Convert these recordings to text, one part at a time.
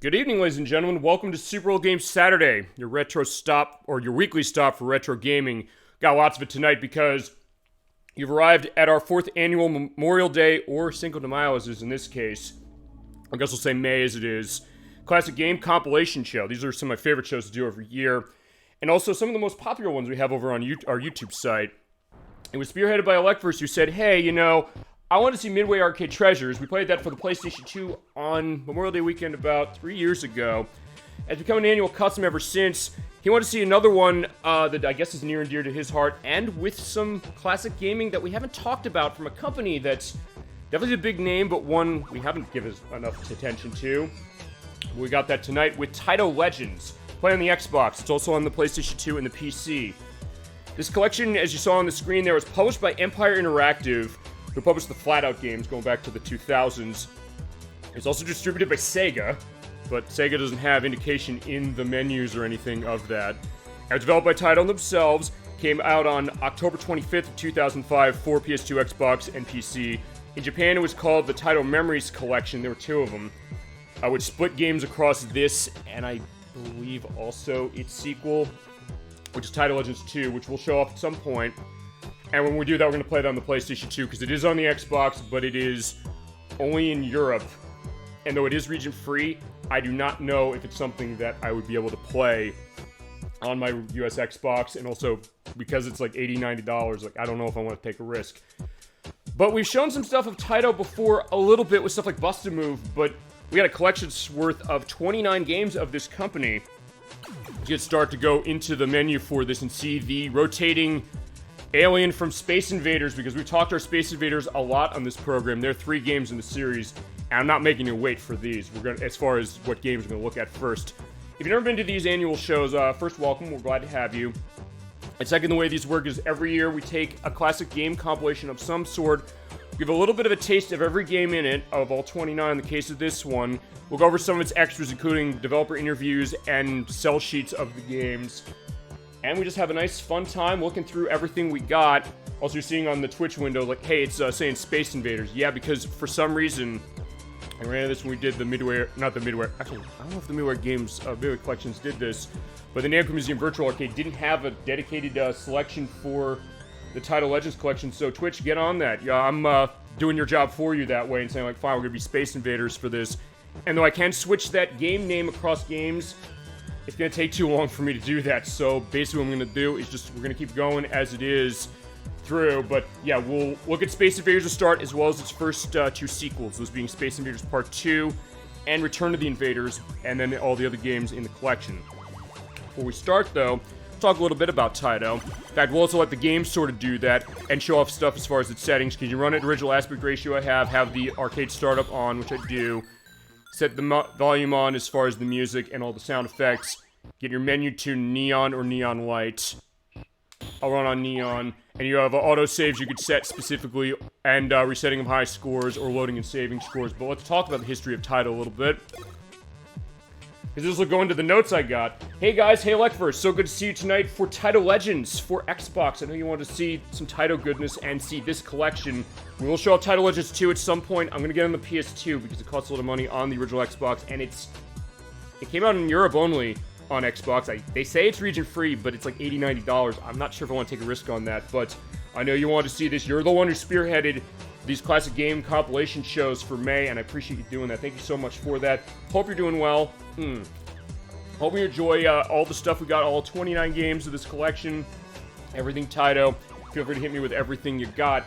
Good evening, ladies and gentlemen. Welcome to Super Bowl Game Saturday, your retro stop, or your weekly stop for retro gaming. Got lots of it tonight because you've arrived at our 4th annual Memorial Day, or Cinco de Mayo as is in this case. I guess we'll say May as it is. Classic Game Compilation Show. These are some of my favorite shows to do every year. And also some of the most popular ones we have over on our YouTube site. It was spearheaded by Electverse, who said, hey, I want to see Midway Arcade Treasures. We played that for the PlayStation 2 on Memorial Day weekend about 3 years ago. It's become an annual custom ever since. He wanted to see another one that I guess is near and dear to his heart, and with some classic gaming that we haven't talked about from a company that's definitely a big name, but one we haven't given enough attention to. We got that tonight with Taito Legends. Play on the Xbox. It's also on the PlayStation 2 and the PC. This collection, as you saw on the screen there, was published by Empire Interactive, who published the Flat-Out games going back to the 2000s. It's also distributed by Sega, but Sega doesn't have indication in the menus or anything of that. It was developed by Taito themselves, came out on October 25th of 2005 for PS2, Xbox, and PC. In Japan, it was called the Taito Memories Collection. There were 2 of them, which split games across this, and I believe also its sequel, which is Taito Legends 2, which will show up at some point. And when we do that, we're going to play that on the PlayStation 2, because it is on the Xbox, but it is only in Europe. And though it is region-free, I do not know if it's something that I would be able to play on my US Xbox. And also, because it's like $80, $90, I don't know if I want to take a risk. But we've shown some stuff of Taito before a little bit with stuff like Bust-A-Move, but we got a collection's worth of 29 games of this company. You start to go into the menu for this and see the rotating Alien from Space Invaders, because we've talked our Space Invaders a lot on this program. There are 3 games in the series, and I'm not making you wait for these. We're gonna, as far as what games we're going to look at first. If you've never been to these annual shows, first, welcome. We're glad to have you. And second, the way these work is every year we take a classic game compilation of some sort, give a little bit of a taste of every game in it, of all 29 in the case of this one. We'll go over some of its extras, including developer interviews and sell sheets of the games. And we just have a nice, fun time looking through everything we got. Also, you're seeing on the Twitch window, like, hey, it's saying Space Invaders. Yeah, because for some reason, I ran into this when we did the Midway, not the Midway, actually, I don't know if the Midway games, Midway collections did this, but the Namco Museum Virtual Arcade didn't have a dedicated selection for the Taito Legends collection, so Twitch, get on that. Yeah, I'm doing your job for you that way and saying, like, fine, we're going to be Space Invaders for this. And though I can switch that game name across games, it's going to take too long for me to do that, so basically what I'm going to do is we're going to keep going as it is through, but yeah, we'll look at Space Invaders to start, as well as its first 2 sequels, those being Space Invaders Part 2 and Return to the Invaders, and then all the other games in the collection. Before we start, though, talk a little bit about Taito. In fact, we'll also let the game sort of do that, and show off stuff as far as its settings, because you run it original aspect ratio I have the arcade startup on, which I do, set the volume on as far as the music and all the sound effects. Get your menu to neon or neon light. I'll run on neon. And you have auto saves you could set specifically, and resetting of high scores or loading and saving scores. But let's talk about the history of Taito a little bit, because this will go into the notes I got. Hey guys, hey Electverse, so good to see you tonight for Taito Legends for Xbox. I know you want to see some Taito goodness and see this collection. We will show off Taito Legends 2 at some point. I'm going to get on the PS2 because it costs a lot of money on the original Xbox, and it came out in Europe only on Xbox. They say it's region free, but it's like $80, $90. I'm not sure if I want to take a risk on that, but I know you want to see this. You're the one who spearheaded these classic game compilation shows for May, and I appreciate you doing that. Thank you so much for that. Hope you're doing well. Hope you enjoy all the stuff we got, all 29 games of this collection, everything Taito. Feel free to hit me with everything you got.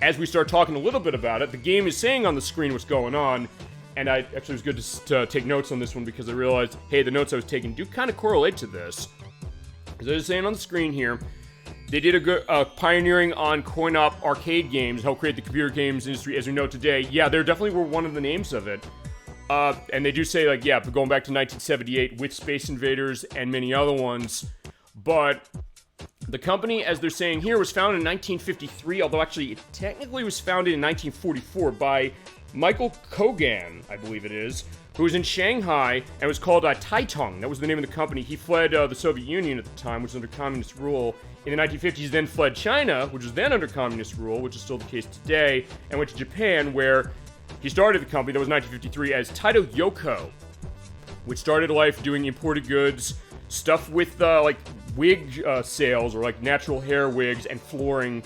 As we start talking a little bit about it, the game is saying on the screen what's going on, and I actually was good to take notes on this one, because I realized, hey, the notes I was taking do kind of correlate to this. Because I was saying on the screen here, they did a good pioneering on coin-op arcade games, helped create the computer games industry as we know today. Yeah, they definitely were one of the names of it. And they do say, like, yeah, going back to 1978 with Space Invaders and many other ones. But the company, as they're saying here, was founded in 1953, although actually it technically was founded in 1944 by Michael Kogan, I believe it is, who was in Shanghai and was called Taitong. That was the name of the company. He fled the Soviet Union at the time, which was under communist rule. In the 1950s, then fled China, which was then under communist rule, which is still the case today, and went to Japan, where he started the company that was 1953 as Taito Yoko. which started life doing imported goods, stuff with like wig sales or like natural hair wigs and flooring,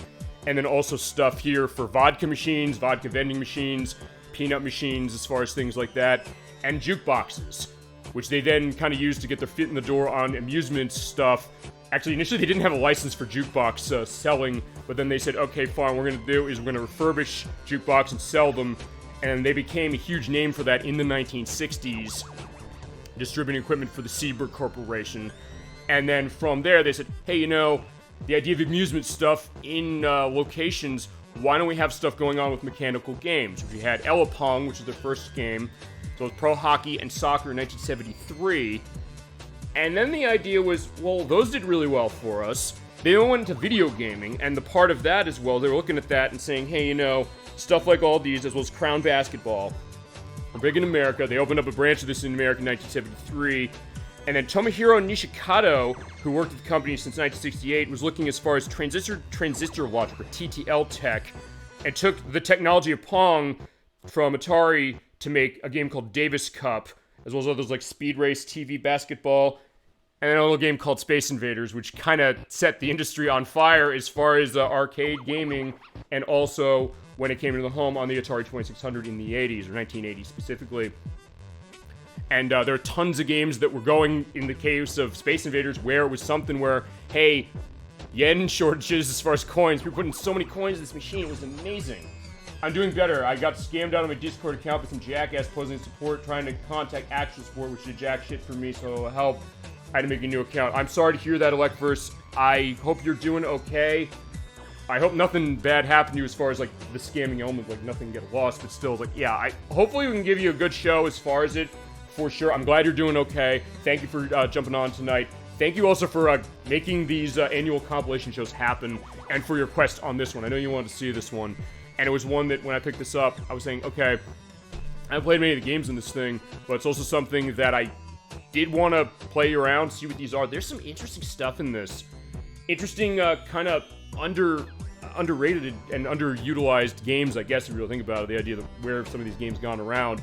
and then also stuff here for vodka machines, vodka vending machines, peanut machines as far as things like that, and jukeboxes, which they then kind of used to get their foot in the door on amusement stuff. Actually, initially they didn't have a license for jukebox selling, but then they said, okay, fine, what we're going to do is we're going to refurbish jukebox and sell them, and they became a huge name for that in the 1960s, distributing equipment for the Seabird Corporation. And then from there, they said, hey, you know, the idea of amusement stuff in locations, why don't we have stuff going on with mechanical games? We had Ella Pong, which is their first game, so it was pro hockey and soccer in 1973. And then the idea was, well, those did really well for us. They then went into video gaming, and the part of that as well, they were looking at that and saying, hey, you know, stuff like all these, as well as Crown Basketball, are big in America. They opened up a branch of this in America in 1973. And then Tomohiro Nishikado, who worked at the company since 1968, was looking as far as transistor logic, or TTL tech, and took the technology of Pong from Atari to make a game called Davis Cup, as well as others like Speed Race, TV Basketball, and then a little game called Space Invaders, which kind of set the industry on fire as far as arcade gaming, and also when it came into the home on the Atari 2600 in the 80s, or 1980 specifically. And there are tons of games that were going in the case of Space Invaders where it was something where, hey, yen shortages as far as coins. People putting so many coins in this machine. It was amazing. I'm doing better. I got scammed out of my Discord account with some jackass posing support, trying to contact actual support, which did jack shit for me, so it'll help. I had to make a new account. I'm sorry to hear that, Electverse. I hope you're doing okay. I hope nothing bad happened to you as far as, like, the scamming element, like, nothing get lost, but still, like, yeah, hopefully we can give you a good show as far as it. For sure. I'm glad you're doing okay. Thank you for jumping on tonight. Thank you also for making these annual compilation shows happen, and for your quest on this one. I know you wanted to see this one, and it was one that when I picked this up, I was saying, okay, I haven't played many of the games in this thing, but it's also something that I did want to play around, see what these are. There's some interesting stuff in this. Interesting, kind of underrated and underutilized games, I guess, if you really think about it. The idea of where some of these games gone around.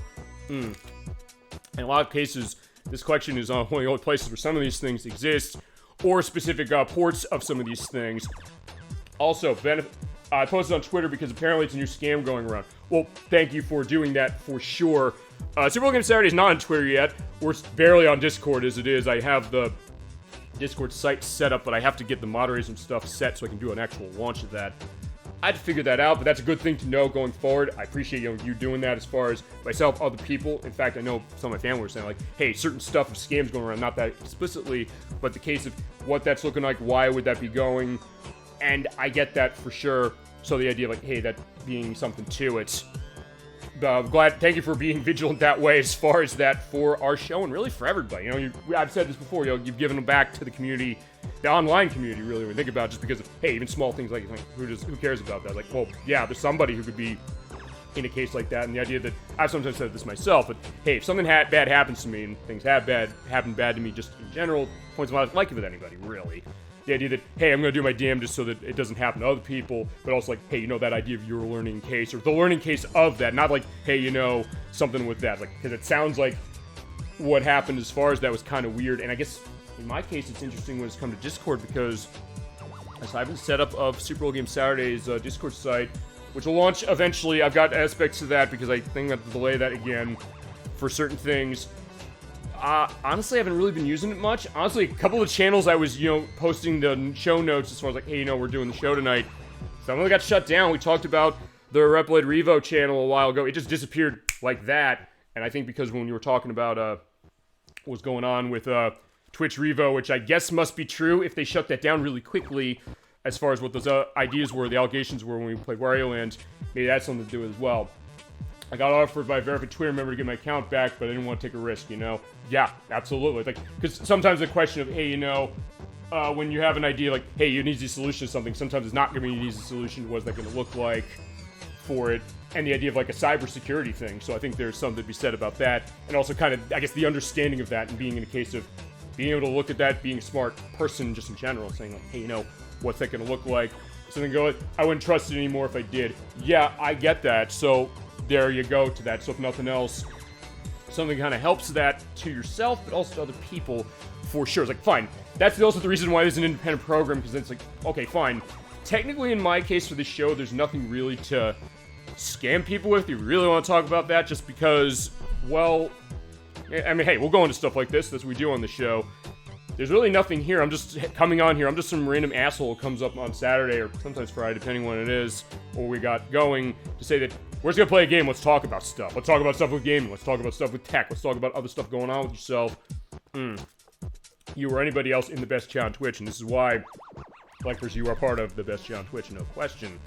In a lot of cases, this collection is one of the only places where some of these things exist, or specific ports of some of these things. Also, I posted on Twitter because apparently it's a new scam going around. Well, thank you for doing that for sure. Super Bowl Game Saturday is not on Twitter yet. We're barely on Discord as it is. I have the Discord site set up, but I have to get the moderation stuff set so I can do an actual launch of that. I had to figure that out, but that's a good thing to know going forward. I appreciate you doing that as far as myself, other people. In fact, I know some of my family were saying, like, hey, certain stuff of scams going around, not that explicitly, but the case of what that's looking like, why would that be going, and I get that for sure. So the idea of, like, hey, that being something to it. Thank you for being vigilant that way as far as that for our show and really for everybody. You know, I've said this before, you know, you've given them back to the community, the online community, really, when you think about it, just because of, hey, even small things like who cares about that? Like, well, yeah, there's somebody who could be in a case like that, and the idea that, I've sometimes said this myself, but hey, if something bad happens to me, and things happen bad to me just in general, points of like it with anybody, really. The idea that, hey, I'm going to do my damnedest so that it doesn't happen to other people, but also like, hey, you know, that idea of your learning case, or the learning case of that, not like, hey, you know, something with that, like, because it sounds like what happened as far as that was kind of weird, and I guess in my case, it's interesting when it's come to Discord, because as I've been set up of Super Bowl Game Saturday's Discord site, which will launch eventually. I've got aspects of that because I think I have to delay that again for certain things. Honestly, I haven't really been using it much. Honestly, a couple of channels I was, posting the show notes as far as like, hey, we're doing the show tonight. Some of them got shut down. We talked about the Reploid Revo channel a while ago. It just disappeared like that. And I think because when you were talking about what was going on with Twitch Revo, which I guess must be true if they shut that down really quickly, as far as what those ideas were, the allegations were when we played Wario Land, maybe that's something to do as well. I got offered by a verified Twitter member to get my account back, but I didn't want to take a risk, Yeah, absolutely. Like, because sometimes the question of, hey, when you have an idea like, hey, you need a solution to something, sometimes it's not going to be an easy solution. What's that going to look like for it? And the idea of like a cybersecurity thing. So I think there's something to be said about that. And also kind of, I guess, the understanding of that and being in a case of being able to look at that, being a smart person just in general, saying like, hey, what's that going to look like? So then go, I wouldn't trust it anymore if I did. Yeah, I get that. So there you go to that. So if nothing else, something that kind of helps that to yourself, but also to other people, for sure. It's like, fine. That's also the reason why there's an independent program, because it's like, okay, fine. Technically, in my case for this show, there's nothing really to scam people with. You really want to talk about that, just because, well, I mean, hey, we'll go into stuff like this. That's what we do on the show. There's really nothing here. I'm just coming on here. I'm just some random asshole who comes up on Saturday or sometimes Friday, depending when it is, or we got going, to say that we're just going to play a game. Let's talk about stuff. Let's talk about stuff with gaming. Let's talk about stuff with tech. Let's talk about other stuff going on with yourself. You or anybody else in the best chat on Twitch, and this is why, Collectors, you are part of the best chat on Twitch, no question.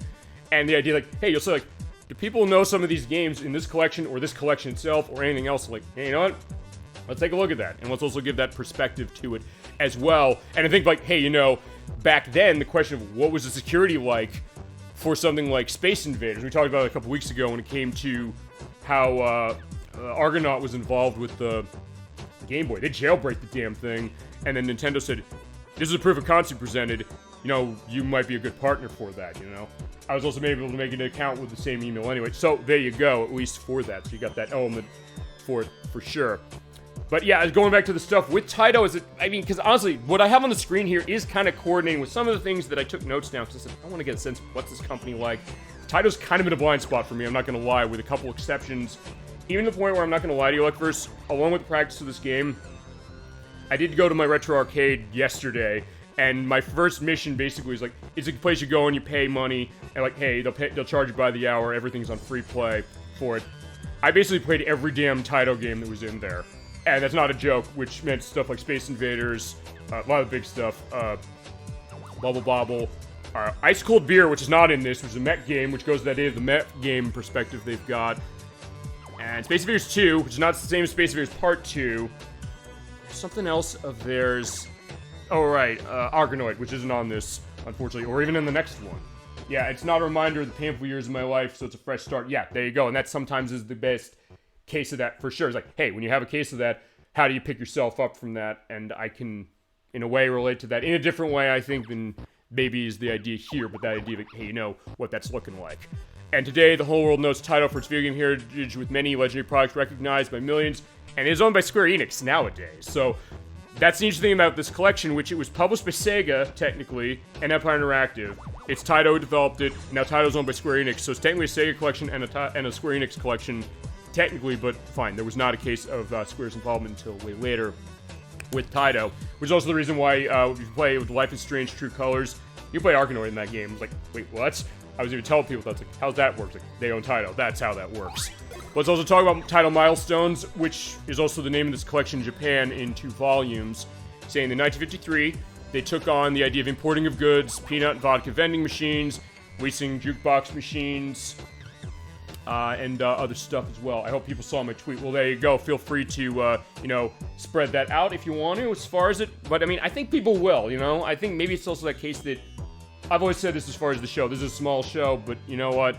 And the idea, like, hey, you'll say, like, do people know some of these games in this collection or this collection itself or anything else? Like, hey, you know what? Let's take a look at that, and let's also give that perspective to it as well. And I think, like, hey, you know, back then, the question of what was the security like for something like Space Invaders, we talked about it a couple weeks ago when it came to how Argonaut was involved with the Game Boy. They jailbreak the damn thing, and then Nintendo said, this is a proof of concept presented, you know, you might be a good partner for that, you know? I was also able to make an account with the same email anyway, so there you go, at least for that. So you got that element for it, for sure. But yeah, going back to the stuff with Taito, because honestly, what I have on the screen here is kind of coordinating with some of the things that I took notes down, because I said, I want to get a sense of what's this company like. Taito's kind of in a blind spot for me, I'm not going to lie, with a couple exceptions. Even to the point where I'm not going to lie to you, like, first, along with the practice of this game, I did go to my retro arcade yesterday, and my first mission basically was like, it's a place you go and you pay money, and like, hey, they'll charge you by the hour, everything's on free play for it. I basically played every damn Taito game that was in there. And that's not a joke, which meant stuff like Space Invaders, a lot of big stuff, Bobble, Ice Cold Beer, which is not in this, which is a mech game, which goes to that idea of the mech game perspective they've got. And Space Invaders 2, which is not the same as Space Invaders Part 2. There's something else of theirs. Oh, right, Argonoid, which isn't on this, unfortunately, or even in the next one. Yeah, it's not a reminder of the painful years of my life, so it's a fresh start. Yeah, there you go, and that sometimes is the best case of that for sure. It's like, hey, when you have a case of that, how do you pick yourself up from that? And I can, in a way, relate to that in a different way, I think, than maybe is the idea here, but that idea of, hey, you know what that's looking like. And today, the whole world knows Taito for its video game heritage with many legendary products recognized by millions, and is owned by Square Enix nowadays. So that's the interesting thing about this collection, which it was published by Sega, technically, and Empire Interactive. It's Taito who developed it, now Taito's owned by Square Enix, so it's technically a Sega collection and a Square Enix collection, technically, but fine. There was not a case of Square's involvement until way later with Taito, which is also the reason why if you play with Life is Strange True Colors, you play Argonoid in that game. I was like, wait, what? I was even telling people, that's like, how's that work? Like, they own Taito. That's how that works. Let's also talk about Taito Milestones, which is also the name of this collection in Japan in 2 volumes, saying in 1953, they took on the idea of importing of goods, peanut and vodka vending machines, leasing jukebox machines, and other stuff as well. I hope people saw my tweet. Well, there you go. Feel free to, you know, spread that out if you want to, as far as it. But, I mean, I think people will, you know? I think maybe it's also that case that I've always said this as far as the show. This is a small show, but you know what?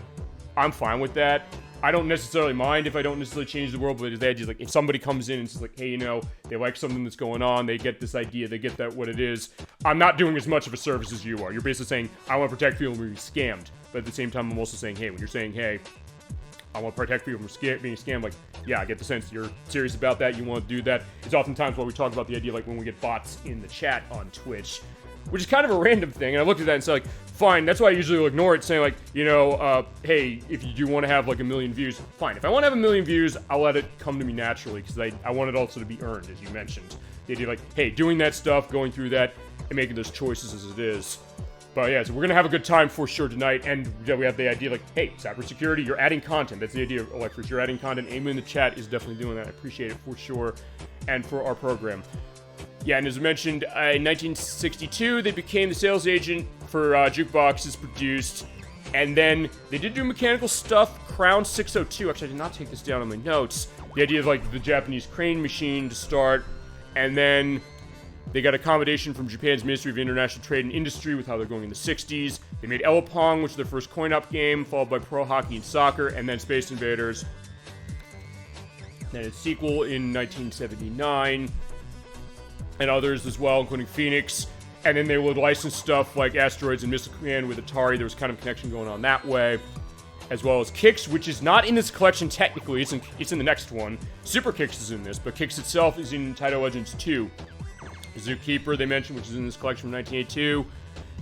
I'm fine with that. I don't necessarily mind if I don't necessarily change the world, but the idea is like, if somebody comes in and says like, hey, you know, they like something that's going on, they get this idea, they get that what it is, I'm not doing as much of a service as you are. You're basically saying, I want to protect people from being scammed. But at the same time, I'm also saying, hey, when you're saying, hey, I want to protect people from being scammed, like, yeah, I get the sense you're serious about that, you want to do that. It's oftentimes why we talk about the idea, like, when we get bots in the chat on Twitch, which is kind of a random thing, and I looked at that and said, like, fine, that's why I usually will ignore it, saying, like, you know, hey, if you do want to have, like, 1 million views, fine. If I want to have 1 million views, I'll let it come to me naturally, because I want it also to be earned, as you mentioned. The idea, like, hey, doing that stuff, going through that, and making those choices as it is. But yeah, so we're going to have a good time for sure tonight, and we have the idea, like, hey, cybersecurity, you're adding content. That's the idea of Electris. You're adding content. Amy in the chat is definitely doing that. I appreciate it for sure, and for our program. Yeah, and as I mentioned, in 1962, they became the sales agent for jukeboxes produced, and then they did do mechanical stuff. Crown 602, actually, I did not take this down on my notes. The idea of, like, the Japanese crane machine to start, and then they got accommodation from Japan's Ministry of International Trade and Industry with how they're going in the 60s. They made Elapong, which is their first coin-op game, followed by Pro Hockey and Soccer, and then Space Invaders. Then its sequel in 1979, and others as well, including Phoenix. And then they would license stuff like Asteroids and Missile Command with Atari. There was kind of a connection going on that way. as well as Kicks, which is not in this collection technically. It's in the next one. Super Kicks is in this, but Kicks itself is in Taito Legends 2. Zookeeper, they mentioned, which is in this collection from 1982.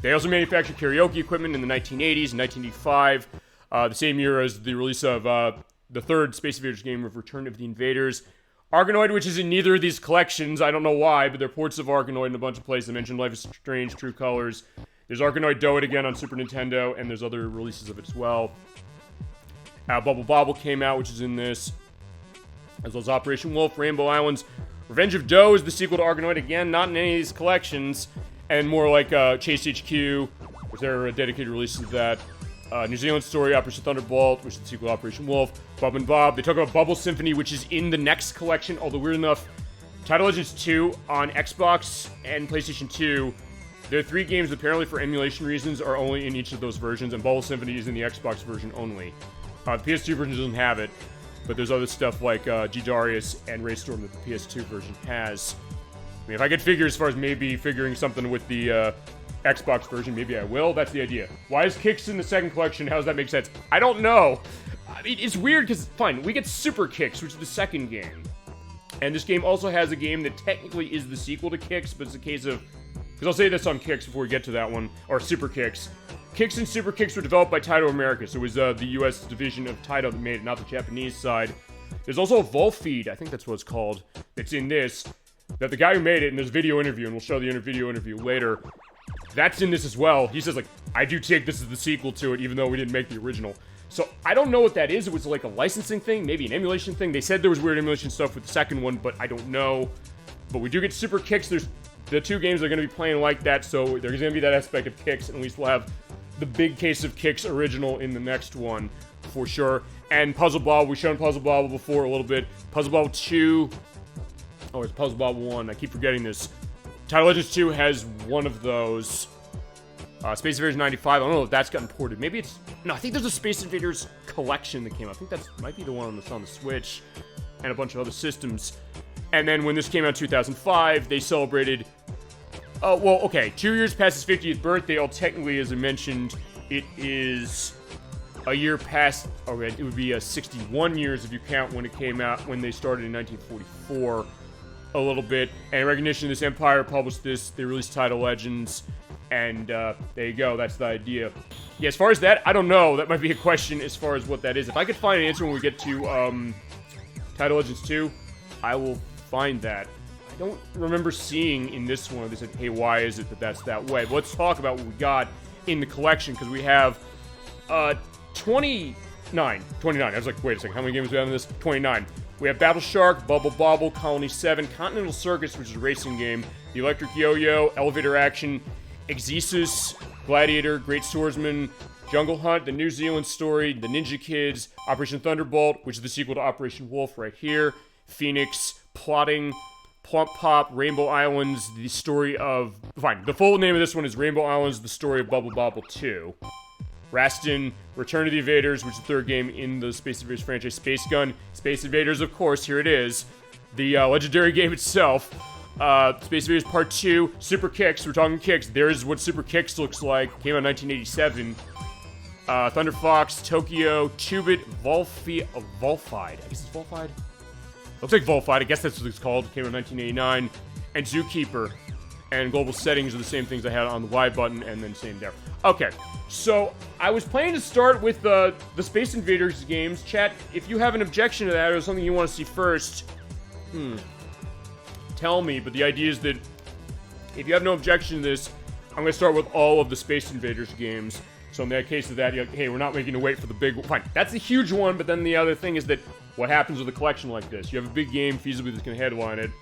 They also manufactured karaoke equipment in the 1980s and 1985, the same year as the release of the third Space Invaders game of Return of the Invaders. Argonoid, which is in neither of these collections. I don't know why, but they're ports of Argonoid in a bunch of places. I mentioned Life is Strange, True Colors. There's Argonoid Do It Again on Super Nintendo, and there's other releases of it as well. Bobble came out, which is in this, as well as Operation Wolf, Rainbow Islands. Revenge of Doe is the sequel to Argonoid, again, not in any of these collections, and more like Chase HQ, which there are dedicated releases of that. New Zealand Story, Operation Thunderbolt, which is the sequel to Operation Wolf. Bob and Bob. They talk about Bubble Symphony, which is in the next collection, although weird enough, Taito Legends 2 on Xbox and PlayStation 2, there are 3 games apparently for emulation reasons are only in each of those versions, and Bubble Symphony is in the Xbox version only. The PS2 version doesn't have it, but there's other stuff like G Darius and Raystorm that the PS2 version has. I mean, if I could figure as far as maybe figuring something with the Xbox version, maybe I will. That's the idea. Why is Kicks in the second collection? How does that make sense? I don't know. I mean, it's weird because, fine, we get Super Kicks, which is the second game. And this game also has a game that technically is the sequel to Kicks, but it's a case of... Because I'll say this on Kicks before we get to that one, or Super Kicks. Kicks and Super Kicks were developed by Taito America, so it was the US division of Taito that made it, not the Japanese side. There's also a Volfied, I think that's what it's called, that's in this, that the guy who made it, and there's a video interview, and we'll show the video interview later, that's in this as well. He says, like, I do take this as the sequel to it, even though we didn't make the original. So, I don't know what that is. It was like a licensing thing, maybe an emulation thing. They said there was weird emulation stuff with the second one, but I don't know. But we do get Super Kicks. There's the 2 games are going to be playing like that, so there's going to be that aspect of Kicks, and at least we'll have the big case of Kicks original in the next one, for sure. And Puzzle Bobble, we've shown Puzzle Bobble before a little bit. Puzzle Bobble 2, oh, it's Puzzle Bobble 1, I keep forgetting this. Taito Legends 2 has one of those. Space Invaders 95, I don't know if that's gotten ported. Maybe it's... No, I think there's a Space Invaders collection that came out. I think that might be the one that's on the Switch and a bunch of other systems. And then when this came out in 2005, they celebrated... Oh, well, okay, 2 years past his 50th birthday. All technically, as I mentioned, it is a year past... Oh, it would be 61 years if you count when it came out, when they started in 1944. A little bit. And in recognition of this, Empire published this. They released Taito Legends. And there you go. That's the idea. Yeah, as far as that, I don't know. That might be a question as far as what that is. If I could find an answer when we get to Taito Legends 2, I will find that. I don't remember seeing in this one, they said, hey, why is it that that's that way? But let's talk about what we got in the collection, because we have 29. I was like, wait a second, how many games do we have in this? 29. We have Battle Shark, Bobble, Colony 7, Continental Circus, which is a racing game, the Electric Yo-Yo, Elevator Action, Exzisus, Gladiator, Great Swordsman, Jungle Hunt, the New Zealand Story, the Ninja Kids, Operation Thunderbolt, which is the sequel to Operation Wolf right here, Phoenix, Plotting, Plump Pop, Rainbow Islands, the story of... Fine, the full name of this one is Rainbow Islands, the story of Bobble 2. Rastan, Return of the Invaders, which is the third game in the Space Invaders franchise. Space Gun, Space Invaders, of course, here it is. The legendary game itself. Space Invaders Part 2, Super Kicks, we're talking Kicks. There's what Super Kicks looks like. Came out in 1987. Thunder Fox, Tokio, Tubit, Volfied. I guess it's Volfied? Looks like Volfied, I guess that's what it's called. Came out in 1989. And Zookeeper. And global settings are the same things I had on the Y button, and then same there. Okay, so I was planning to start with the Space Invaders games. Chat, if you have an objection to that or something you want to see first, tell me. But the idea is that if you have no objection to this, I'm going to start with all of the Space Invaders games. So in that case of that, you're like, hey, we're not making you wait for the big one. Fine, that's a huge one, but then the other thing is that what happens with a collection like this? You have a big game, feasibly, that's going to headline it.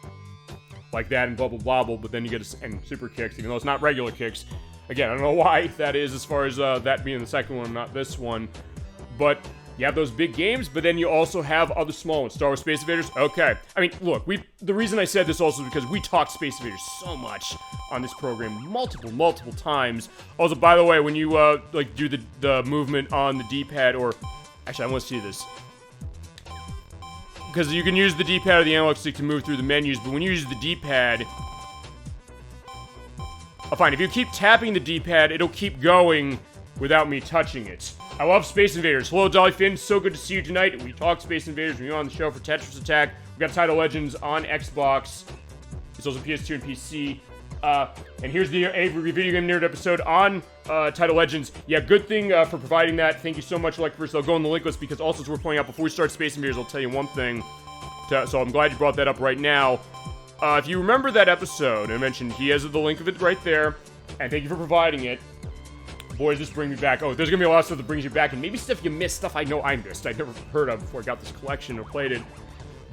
Like that and Bobble, but then you get and Super Kicks, even though it's not regular Kicks. Again, I don't know why that is as far as that being the second one, not this one. But you have those big games, but then you also have other small ones. Star Wars Space Invaders, okay. I mean, look, the reason I said this also is because we talked Space Invaders so much on this program multiple times. Also, by the way, when you like do the movement on the D-pad, or actually, I want to see this. Because you can use the D-pad or the analog stick to move through the menus, but when you use the D-pad... Oh, fine, if you keep tapping the D-pad, it'll keep going without me touching it. I love Space Invaders. Hello, Dolly Finn. So good to see you tonight. We talk Space Invaders when you're on the show for Tetris Attack. We got Taito Legends on Xbox. It's also PS2 and PC. And here's the Avery Video Game Nerd episode on Taito Legends. Yeah, good thing for providing that. Thank you so much, like first. I'll go in the link list because also, as we're playing out before we start Space Invaders, I'll tell you one thing. So I'm glad you brought that up right now. If you remember that episode, I mentioned he has the link of it right there. And thank you for providing it. Boy, does this bring me back. Oh, there's gonna be a lot of stuff that brings you back, and maybe stuff you missed, stuff I know I missed, I'd never heard of before I got this collection or played it.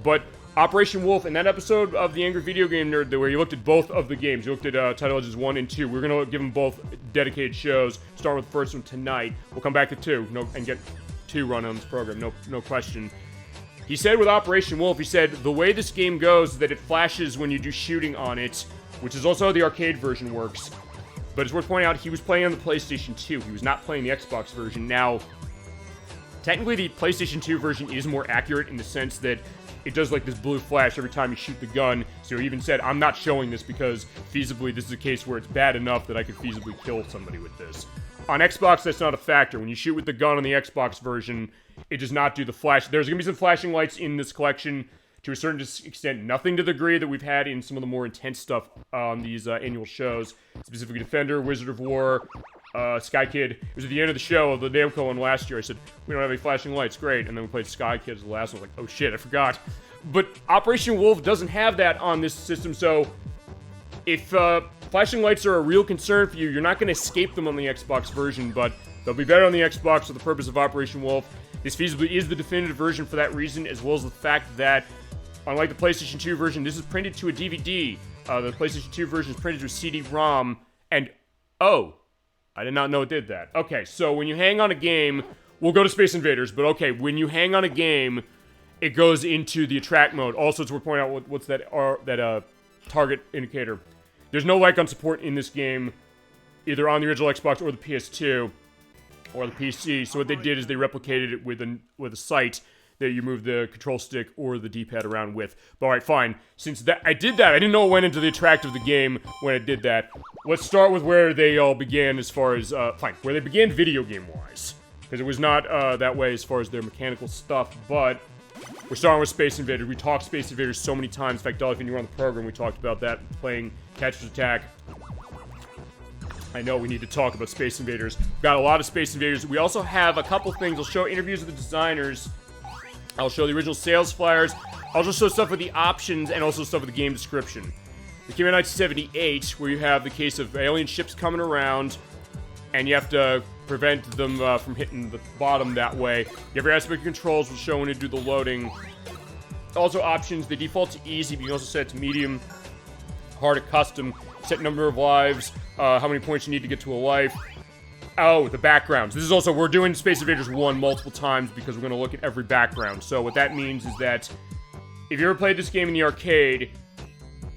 But Operation Wolf, in that episode of the Angry Video Game Nerd, where you looked at both of the games, you looked at Taito Legends 1 and 2. We're gonna give them both dedicated shows. Start with the first one tonight. We'll come back to 2, and get 2 run on this program, no question. He said with Operation Wolf, he said, the way this game goes is that it flashes when you do shooting on it, which is also how the arcade version works. But it's worth pointing out, he was playing on the PlayStation 2. He was not playing the Xbox version. Now, technically the PlayStation 2 version is more accurate in the sense that it does like this blue flash every time you shoot the gun. So he even said, I'm not showing this because feasibly this is a case where it's bad enough that I could feasibly kill somebody with this. On Xbox, that's not a factor. When you shoot with the gun on the Xbox version, it does not do the flash. There's going to be some flashing lights in this collection to a certain extent. Nothing to the degree that we've had in some of the more intense stuff on these annual shows. Specifically Defender, Wizard of War, Sky Kid. It was at the end of the show of the Namco one last year. I said, we don't have any flashing lights, great. And then we played Sky Kid as the last one. I was like, oh shit, I forgot. But Operation Wolf doesn't have that on this system, so if flashing lights are a real concern for you, you're not going to escape them on the Xbox version, but they'll be better on the Xbox for the purpose of Operation Wolf. This feasibly is the definitive version for that reason, as well as the fact that, unlike the PlayStation 2 version, this is printed to a DVD. The PlayStation 2 version is printed to a CD-ROM, and oh, I did not know it did that. Okay, so when you hang on a game, we'll go to Space Invaders, but okay, when you hang on a game, it goes into the attract mode. Also, it's worth pointing out what's that target indicator. There's no like-on support in this game, either on the original Xbox or the PS2 or the PC. So what they did is they replicated it with a sight that you move the control stick or the D-pad around with. But alright, fine. Since I did that, I didn't know it went into the attract of the game when it did that. Let's start with where they all began as far as, where they began video game-wise. Because it was not that way as far as their mechanical stuff, but we're starting with Space Invaders. We talked Space Invaders so many times. In fact, Dolly, when you were on the program, we talked about that, playing Tetris Attack. I know we need to talk about Space Invaders. We've got a lot of Space Invaders. We also have a couple things. I'll show interviews with the designers. I'll show the original sales flyers. I'll also show stuff with the options and also stuff with the game description. It came in 1978, where you have the case of alien ships coming around, and you have to prevent them from hitting the bottom that way. You have your aspect controls, will show when you do the loading. Also options, they default to easy, but you can also set it to medium, hard or custom. Set number of lives, how many points you need to get to a life. Oh, the backgrounds. This is also, we're doing Space Invaders 1 multiple times because we're going to look at every background. So what that means is that if you ever played this game in the arcade,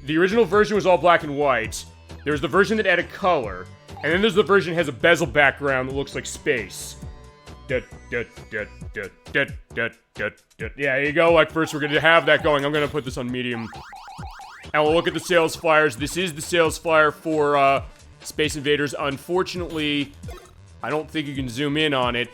the original version was all black and white. There's the version that added color, and then there's the version that has a bezel background that looks like space. Yeah, there you go. Like, first we're going to have that going. I'm going to put this on medium. And we'll look at the sales flyers. This is the sales flyer for Space Invaders. Unfortunately, I don't think you can zoom in on it.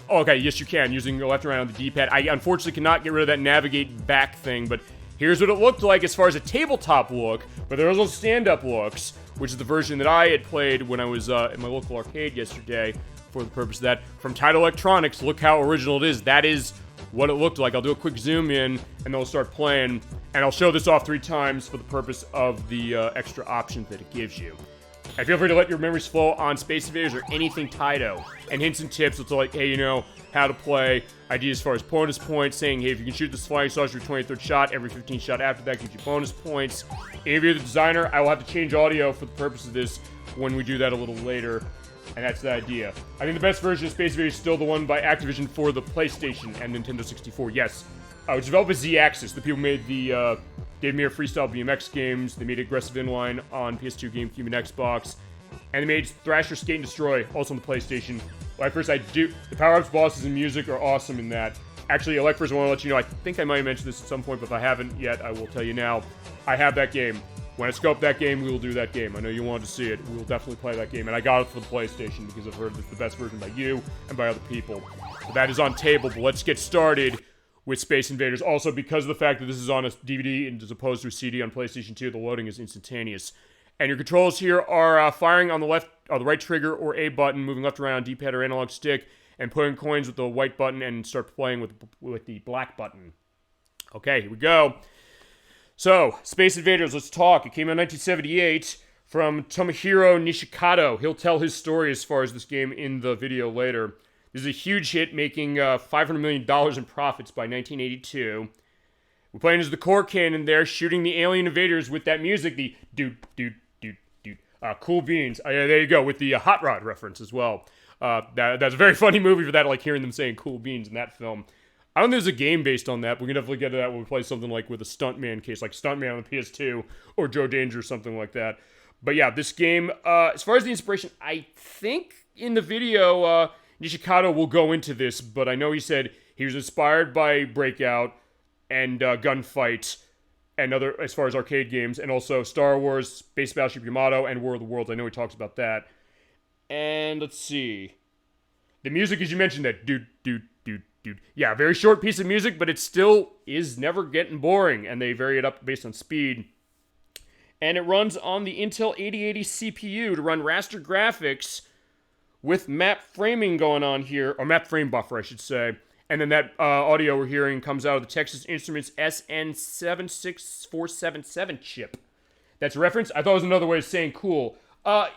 Okay, yes you can, using the left and right on the D-pad. I unfortunately cannot get rid of that navigate back thing, but here's what it looked like as far as a tabletop look, but there was also stand-up looks, which is the version that I had played when I was at my local arcade yesterday for the purpose of that. From Taito Electronics, look how original it is. That is what it looked like. I'll do a quick zoom in, and then we'll start playing, and I'll show this off 3 times for the purpose of the extra options that it gives you. And feel free to let your memories flow on Space Invaders or anything Taito. And hints and tips, it's like, hey, you know, how to play, ideas as far as bonus points, saying, hey, if you can shoot this flying saucer your 23rd shot, every 15 shot after that gives you bonus points. Interview the designer, I will have to change audio for the purpose of this when we do that a little later. And that's the idea. I think the best version of Space Invaders is still the one by Activision for the PlayStation and Nintendo 64, yes. It was developed by Z-Axis, the people who made the Dave Mirra Freestyle BMX games. They made Aggressive Inline on PS2, GameCube, and Xbox. And they made Thrasher Skate and Destroy, also on the PlayStation. Like first, the power-ups, bosses, and music are awesome in that. Actually, first I want to let you know, I think I might have mentioned this at some point, but if I haven't yet, I will tell you now. I have that game. When I scope that game, we will do that game. I know you wanted to see it. We will definitely play that game. And I got it for the PlayStation because I've heard it's the best version by you and by other people. So that is on table, but let's get started with Space Invaders. Also, because of the fact that this is on a DVD as opposed to a CD on PlayStation 2, the loading is instantaneous. And your controls here are firing on the left, or the right trigger or A button, moving left or right on D-pad or analog stick, and putting coins with the white button and start playing with the black button. Okay, here we go. So, Space Invaders, let's talk. It came out in 1978 from Tomohiro Nishikado. He'll tell his story as far as this game in the video later. This is a huge hit, making $500 million in profits by 1982. We're playing as the core cannon there, shooting the alien invaders with that music, the Cool Beans. There you go, with the Hot Rod reference as well. That's a very funny movie for that, like hearing them saying Cool Beans in that film. I don't think there's a game based on that, but we can definitely get to that when we play something like with a Stuntman case, like Stuntman on the PS2 or Joe Danger or something like that. But yeah, this game, as far as the inspiration, I think in the video, Nishikado will go into this, but I know he said he was inspired by Breakout and Gunfight and other, as far as arcade games, and also Star Wars, Space Battleship Yamato, and War of the Worlds. I know he talks about that. And let's see. The music, as you mentioned, that dude. Yeah, very short piece of music, but it still is never getting boring, and they vary it up based on speed. And it runs on the Intel 8080 CPU to run raster graphics with map framing going on here, or map frame buffer, I should say. And then that audio we're hearing comes out of the Texas Instruments SN76477 chip. That's a reference. I thought it was another way of saying cool.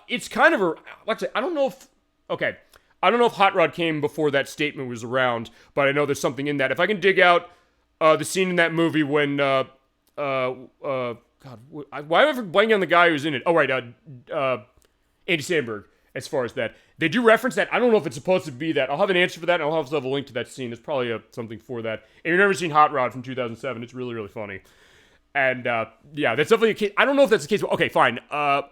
It's kind of a, like I said, I don't know if Hot Rod came before that statement was around, but I know there's something in that. If I can dig out the scene in that movie when, God, why am I blanking on the guy who's in it? Oh, right, Andy Samberg, as far as that. They do reference that. I don't know if it's supposed to be that. I'll have an answer for that, and I'll also have a link to that scene. There's probably something for that. If you've never seen Hot Rod from 2007, it's really, really funny. And, yeah, that's definitely a case. I don't know if that's the case. Okay, fine. I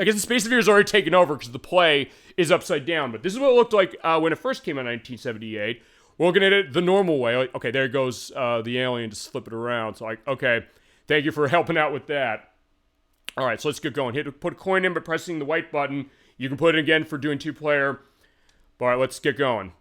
guess the Space Invaders already taken over because the play is upside down. But this is what it looked like when it first came out in 1978. We're looking at it the normal way. Like, okay, there goes the alien to slip it around. So, like, okay, thank you for helping out with that. All right, so let's get going. Put a coin in by pressing the white button. You can put it again for doing two-player. All right, let's get going.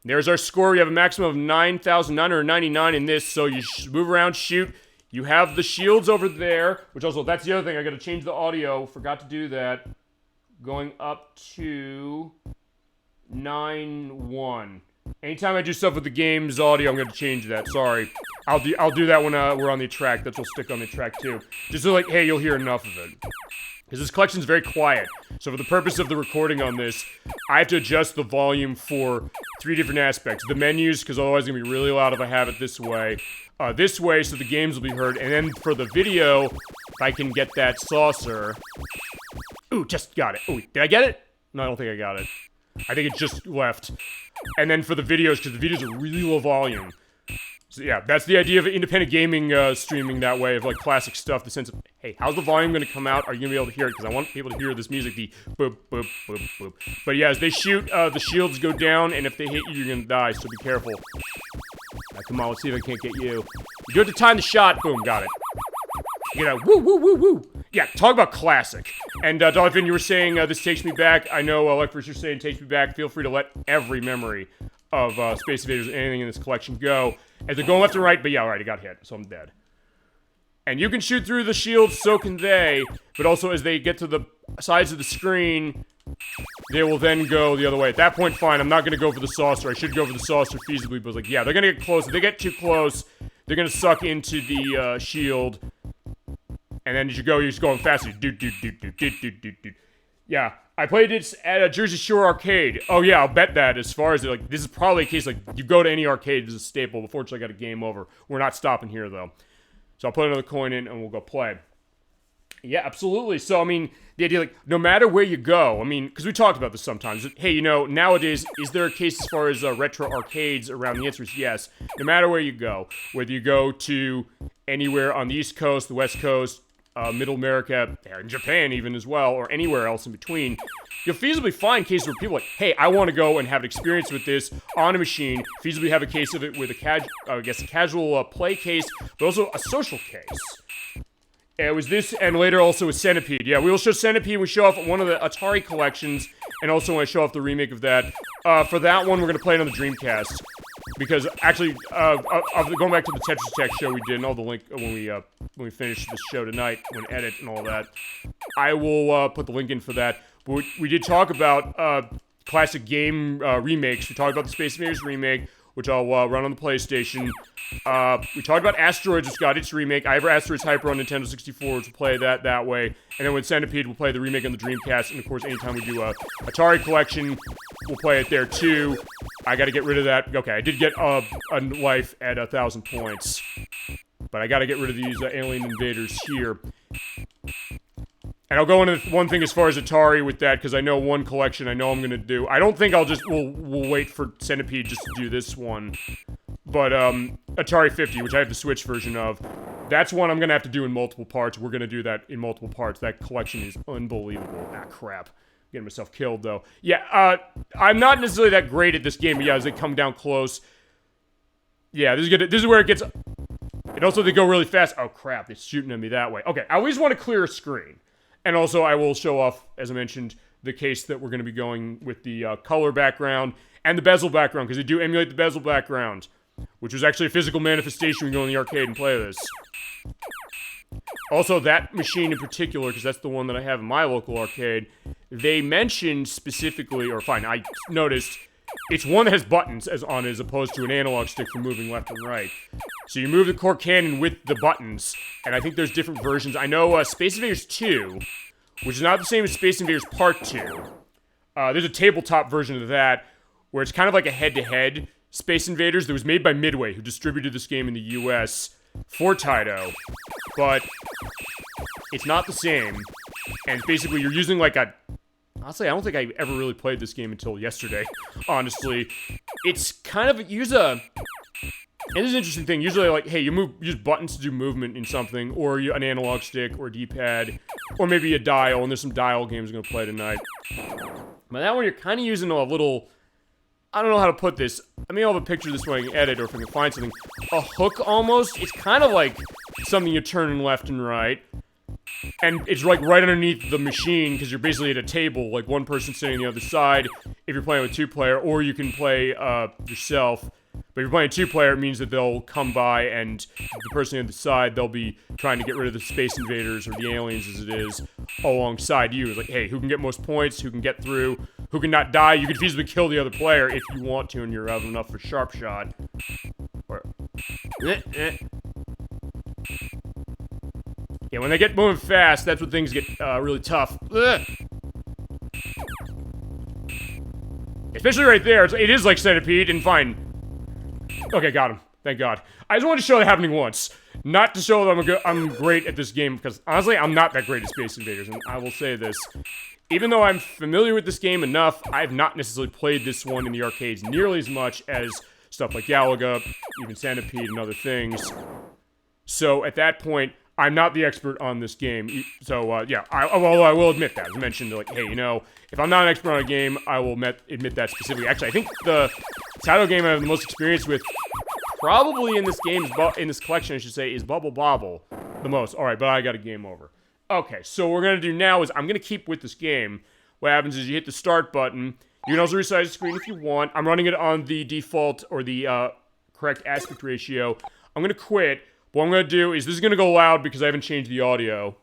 There's our score. We have a maximum of 9,999 in this. So you move around, shoot. You have the shields over there, which also, that's the other thing. I got to change the audio. Forgot to do that. Going up to 9.1. Anytime I do stuff with the game's audio, I'm going to change that. Sorry. I'll do that when we're on the track. That will stick on the track too. Just so like, hey, you'll hear enough of it. Because this collection's very quiet. So for the purpose of the recording on this, I have to adjust the volume for 3 different aspects. The menus, because otherwise it's going to be really loud if I have it this way, so the games will be heard. And then for the video, if I can get that saucer. Ooh, just got it. Ooh, did I get it? No, I don't think I got it. I think it just left. And then for the videos, because the videos are really low volume. So yeah, that's the idea of independent gaming streaming that way, of like classic stuff, the sense of, hey, how's the volume going to come out? Are you going to be able to hear it? Because I want people to hear this music, the boop, boop, boop, boop. But yeah, as they shoot, the shields go down, and if they hit you, you're going to die, so be careful. Come on, let's see if I can't get you. You do have to time the shot. Boom, got it. You know, woo, woo, woo, woo. Yeah, talk about classic. And Donovan, you were saying this takes me back. I know, Electros, you're saying takes me back. Feel free to let every memory of Space Invaders, anything in this collection, go. As they're going left and right, but yeah, alright, I got hit, so I'm dead. And you can shoot through the shields, so can they, but also as they get to the sides of the screen, they will then go the other way. At that point, fine, I'm not going to go for the saucer. I should go for the saucer feasibly, but I was like, yeah, they're going to get close. If they get too close, they're going to suck into the shield. And then as you go, you're just going faster. Yeah, I played it at a Jersey Shore arcade. Oh yeah, I'll bet that as far as, like, this is probably a case, like, you go to any arcade, it's a staple. Unfortunately, I got a game over. We're not stopping here, though. So I'll put another coin in, and we'll go play. Yeah, absolutely. So, I mean, the idea, like, no matter where you go, I mean, because we talked about this sometimes. Hey, you know, nowadays, is there a case as far as retro arcades around? The answer is yes. No matter where you go, whether you go to anywhere on the East Coast, the West Coast, Middle America, and Japan even as well, or anywhere else in between, you'll feasibly find cases where people are like, hey, I want to go and have an experience with this on a machine, feasibly have a case of it with a casual play case, but also a social case. It was this, and later also with Centipede. Yeah, we will show Centipede. We show off one of the Atari collections, and also when I show off the remake of that. For that one, we're gonna play it on the Dreamcast. Because actually, going back to the Tetris Attack show we did, and all the link when we finish this show tonight, when edit and all that, I will put the link in for that. But we did talk about classic game remakes. We talked about the Space Invaders remake, which I'll run on the PlayStation. We talked about Asteroids, which got its remake. I have Asteroids Hyper on Nintendo 64, which will play that way. And then with Centipede, we'll play the remake on the Dreamcast. And of course, anytime we do a Atari collection, we'll play it there too. I gotta get rid of that. Okay, I did get a life at 1,000 points. But I gotta get rid of these alien invaders here. And I'll go into one thing as far as Atari with that, because I know one collection I know I'm gonna do. I don't think we'll wait for Centipede just to do this one. But, Atari 50, which I have the Switch version of, that's one I'm gonna have to do in multiple parts. We're gonna do that in multiple parts. That collection is unbelievable. Ah, crap. Getting myself killed, though. Yeah, I'm not necessarily that great at this game, but yeah, as they come down close. Yeah, this is where it gets... And also, they go really fast. Oh, crap, it's shooting at me that way. Okay, I always want to clear a screen. And also, I will show off, as I mentioned, the case that we're going to be going with the color background and the bezel background, because they do emulate the bezel background, which was actually a physical manifestation when you go in the arcade and play this. Also, that machine in particular, because that's the one that I have in my local arcade, they mentioned specifically, or fine, I noticed, it's one that has buttons as opposed to an analog stick for moving left and right. So you move the core cannon with the buttons, and I think there's different versions. I know Space Invaders 2, which is not the same as Space Invaders Part 2. There's a tabletop version of that, where it's kind of like a head-to-head Space Invaders that was made by Midway, who distributed this game in the US for Taito, but it's not the same, and basically you're using like a... Honestly, I don't think I ever really played this game until yesterday, honestly. It's kind of, and this is an interesting thing, usually like, hey, you use buttons to do movement in something, or an analog stick, or a D-pad, or maybe a dial, and there's some dial games I'm gonna play tonight. But that one, you're kind of using a little... I don't know how to put this. I may have a picture of this when I can edit, or if I can find something. A hook, almost. It's kind of like something you turn left and right. And it's like right underneath the machine, because you're basically at a table, like one person sitting on the other side, if you're playing with two-player, or you can play yourself. But if you're playing two-player, it means that they'll come by, and the person on the side, they'll be trying to get rid of the Space Invaders, or the aliens as it is, alongside you. It's like, hey, who can get most points, who can get through, who can not die. You can feasibly kill the other player if you want to, and you're out enough for sharp shot. Or... Yeah, when they get moving fast, that's when things get really tough. Especially right there. It is like Centipede, and fine. Okay, got him. Thank God. I just wanted to show it happening once. Not to show that I'm great at this game, because honestly, I'm not that great at Space Invaders, and I will say this. Even though I'm familiar with this game enough, I have not necessarily played this one in the arcades nearly as much as stuff like Galaga, even Centipede, and other things. So, at that point, I'm not the expert on this game. So, yeah, I will admit that. As I mentioned, like, hey, you know, if I'm not an expert on a game, I will admit that specifically. Actually, I think the title game I have the most experience with, probably in this game, in this collection, I should say, is Bobble the most. Alright, but I got a game over. Okay, so what we're going to do now is I'm going to keep with this game. What happens is you hit the start button. You can also resize the screen if you want. I'm running it on the default, or the correct aspect ratio. I'm going to quit. What I'm going to do is, this is going to go loud because I haven't changed the audio.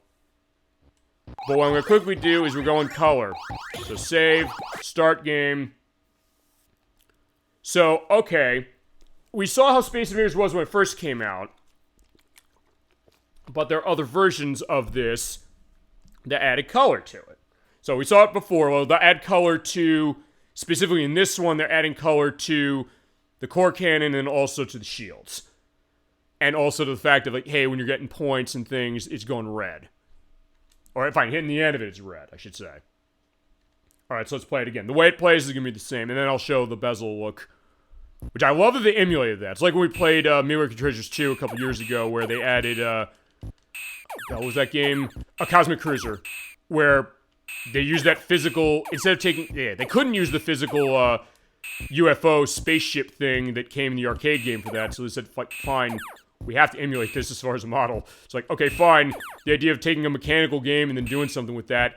But what I'm going to quickly do is we're going color. So save, start game. So, okay. We saw how Space Invaders was when it first came out. But there are other versions of this that added color to it. So we saw it before. Well, they add color to, specifically in this one, they're adding color to the core cannon and also to the shields. And also to the fact of, like, hey, when you're getting points and things, it's going red. Or if I'm hitting the end of it, it's red, I should say. Alright, so let's play it again. The way it plays is going to be the same. And then I'll show the bezel look. Which I love that they emulated that. It's like when we played Miracle Treasures 2 a couple years ago, where they added, what was that game? A Cosmic Cruiser. Where they used that physical, instead of taking, yeah, they couldn't use the physical, UFO spaceship thing that came in the arcade game for that, so they said, fine, we have to emulate this as far as a model. It's like, okay, fine. The idea of taking a mechanical game and then doing something with that,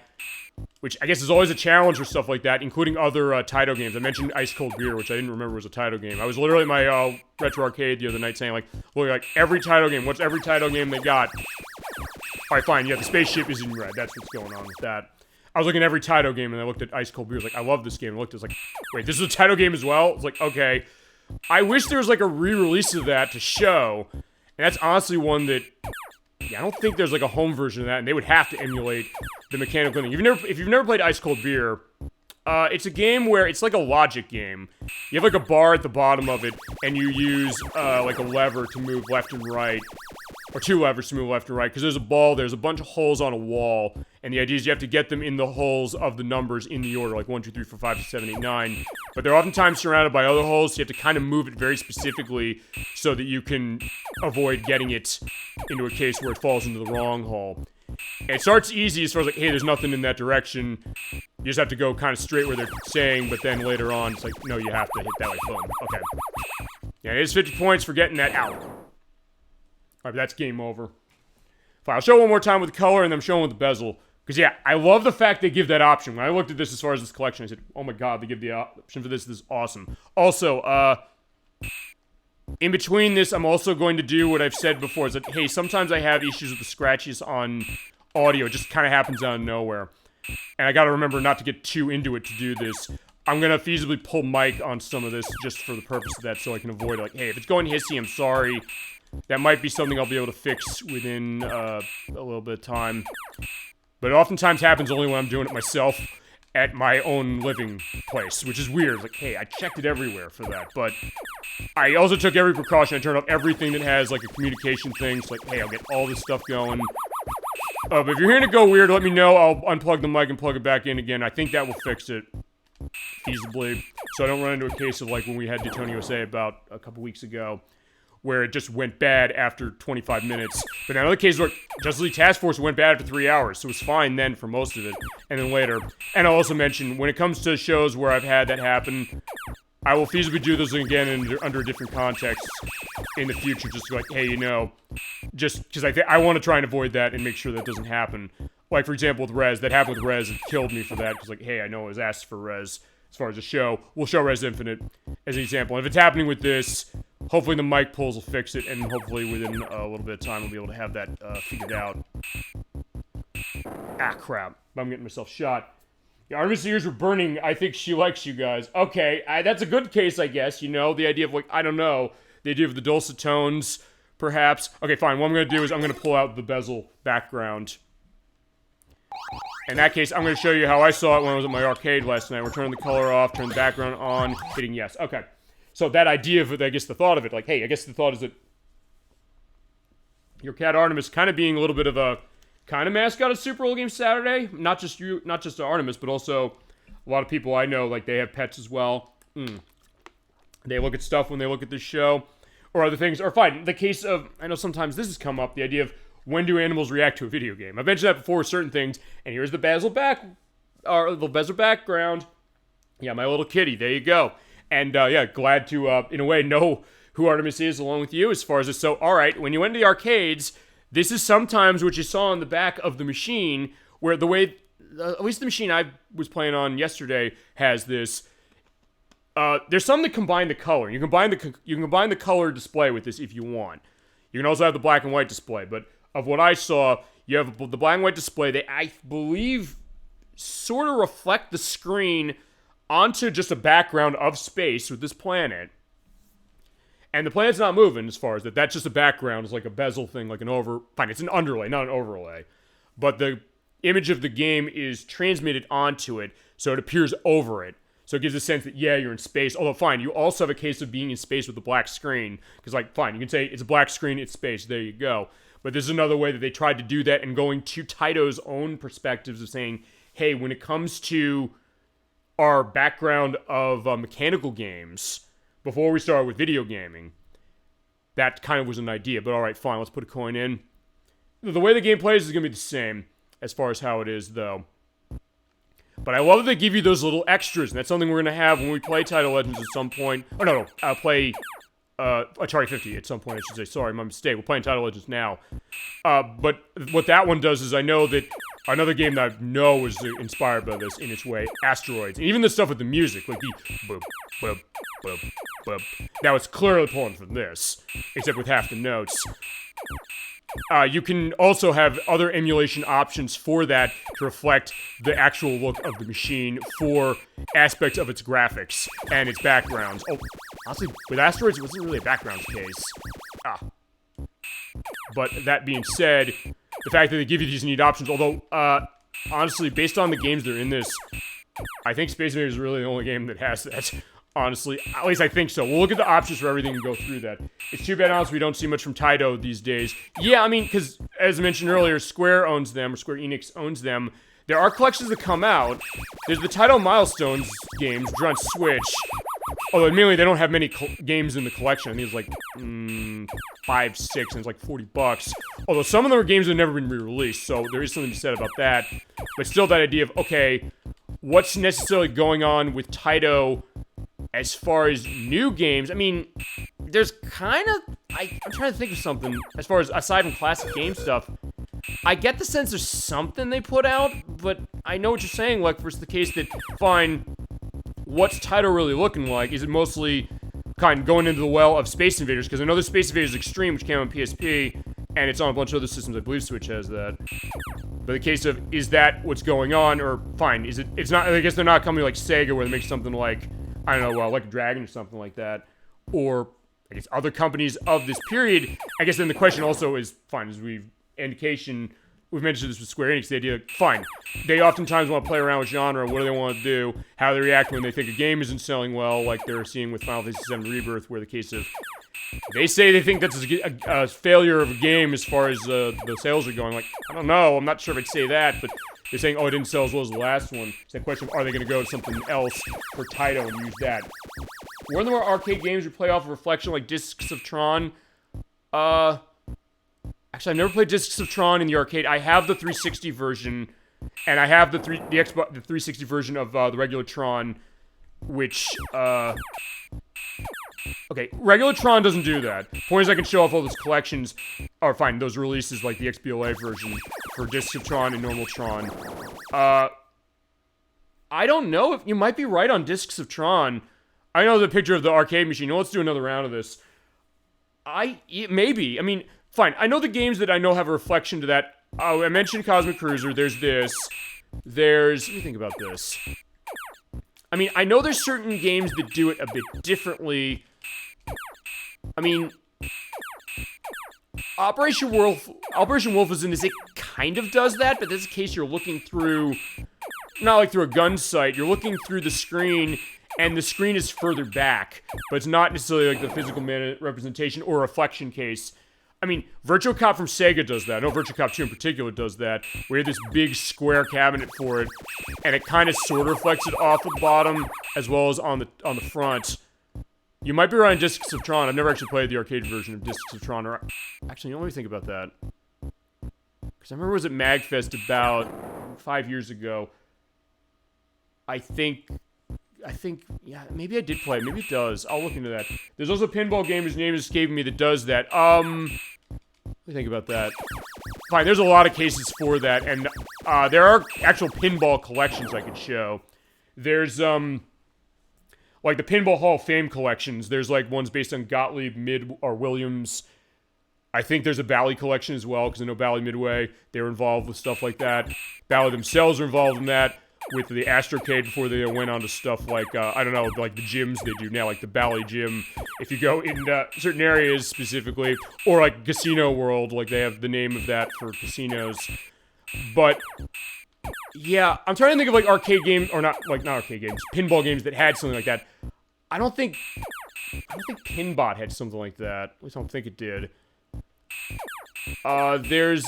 which I guess is always a challenge for stuff like that, including other Taito games. I mentioned Ice Cold Beer, which I didn't remember was a Taito game. I was literally at my retro arcade the other night saying, like, look, like, every Taito game, what's every Taito game they got? Alright, fine, yeah, the spaceship is in red. That's what's going on with that. I was looking at every Taito game, and I looked at Ice Cold Beer. I was like, I love this game. I looked at it, like, wait, this is a Taito game as well? It's like, okay. I wish there was, like, a re-release of that to show. And that's honestly one that, yeah, I don't think there's, like, a home version of that, and they would have to emulate the mechanical thing. If you've never played Ice Cold Beer, it's a game where it's like a logic game. You have, like, a bar at the bottom of it, and you use, like, a lever to move left and right. Or two levers to move left and right, because there's a ball, there's a bunch of holes on a wall, and the idea is you have to get them in the holes of the numbers in the order, like 1, 2, 3, 4, 5, 6, 7, 8, 9. But they're oftentimes surrounded by other holes, so you have to kind of move it very specifically so that you can avoid getting it into a case where it falls into the wrong hole. And it starts easy as far as like, hey, there's nothing in that direction. You just have to go kind of straight where they're saying, but then later on, it's like, no, you have to hit that, like, boom. Okay. Yeah, it is 50 points for getting that out. Alright, that's game over. Fine, I'll show it one more time with color, and then I'm showing with the bezel. Because, yeah, I love the fact they give that option. When I looked at this as far as this collection, I said, oh my god, they give the option for this. This is awesome. Also, in between this, I'm also going to do what I've said before. Is that, hey, sometimes I have issues with the scratches on audio. It just kind of happens out of nowhere. And I gotta remember not to get too into it to do this. I'm gonna feasibly pull mic on some of this just for the purpose of that, so I can avoid, like, hey, if it's going hissy, I'm sorry. That might be something I'll be able to fix within a little bit of time. But it oftentimes happens only when I'm doing it myself at my own living place, which is weird. Like, hey, I checked it everywhere for that. But I also took every precaution. I turned off everything that has, like, a communication thing. So, like, hey, I'll get all this stuff going. But if you're hearing it go weird, let me know. I'll unplug the mic and plug it back in again. I think that will fix it feasibly. So I don't run into a case of, like, when we had Daytona USA about a couple weeks ago, where it just went bad after 25 minutes. But in another case where Justice League Task Force went bad after 3 hours, so it was fine then for most of it, and then later. And I'll also mention, when it comes to shows where I've had that happen, I will feasibly do those again under a different context in the future, just like, hey, you know, just because I want to try and avoid that and make sure that doesn't happen. Like, for example, with Rez, that happened with Rez, it killed me for that, because, like, hey, I know I was asked for Rez. As far as the show, we'll show Res Infinite as an example. And if it's happening with this, hopefully the mic pulls will fix it, and hopefully within a little bit of time we'll be able to have that figured out. Ah, crap. I'm getting myself shot. The Artemis' ears were burning. I think she likes you guys. Okay, that's a good case, I guess, you know? The idea of, like, I don't know, the idea of the dulcet tones, perhaps. Okay, fine. What I'm going to do is I'm going to pull out the bezel background. In that case, I'm going to show you how I saw it when I was at my arcade last night. We're turning the color off, turning the background on, hitting yes. Okay. So that idea of it, I guess the thought of it, like, hey, I guess the thought is that your cat Artemis kind of being a little bit of a kind of mascot of Super Bowl Game Saturday. Not just you, not just Artemis, but also a lot of people I know, like, they have pets as well. They look at stuff when they look at this show, or other things. Or fine, the case of, I know sometimes this has come up, the idea of, when do animals react to a video game? I've mentioned that before with certain things, and here's the bezel background. Yeah, my little kitty, there you go. And, yeah, glad to, in a way, know who Artemis is along with you as far as this. So, alright, when you went to the arcades, this is sometimes what you saw on the back of the machine, where the way, at least the machine I was playing on yesterday has this. There's some that combine the color. You can combine the color display with this if you want. You can also have the black and white display, but of what I saw, you have the black and white display. They, I believe, sort of reflect the screen onto just a background of space with this planet. And the planet's not moving as far as that. That's just a background. It's like a bezel thing, like fine, it's an underlay, not an overlay. But the image of the game is transmitted onto it, so it appears over it. So it gives a sense that, yeah, you're in space. Although, fine, you also have a case of being in space with a black screen. Because, like, fine, you can say it's a black screen, it's space. There you go. But this is another way that they tried to do that, and going to Taito's own perspectives of saying, hey, when it comes to our background of mechanical games, before we start with video gaming, that kind of was an idea. But alright, fine, let's put a coin in. The way the game plays is going to be the same as far as how it is, though. But I love that they give you those little extras, and that's something we're going to have when we play Taito Legends at some point. Oh, no, play Atari 50 at some point, I should say. Sorry, my mistake. We're playing Taito Legends now. But what that one does is I know that another game that I know was inspired by this in its way, Asteroids. And even the stuff with the music, like the boop, boop, boop, boop. Now it's clearly pulling from this, except with half the notes. You can also have other emulation options for that to reflect the actual look of the machine for aspects of its graphics and its backgrounds. Oh, honestly, with Asteroids, it wasn't really a backgrounds case. But that being said, the fact that they give you these neat options, although, honestly, based on the games that are in this, I think Space Invaders is really the only game that has that. Honestly, at least I think so. We'll look at the options for everything and go through that. It's too bad, honestly, we don't see much from Taito these days. Yeah, I mean, because, as I mentioned earlier, Square owns them, or Square Enix owns them. There are collections that come out. There's the Taito Milestones games, drawn on Switch. Although, admittedly, they don't have many games in the collection. I think it's like, 5, 6, and it's like $40. Although, some of them are games that have never been re-released, so there is something to be said about that. But still, that idea of, okay, what's necessarily going on with Taito as far as new games? I mean, there's kind of... I'm trying to think of something. As far as, aside from classic game stuff, I get the sense there's something they put out, but I know what you're saying, like, versus the case that, fine, what's Taito really looking like? Is it mostly kind of going into the well of Space Invaders? Because I know there's Space Invaders Extreme, which came on PSP, and it's on a bunch of other systems. I believe Switch has that. But the case of, is that what's going on? Or, fine, is it... It's not... I guess they're not coming like Sega, where they make something like... I don't know, like a Dragon or something like that. Or, I guess, other companies of this period. I guess then the question also is, fine, as we've mentioned this with Square Enix, the idea, fine, they oftentimes want to play around with genre. What do they want to do? How do they react when they think a game isn't selling well, like they're seeing with Final Fantasy VII Rebirth, where the case of, they say they think that's a failure of a game as far as the sales are going. Like, I don't know, I'm not sure if I'd say that, but they're saying, oh, it didn't sell as well as the last one. It's that question of, are they going to go to something else for Taito and use that? One of the more arcade games we play off of Reflection, like Discs of Tron. Actually, I've never played Discs of Tron in the arcade. I have the 360 version, and I have the 360 version of the regular Tron, which, okay, regular Tron doesn't do that. Point is, I can show off all those collections, or fine, those releases like the XBLA version for Discs of Tron and normal Tron. I don't know if you might be right on Discs of Tron. I know the picture of the arcade machine. Let's do another round of this. Maybe. I mean, fine. I know the games that I know have a reflection to that. I mentioned Cosmic Cruiser. There's this. Let me think about this. I mean, I know there's certain games that do it a bit differently. I mean, Operation Wolf is in this. It kind of does that, but in this case, you're looking through, not like through a gun sight. You're looking through the screen, and the screen is further back, but it's not necessarily like the physical representation or reflection case. I mean, Virtua Cop from Sega does that. I know Virtua Cop 2 in particular does that. We have this big square cabinet for it, and it kind of sort of reflects it off the bottom as well as on the front. You might be right on Discs of Tron. I've never actually played the arcade version of Discs of Tron. Or actually, let me think about that. Because I remember it was at MagFest about 5 years ago. I think, yeah, maybe I did play it. Maybe it does. I'll look into that. There's also a pinball game, his name is escaping me, that does that. Let me think about that. Fine, there's a lot of cases for that, and there are actual pinball collections I could show. There's, like the Pinball Hall of Fame collections. There's, like, ones based on Gottlieb, or Williams. I think there's a Bally collection as well, because I know Bally Midway, they were involved with stuff like that. Bally themselves are involved in that, with the Astrocade before they went on to stuff like, I don't know, like the gyms they do now, like the Bally Gym. If you go in certain areas specifically, or like Casino World, like they have the name of that for casinos. But, yeah, I'm trying to think of like arcade games, or not arcade games, pinball games that had something like that. I don't think Pinbot had something like that. At least I don't think it did. There's,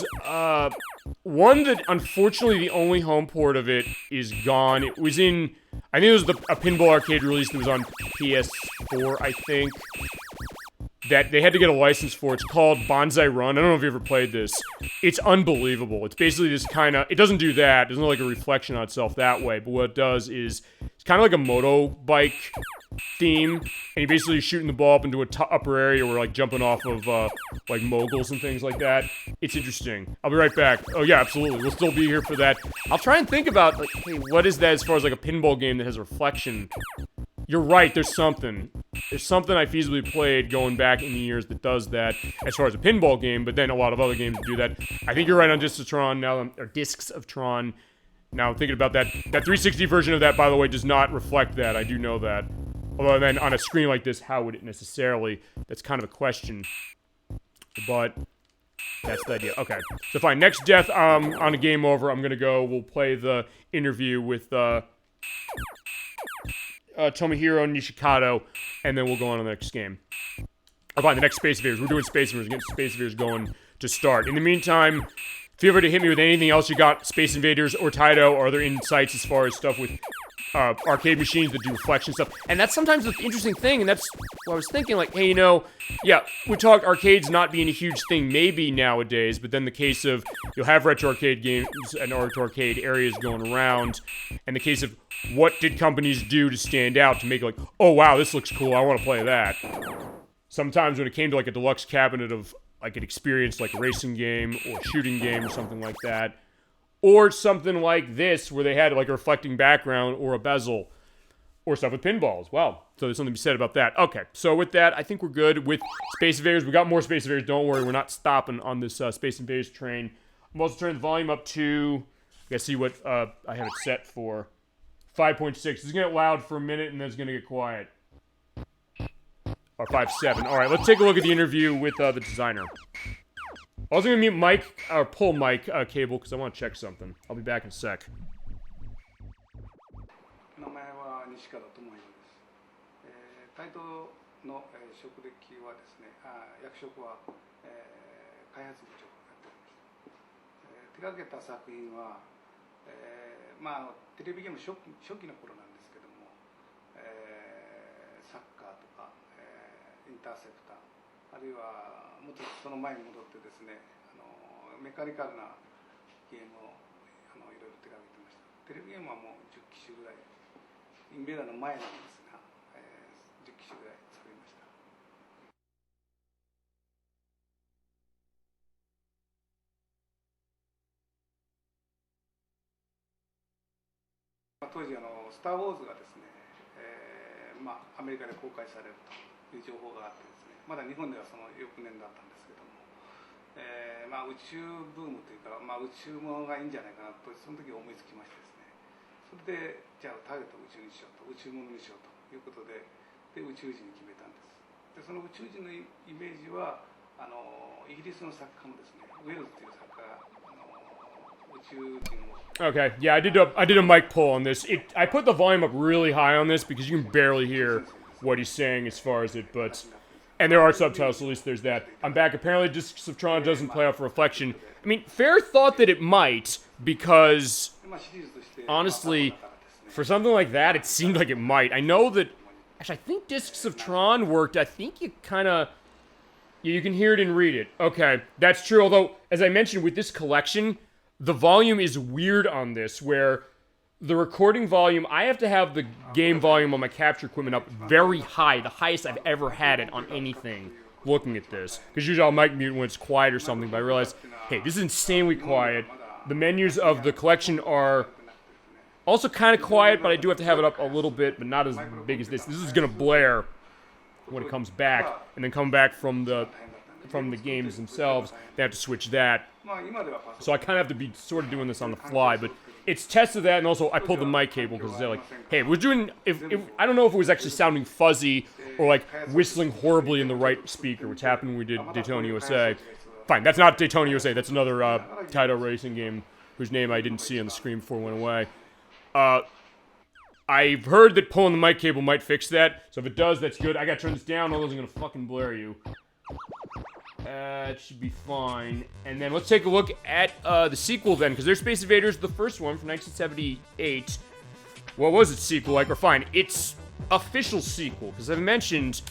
one that, unfortunately, the only home port of it is gone. It was in, I think it was a pinball arcade release that was on PS4, I think, that they had to get a license for. It's called Bonsai Run. I don't know if you ever played this. It's unbelievable. It's basically this kind of, it doesn't do that. It doesn't like a reflection on itself that way, but what it does is, it's kind of like a moto bike theme, and you basically shooting the ball up into a upper area or like jumping off of like moguls and things like that. It's interesting. I'll be right back. Oh yeah, absolutely. We'll still be here for that. I'll try and think about like, hey, what is that as far as like a pinball game that has a reflection? You're right, there's something. There's something I feasibly played going back in the years that does that as far as a pinball game, but then a lot of other games do that. I think you're right on Discs of Tron now, or Discs of Tron. Now I'm thinking about that. That 360 version of that, by the way, does not reflect that. I do know that. Although then on a screen like this, how would it necessarily? That's kind of a question. But that's the idea. Okay, so fine. Next death on a game over, I'm gonna go. We'll play the interview with Tomohiro Nishikado, and then we'll go on to the next game. Or fine, the next Space Invaders. We're doing Space Invaders. Getting Space Invaders going to start. In the meantime, feel free to hit me with anything else you got, Space Invaders or Taito, or other insights as far as stuff with arcade machines that do reflection stuff. And that's sometimes the interesting thing, and that's what I was thinking, like, hey, you know, yeah, we talked arcades not being a huge thing maybe nowadays, but then the case of you'll have retro arcade games and retro arcade areas going around, and the case of what did companies do to stand out to make it like, oh wow, this looks cool, I want to play that. Sometimes when it came to like a deluxe cabinet of like an experience like a racing game or shooting game or something like that, or something like this where they had like a reflecting background or a bezel, or stuff with pinballs. Wow. So there's something to be said about that. Okay, so with that, I think we're good with Space Invaders. We got more Space Invaders, don't worry, we're not stopping on this Space Invaders train. I'm also turning the volume up to, I gotta see what I have it set for, 5.6. It's gonna get loud for a minute and then it's gonna get quiet. Or 5.7. Alright, let's take a look at the interview with the designer. I was going to mute Mike, or pull Mike cable, because I want to check something. I'll be back in a sec. 名前は西川智弘です。タイトの職歴はですね、役職は開発部長をやっております。手掛けた作品は、テレビゲーム初期の頃なんですけども、サッカーとか、インターセプター、あるいはもっとその前に戻ってですね、メカニカルなゲームをいろいろ手掛けてました。テレビゲームはもう10機種ぐらい、インベーダーの前なんですが、10機種ぐらい作りました。当時スター・ウォーズがですね、アメリカで公開されるという情報があってですね、まだ日本ではその翌年だったんですけども、宇宙ブームというか、宇宙ものがいいんじゃないかなとその時思いつきましてですね、それでじゃあターゲットを宇宙にしようと、宇宙ものにしようということで、宇宙人に決めたんです。でその宇宙人のイメージはイギリスの作家のですね、ウェルズという作家が宇宙人を Okay, yeah, I did a mic pull on this. I put the volume up really high on this because you can barely hear what he's saying as far as it, but... And there are subtitles, so at least there's that. I'm back. Apparently, Discs of Tron doesn't play off reflection. I mean, fair thought that it might, because... Honestly, for something like that, it seemed like it might. I know that... Actually, I think Discs of Tron worked. I think you kind of... You can hear it and read it. Okay, that's true. Although, as I mentioned, with this collection... The volume is weird on this, where the recording volume, I have to have the game volume on my capture equipment up very high, the highest I've ever had it on anything, looking at this. Because usually I'll mic mute when it's quiet or something, but I realize, hey, this is insanely quiet. The menus of the collection are also kind of quiet, but I do have to have it up a little bit, but not as big as this. This is going to blare when it comes back, and then come back from the games themselves. They have to switch that. So I kind of have to be sort of doing this on the fly, but it's tested that, and also I pulled the mic cable because they're like, hey, we're doing, if I don't know if it was actually sounding fuzzy or like whistling horribly in the right speaker, which happened when we did Daytona USA. Fine, that's not Daytona USA, that's another Taito racing game whose name I didn't see on the screen before it went away. I've heard that pulling the mic cable might fix that, so if it does, that's good. I gotta turn this down, otherwise I'm gonna fucking blare you. It should be fine. And then let's take a look at the sequel then, because there's Space Invaders, the first one from 1978. What was its sequel like? Or fine, its official sequel, because I've mentioned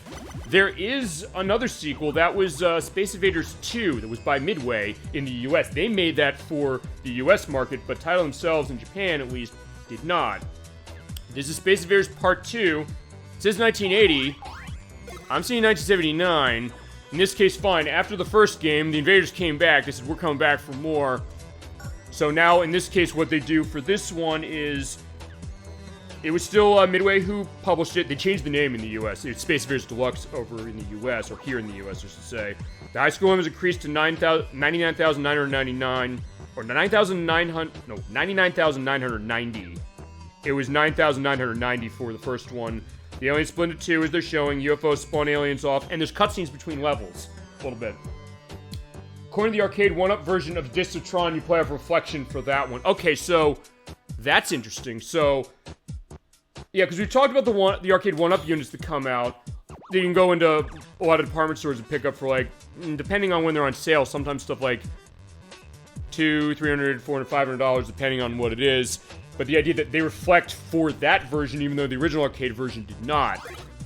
there is another sequel that was Space Invaders 2 that was by Midway in the US. They made that for the US market, but Taito themselves in Japan at least did not. This is Space Invaders Part 2. It says 1980. I'm seeing 1979. In this case, fine. After the first game, the Invaders came back. They said, we're coming back for more. So now, in this case, what they do for this one is... It was still Midway who published it. They changed the name in the U.S. It's Space Invaders Deluxe over in the U.S., or here in the U.S., I should say. The high school limit was increased to 99,999, or 99,990. It was 9,990 for the first one. The aliens split into two as they're showing. UFOs spawn aliens off, and there's cutscenes between levels. A little bit. According to the arcade 1-up version of Discs of Tron, you play off Reflection for that one. Okay, so that's interesting. So, yeah, because we talked about the arcade 1-up units that come out. You can go into a lot of department stores and pick up for, like, depending on when they're on sale, sometimes stuff like $200, $300, $400, $500, depending on what it is. But the idea that they reflect for that version, even though the original arcade version did not,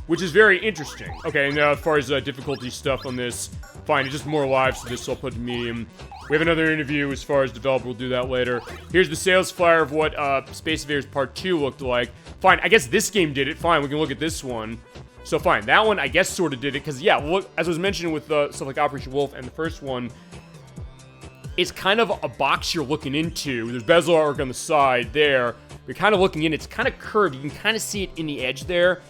which is very interesting. Okay, and as far as difficulty stuff on this, fine, it's just more live, so this I'll put to medium. We have another interview as far as developer, we'll do that later. Here's the sales flyer of what Space Invaders Part 2 looked like. Fine, I guess this game did it. Fine, we can look at this one. So fine, that one I guess sort of did it, because yeah, look, as I was mentioning with stuff like Operation Wolf and the first one, it's kind of a box you're looking into. There's bezel artwork on the side there. You're kind of looking in. It's kind of curved. You can kind of see it in the edge there.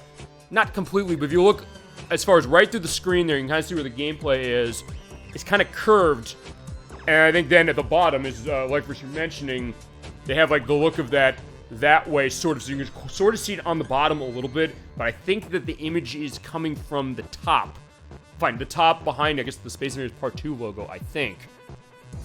Not completely, but if you look as far as right through the screen there, you can kind of see where the gameplay is. It's kind of curved. And I think then at the bottom is, like what you're mentioning, they have like the look of that way, sort of. So you can sort of see it on the bottom a little bit. But I think that the image is coming from the top. Fine, the top behind, I guess, the Space Invaders Part 2 logo, I think.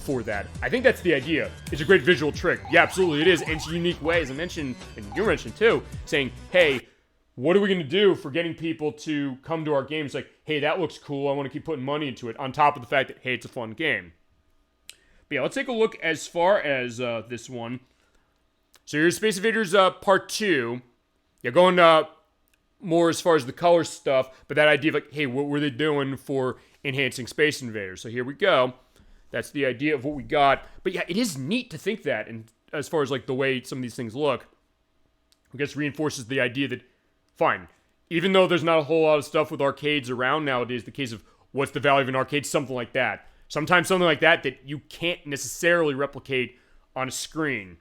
For that. I think that's the idea. It's a great visual trick. Yeah, absolutely it is. And it's a unique way, as I mentioned, and you mentioned too, saying, hey, what are we going to do for getting people to come to our games? Like, hey, that looks cool. I want to keep putting money into it, on top of the fact that, hey, it's a fun game. But yeah, let's take a look as far as this one. So here's Space Invaders Part 2. Yeah, going more as far as the color stuff, but that idea of like, hey, what were they doing for enhancing Space Invaders? So here we go. That's the idea of what we got. But yeah, it is neat to think that, and as far as like the way some of these things look, I guess reinforces the idea that, fine, even though there's not a whole lot of stuff with arcades around nowadays, the case of what's the value of an arcade, something like that. Sometimes something like that you can't necessarily replicate on a screen.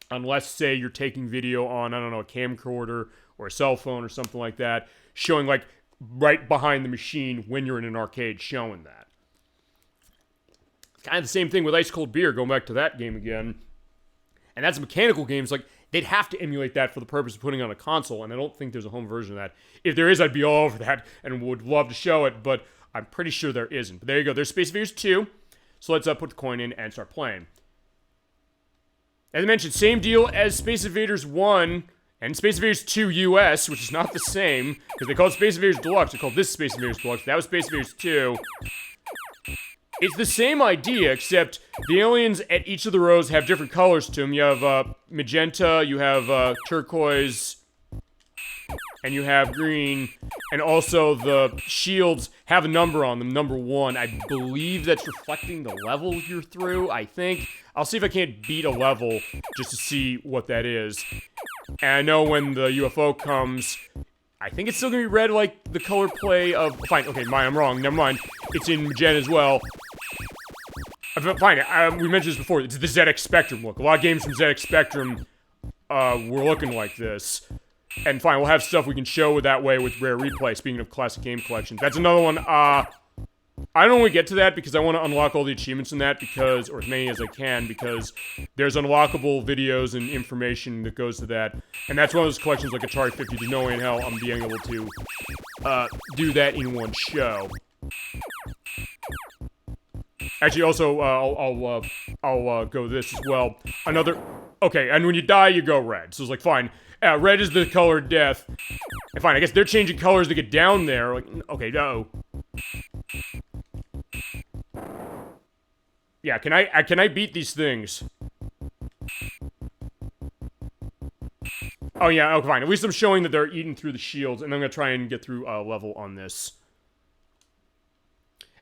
Unless, say, you're taking video on, I don't know, a camcorder or a cell phone or something like that, showing like right behind the machine when you're in an arcade, showing that. Kind of the same thing with Ice Cold Beer, going back to that game again. And that's mechanical games, like, they'd have to emulate that for the purpose of putting on a console, and I don't think there's a home version of that. If there is, I'd be all over that and would love to show it, but I'm pretty sure there isn't. But there you go, there's Space Invaders 2. So let's put the coin in and start playing. As I mentioned, same deal as Space Invaders 1 and Space Invaders 2 US, which is not the same, because they call it Space Invaders Deluxe. They called this Space Invaders Deluxe. That was Space Invaders 2. It's the same idea, except the aliens at each of the rows have different colors to them. You have magenta, you have turquoise, and you have green. And also the shields have a number on them, number 1. I believe that's reflecting the level you're through, I think. I'll see if I can't beat a level just to see what that is. And I know when the UFO comes, I think it's still gonna be red like the color play of... Fine, okay, I'm wrong, never mind. It's in magenta as well. Fine, we mentioned this before, it's the ZX Spectrum look. A lot of games from ZX Spectrum were looking like this. And fine, we'll have stuff we can show that way with Rare Replay, speaking of classic game collections. That's another one, I don't want to get to that because I want to unlock all the achievements in that because, or as many as I can, because there's unlockable videos and information that goes to that. And that's one of those collections like Atari 50, there's no way in hell I'm being able to do that in one show. Actually, also, I'll go this as well. Another, okay, and when you die, you go red. So it's like, fine, red is the color of death. And fine, I guess they're changing colors to get down there. Like, okay, no. Yeah, can I beat these things? Oh yeah, okay, fine. At least I'm showing that they're eating through the shields, and I'm gonna try and get through a level on this.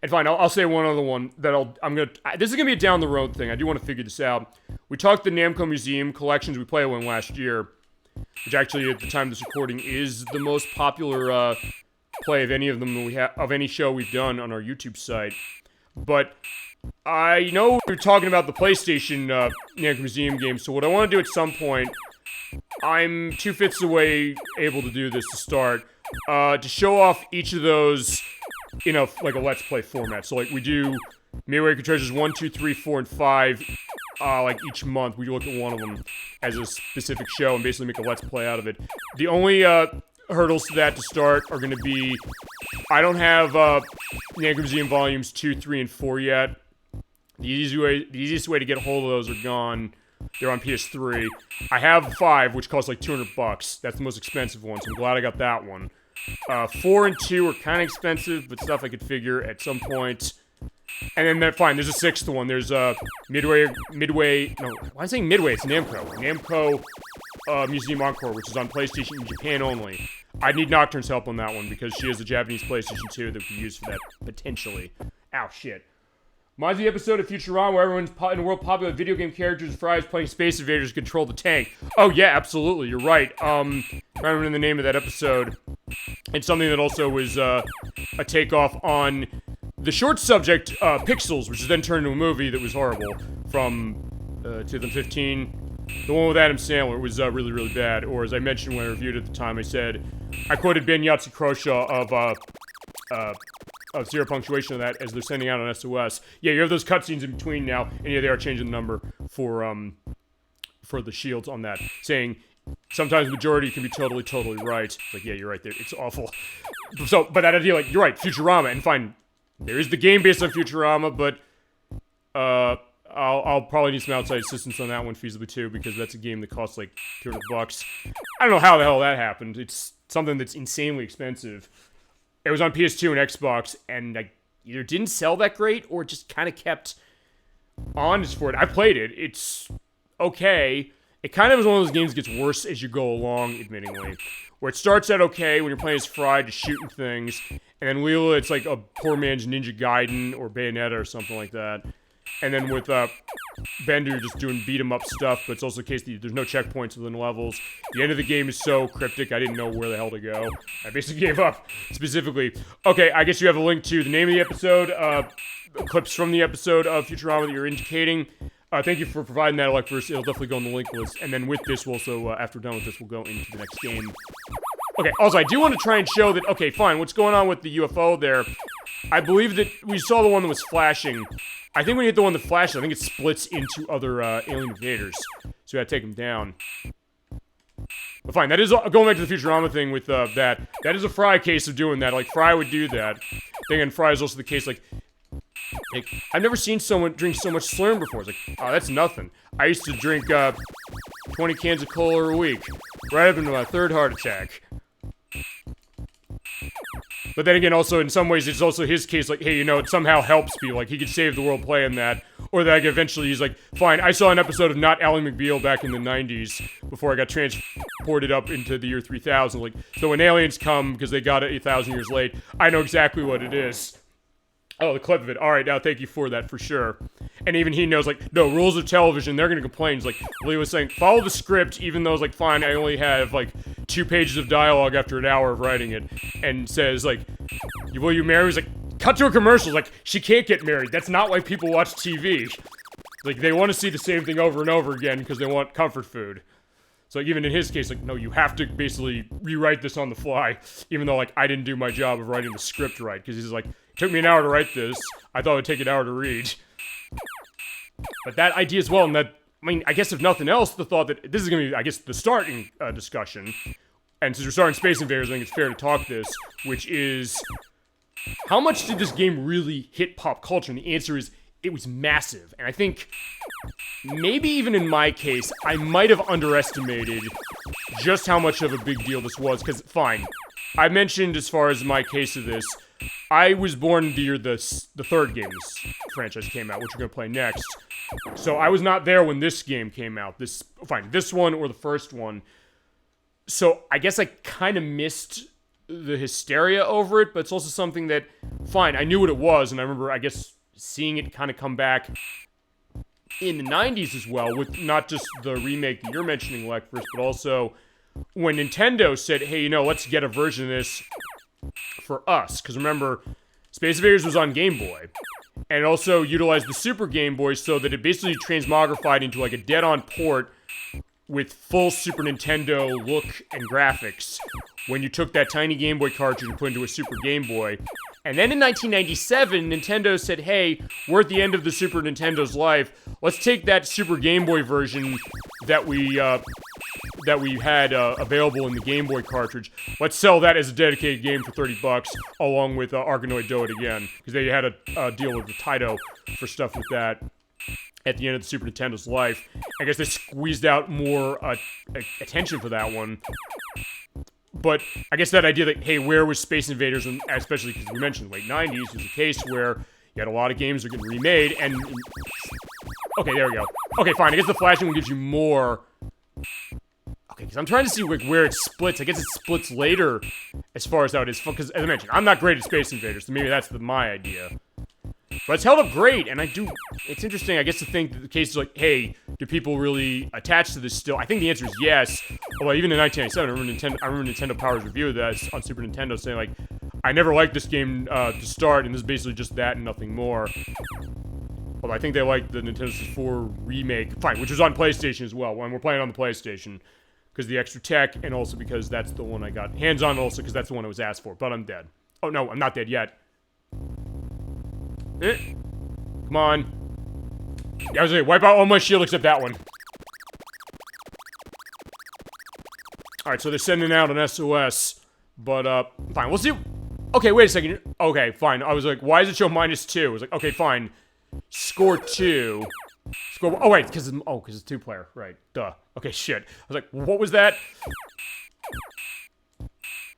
And fine, I'll say one other one that this is gonna be a down the road thing. I do want to figure this out. We talked the Namco Museum collections. We played one last year. which actually at the time of this recording is the most popular play of any of them that we have of any show we've done on our YouTube site. But I know we're talking about the PlayStation Namco Museum game, so what I want to do at some point, I'm 2/5 away able to do this to start, to show off each of those in a Let's Play format. So like we do Midway Treasures 1, 2, 3, 4, and 5, like each month we look at one of them as a specific show and basically make a Let's Play out of it. The only hurdles to that to start are going to be, I don't have Namco Museum Volumes 2, 3, and 4 yet. The easiest way to get a hold of those are gone. They're on PS3. I have 5, which costs like $200. That's the most expensive one, so I'm glad I got that one. 4 and 2 are kind of expensive, but stuff I could figure at some point. And then, fine, there's a 6th one. There's Midway, no, why am I saying Midway? It's Namco. Namco Museum Encore, which is on PlayStation in Japan only. I need Nocturne's help on that one, because she has a Japanese PlayStation 2 that we can use for that, potentially. Ow, shit. Reminds me of the episode of Futurama where everyone's in the world popular video game characters, Fry's playing Space Invaders, control the tank. Oh yeah, absolutely, you're right. I remember the name of that episode. It's something that also was a takeoff on the short subject, Pixels, which was then turned into a movie that was horrible, from 2015. The one with Adam Sandler was really, really bad. Or as I mentioned when I reviewed it at the time, I quoted Ben Yahtzee Croshaw of Zero Punctuation of that as they're sending out on SOS. Yeah, you have those cutscenes in between now, and yeah, they are changing the number for the shields on that, saying sometimes the majority can be totally, totally right. Like, yeah, you're right there. It's awful. So, but that idea, like, you're right, Futurama, and fine, there is the game based on Futurama, but I'll probably need some outside assistance on that one feasibly too, because that's a game that costs like $200. I don't know how the hell that happened. It's something that's insanely expensive. It was on PS2 and Xbox, and I either didn't sell that great, or just kind of kept on for it. I played it. It's okay. It kind of is one of those games that gets worse as you go along, admittingly. Where it starts out okay when you're playing as Fry, just shooting things, and then Leela, it's like a poor man's Ninja Gaiden or Bayonetta or something like that. And then with Bender, you're just doing beat-em-up stuff, but it's also the case that there's no checkpoints within levels. The end of the game is so cryptic, I didn't know where the hell to go. I basically gave up, specifically. Okay, I guess you have a link to the name of the episode, clips from the episode of Futurama that you're indicating. Thank you for providing that, Electverse. It'll definitely go on the link list. And then with this, we'll also, after we're done with this, we'll go into the next game. Okay, also, I do want to try and show that, okay, fine, what's going on with the UFO there? I believe that we saw the one that was flashing. I think when you hit the one that flashes, I think it splits into other alien invaders. So we gotta take them down. But fine, that is, going back to the Futurama thing with that is a Fry case of doing that. Like, Fry would do that. Thing and Fry is also the case, like, I've never seen someone drink so much Slurm before. It's like, oh, that's nothing. I used to drink 20 cans of cola a week. Right up into my 3rd heart attack. But then again, also, in some ways, it's also his case, like, hey, you know, it somehow helps people. Like, he could save the world playing that. Or that, like, eventually he's like, fine, I saw an episode of Not Ally McBeal back in the 90s before I got transported up into the year 3000. Like, so when aliens come, because they got it 1,000 years late, I know exactly what it is. Oh, the clip of it. All right, now thank you for that, for sure. And even he knows, like, no, rules of television, they're going to complain. It's like, Lee was saying, follow the script, even though it's like, fine, I only have, like, 2 pages of dialogue after an hour of writing it. And says, like, will you marry? He's like, cut to a commercial. Like, she can't get married. That's not why people watch TV. Like, they want to see the same thing over and over again because they want comfort food. So even in his case, like, no, you have to basically rewrite this on the fly, even though, like, I didn't do my job of writing the script right, because he's like, it took me an hour to write this, I thought it would take an hour to read. But that idea as well, and that, I mean, I guess if nothing else, the thought that this is going to be, I guess, the starting discussion, and since we're starting Space Invaders, I think it's fair to talk this, which is, how much did this game really hit pop culture? And the answer is, it was massive. And I think, maybe even in my case, I might have underestimated just how much of a big deal this was. Because, fine, I mentioned as far as my case of this, I was born the year the 3rd game this franchise came out, which we're going to play next. So I was not there when this game came out. This one or the first one. So I guess I kind of missed the hysteria over it, but it's also something that, fine, I knew what it was, and I remember, I guess, seeing it kind of come back in the 90s as well, with not just the remake that you're mentioning, Electverse, but also when Nintendo said, hey, you know, let's get a version of this for us. Because remember, Space Invaders was on Game Boy. And it also utilized the Super Game Boy so that it basically transmogrified into like a dead-on port with full Super Nintendo look and graphics when you took that tiny Game Boy cartridge and put it into a Super Game Boy. And then in 1997, Nintendo said, hey, we're at the end of the Super Nintendo's life. Let's take that Super Game Boy version that we had available in the Game Boy cartridge. Let's sell that as a dedicated game for $30, along with Arkanoid Do It Again, because they had a deal with the Taito for stuff with that at the end of the Super Nintendo's life. I guess they squeezed out more attention for that one. But I guess that idea that, hey, where was Space Invaders, and especially because we mentioned the late 90s, was a case where you had a lot of games that were getting remade, and... Okay, there we go. Okay, fine. I guess the flashing one gives you more... Okay, because I'm trying to see like, where it splits. I guess it splits later as far as how it is. Because, as I mentioned, I'm not great at Space Invaders, so maybe that's my idea. But it's held up great, and it's interesting, I guess, to think that the case is like, hey, do people really attach to this still? I think the answer is yes. Although, even in 1997, I remember Nintendo Power's review of that on Super Nintendo saying, like, I never liked this game to start, and this is basically just that and nothing more. Although I think they liked the Nintendo 64 remake, fine, which was on PlayStation as well, when we're playing on the PlayStation. Because the extra tech, and also because that's the one I got hands-on, also because that's the one I was asked for. But I'm dead. Oh, no, I'm not dead yet. Come on. Yeah, I was gonna wipe out all my shield except that one. Alright, so they're sending out an SOS. But, fine, we'll see. Okay, wait a second. Okay, fine. I was like, why does it show -2? I was like, okay, fine. Score 2. Score. Oh, wait, because it's two-player. Right. Duh. Okay, shit. I was like, what was that?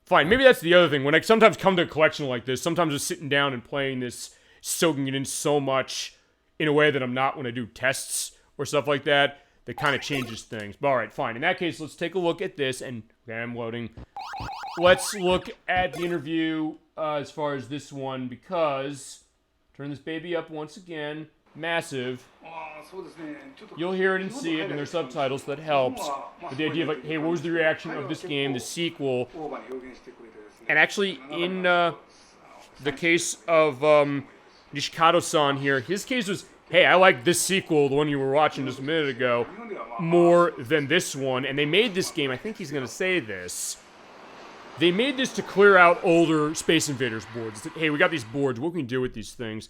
Fine, maybe that's the other thing. When I sometimes come to a collection like this, sometimes just sitting down and playing this, soaking it in so much in a way that I'm not when I do tests or stuff like that, that kind of changes things. But alright, fine. In that case, let's take a look at this, and okay, I'm loading. Let's look at the interview as far as this one, because turn this baby up once again. Massive. You'll hear it and see it, and there's subtitles, so that helps. But the idea of like, hey, what was the reaction of this game, the sequel? And actually, in the case of Nishikado-san here, his case was, hey, I like this sequel, the one you were watching just a minute ago, more than this one. And they made this game, I think he's going to say this, they made this to clear out older Space Invaders boards. It's like, hey, we got these boards, what can we do with these things?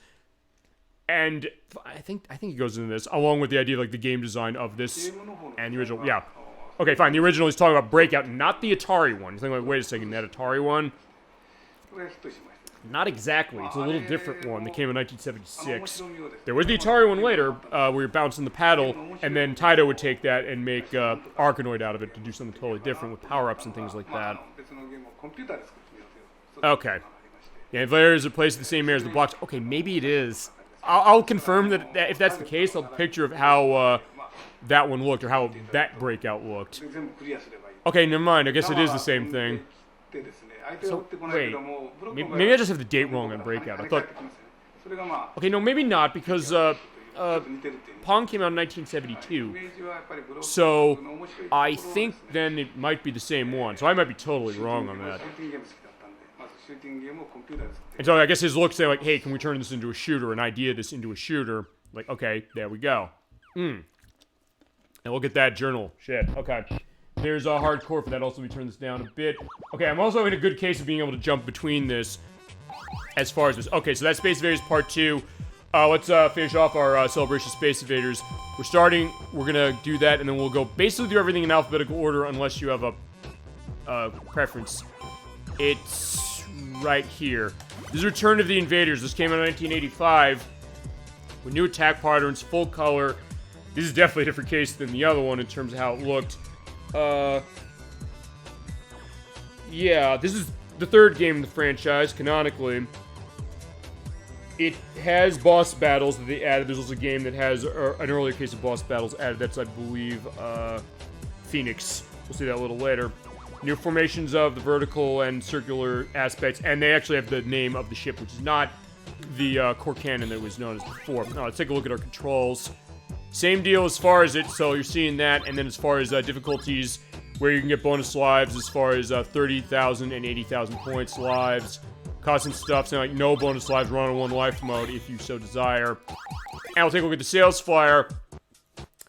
And I think he goes into this, along with the idea of, like, the game design of this and the original. Yeah. Okay, fine. The original is talking about Breakout, not the Atari one. You're thinking, like, wait a second, that Atari one? Not exactly. It's a little different one that came in 1976. There was the Atari one later, where you're bouncing the paddle, and then Taito would take that and make Arkanoid out of it to do something totally different with power-ups and things like that. Okay. Yeah, Invaders are placed in the same area as the blocks. Okay, maybe it is. I'll confirm that if that's the case, I'll picture of how that one looked, or how that Breakout looked. Okay, never mind. I guess it is the same thing. So, wait. Maybe I just have the date wrong on Breakout. I thought... Okay, no, maybe not, because Pong came out in 1972. So, I think then it might be the same one. So I might be totally wrong on that. And so I guess his look say like, hey, can we turn this into a shooter, an idea this into a shooter? Like, okay, there we go. And look at that journal. Shit, okay. There's a hardcore for that. Also, we turn this down a bit. Okay, I'm also in a good case of being able to jump between this as far as this. Okay, so that's Space Invaders Part 2. Let's finish off our Celebration Space Invaders. We're gonna do that, and then we'll go basically do everything in alphabetical order unless you have a preference. It's right here. This is Return of the Invaders. This came out in 1985 with new attack patterns, full color. This is definitely a different case than the other one in terms of how it looked. Yeah, this is the third game in the franchise, canonically. It has boss battles that they added. There's also a game that has an earlier case of boss battles added. That's, I believe, Phoenix. We'll see that a little later. New formations of the vertical and circular aspects, and they actually have the name of the ship, which is not the core cannon that was known as before. Now, let's take a look at our controls. Same deal as far as it, so you're seeing that, and then as far as difficulties, where you can get bonus lives as far as 30,000 and 80,000 points lives. Constant stuff, saying like no bonus lives, run on 1 life mode if you so desire. And we'll take a look at the sales flyer.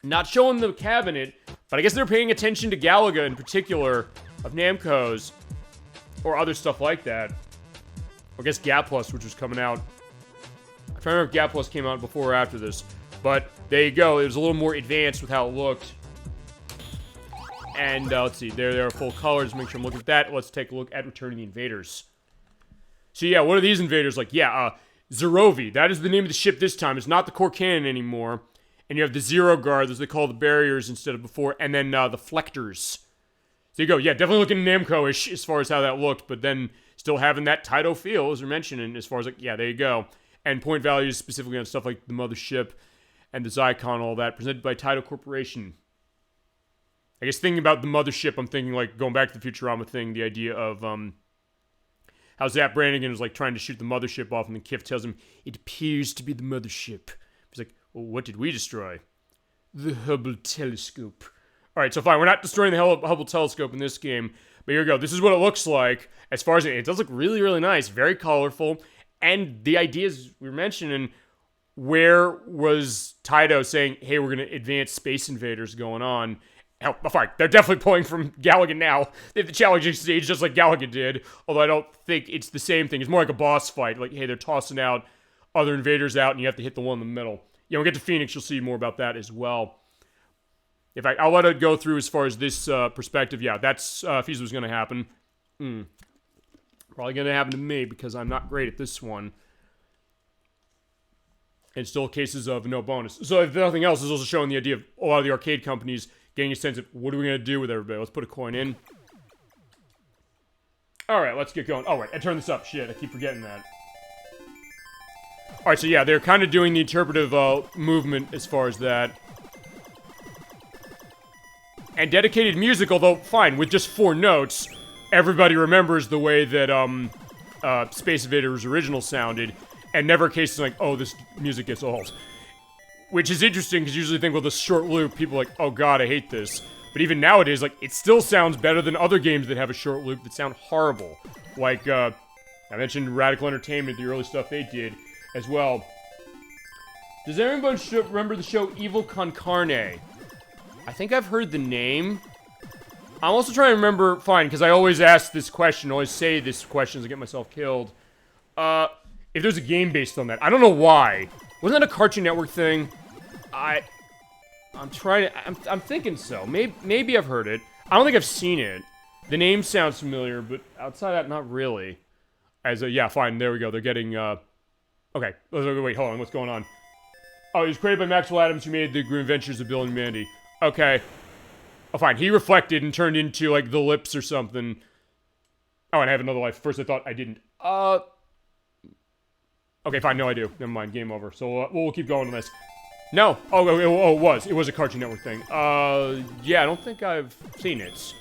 Not showing the cabinet, but I guess they're paying attention to Galaga in particular of Namco's, or other stuff like that. Or I guess Gap Plus, which was coming out. I'm trying to remember if Gap Plus came out before or after this. But there you go. It was a little more advanced with how it looked. And let's see. There are full colors. Make sure I'm looking at that. Let's take a look at Return of the Invaders. So yeah, what are these invaders like? Yeah, Zerovi. That is the name of the ship this time. It's not the core cannon anymore. And you have the Zero Guard, as they call the barriers instead of before. And then the Flectors. So you go. Yeah, definitely looking Namco-ish as far as how that looked. But then still having that Taito feel, as we're mentioning, as far as like, yeah, there you go. And point values specifically on stuff like the mothership and the Zycon, all that, presented by Taito Corporation. I guess thinking about the mothership, I'm thinking like going back to the Futurama thing, the idea of how Zap Brannigan was like trying to shoot the mothership off, and then Kif tells him, it appears to be the mothership. He's like, well, what did we destroy? The Hubble telescope. Alright, so fine, we're not destroying the Hubble telescope in this game, but here we go. This is what it looks like. As far as it does look really, really nice, very colorful, and the ideas we were mentioning, where was Taito saying, hey, we're going to advance Space Invaders going on? Hell, fine, they're definitely pulling from Galaga now. They have the challenging stage just like Galaga did, although I don't think it's the same thing. It's more like a boss fight. Like, hey, they're tossing out other invaders out, and you have to hit the one in the middle. Yeah, when we get to Phoenix, you'll see more about that as well. In fact, I'll let it go through as far as this perspective. Yeah, that's if this was going to happen. Probably going to happen to me because I'm not great at this one. And still cases of no bonus. So if nothing else, it's also showing the idea of a lot of the arcade companies getting a sense of what are we going to do with everybody. Let's put a coin in. Alright, let's get going. Oh, wait, I turned this up. Shit, I keep forgetting that. Alright, so yeah, they're kind of doing the interpretive movement as far as that. And dedicated music, although, fine, with just 4 notes, everybody remembers the way that Space Invaders original sounded, and never cases like, oh, this music gets old. Which is interesting, because you usually think with a short loop, people are like, oh god, I hate this. But even nowadays, like, it still sounds better than other games that have a short loop that sound horrible. Like, I mentioned Radical Entertainment, the early stuff they did, as well. Does everyone remember the show Evil Con Carne? I think I've heard the name. I'm also trying to remember, fine, because I always ask this question, always say this question as I get myself killed. If there's a game based on that. I don't know why. Wasn't that a Cartoon Network thing? I'm trying to, I'm thinking so. Maybe I've heard it. I don't think I've seen it. The name sounds familiar, but outside that, not really. Yeah, fine, there we go. They're getting, okay. Wait, hold on, what's going on? Oh, it was created by Maxwell Adams, who made the Grim Adventures of Bill and Mandy. Okay. Oh, fine, he reflected and turned into, like, the lips or something. Oh, and I have another life. First I thought I didn't. Okay, fine, no, I do. Never mind, game over. So, we'll keep going on this. No. Oh, it was. It was a Cartoon Network thing. Yeah, I don't think I've seen it.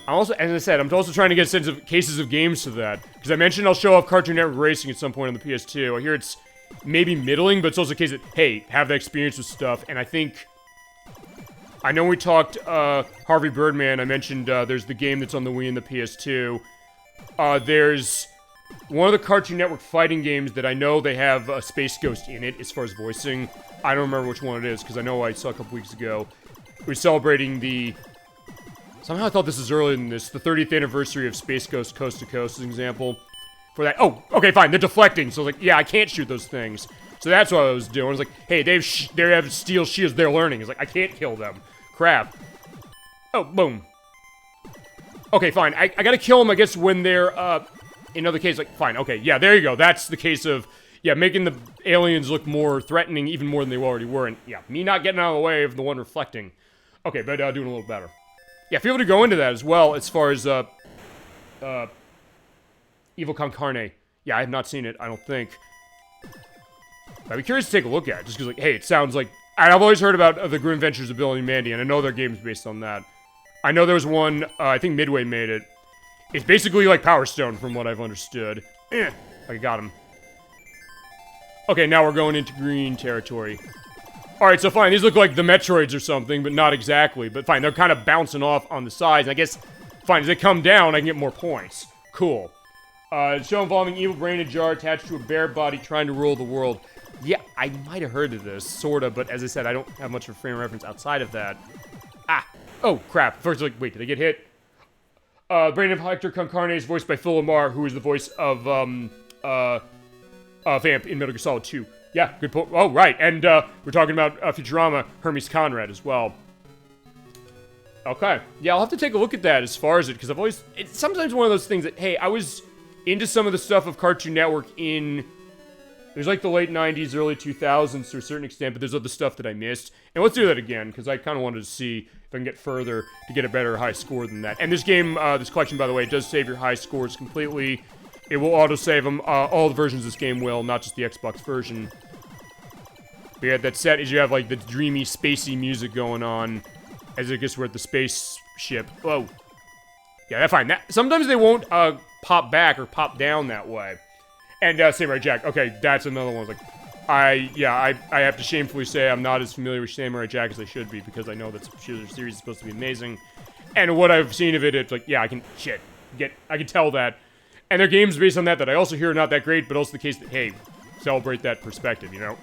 I'm also, as I said, I'm also trying to get a sense of cases of games to that. Because I mentioned I'll show off Cartoon Network Racing at some point on the PS2. I hear it's maybe middling, but it's also a case of, hey, have that experience with stuff. And I think, I know we talked, Harvey Birdman, I mentioned, there's the game that's on the Wii and the PS2. There's one of the Cartoon Network fighting games that I know they have a Space Ghost in it, as far as voicing. I don't remember which one it is, because I know I saw a couple weeks ago. We're celebrating the... Somehow I thought this was earlier than this. The 30th anniversary of Space Ghost Coast to Coast, as an example. For that... Oh, okay, fine, they're deflecting, so like, yeah, I can't shoot those things. So that's what I was doing. I was like, hey, they have steel shields, they're learning. It's like, I can't kill them. Crap. Oh, boom. Okay, fine. I gotta kill them, I guess, when they're, in other case, like, fine, okay, yeah, there you go. That's the case of, yeah, making the aliens look more threatening, even more than they already were, and, yeah, me not getting out of the way of the one reflecting. Okay, but, doing a little better. Yeah, feel free to go into that as well, as far as, Evil Con Carne. Yeah, I have not seen it, I don't think. I'd be curious to take a look at it, just because, like, hey, it sounds like... I've always heard about the Grim Adventures of Bill and Mandy, and I know their game's based on that. I know there was one, I think Midway made it. It's basically like Power Stone, from what I've understood. I got him. Okay, now we're going into green territory. Alright, so fine, these look like the Metroids or something, but not exactly. But fine, they're kind of bouncing off on the sides. And I guess, fine, as they come down, I can get more points. Cool. Show involving evil brain in a jar attached to a bear body trying to rule the world. Yeah, I might have heard of this, sorta, but as I said, I don't have much of a frame of reference outside of that. Ah! Oh, crap. First, like, wait, did I get hit? Brain of Hector Concarne is voiced by Phil Lamar, who is the voice of, Vamp in Metal Gear Solid 2. Yeah, good point. Oh, right, and, we're talking about, Futurama, Hermes Conrad as well. Okay. Yeah, I'll have to take a look at that as far as it, because I've always... It's sometimes one of those things that, hey, I was into some of the stuff of Cartoon Network in... There's like the late 90s, early 2000s to a certain extent, but there's other stuff that I missed. And let's do that again, because I kind of wanted to see if I can get further to get a better high score than that. And this game, this collection, by the way, does save your high scores completely. It will auto-save them. All the versions of this game will, not just the Xbox version. But yeah, that set is you have like the dreamy, spacey music going on as it gets we're at the spaceship. Whoa. Yeah, that's fine. Sometimes they won't pop back or pop down that way. And Samurai Jack. Okay, that's another one. Like, I have to shamefully say I'm not as familiar with Samurai Jack as I should be, because I know that the series is supposed to be amazing. And what I've seen of it, it's like, yeah, I can tell that. And there are games based on that I also hear are not that great, but also the case that, hey, celebrate that perspective, you know?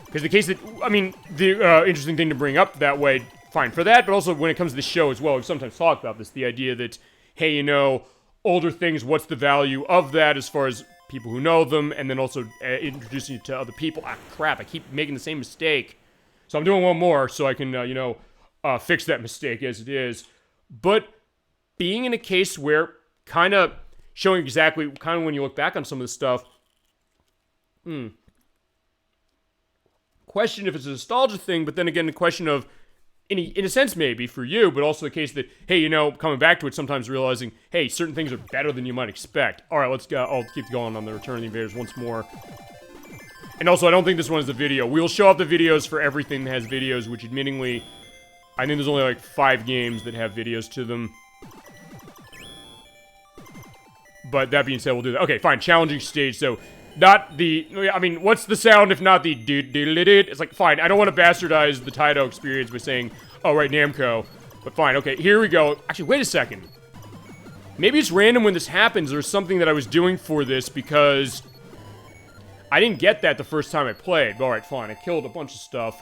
Because the case that, I mean, the interesting thing to bring up that way, fine for that, but also when it comes to the show as well, we've sometimes talked about this, the idea that, hey, you know, older things, what's the value of that as far as people who know them, and then also introducing you to other people. Ah, crap, I keep making the same mistake. So I'm doing one more so I can, fix that mistake as it is. But being in a case where kind of showing exactly, kind of when you look back on some of this stuff, question if it's a nostalgia thing, but then again, the question of, in a sense maybe, for you, but also the case that, hey, you know, coming back to it, sometimes realizing, hey, certain things are better than you might expect. Alright, let's go, I'll keep going on the Return of the Invaders once more. And also, I don't think this one is the video. We'll show off the videos for everything that has videos, which admittingly, I think there's only like 5 games that have videos to them. But that being said, we'll do that. Okay, fine, challenging stage, so... Not the, I mean, what's the sound if not the do-do-do-do? It's like, fine, I don't want to bastardize the Taito experience by saying, oh, right, Namco. But fine, okay, here we go. Actually, wait a second. Maybe it's random when this happens. There's something that I was doing for this because I didn't get that the first time I played. Alright, fine, I killed a bunch of stuff.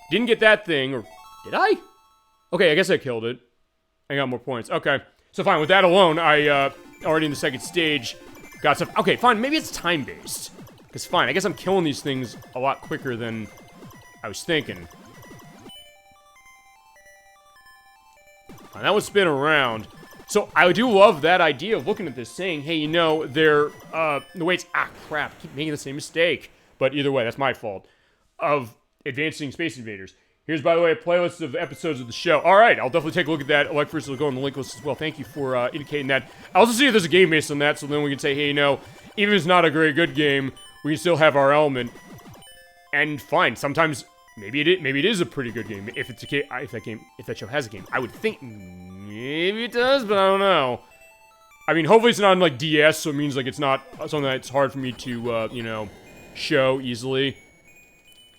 Didn't get that thing, or did I? Okay, I guess I killed it. I got more points. Okay, so fine, with that alone, I, already in the second stage... Got stuff. Okay, fine. Maybe it's time-based. Because fine, I guess I'm killing these things a lot quicker than I was thinking. Fine, that would spin around. So I do love that idea of looking at this, saying, hey, you know, they're, the way it's, ah, crap, I keep making the same mistake. But either way, that's my fault. Of advancing Space Invaders. Here's, by the way, a playlist of episodes of the show. Alright, I'll definitely take a look at that. Electris will go on the link list as well. Thank you for indicating that. I'll also see if there's a game based on that, so then we can say, hey, you know, even if it's not a very good game, we can still have our element. And fine, sometimes, maybe it is a pretty good game. If it's a game, if that show has a game. I would think, maybe it does, but I don't know. I mean, hopefully it's not on, like, DS, so it means, like, it's not something that's hard for me to, you know, show easily.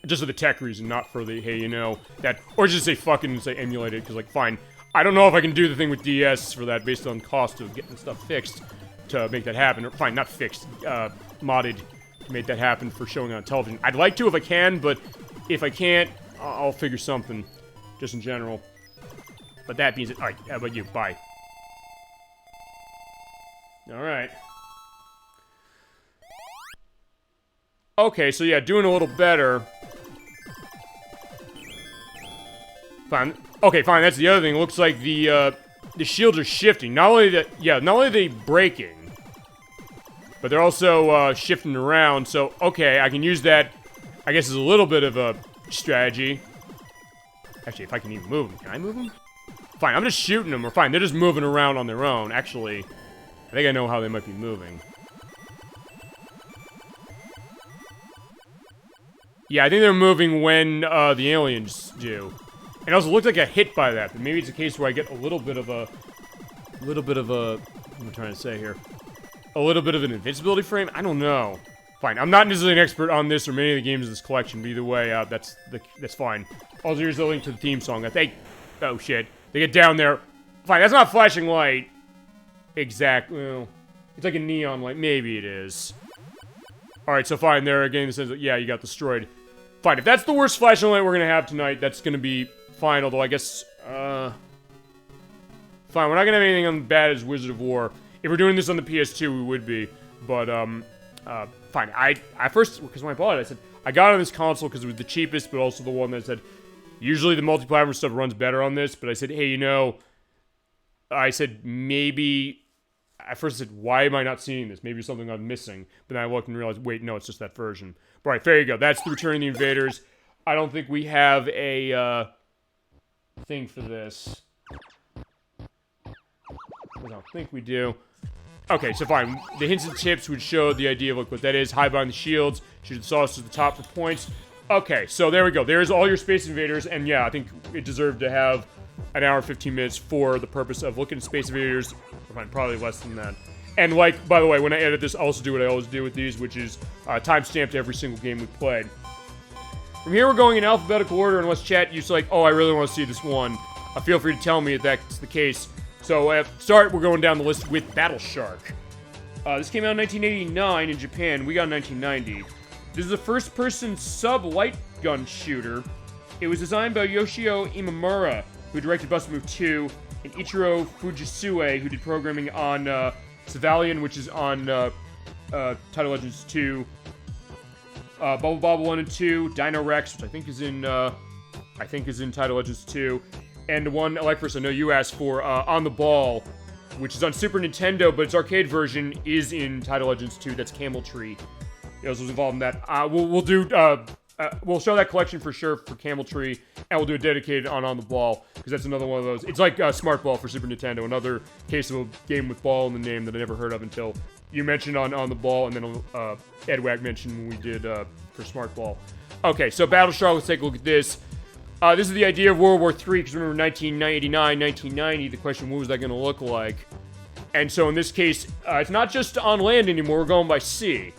Just for the tech reason, not for the, hey, you know, that, or just say fucking say emulate it, because, like, fine. I don't know if I can do the thing with DS for that based on cost of getting stuff fixed to make that happen. Or, fine, not fixed, modded to make that happen for showing on television. I'd like to if I can, but if I can't, I'll figure something, just in general. But that means it, alright, how about you? Bye. Alright. Okay, so yeah, doing a little better. Fine. Okay, fine, that's the other thing. It looks like the shields are shifting. Not only are they breaking, but they're also, shifting around. So, okay, I can use that, I guess, as a little bit of a strategy. Actually, if I can even move them. Can I move them? Fine, I'm just shooting them. Or fine, they're just moving around on their own. Actually, I think I know how they might be moving. Yeah, I think they're moving when, the aliens do. And it also looked like I hit by that, but maybe it's a case where I get a little bit of a... what am I trying to say here? A little bit of an invincibility frame? I don't know. Fine. I'm not necessarily an expert on this or many of the games in this collection, but either way, that's fine. Also, here's the link to the theme song. I think... Oh, shit. They get down there. Fine, that's not flashing light. Exactly. Well, it's like a neon light. Maybe it is. Alright, so fine. There again, it says, yeah, you got destroyed. Fine. If that's the worst flashing light we're gonna have tonight, that's gonna be fine. Although, I guess, fine. We're not gonna have anything on bad as Wizard of War. If we're doing this on the PS2, we would be. But, fine. I first, because when I bought it, I said, I got it on this console because it was the cheapest, but also the one that said, usually the multi-platform stuff runs better on this, but I said, hey, you know, I said, maybe, at first I said, why am I not seeing this? Maybe something I'm missing. But then I looked and realized, wait, no, it's just that version. But right, there you go. That's the Return of the Invaders. I don't think we have a, thing for this. I don't think we do. Okay, so fine. The hints and tips would show the idea of like what that is. Hide behind the shields. Shoot the sauce to the top for points. Okay, so there we go. There's all your Space Invaders, and yeah, I think it deserved to have an hour and 15 minutes for the purpose of looking at Space Invaders. Fine, probably less than that. And like, by the way, when I edit this, I also do what I always do with these, which is timestamped every single game we played. From here, we're going in alphabetical order, unless chat you're like, oh, I really want to see this one. Feel free to tell me if that's the case. So, at start, we're going down the list with Battle Shark. This came out in 1989 in Japan. We got in 1990. This is a first-person sub-light gun shooter. It was designed by Yoshio Imamura, who directed Bust Move 2, and Ichiro Fujisue, who did programming on Savalian, which is on Taito Legends 2, Bubble Bobble 1 and 2, Dino Rex, which I think is in Taito Legends 2, and the one, like first, I know you asked for, On the Ball, which is on Super Nintendo, but its arcade version is in Taito Legends 2. That's Camel Tree. It was involved in that. We'll show that collection for sure for Camel Tree, and we'll do a dedicated on the Ball, because that's another one of those. It's like Smart Ball for Super Nintendo, another case of a game with ball in the name that I never heard of until you mentioned on the Ball, and then Edwack mentioned when we did for Smart Ball. Okay, so Battle Shark, let's take a look at this. This is the idea of World War III, because remember 1989, 1990, the question, what was that going to look like? And so in this case, it's not just on land anymore, we're going by sea.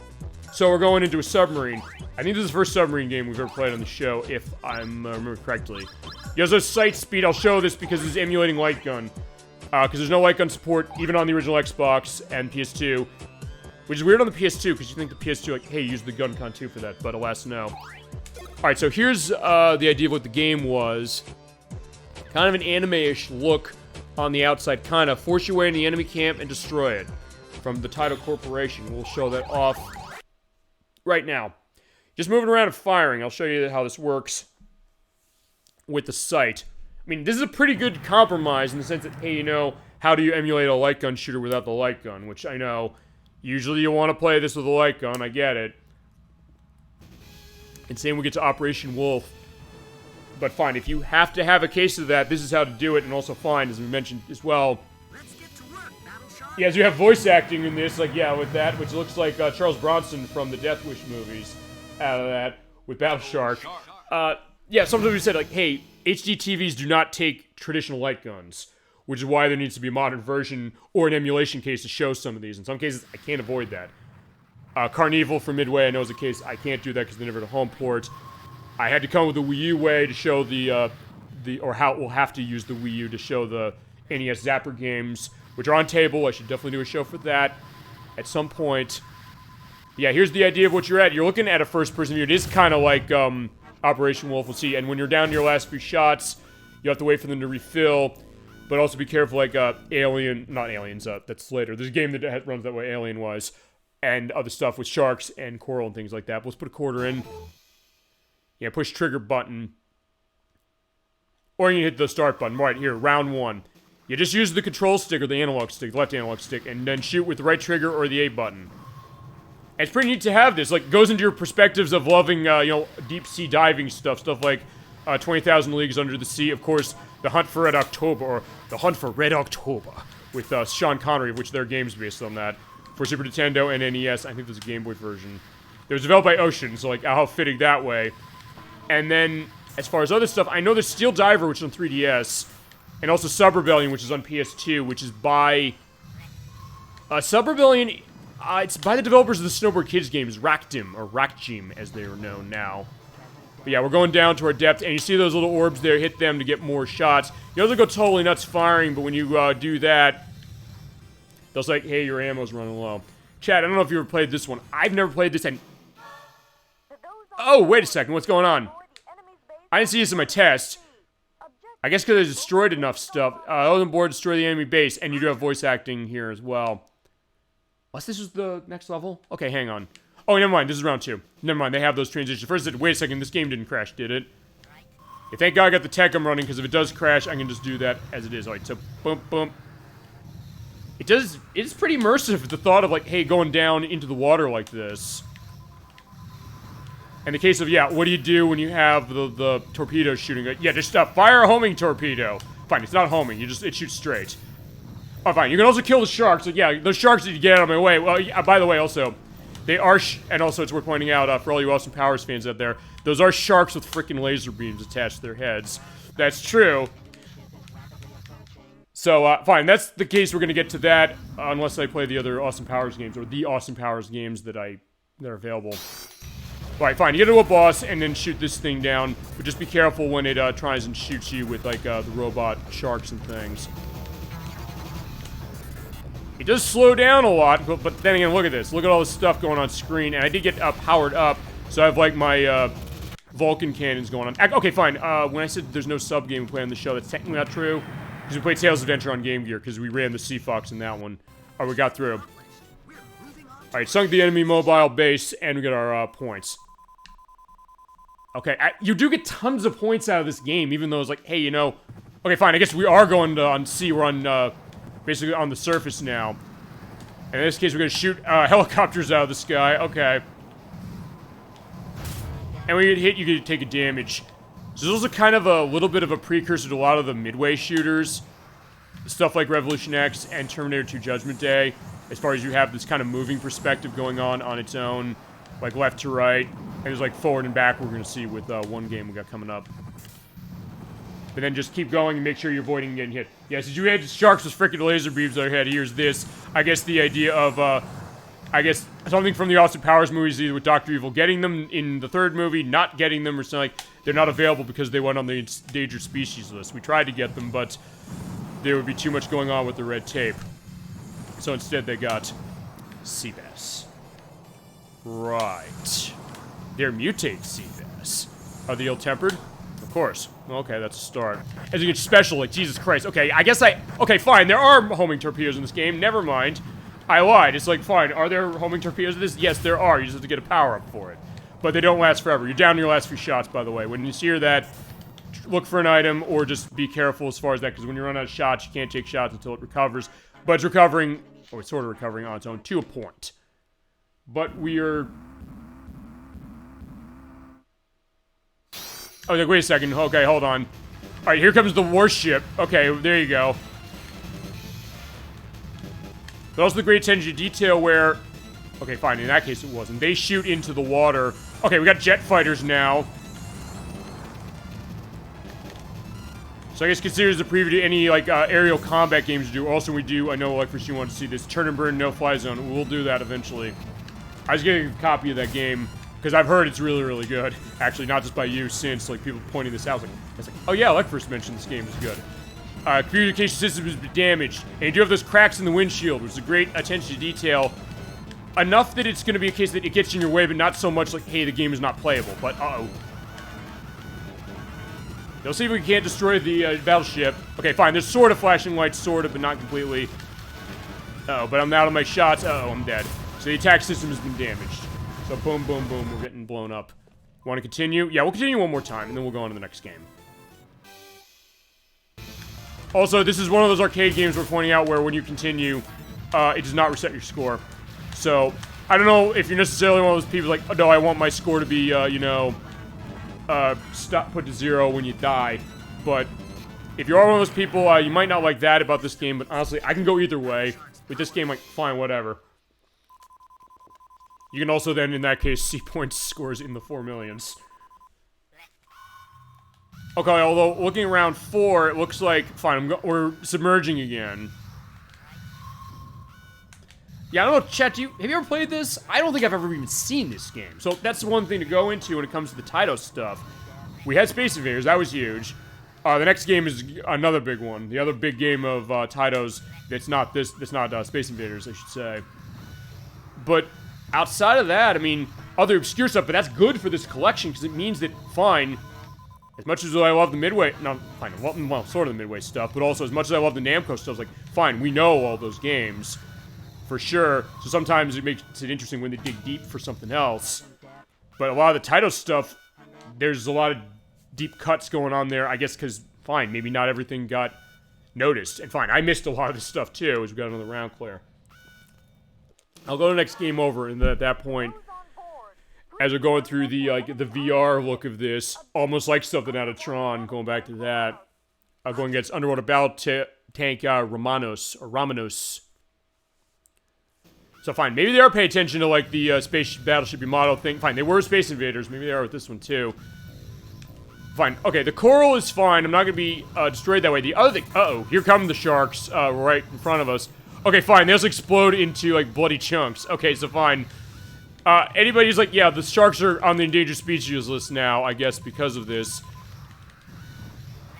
So we're going into a submarine. I think this is the first submarine game we've ever played on the show, if I remember correctly. He has a sight speed. I'll show this because it's emulating light gun. Because there's no light gun support, even on the original Xbox and PS2. Which is weird on the PS2, because you think the PS2, like, hey, use the gun con 2 for that, but alas, no. Alright, so here's the idea of what the game was. Kind of an anime-ish look on the outside, kind of. Force your way into the enemy camp and destroy it. From the Taito Corporation. We'll show that off right now. Just moving around and firing. I'll show you how this works with the sight. I mean, this is a pretty good compromise in the sense that, hey, you know, how do you emulate a light gun shooter without the light gun? Which I know, usually you want to play this with a light gun, I get it. And same we get to Operation Wolf. But fine, if you have to have a case of that, this is how to do it, and also fine, as we mentioned as well. Let's get to work, Battle Shark. Yeah, as you have voice acting in this, like, yeah, with that, which looks like Charles Bronson from the Death Wish movies out of that, with Battle Shark. Yeah, sometimes we said, like, hey, HD TVs do not take traditional light guns, which is why there needs to be a modern version or an emulation case to show some of these. In some cases, I can't avoid that. Carnival from Midway, I know is a case I can't do that because they never had a home port. I had to come with the Wii U way to show or how we'll have to use the Wii U to show the NES Zapper games, which are on table. I should definitely do a show for that at some point. Yeah, here's the idea of what you're at. You're looking at a first-person view. It is kind of like Operation Wolf. We'll see. And when you're down to your last few shots, you have to wait for them to refill. But also be careful, like not Aliens. That's later. There's a game that runs that way, Alien-wise, and other stuff with sharks and coral and things like that. But let's put a quarter in. Yeah, push trigger button. Or you can hit the start button. Right here, round one. You just use the control stick or the analog stick, the left analog stick, and then shoot with the right trigger or the A button. And it's pretty neat to have this. Like, it goes into your perspectives of loving, deep sea diving stuff like 20,000 Leagues Under the Sea. Of course, The Hunt for Red October, or The Hunt for Red October, with Sean Connery, of which there are games based on that. For Super Nintendo and NES, I think there's a Game Boy version. It was developed by Ocean, so like, how fitting that way. And then, as far as other stuff, I know there's Steel Diver, which is on 3DS, and also Sub Rebellion, which is on PS2, which is by... Sub Rebellion It's by the developers of the Snowboard Kids games, Raktim, or Rakjim, as they are known now. But yeah, we're going down to our depth, and you see those little orbs there, hit them to get more shots. You also go totally nuts firing, but when you do that, they'll say, hey, your ammo's running low. Chad, I don't know if you ever played this one. I've never played this, and... Oh, wait a second, what's going on? I didn't see this in my test. I guess because I destroyed enough stuff. Open board, destroy the enemy base, and you do have voice acting here as well. Unless this was the next level? Okay, hang on. Oh, never mind, this is round 2. Never mind, they have those transitions. First, I said, wait a second, this game didn't crash, did it? Yeah, thank God I got the tech I'm running, because if it does crash, I can just do that as it is. Alright, so, boom, boom. It's pretty immersive, the thought of, like, hey, going down into the water like this. In the case of, yeah, what do you do when you have the torpedo shooting? Yeah, just fire a homing torpedo. Fine, it's not homing, it shoots straight. Oh, fine, you can also kill the sharks. So, yeah, those sharks need to get out of my way. Well, yeah, by the way, also, they are, and also it's worth pointing out, for all you Austin Powers fans out there, those are sharks with freaking laser beams attached to their heads. That's true. So, fine, that's the case. We're gonna get to that, unless I play the other Austin Powers games, or the Austin Powers games that are available. Alright, fine, you get to a boss, and then shoot this thing down, but just be careful when it, tries and shoots you with, like, the robot sharks and things. It does slow down a lot, but then again, look at this. Look at all this stuff going on screen, and I did get powered up, so I have, like, my, Vulcan cannons going on. Okay, fine, when I said there's no sub-game we play on the show, that's technically not true, because we played Tales of Adventure on Game Gear, because we ran the Sea Fox in that one. Alright, we got through. Alright, sunk the enemy mobile base, and we got our, points. Okay, you do get tons of points out of this game, even though it's like, hey, you know... Okay, fine, I guess we are going to, on sea, we're on, basically on the surface now. And in this case, we're gonna shoot, helicopters out of the sky, okay. And when you get hit, you get to take a damage. So those are kind of a little bit of a precursor to a lot of the Midway shooters. Stuff like Revolution X and Terminator 2 Judgment Day. As far as you have this kind of moving perspective going on its own. Like left to right. And there's like forward and back we're gonna see with one game we got coming up. But then just keep going and make sure you're avoiding getting hit. Yes, as you hit sharks with freaking laser beams on your head, here's this. I guess the idea of, I guess something from the Austin Powers movies, either with Dr. Evil getting them in the 3rd movie, not getting them, or something like, they're not available because they went on the endangered species list. We tried to get them, but there would be too much going on with the red tape. So instead they got sea bass. Right. They're mutate sea bass. Are they ill-tempered? Of course. Okay, that's a start. As you get special, like, Jesus Christ. Okay, I guess okay, fine, there are homing torpedoes in this game. Never mind. I lied. It's like, fine, are there homing torpedoes in this? Yes, there are. You just have to get a power-up for it. But they don't last forever. You're down to your last few shots, by the way. When you hear that, look for an item, or just be careful as far as that, because when you run out of shots, you can't take shots until it recovers. But it's recovering, or it's sort of recovering on its own, to a point. But we are... Oh, like, wait a second. Okay, hold on. Alright, here comes the warship. Okay, there you go. But also the great attention to detail where... Okay, fine, in that case it wasn't. They shoot into the water. Okay, we got jet fighters now. So I guess consider as a preview to any, like, aerial combat games you do. Also, we do, I know, like, first you want to see this turn and burn, no-fly zone. We'll do that eventually. I was getting a copy of that game, because I've heard it's really, really good. Actually, not just by you, since, like, people pointing this out. It's like, oh yeah, like first mentioned this game is good. Communication system has been damaged. And you do have those cracks in the windshield, which is a great attention to detail. Enough that it's going to be a case that it gets in your way, but not so much like, hey, the game is not playable. But, uh-oh. They'll see if we can't destroy the battleship. Okay, fine. There's sort of flashing lights, sort of, but not completely. Uh-oh, but I'm out of my shots. Uh-oh, I'm dead. So the attack system has been damaged. So boom, boom, boom, we're getting blown up. Want to continue? Yeah, we'll continue one more time, and then we'll go on to the next game. Also, this is one of those arcade games we're pointing out where when you continue, it does not reset your score. So, I don't know if you're necessarily one of those people like, oh, no, I want my score to be, you know, put to 0 when you die. But if you are one of those people, you might not like that about this game, but honestly, I can go either way. With this game, like, fine, whatever. You can also then, in that case, see points scores in the 4 millions. Okay, although looking around 4, it looks like, fine, we're submerging again. Yeah, I don't know, chat, have you ever played this? I don't think I've ever even seen this game. So that's the one thing to go into when it comes to the Taito stuff. We had Space Invaders, that was huge. The next game is another big one. The other big game of Taito's that's not Space Invaders, I should say. But outside of that, I mean, other obscure stuff, but that's good for this collection because it means that, fine, as much as I love the Midway, well, sort of the Midway stuff, but also as much as I love the Namco stuff, it's like, fine, we know all those games. For sure. So sometimes it makes it interesting when they dig deep for something else. But a lot of the Taito stuff, there's a lot of deep cuts going on there, I guess because, fine, maybe not everything got noticed. And fine, I missed a lot of this stuff too, as we got another round clear. I'll go to the next game over, and then at that point, as we're going through the VR look of this, almost like something out of Tron, going back to that, going against Underwater Battle Tank Romanos. So fine, maybe they are paying attention to like the space battleship model thing. Fine, they were Space Invaders. Maybe they are with this one too. Fine. Okay, the coral is fine. I'm not gonna be destroyed that way. The other thing, here come the sharks right in front of us. Okay, fine. They just explode into like bloody chunks. Okay, so fine. Anybody who's like, yeah, the sharks are on the endangered species list now, I guess because of this,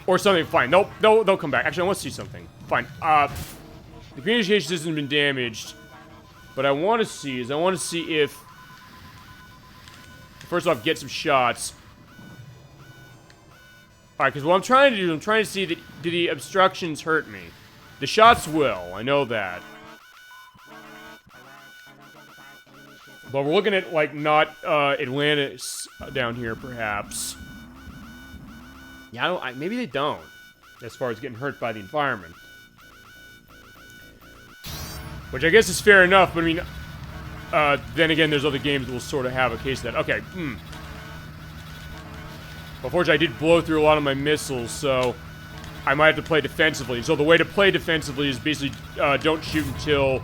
or something. Fine. They'll come back. Actually, I want to see something. Fine. The communication system has been damaged. What I want to see if, first off, get some shots. Alright, because what I'm trying to do, I'm trying to see that, do the obstructions hurt me? The shots will, I know that. But we're looking at, like, not, Atlantis down here, perhaps. Yeah, maybe they don't, as far as getting hurt by the environment. Which I guess is fair enough, but I mean, then again, there's other games that will sort of have a case of that. Okay, Unfortunately, I did blow through a lot of my missiles, so I might have to play defensively. So the way to play defensively is basically, don't shoot until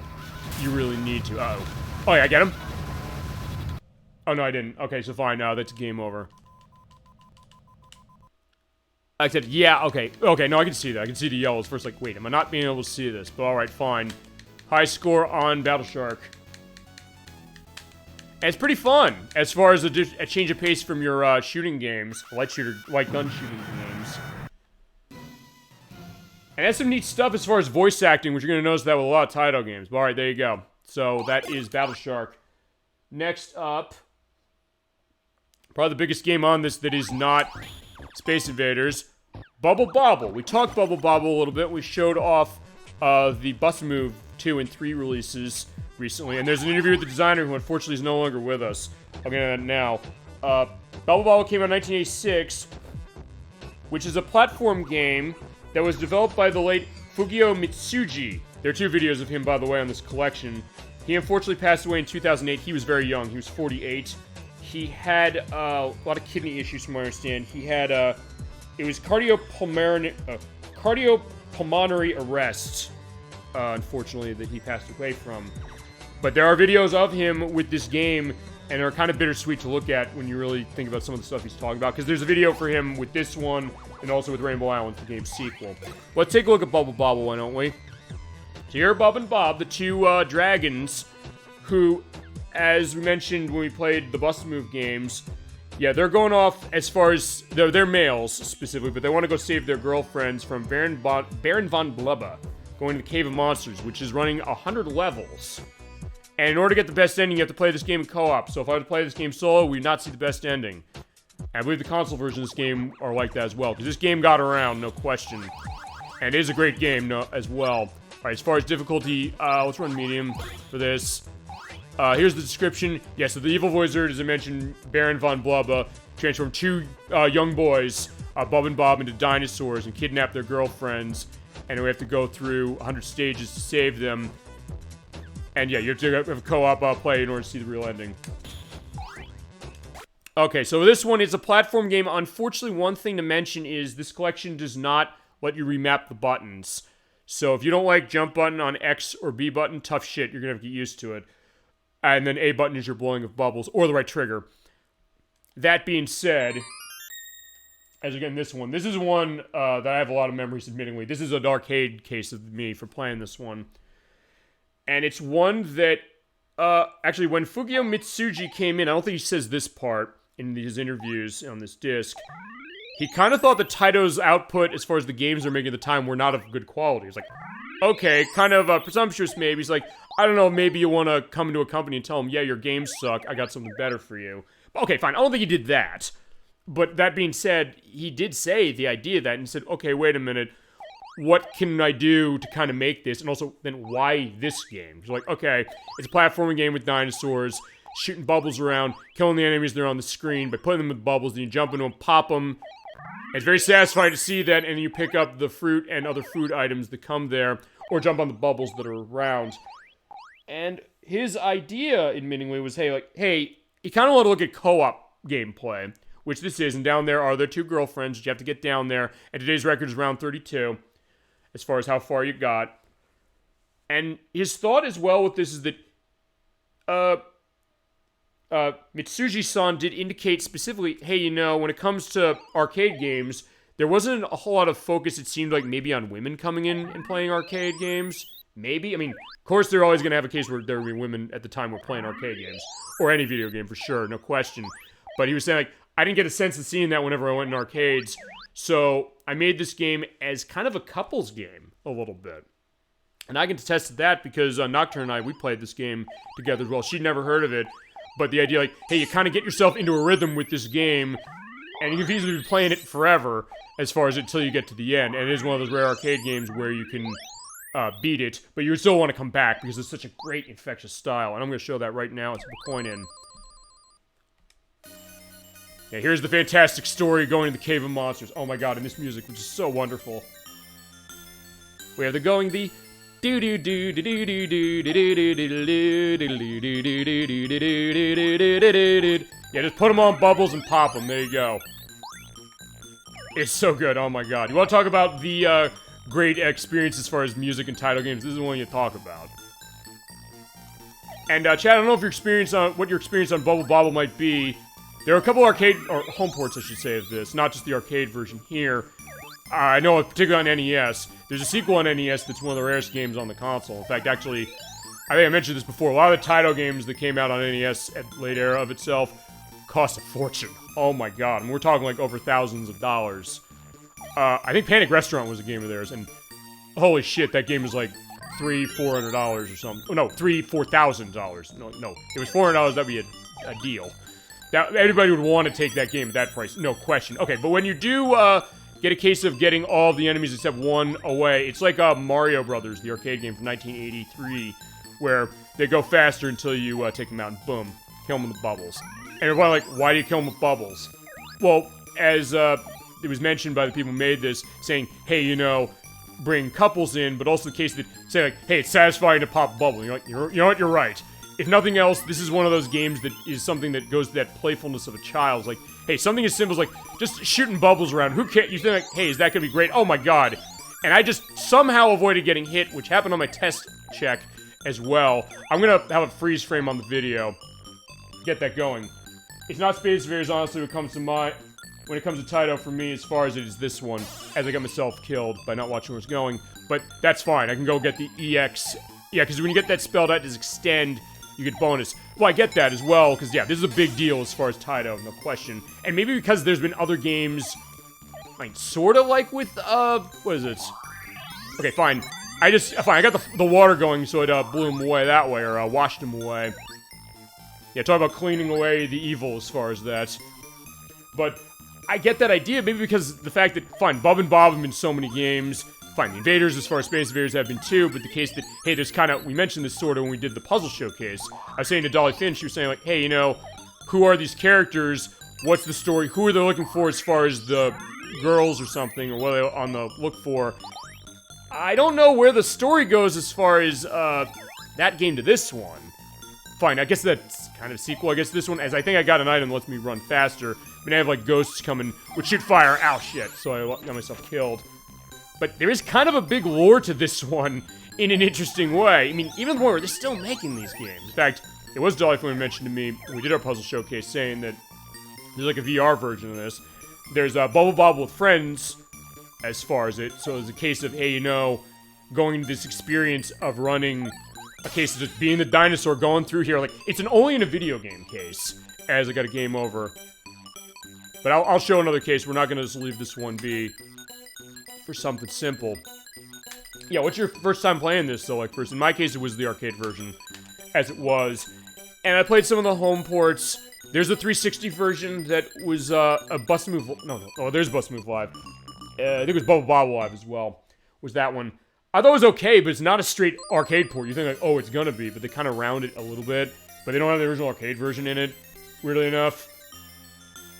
you really need to. Uh-oh. Oh, yeah, I get him. Oh, no, I didn't. Okay, so fine, that's game over. I said, yeah, okay. Okay, no, I can see that. I can see the yellows first, like, wait, am I not being able to see this? But alright, fine. High score on Battle Shark. And it's pretty fun, as far as a change of pace from your shooting games, light gun shooting games. And that's some neat stuff as far as voice acting, which you're going to notice that with a lot of Taito games. But alright, there you go. So that is Battle Shark. Next up, probably the biggest game on this that is not Space Invaders, Bobble. We talked Bobble a little bit. We showed off the Bus Move 2 and 3 releases recently, and there's an interview with the designer who unfortunately is no longer with us. I'll get into that now. Bobble came out in 1986, which is a platform game that was developed by the late Fugio Mitsuji. There are 2 videos of him, by the way, on this collection. He unfortunately passed away in 2008. He was very young. He was 48. He had a lot of kidney issues, from what I understand. He had it was cardiopulmonary arrest, unfortunately, that he passed away from. But there are videos of him with this game, and they're kind of bittersweet to look at when you really think about some of the stuff he's talking about. Because there's a video for him with this one, and also with Rainbow Island, the game's sequel. Let's take a look at Bobble, why don't we? So here are Bob and Bob, the 2 dragons, who, as we mentioned when we played the Bust Move games, yeah, they're going off as far as, they're males specifically, but they want to go save their girlfriends from Baron von Blubba, going to the Cave of Monsters, which is running 100 levels. And in order to get the best ending, you have to play this game in co-op. So if I were to play this game solo, we'd not see the best ending. And I believe the console version of this game are like that as well, because this game got around, no question. And it is a great game as well. Alright, as far as difficulty, let's run medium for this. Here's the description. Yeah, so the evil wizard, as I mentioned, Baron von Blubba, transformed 2 young boys, Bob and Bob, into dinosaurs and kidnap their girlfriends. And we have to go through 100 stages to save them. And yeah, you have to have a co-op play in order to see the real ending. Okay, so this one is a platform game. Unfortunately, one thing to mention is this collection does not let you remap the buttons. So if you don't like jump button on X or B button, tough shit, you're going to have to get used to it. And then A button is your blowing of bubbles, or the right trigger. That being said, as again, this is one that I have a lot of memories, admittingly. This is an arcade case of me for playing this one. And it's one that, actually, when Fukio Mitsuji came in, I don't think he says this part in his interviews on this disc, he kind of thought that Taito's output, as far as the games they're making at the time, were not of good quality. He's like, okay, kind of presumptuous maybe. He's like, I don't know, maybe you want to come into a company and tell them, yeah, your games suck, I got something better for you. Okay, fine, I don't think he did that. But that being said, he did say the idea of that and said, okay, wait a minute, what can I do to kind of make this? And also, then why this game? He's like, okay, it's a platforming game with dinosaurs, shooting bubbles around, killing the enemies that are on the screen by putting them in bubbles, then you jump into them, pop them. It's very satisfying to see that, and then you pick up the fruit and other food items that come there, or jump on the bubbles that are around. And his idea, admittingly, was, hey, you kind of want to look at co-op gameplay, which this is, and down there are their two girlfriends that you have to get down there, and today's record is round 32, as far as how far you got. And his thought as well with this is that, Mitsuji-san did indicate specifically, hey, you know, when it comes to arcade games, there wasn't a whole lot of focus, it seemed like, maybe on women coming in and playing arcade games. Maybe. I mean, of course, they're always going to have a case where there will be women at the time who are playing arcade games. Or any video game, for sure, no question. But he was saying, like, I didn't get a sense of seeing that whenever I went in arcades. So I made this game as kind of a couples game, a little bit. And I can attest to that because Nocturne and I, we played this game together as well. She'd never heard of it. But the idea, like, hey, you kind of get yourself into a rhythm with this game, and you can easily be playing it forever, as far as until you get to the end. And it is one of those rare arcade games where you can beat it, but you still want to come back because it's such a great, infectious style. And I'm going to show that right now. Let's put the coin in. Yeah, here's the fantastic story going to the Cave of Monsters. Oh my god, and this music, which is so wonderful. We have the going the... Yeah, just put them on bubbles and pop them. There you go. It's so good. Oh my god. You want to talk about the great experience as far as music and title games? This is the one you talk about. And Chad, I don't know if your experience on what your experience on Bubble Bobble might be. There are a couple arcade or home ports, I should say, of this, not just the arcade version here. I know, particularly on NES. There's a sequel on NES that's one of the rarest games on the console. In fact, actually, I think I mentioned this before. A lot of the Taito games that came out on NES at late era of itself cost a fortune. Oh my god. And we're talking like over thousands of dollars. I think Panic Restaurant was a game of theirs, and holy shit, that game was like $300-400 or something. Oh no, $4,000. No, it was $400. That'd be a deal. That everybody would want to take that game at that price, no question. Okay, but when you do get a case of getting all of the enemies except one away, it's like Mario Brothers, the arcade game from 1983, where they go faster until you take them out and boom, kill them with the bubbles. And everybody like, why do you kill them with bubbles? Well, as it was mentioned by the people who made this, saying, hey, you know, bring couples in, but also the case that say like, hey, it's satisfying to pop a bubble. You're like, you know what, you're right. If nothing else, this is one of those games that is something that goes to that playfulness of a child. It's like, hey, something as simple as like just shooting bubbles around. Who cares? You think like, hey, is that gonna be great? Oh my god! And I just somehow avoided getting hit, which happened on my test check as well. I'm gonna have a freeze frame on the video, get that going. It's not Space Invaders, honestly, when it comes to Taito for me, as far as it is this one, as I got myself killed by not watching where it's going. But that's fine. I can go get the EX. Yeah, because when you get that spelled out as extend, you get bonus. Well, I get that as well, because, yeah, this is a big deal as far as Taito, no question. And maybe because there's been other games, like, sort of like with, what is it? Okay, fine. I got the water going, so it, blew him away that way, or, washed him away. Yeah, talk about cleaning away the evil as far as that. But I get that idea, maybe because the fact that, fine, Bub and Bob have been so many games. Fine, the Invaders, as far as Space Invaders, have been too, but the case that, hey, there's kind of, we mentioned this sort of when we did the puzzle showcase. I was saying to Dolly Finn, she was saying, like, hey, you know, who are these characters? What's the story? Who are they looking for as far as the girls or something, or what are they on the look for? I don't know where the story goes as far as, that game to this one. Fine, I guess that's kind of a sequel, I guess this one, as I think I got an item that lets me run faster. I mean, I have, like, ghosts coming, which shoot fire. Ow, shit, so I got myself killed. But there is kind of a big lore to this one in an interesting way. I mean, even more, they're still making these games. In fact, it was Dolly Flynn mentioned to me when we did our puzzle showcase saying that there's like a VR version of this. There's Bubble Bobble with friends as far as it. So it's a case of, hey, you know, going to this experience of running a case of just being the dinosaur going through here. Like, it's only in a video game case, as I got a game over. But I'll show another case. We're not going to just leave this one be for something simple. Yeah, what's your first time playing this, though? Like, first, in my case, it was the arcade version, as it was. And I played some of the home ports. There's a 360 version that was a Bust Move... No, there's Bust Move Live. I think it was Bobble Live as well, was that one. I thought it was okay, but it's not a straight arcade port. You think, like, oh, it's gonna be, but they kind of round it a little bit. But they don't have the original arcade version in it, weirdly enough.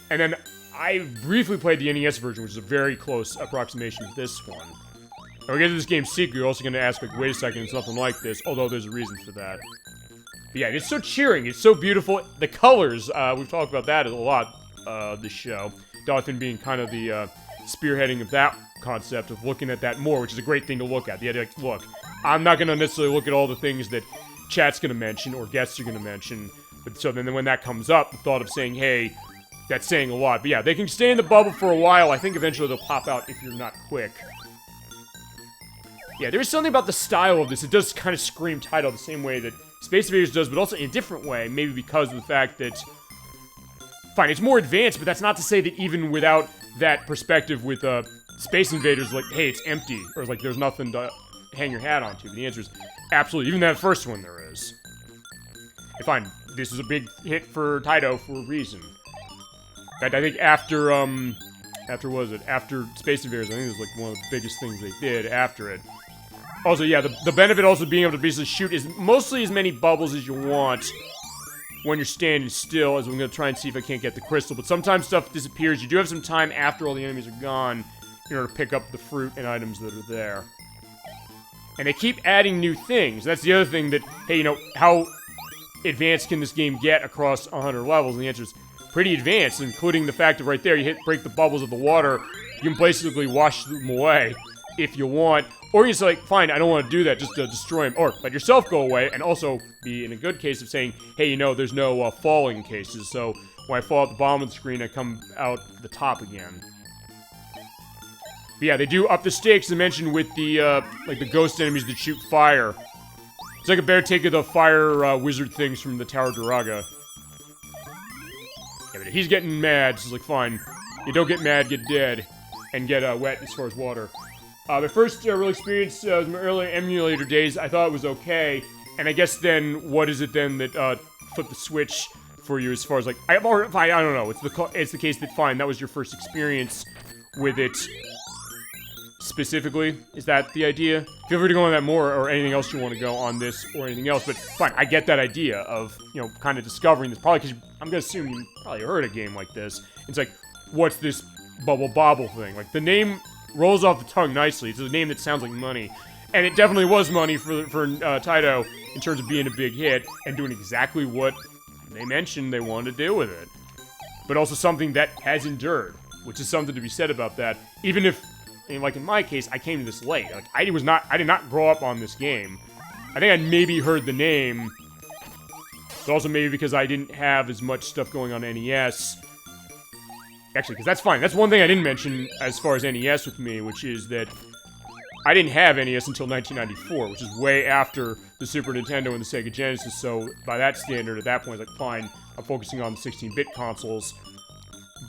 And then I briefly played the NES version, which is a very close approximation to this one. When we get to this game Zeke, you're also going to ask, like, wait a second, it's nothing like this, although there's a reason for that. But yeah, it's so cheering, it's so beautiful. The colors, we've talked about that a lot, this show. Dolphin being kind of the spearheading of that concept of looking at that more, which is a great thing to look at. The idea, like, look, I'm not going to necessarily look at all the things that chat's going to mention or guests are going to mention, but so then when that comes up, the thought of saying, hey, that's saying a lot. But yeah, they can stay in the bubble for a while. I think eventually they'll pop out if you're not quick. Yeah, there is something about the style of this. It does kind of scream Taito the same way that Space Invaders does, but also in a different way. Maybe because of the fact that... Fine, it's more advanced, but that's not to say that even without that perspective with Space Invaders, like, hey, it's empty. Or, like, there's nothing to hang your hat onto. But the answer is absolutely. Even that first one there is. And fine, this is a big hit for Taito for a reason. In fact, I think after Space Invaders, I think it was, like, one of the biggest things they did after it. Also, yeah, the benefit also being able to basically shoot is mostly as many bubbles as you want when you're standing still, as I'm going to try and see if I can't get the crystal. But sometimes stuff disappears. You do have some time after all the enemies are gone in order to pick up the fruit and items that are there. And they keep adding new things. That's the other thing that, hey, you know, how advanced can this game get across 100 levels? And the answer is pretty advanced, including the fact that right there, you break the bubbles of the water, you can basically wash them away if you want. Or you just like, fine, I don't want to do that, just to destroy them. Or let yourself go away, and also be in a good case of saying, hey, you know, there's no falling cases, so when I fall at the bottom of the screen, I come out the top again. But yeah, they do up the stakes, I mentioned, with the, like, the ghost enemies that shoot fire. It's like a bear take of the fire wizard things from the Tower of Duraga. Yeah, but he's getting mad, so it's like, fine. You don't get mad, get dead, and get wet as far as water. My first real experience was my early emulator days. I thought it was okay, and I guess then, what is it then that flipped the switch for you as far as like, I don't know, it's the case that fine, that was your first experience with it specifically. Is that the idea? Feel free to go on that more, or anything else you want to go on this, or anything else, but fine, I get that idea of, you know, kind of discovering this, probably because I'm gonna assume you probably heard a game like this. It's like, what's this Bobble thing? Like, the name rolls off the tongue nicely. It's a name that sounds like money. And it definitely was money for Taito in terms of being a big hit and doing exactly what they mentioned they wanted to do with it. But also something that has endured, which is something to be said about that. Even if, like in my case, I came to this late. Like, I did not grow up on this game. I think I maybe heard the name, but also maybe because I didn't have as much stuff going on NES. Actually, because that's fine. That's one thing I didn't mention as far as NES with me, which is that I didn't have NES until 1994, which is way after the Super Nintendo and the Sega Genesis, so by that standard, at that point, it's like, fine, I'm focusing on the 16-bit consoles,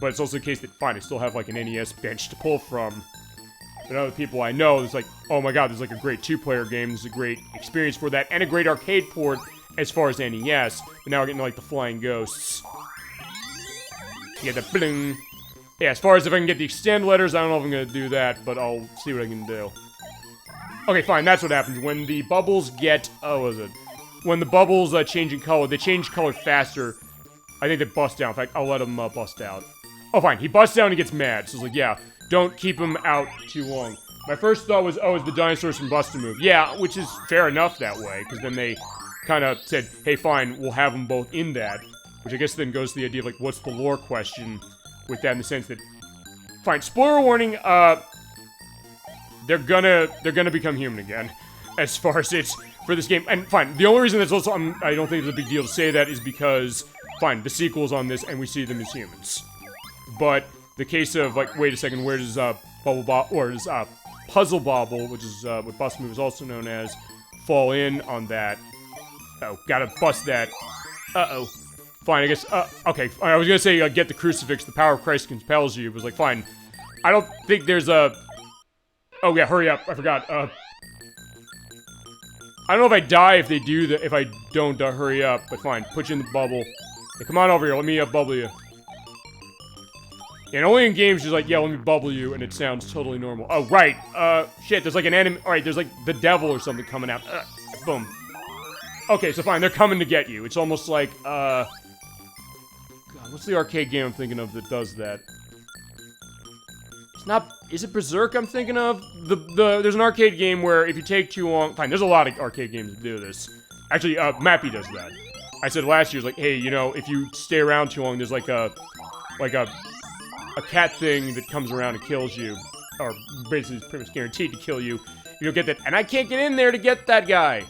but it's also the case that, fine, I still have, like, an NES bench to pull from. But other people I know, it's like, oh my god, there's, like, a great two-player game, there's a great experience for that, and a great arcade port as far as NES, but now we're getting, like, the flying ghosts. You get the bling. Yeah, as far as if I can get the extend letters, I don't know if I'm gonna do that, but I'll see what I can do. Okay, fine, that's what happens. When the bubbles get... Oh, what was it? When the bubbles change in color, they change color faster. I think they bust down. In fact, I'll let them bust out. Oh, fine. He busts down and gets mad. So it's like, yeah, don't keep him out too long. My first thought was, oh, it's the dinosaurs from Bust a Move. Yeah, which is fair enough that way, because then they kind of said, hey, fine, we'll have them both in that. Which I guess then goes to the idea of, like, what's the lore question with that, in the sense that, fine, spoiler warning, they're gonna become human again, as far as it's for this game. And fine, the only reason that's also, I don't think it's a big deal to say that is because, fine, the sequel's on this and we see them as humans. But the case of, like, wait a second, where does Puzzle Bobble, which is what Bust Move is also known as, fall in on that? Oh, gotta bust that. Uh-oh. Fine, I guess, okay. I was gonna say, get the crucifix, the power of Christ compels you. It was like, fine. I don't think there's a... Oh, yeah, hurry up. I forgot. I don't know if I die if they do if I don't hurry up, but fine. Put you in the bubble. Yeah, come on over here. Let me bubble you. Yeah, and only in games she's like, yeah, let me bubble you, and it sounds totally normal. Oh, right. Shit, there's like an enemy. Alright, there's like the devil or something coming out. Boom. Okay, so fine, they're coming to get you. It's almost like, God, what's the arcade game I'm thinking of that does that? It's not, is it Berserk I'm thinking of? There's an arcade game where if you take too long, fine, there's a lot of arcade games that do this. Actually, Mappy does that. I said last year, like, hey, you know, if you stay around too long, there's like a cat thing that comes around and kills you. Or basically, it's pretty much guaranteed to kill you. You don't get that, and I can't get in there to get that guy.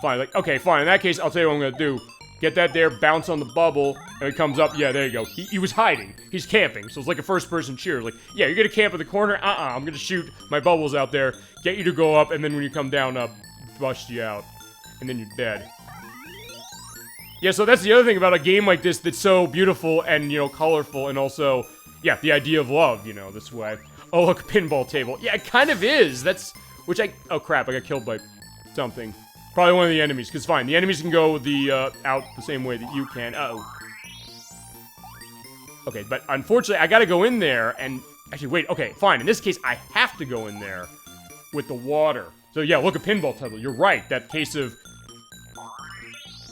Fine, like, okay, fine. In that case, I'll tell you what I'm gonna do. Get that there, bounce on the bubble, and it comes up. Yeah, there you go. He was hiding. He's camping, so it's like a first-person shooter. Like, yeah, you're gonna camp in the corner? I'm gonna shoot my bubbles out there, get you to go up, and then when you come down, bust you out. And then you're dead. Yeah, so that's the other thing about a game like this that's so beautiful and, you know, colorful, and also, yeah, the idea of love, you know, this way. Oh, look, pinball table. Yeah, it kind of is. That's, oh crap, I got killed by something. Probably one of the enemies, because fine, the enemies can go out the same way that you can. Uh-oh. Okay, but unfortunately, I gotta go in there, and, actually, wait, okay, fine. In this case, I have to go in there with the water. So yeah, look, a pinball table. You're right, that case of...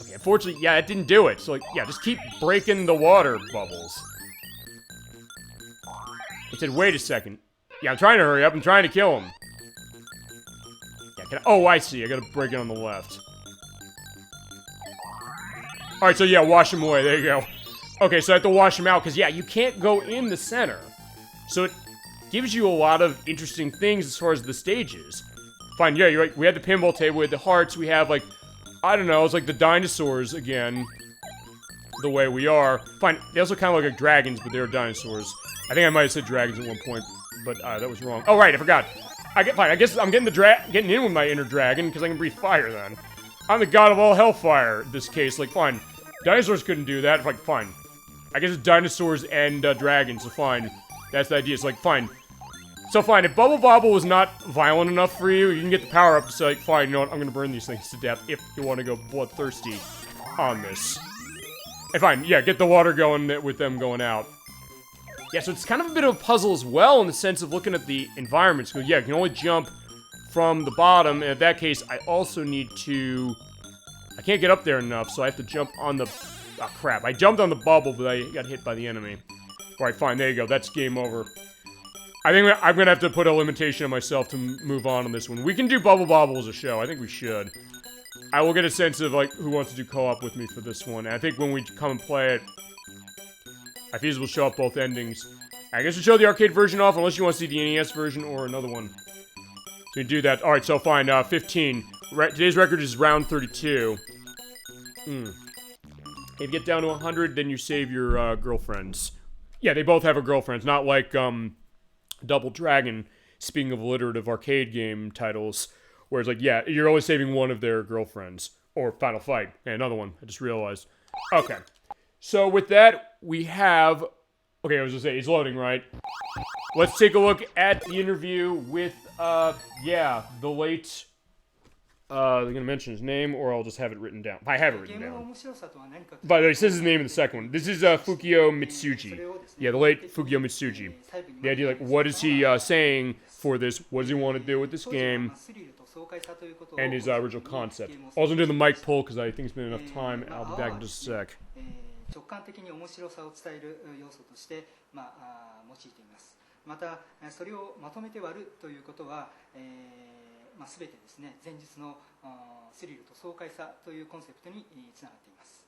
Okay, unfortunately, yeah, it didn't do it. So, like, yeah, just keep breaking the water bubbles. It said, wait a second. Yeah, I'm trying to hurry up. I'm trying to kill him. Yeah, oh, I see. I gotta break it on the left. Alright, so yeah, wash him away. There you go. Okay, so I have to wash him out, because, yeah, you can't go in the center. So it gives you a lot of interesting things as far as the stages. Fine, yeah, you're right. We had the pinball table, we had the hearts, we have, like, I don't know, it's like the dinosaurs again. The way we are. Fine, they also kind of look like dragons, but they're dinosaurs. I think I might have said dragons at one point, but that was wrong. Oh, right, I forgot. Fine, I guess I'm getting getting in with my inner dragon, because I can breathe fire then. I'm the god of all hellfire, in this case. Like, fine. Dinosaurs couldn't do that. Like, fine. I guess it's dinosaurs and dragons, so fine. That's the idea. It's like, fine. So fine, if Bubble Bobble was not violent enough for you, you can get the power up to say, like, fine, you know what, I'm gonna burn these things to death if you want to go bloodthirsty on this. And fine, yeah, get the water going with them going out. Yeah, so it's kind of a bit of a puzzle as well in the sense of looking at the environments. Yeah, you can only jump from the bottom, and in that case, I also need to... I can't get up there enough, so I have to jump on the... Oh, crap. I jumped on the bubble, but I got hit by the enemy. Alright, fine, there you go. That's game over. I think I'm gonna have to put a limitation on myself to move on this one. We can do Bubble Bobble as a show. I think we should. I will get a sense of, like, who wants to do co-op with me for this one. And I think when we come and play it, I feel we'll show up both endings. I guess we'll show the arcade version off, unless you want to see the NES version or another one. So we do that. Alright, so fine. 15. Today's record is round 32. If you get down to 100, then you save your girlfriends. Yeah, they both have a girlfriends, not like Double Dragon, speaking of alliterative arcade game titles, where it's like, yeah, you're only saving one of their girlfriends. Or Final Fight. Yeah, another one. I just realized. Okay. So with that, we have... Okay, I was gonna say, he's loading, right? Let's take a look at the interview with, yeah, the late... I'm gonna mention his name, or I'll just have it written down. I have it written down. By the way, it says his name in the second one. This is, Fukio Mitsuji. Yeah, the late Fukio Mitsuji. The idea, like, what is he, saying for this? What does he want to do with this game? And his original concept. Also do the mic pull, because I think it's been enough time, and I'll be back in just a sec. 直感的に面白さを伝える要素として、用いています。またそれをまとめて割るということは、すべてですね、前日のスリルと爽快さというコンセプトにつながっています。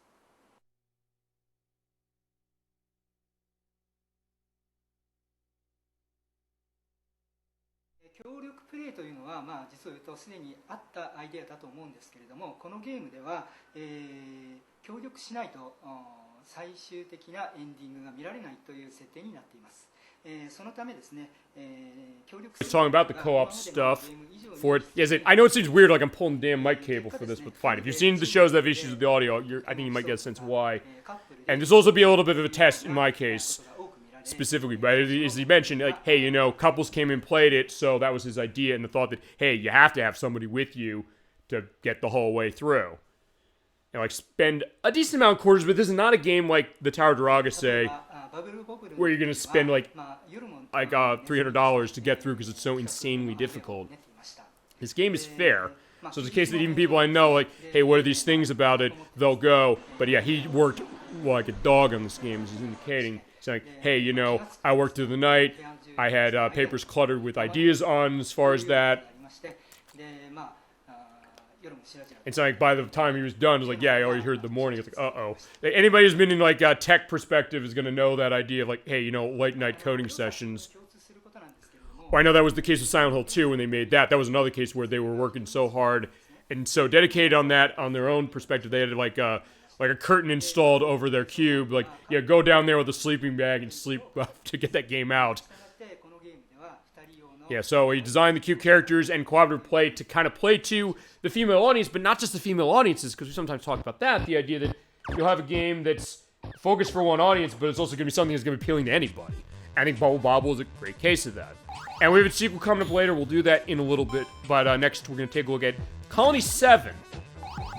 協力プレイというのは、実を言うとすでにあったアイデアだと思うんですけれども、このゲームでは、協力しないと最終的なエンディングが見られないという設定になっています。そのためですね、協力 It's talking about the co-op stuff for it. Yes, I know it seems weird, like I'm pulling the damn mic cable for this, but fine. If you've seen the shows that have issues with the audio, I think you might get a sense of why. And this will also be a little bit of a test in my case, specifically. But as he mentioned, like, hey, you know, couples came and played it, so that was his idea, and the thought that, hey, you have to have somebody with you to get the whole way through. And, like, spend a decent amount of quarters, but this is not a game like the Tower Draga, say, where you're going to spend, like $300 to get through because it's so insanely difficult. This game is fair. So it's a case that even people I know, like, hey, what are these things about it? They'll go. But yeah, he worked like a dog on this game, as he's indicating. He's like, hey, you know, I worked through the night. I had papers cluttered with ideas on as far as that. And so, like, by the time he was done, it was like, yeah, I already heard the morning. It's like, uh-oh. Anybody who's been in, like, a tech perspective is going to know that idea of, like, hey, you know, late night coding sessions. Well, I know that was the case with Silent Hill 2 when they made that. That was another case where they were working so hard and so dedicated on that, on their own perspective. They had, like a curtain installed over their cube. Like, yeah, go down there with a sleeping bag and sleep to get that game out. Yeah, so he designed the cube characters and cooperative play to kind of play to the female audience, but not just the female audiences, because we sometimes talk about that. The idea that you'll have a game that's focused for one audience, but it's also going to be something that's going to be appealing to anybody. I think Bobble is a great case of that. And we have a sequel coming up later. We'll do that in a little bit. But next, we're going to take a look at Colony 7.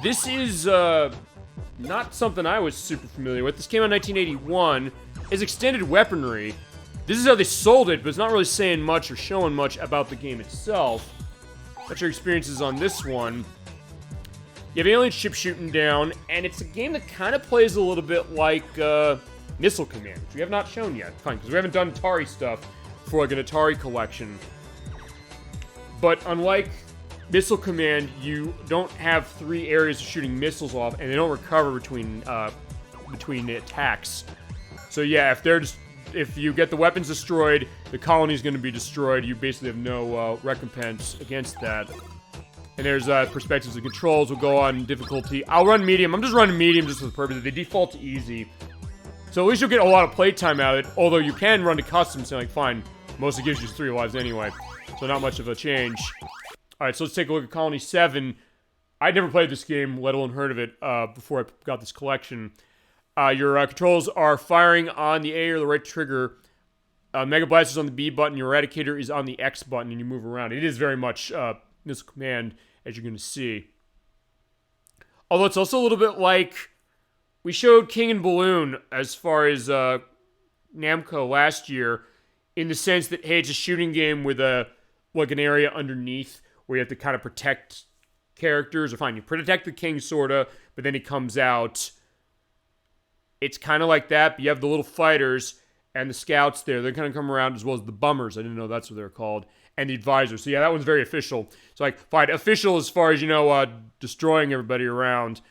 This is not something I was super familiar with. This came out in 1981. It's extended weaponry. This is how they sold it, but it's not really saying much or showing much about the game itself. That's your experiences on this one. You have alien ship shooting down, and it's a game that kind of plays a little bit like Missile Command, which we have not shown yet. Fine, because we haven't done Atari stuff for like an Atari collection. But unlike Missile Command, you don't have 3 areas of shooting missiles off, and they don't recover between attacks. So yeah, if you get the weapons destroyed, the colony's going to be destroyed. You basically have no recompense against that. And there's perspectives and controls. We'll go on difficulty. I'll run medium. I'm just running medium just for the purpose of they default to easy. So at least you'll get a lot of playtime out of it. Although you can run to custom, so like, fine. Mostly gives you 3 lives anyway. So not much of a change. Alright, so let's take a look at Colony 7. I'd never played this game, let alone heard of it, before I got this collection. Your controls are firing on the A or the right trigger. Mega Blaster's on the B button. Your Eradicator is on the X button, and you move around. It is very much Missile Command, as you're going to see. Although it's also a little bit like we showed King and Balloon as far as Namco last year, in the sense that, hey, it's a shooting game with like an area underneath where you have to kind of protect characters. Or fine, you protect the king, sorta, but then he comes out. It's kind of like that, but you have the little fighters and the scouts there. They're going to come around, as well as the bummers. I didn't know that's what they're called. And the advisors. So yeah, that one's very official. So like, fine, official as far as, you know, destroying everybody around.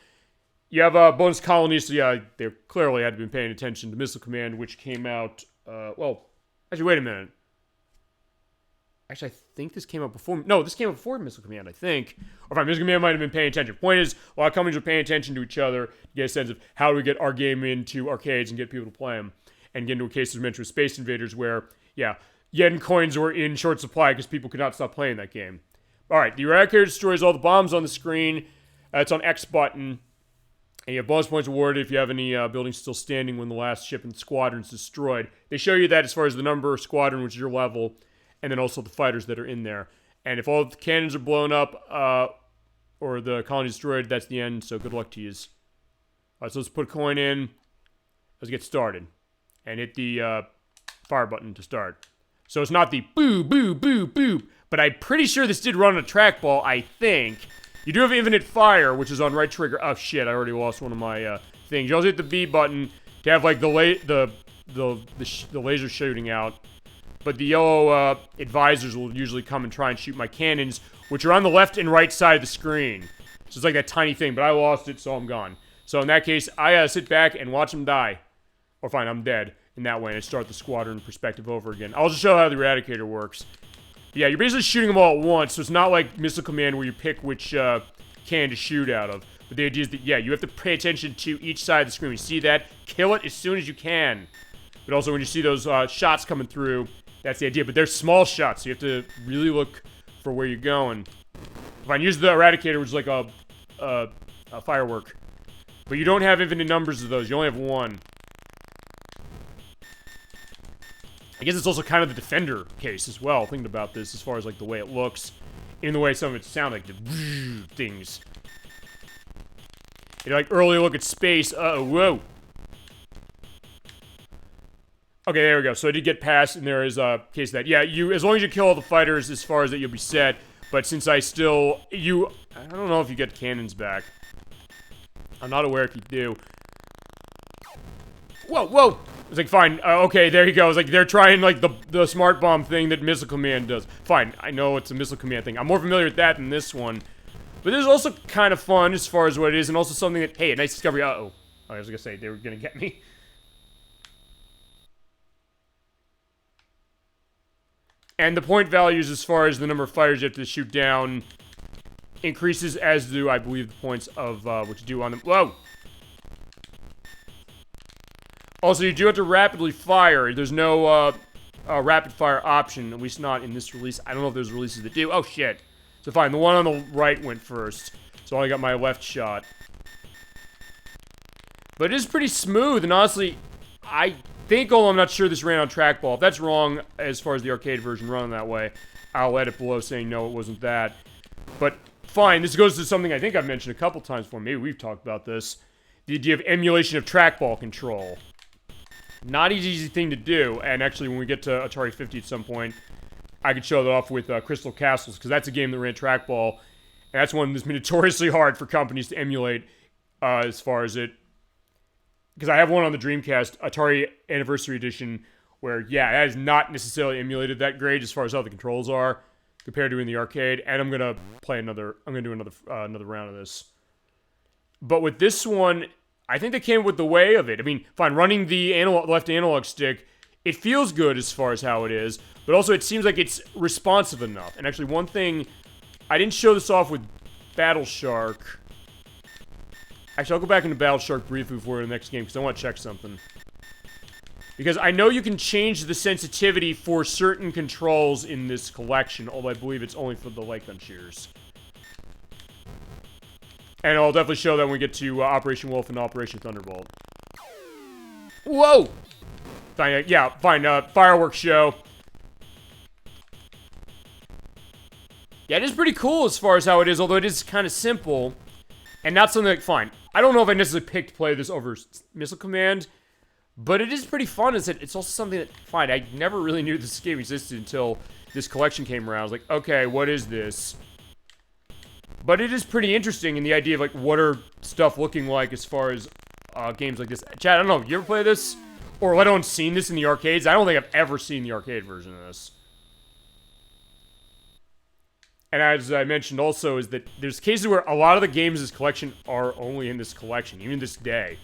You have bonus colonies, so yeah, they clearly had to be paying attention to Missile Command, which came out, well, actually, wait a minute. Actually, I think this came out before, no, this came out before Missile Command, I think. Or fine, Missile Command might have been paying attention. Point is, a lot of companies are paying attention to each other to get a sense of how do we get our game into arcades and get people to play them. And get into a case as mentioned with Space Invaders where, yeah, yen coins were in short supply because people could not stop playing that game. Alright, the Eradicator destroys all the bombs on the screen. It's on X button. And you have bonus points awarded if you have any buildings still standing when the last ship in the squadron is destroyed. They show you that as far as the number of squadron, which is your level, and then also the fighters that are in there. And if all the cannons are blown up or the colony is destroyed, that's the end, so good luck to you. Alright, so let's put a coin in. Let's get started. And hit the fire button to start. So it's not the boo, boo, boo, boo, but I'm pretty sure this did run on a trackball, I think. You do have infinite fire, which is on right trigger. Oh shit, I already lost one of my things. You also hit the B button to have like the laser shooting out. But the yellow advisors will usually come and try and shoot my cannons, which are on the left and right side of the screen. So it's like that tiny thing, but I lost it, so I'm gone. So in that case, I sit back and watch them die. Or fine, I'm dead in that way, and I start the squadron perspective over again. I'll just show how the Eradicator works. Yeah, you're basically shooting them all at once, so it's not like Missile Command where you pick which can to shoot out of. But the idea is that, yeah, you have to pay attention to each side of the screen. You see that? Kill it as soon as you can. But also when you see those shots coming through, that's the idea. But they're small shots, so you have to really look for where you're going. Fine, use the Eradicator, which is like a firework. But you don't have infinite numbers of those, you only have one. I guess it's also kind of the Defender case as well, thinking about this as far as like the way it looks. In the way some of it sound like the things. You know, like early look at space. Uh-oh, whoa. Okay, there we go. So I did get past, and there is a case of that. Yeah, as long as you kill all the fighters, as far as that, you'll be set. But since I don't know if you get cannons back. I'm not aware if you do. Whoa, whoa! It's like, fine, okay, there you go. It's like, they're trying, like, the smart bomb thing that Missile Command does. Fine, I know it's a Missile Command thing. I'm more familiar with that than this one. But this is also kind of fun as far as what it is, and also something that, hey, a nice discovery. Uh-oh. I was gonna say, they were gonna get me. And the point values as far as the number of fighters you have to shoot down increases, as do, I believe, the points of what you do on them. Whoa! Also, you do have to rapidly fire. There's no rapid fire option, at least not in this release. I don't know if there's releases that do. Oh, shit. So fine, the one on the right went first. So I only got my left shot. But it is pretty smooth, and honestly, I think, although I'm not sure this ran on trackball. If that's wrong, as far as the arcade version running that way, I'll edit below saying no, it wasn't that. But fine, this goes to something I think I've mentioned a couple times before. Maybe we've talked about this. The idea of emulation of trackball control. Not an easy thing to do, and actually when we get to Atari 50 at some point, I could show that off with Crystal Castles, because that's a game that ran trackball, and that's one that's been notoriously hard for companies to emulate, as far as it... Because I have one on the Dreamcast, Atari Anniversary Edition, where, yeah, that is not necessarily emulated that great as far as how the controls are, compared to in the arcade, and I'm gonna do another round of this. But with this one, I think they came with the way of it. I mean, fine, running the left analog stick, it feels good as far as how it is, but also it seems like it's responsive enough. And actually, one thing, I didn't show this off with Battle Shark. Actually, I'll go back into Battle Shark briefly before the next game, because I want to check something. Because I know you can change the sensitivity for certain controls in this collection, although I believe it's only for the light gun shooters. And I'll definitely show that when we get to Operation Wolf and Operation Thunderbolt. Whoa! Fine, yeah, fine, fireworks show. Yeah, it is pretty cool as far as how it is, although it is kind of simple. And not something like, fine. I don't know if I necessarily picked to play this over Missile Command, but it is pretty fun. It's also something that, fine, I never really knew this game existed until this collection came around. I was like, okay, what is this? But it is pretty interesting in the idea of, like, what are stuff looking like as far as games like this. Chad, I don't know, you ever play this? Or let alone seen this in the arcades? I don't think I've ever seen the arcade version of this. And as I mentioned also, is that there's cases where a lot of the games in this collection are only in this collection, even this day.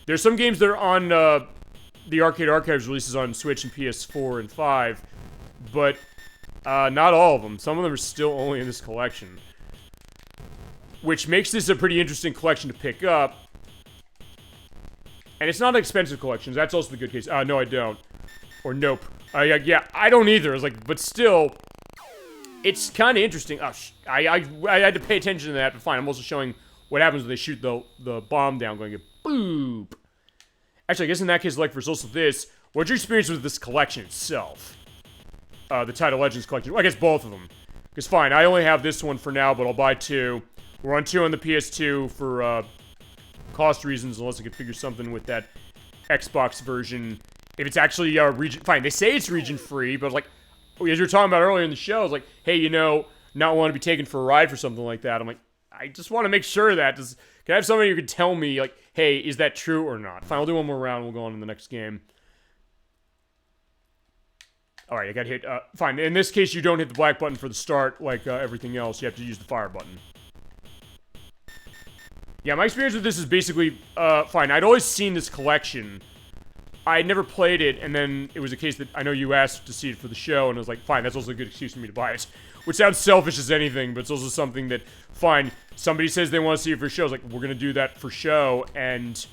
There's some games that are on the Arcade Archives releases on Switch and PS4 and 5, but not all of them. Some of them are still only in this collection. Which makes this a pretty interesting collection to pick up. And it's not an expensive collection. That's also the good case. No, I don't. Or nope. Yeah, I don't either. It's like, but still, it's kind of interesting. Oh, I had to pay attention to that, but fine. I'm also showing what happens when they shoot the bomb down, going boop. Actually, I guess in that case, like for also this, what's your experience with this collection itself? The Taito Legends collection. Well, I guess both of them. Because fine, I only have this one for now, but I'll buy two. We're on 2 on the PS2 for cost reasons, unless I can figure something with that Xbox version. If it's actually region... Fine, they say it's region-free, but like, as you were talking about earlier in the show, it's like, hey, you know, not want to be taken for a ride for something like that. I'm like, I just want to make sure that... Can I have somebody who could tell me, like, hey, is that true or not? Fine, I'll do one more round, we'll go on to the next game. Alright, I got hit. Fine, in this case, you don't hit the black button for the start, like everything else. You have to use the fire button. Yeah, my experience with this is basically, fine. I'd always seen this collection. I had never played it, and then it was a case that I know you asked to see it for the show, and I was like, fine, that's also a good excuse for me to buy it. Which sounds selfish as anything, but it's also something that, fine, somebody says they want to see it for show. It's like, we're going to do that for show, and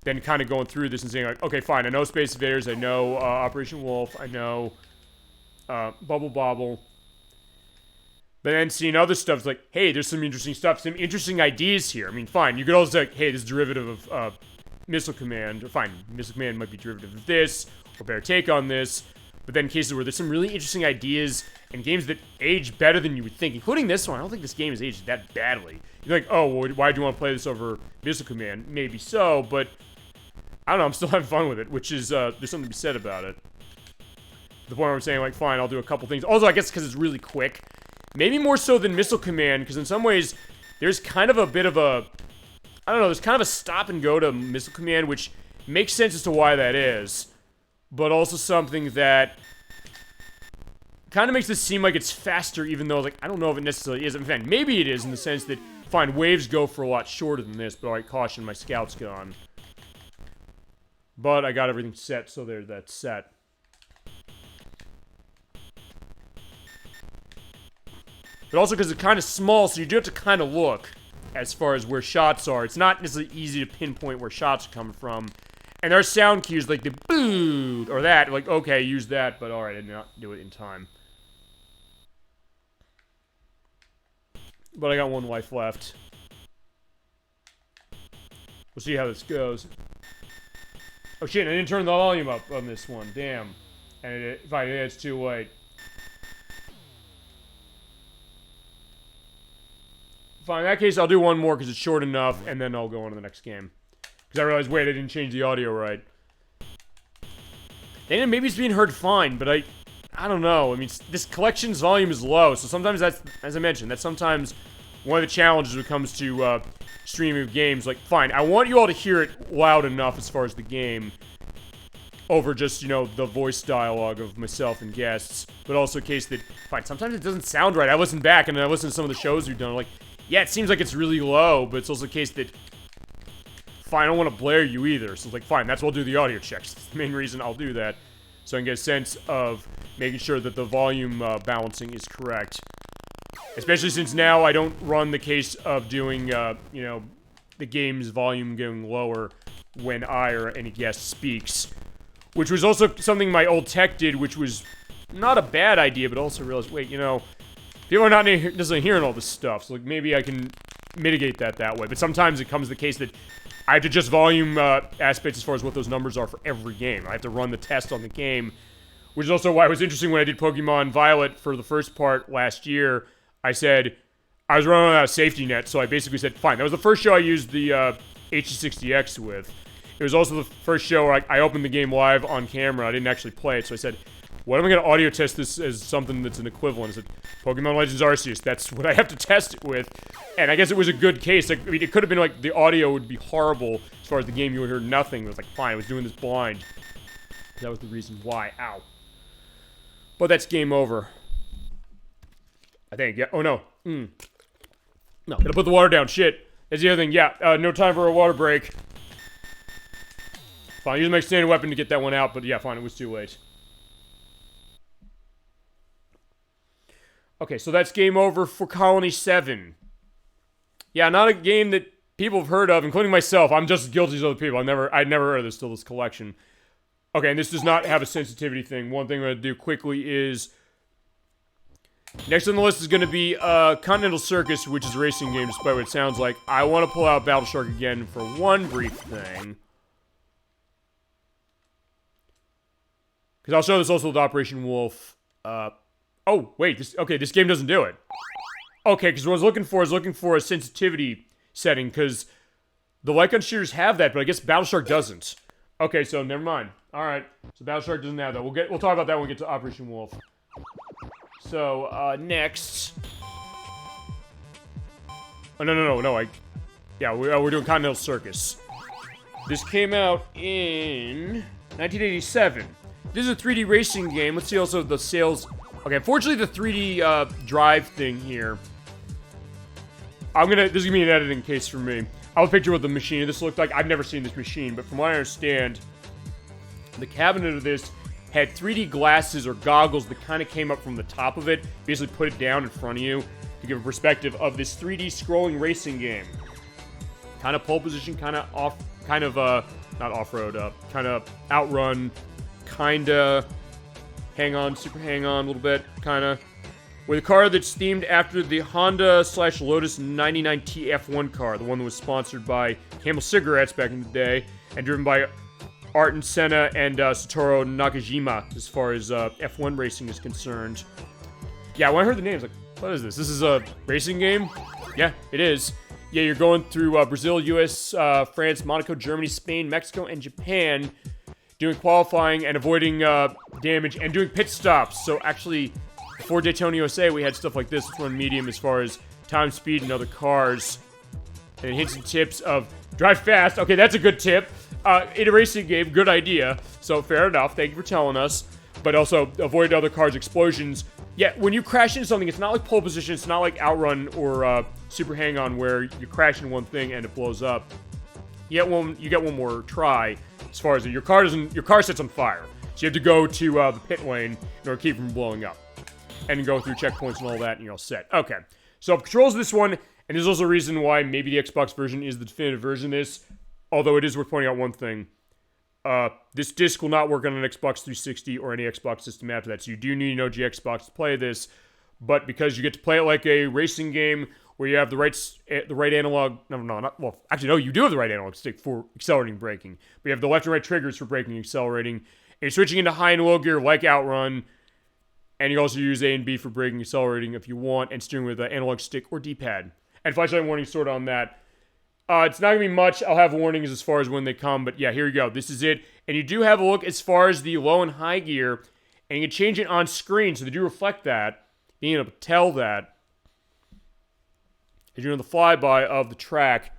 then kind of going through this and saying, like, okay, fine, I know Space Invaders, I know Operation Wolf, I know Bobble. But then seeing other stuff, it's like, hey, there's some interesting stuff, some interesting ideas here. I mean, fine, you could also say, like, hey, this is derivative of Missile Command, or fine, Missile Command might be derivative of this, or better take on this. But then cases where there's some really interesting ideas and games that age better than you would think, including this one. I don't think this game has aged that badly. You're like, oh, well, why do you want to play this over Missile Command? Maybe so, but I don't know, I'm still having fun with it, which is, there's something to be said about it. The point where I'm saying, like, fine, I'll do a couple things. Also, I guess because it's really quick. Maybe more so than Missile Command, because in some ways, there's kind of a bit of a, I don't know, there's kind of a stop and go to Missile Command, which makes sense as to why that is. But also something that kind of makes this seem like it's faster, even though, like, I don't know if it necessarily is. In fact, maybe it is in the sense that, fine, waves go for a lot shorter than this, but alright, caution, my scout's gone. But I got everything set, so there, that's set. But also because it's kind of small, so you do have to kind of look as far as where shots are. It's not necessarily easy to pinpoint where shots are coming from. And there are sound cues like the boo or that. Like, okay, use that, but alright, I did not do it in time. But I got one life left. We'll see how this goes. Oh shit, I didn't turn the volume up on this one. Damn. And it's too late. Fine, in that case, I'll do one more because it's short enough, and then I'll go on to the next game. Because I realized, wait, I didn't change the audio right. And maybe it's being heard fine, but I don't know. I mean, this collection's volume is low, so sometimes that's, as I mentioned, that's sometimes one of the challenges when it comes to streaming of games. Like, fine, I want you all to hear it loud enough as far as the game, over just, you know, the voice dialogue of myself and guests, but also a case that, fine, sometimes it doesn't sound right. I listen back, and I listen to some of the shows we've done, like, yeah, it seems like it's really low, but it's also a case that, fine, I don't want to blare you either. So it's like, fine, that's why I'll do the audio checks. That's the main reason I'll do that. So I can get a sense of making sure that the volume balancing is correct. Especially since now I don't run the case of doing, you know, the game's volume going lower when I or any guest speaks. Which was also something my old tech did, which was not a bad idea, but also realized, wait, you know, people are not necessarily hearing all this stuff, so like maybe I can mitigate that way. But sometimes it comes to the case that I have to adjust volume aspects as far as what those numbers are for every game. I have to run the test on the game, which is also why it was interesting when I did Pokemon Violet for the first part last year. I said I was running on a safety net, so I basically said, fine. That was the first show I used the HD60X with. It was also the first show where I opened the game live on camera. I didn't actually play it, so I said, what am I going to audio test this as something that's an equivalent? I said, Pokemon Legends Arceus, that's what I have to test it with. And I guess it was a good case. Like, I mean, it could have been like, the audio would be horrible as far as the game, you would hear nothing. It was like, fine, I was doing this blind. That was the reason why. Ow. But that's game over. I think, yeah. Oh, no. No, gotta put the water down. Shit. That's the other thing. Yeah, no time for a water break. Fine, use my standard weapon to get that one out, but yeah, fine, it was too late. Okay, so that's game over for Colony 7. Yeah, not a game that people have heard of, including myself. I'm just as guilty as other people. I'd never heard of this till this collection. Okay, and this does not have a sensitivity thing. One thing I'm going to do quickly is... Next on the list is going to be Continental Circus, which is a racing game, despite what it sounds like. I want to pull out Battle Shark again for one brief thing. Because I'll show this also with Operation Wolf. Oh, wait, this game doesn't do it. Okay, because what I was looking for a sensitivity setting, because the light gun shooters have that, but I guess Battle Shark doesn't. Okay, so never mind. Alright, so Battle Shark doesn't have that. We'll talk about that when we get to Operation Wolf. So, next... Oh, no, yeah, we're doing Continental Circus. This came out in 1987. This is a 3D racing game. Let's see also the sales... Okay, unfortunately the 3D drive thing here. This is gonna be an editing case for me. I'll picture what the machine of this looked like. I've never seen this machine, but from what I understand, the cabinet of this had 3D glasses or goggles that kind of came up from the top of it, basically put it down in front of you to give a perspective of this 3D scrolling racing game. Kind of pole position, kind of off, kind of not off-road, kind of outrun, kind of hang-on, super hang-on a little bit, kind of. With a car that's themed after the Honda/Lotus 99T F1 car, the one that was sponsored by Camel Cigarettes back in the day, and driven by Ayrton Senna and Satoru Nakajima, as far as F1 racing is concerned. Yeah, when I heard the name, I was like, what is this? This is a racing game? Yeah, it is. Yeah, you're going through Brazil, US, France, Monaco, Germany, Spain, Mexico, and Japan, doing qualifying and avoiding damage, and doing pit stops. So actually, before Daytona USA, we had stuff like this, which run medium as far as time, speed, and other cars. And hints and tips of drive fast. Okay, that's a good tip. In a racing game, good idea. So fair enough. Thank you for telling us. But also avoid other cars' explosions. Yeah, when you crash into something, it's not like pole position. It's not like outrun or super hang-on where you crash into one thing and it blows up. You get one more try. As far as your car sets on fire, so you have to go to the pit lane in order to keep it from blowing up, and go through checkpoints and all that, and you're all set. Okay, so controls this one, and there's also a reason why maybe the Xbox version is the definitive version of this. Although it is worth pointing out one thing: this disc will not work on an Xbox 360 or any Xbox system after that. So you do need an OG Xbox to play this, but because you get to play it like a racing game, where you have the right analog. No, you do have the right analog stick for accelerating and braking. But you have the left and right triggers for braking and accelerating. And you're switching into high and low gear like Outrun. And you also use A and B for braking and accelerating if you want, and steering with an analog stick or D-pad. And flashlight warning sort of on that. It's not going to be much. I'll have warnings as far as when they come. But yeah, here you go. This is it. And you do have a look as far as the low and high gear. And you can change it on screen. So they do reflect that. Being able to tell that. As you're on the flyby of the track.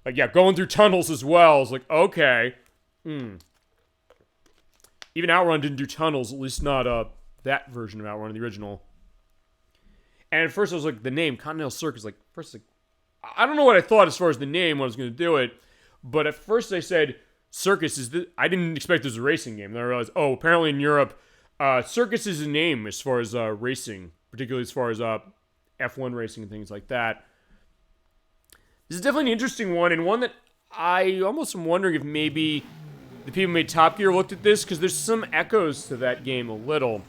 Like, yeah, going through tunnels as well. It's like, okay. Even Outrun didn't do tunnels. At least not that version of Outrun, the original. And at first I was like, the name, Continental Circus. Like, first, like, I don't know what I thought as far as the name when I was going to do it. But at first I said, Circus is the... I didn't expect this was a racing game. And I realized, oh, apparently in Europe, Circus is a name as far as racing. Particularly as far as F1 racing and things like that. This is definitely an interesting one, and one that I almost am wondering if maybe the people who made Top Gear looked at this, because there's some echoes to that game a little.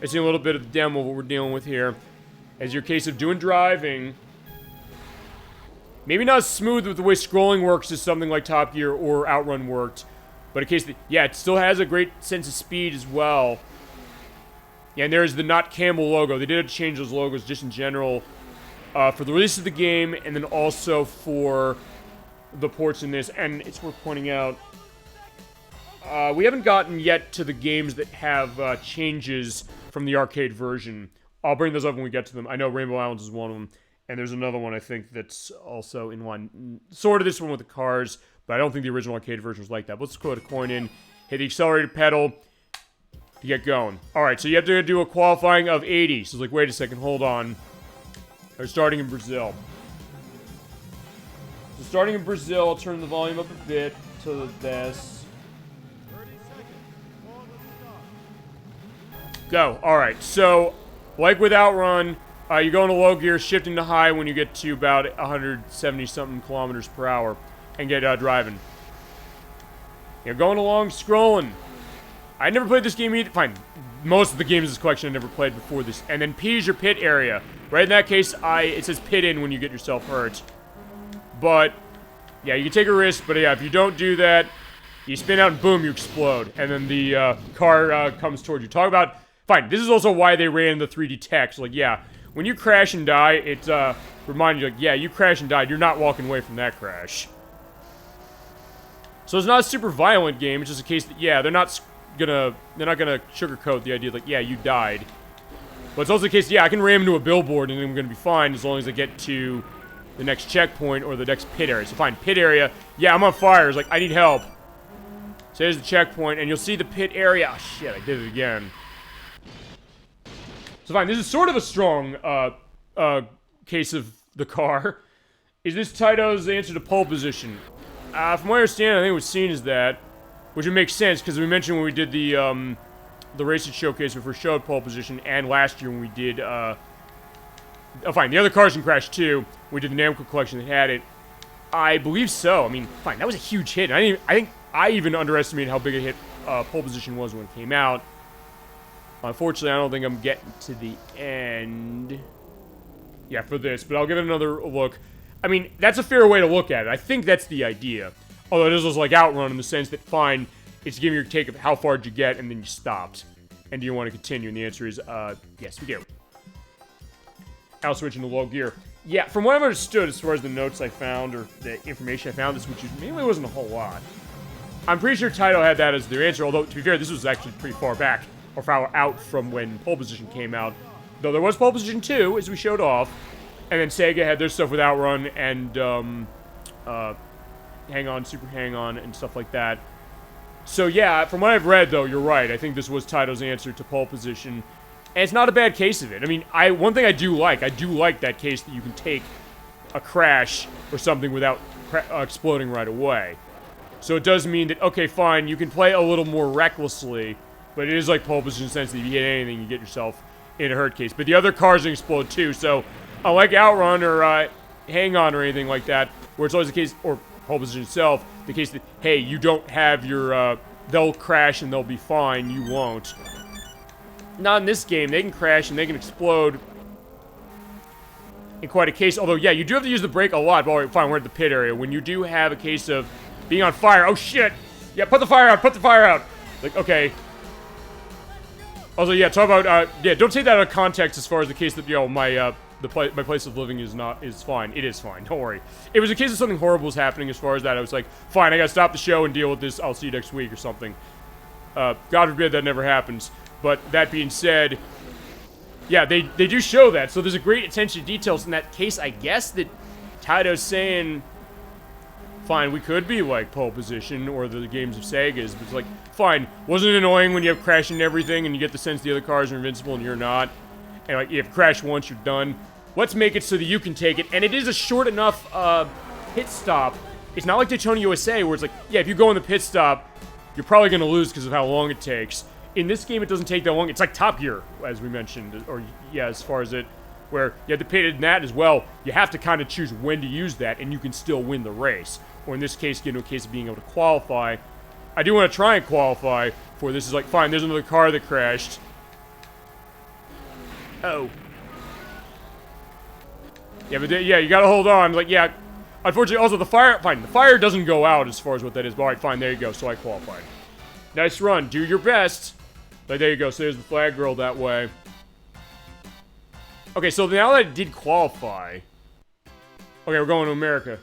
I see a little bit of the demo of what we're dealing with here. As your case of doing driving, maybe not as smooth with the way scrolling works as something like Top Gear or Outrun worked, but a case that, yeah, it still has a great sense of speed as well. Yeah, and there's the Not Campbell logo. They did have to change those logos just in general. For the release of the game, and then also for the ports in this. And it's worth pointing out, we haven't gotten yet to the games that have changes from the arcade version. I'll bring those up when we get to them. I know Rainbow Islands is one of them, and there's another one I think that's also in line. Sort of this one with the cars, but I don't think the original arcade version was like that. Let's put a coin in, hit the accelerator pedal to get going. Alright, so you have to do a qualifying of 80. So it's like, wait a second, hold on. They're starting in Brazil. So starting in Brazil, I'll turn the volume up a bit to this. Go. Alright, so like with Outrun, you go into low gear, shifting to high when you get to about 170-something kilometers per hour and get driving. You're going along, scrolling. I never played this game either. Fine. Most of the games in this collection I never played before this. And then P is your pit area. Right in that case, it says pit in when you get yourself hurt. But, yeah, you can take a risk, but yeah, if you don't do that, you spin out and boom, you explode. And then the car comes towards you. Talk about... Fine, this is also why they ran the 3D text. Like, yeah, when you crash and die, it reminds you, like, yeah, you crashed and died. You're not walking away from that crash. So it's not a super violent game. It's just a case that, yeah, they're not gonna sugarcoat the idea, like, yeah, you died. But it's also the case, yeah, I can ram into a billboard and I'm gonna be fine as long as I get to the next checkpoint or the next pit area. So fine, pit area. Yeah, I'm on fire. It's like, I need help. So there's the checkpoint, and you'll see the pit area. Oh, shit, I did it again. So fine, this is sort of a strong case of the car. Is this Taito's answer to pole position? From what I understand, I think it was seen as that. Which would make sense, because we mentioned when we did the racing showcase, we first showed pole position, and last year when we did, oh fine, the other cars can crash too. We did the Namco collection that had it. I believe so. I mean, fine, that was a huge hit. I I even underestimated how big a hit Pole Position was when it came out. Unfortunately, I don't think I'm getting to the end. Yeah, for this, but I'll give it another look. I mean, that's a fair way to look at it. I think that's the idea. Although this was like Outrun in the sense that, fine, it's giving you a take of how far did you get, and then you stopped. And do you want to continue? And the answer is, yes, we do. I'll switch into low gear. Yeah, from what I've understood, as far as the notes I found, or the information I found, this, which mainly wasn't a whole lot. I'm pretty sure Taito had that as their answer, although, to be fair, this was actually pretty far back, or far out from when Pole Position came out. Though there was Pole Position 2, as we showed off, and then Sega had their stuff with Outrun, and, Hang On, Super Hang On, and stuff like that. So yeah, from what I've read, though, you're right. I think this was Taito's answer to Pole Position. And it's not a bad case of it. I mean, one thing I do like that case that you can take a crash or something without exploding right away. So it does mean that, okay, fine, you can play a little more recklessly, but it is like Pole Position sense that if you hit anything, you get yourself in a hurt case. But the other cars can explode too, so unlike Outrun or Hang On or anything like that, where it's always the case, or Pole Position itself, the case that, hey, you don't have your, they'll crash and they'll be fine, you won't. Not in this game. They can crash and they can explode in quite a case. Although, yeah, you do have to use the brake a lot. But alright, fine, we're at the pit area. When you do have a case of being on fire. Oh, shit! Yeah, put the fire out! Put the fire out! Like, okay. Also, yeah, talk about, yeah, don't take that out of context as far as the case that, you know, my place of living is fine. It is fine. Don't worry. It was a case of something horrible was happening as far as that. I was like, fine, I gotta stop the show and deal with this. I'll see you next week or something. God forbid that never happens. But that being said, yeah, they do show that. So there's a great attention to details in that case. I guess that Taito's saying, fine, we could be like Pole Position or the games of Sega's, but it's like, fine, wasn't it annoying when you have crashing and everything and you get the sense the other cars are invincible and you're not? And like, you have crashed once, you're done. Let's make it so that you can take it. And it is a short enough pit stop. It's not like Daytona USA where it's like, yeah, if you go in the pit stop, you're probably going to lose because of how long it takes. In this game, it doesn't take that long. It's like Top Gear, as we mentioned, or yeah, as far as it, where you have to pay in that as well. You have to kind of choose when to use that, and you can still win the race. Or in this case, get into a case of being able to qualify. I do want to try and qualify for this. Is like, fine, there's another car that crashed. Oh. Yeah, but yeah, you gotta hold on. Like, yeah, unfortunately, also the fire doesn't go out as far as what that is. But all right, fine, there you go. So I qualified. Nice run. Do your best. Like, there you go. So there's the flag girl that way. Okay, so now that I did qualify. Okay, we're going to America.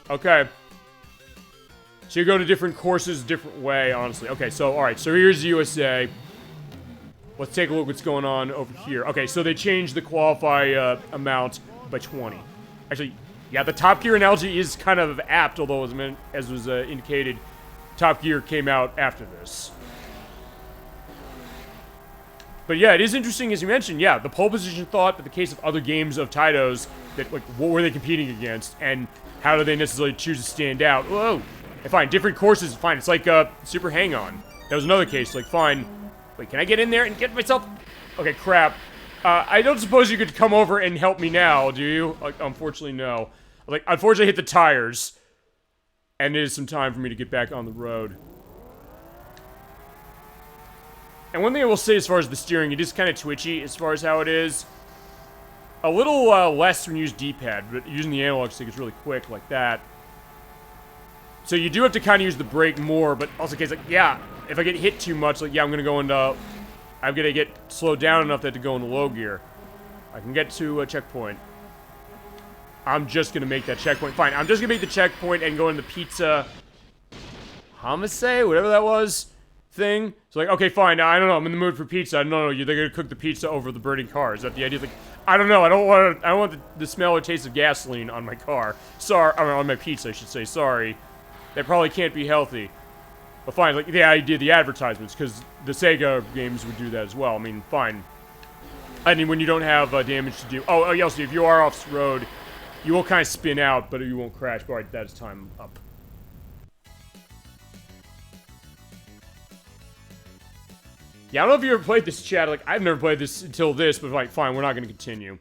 Okay. So you go to different courses different way, honestly. Okay, so, alright. So here's the USA. Let's take a look what's going on over here. Okay, so they changed the qualify amount by 20. Actually, yeah, the Top Gear analogy is kind of apt, although as was indicated, Top Gear came out after this. But yeah, it is interesting, as you mentioned, yeah, the Pole Position thought, but the case of other games of Taito's, that, like, what were they competing against, and how do they necessarily choose to stand out? Whoa! And fine, different courses, fine, it's like, Super Hang On. That was another case, like, fine. Wait, can I get in there and get myself... Okay, crap. I don't suppose you could come over and help me now, do you? Like, unfortunately, no. Like, unfortunately, I hit the tires. And it is some time for me to get back on the road. And one thing I will say as far as the steering, it is kind of twitchy as far as how it is. A little less when you use D-pad, but using the analog stick is really quick like that. So you do have to kind of use the brake more, but also in case, like, yeah, if I get hit too much, like, yeah, I'm going to go into... I'm going to get slowed down enough that to go into low gear. I can get to a checkpoint. I'm just going to make that checkpoint. Fine, I'm just going to make the checkpoint and go into the pizza... Homicide? Whatever that was. Thing. So like, okay, fine, I don't know, I'm in the mood for pizza. No, they're gonna cook the pizza over the burning car. Is that the idea? Like, I don't know, I don't want the smell or taste of gasoline on my car. Sorry, I mean, on my pizza, I should say, sorry. That probably can't be healthy. But fine, like, the idea, the advertisements, because the Sega games would do that as well. I mean, fine. I mean, when you don't have damage to do... Oh, yeah, so if you are off-road, you will kind of spin out, but you won't crash. All right, that is time up. Yeah, I don't know if you ever played this, chat. Like, I've never played this until this, but like, fine, we're not going to continue.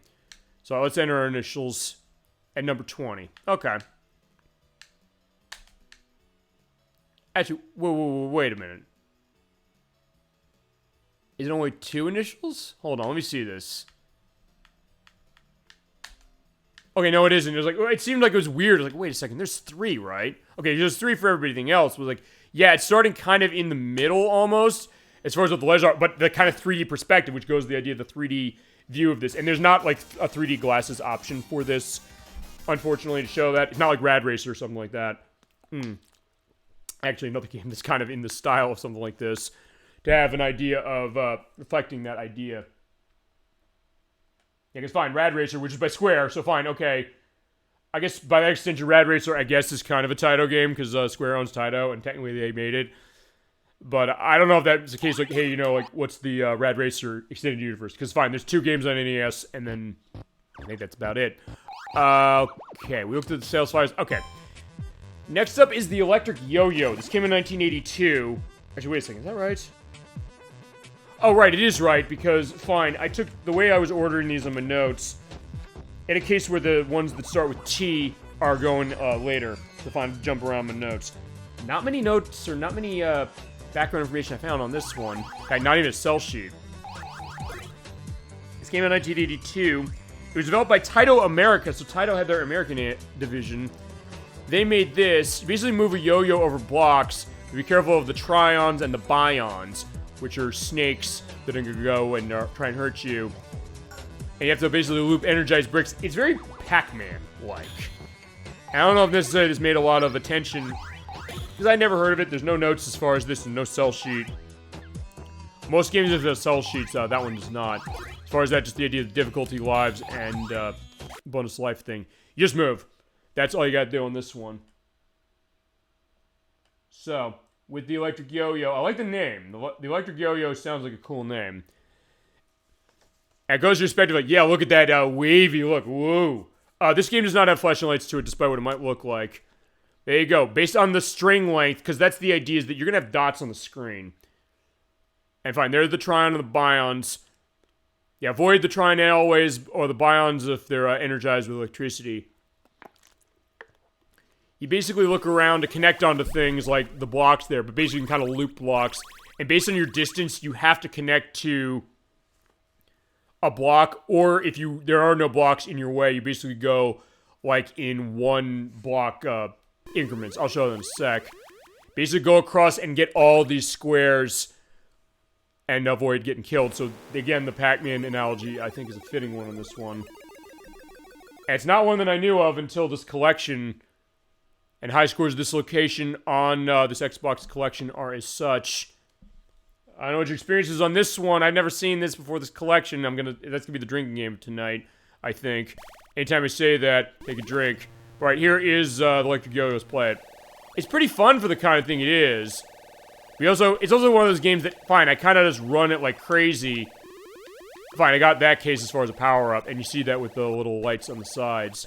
So let's enter our initials at number 20. Okay. Actually, wait a minute. Is it only 2 initials? Hold on, let me see this. Okay, no, it isn't. It was like, it seemed like it was weird. I was like, wait a second, there's 3, right? Okay, there's 3 for everything else. It was like, yeah, it's starting kind of in the middle almost, as far as what the letters are, but the kind of 3D perspective, which goes to the idea of the 3D view of this. And there's not like a 3D glasses option for this, unfortunately, to show that. It's not like Rad Racer or something like that. Actually, another game that's kind of in the style of something like this, to have an idea of reflecting that idea. Yeah, because fine, Rad Racer, which is by Square, so fine, okay. I guess by that extension, Rad Racer, I guess, is kind of a Taito game, because Square owns Taito, and technically they made it. But I don't know if that's the case, like, hey, you know, like, what's the Rad Racer Extended Universe? Because fine, there's 2 games on NES, and then I think that's about it. Okay, we looked at the sales flyers. Okay. Next up is the Electric Yo-Yo. This came in 1982. Actually, wait a second, is that right? Oh, right, it is right, because, fine, I took the way I was ordering these on my notes, in a case where the ones that start with T are going later, so fine, jump around my notes. Not many notes, or not many background information I found on this one. In fact, not even a sell sheet. This came out in 1982. It was developed by Taito America, so Taito had their American division. They made this. You basically move a yo-yo over blocks, but be careful of the trions and the bions, which are snakes that are going to go and try and hurt you. And you have to basically loop energized bricks. It's very Pac-Man-like. I don't know if necessarily this made a lot of attention, because I never heard of it. There's no notes as far as this and no sell sheet. Most games have sell sheets, that one does not. As far as that, just the idea of difficulty, lives, and bonus life thing. You just move. That's all you gotta do on this one. So, with the Electric Yo-Yo, I like the name. The Electric Yo-Yo sounds like a cool name. And it goes to respect of like, yeah, look at that wavy look. Whoa. This game does not have flashing lights to it, despite what it might look like. There you go. Based on the string length, because that's the idea, is that you're going to have dots on the screen. And fine, there's the trion and the bions. Yeah, avoid the trion always, or the bions if they're energized with electricity. You basically look around to connect onto things like the blocks there, but basically you can kind of loop blocks. And based on your distance, you have to connect to a block, or if there are no blocks in your way, you basically go like in 1 block increments. I'll show them in a sec. Basically go across and get all these squares and avoid getting killed. So again, the Pac-Man analogy I think is a fitting one on this one. And it's not one that I knew of until this collection. And high scores of this location on this Xbox collection are as such. I don't know what your experience is on this one. I've never seen this before this collection. That's gonna be the drinking game tonight, I think. Anytime I say that, take a drink. All right, here is the Electric Yo-Yo's. Play it. It's pretty fun for the kind of thing it is. It's also one of those games that, fine, I kind of just run it like crazy. Fine, I got that case as far as a power-up, and you see that with the little lights on the sides.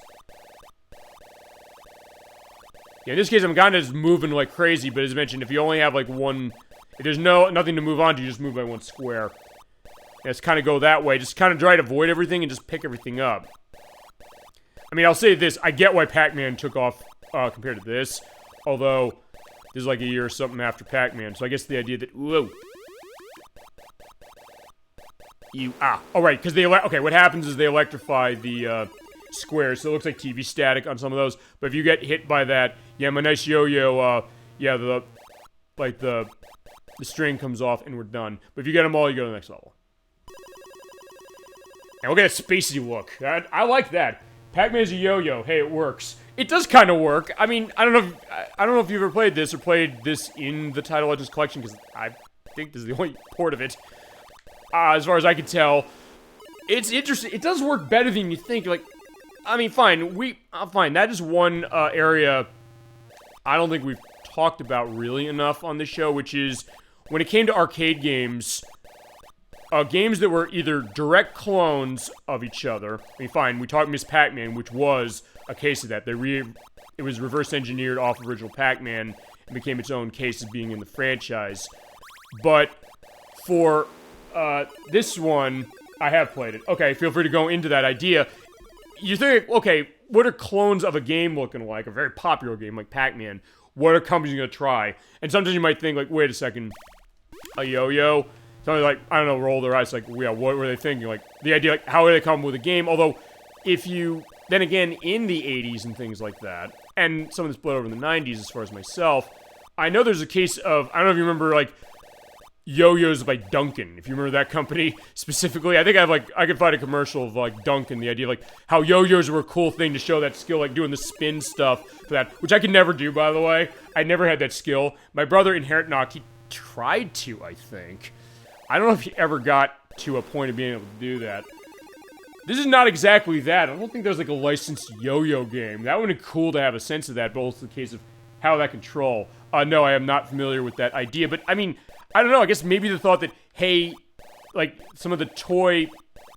Yeah, in this case, I'm kind of just moving like crazy, but as mentioned, if you only have like one... If there's nothing to move on to, you just move by 1 square. And it's kind of go that way. Just kind of try to avoid everything and just pick everything up. I mean, I'll say this. I get why Pac-Man took off compared to this. Although, this is like a year or something after Pac-Man. So I guess the idea that... Whoa. Oh, right, because okay, what happens is they electrify the squares. So it looks like TV static on some of those. But if you get hit by that, yeah, my nice yo-yo, yeah, the string comes off and we're done. But if you get them all, you go to the next level. And look at that spacey look. I like that. Pac-Man's a yo-yo. Hey, it works. It does kind of work. I mean, I don't know if you've ever played this or played this in the Taito Legends collection, because I think this is the only port of it. As far as I can tell, it's interesting. It does work better than you think. Like, I mean, fine. Fine. That is one area I don't think we've talked about really enough on this show, which is when it came to arcade games, games that were either direct clones of each other. I mean, fine, we talked Miss Pac-Man, which was a case of that. It was reverse engineered off of original Pac-Man and became its own case of being in the franchise. But for this one, I have played it. Okay, feel free to go into that idea. You think, okay, what are clones of a game looking like? A very popular game like Pac-Man. what are companies going to try? And sometimes you might think, like, wait a second, a yo-yo? Somebody like, I don't know, roll their eyes, like, yeah, what were they thinking? Like, the idea, like, how would they come up with a game? Although, if you, then again, in the 80s and things like that, and some of this bled over in the 90s as far as myself, I know there's a case of, I don't know if you remember, like, Yo-Yos by Duncan, if you remember that company specifically. I think I could find a commercial of, like, Duncan, the idea of, like, how yo-yos were a cool thing to show that skill, like, doing the spin stuff for that, which I could never do, by the way. I never had that skill. My brother, Inherent Knock, he tried to, I think. I don't know if he ever got to a point of being able to do that. This is not exactly that. I don't think there's, like, a licensed yo-yo game. That would be cool to have a sense of that, but also the case of how that control. No, I am not familiar with that idea, but, I mean, I don't know, I guess maybe the thought that, hey, like, some of the toy, I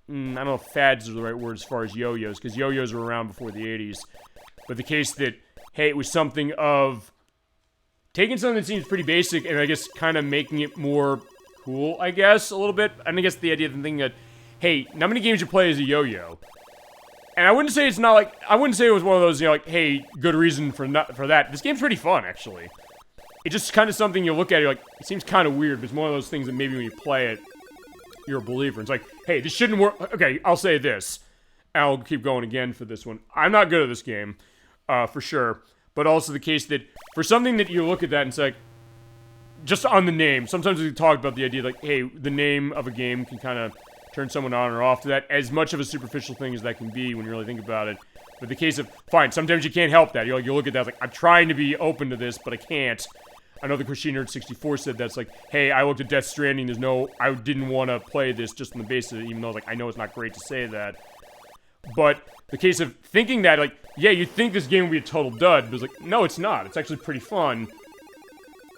don't know if fads are the right word as far as yo-yos, because yo-yos were around before the 80s, but the case that, hey, it was something of taking something that seems pretty basic and I guess kind of making it more cool, I guess, a little bit. And I guess the idea of thinking that, hey, how many games you play as a yo-yo? And I wouldn't say it's not like, I wouldn't say it was one of those, you know, like, hey, good reason for that. This game's pretty fun, actually. It's just kind of something you look at, you're like, it seems kind of weird, but it's one of those things that maybe when you play it, you're a believer. It's like, hey, this shouldn't work. Okay, I'll say this. And I'll keep going again for this one. I'm not good at this game, for sure. But also the case that, for something that you look at that and say, like, just on the name, sometimes we talk about the idea, like, hey, the name of a game can kind of turn someone on or off to that, as much of a superficial thing as that can be when you really think about it. But the case of, fine, sometimes you can't help that. You look at that, like, I'm trying to be open to this, but I can't. I know the Christine Nerd 64 said that's like, hey, I looked at Death Stranding, I didn't want to play this just on the basis of it, even though, like, I know it's not great to say that. But the case of thinking that, like, yeah, you think this game would be a total dud, but it's like, no, it's not. It's actually pretty fun.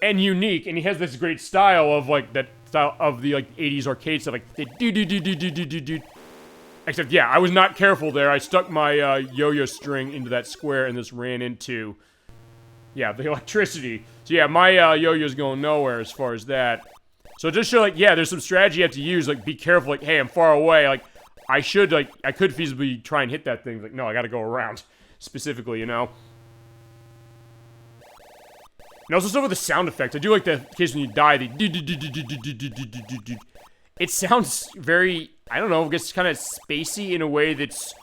And unique, and he has this great style of, like, that style of the, like, 80s arcade stuff, like, do. Except, yeah, I was not careful there. I stuck my, yo-yo string into that square, and this ran into, yeah, the electricity. So, yeah, my, yo-yo's going nowhere as far as that. So, just show, like, yeah, there's some strategy you have to use, like, be careful, like, hey, I'm far away, like, I could feasibly try and hit that thing, like, no, I gotta go around, specifically, you know? And also stuff with the sound effects. I do like the case when you die, the it sounds very, I don't know, I guess kind of spacey in a way that's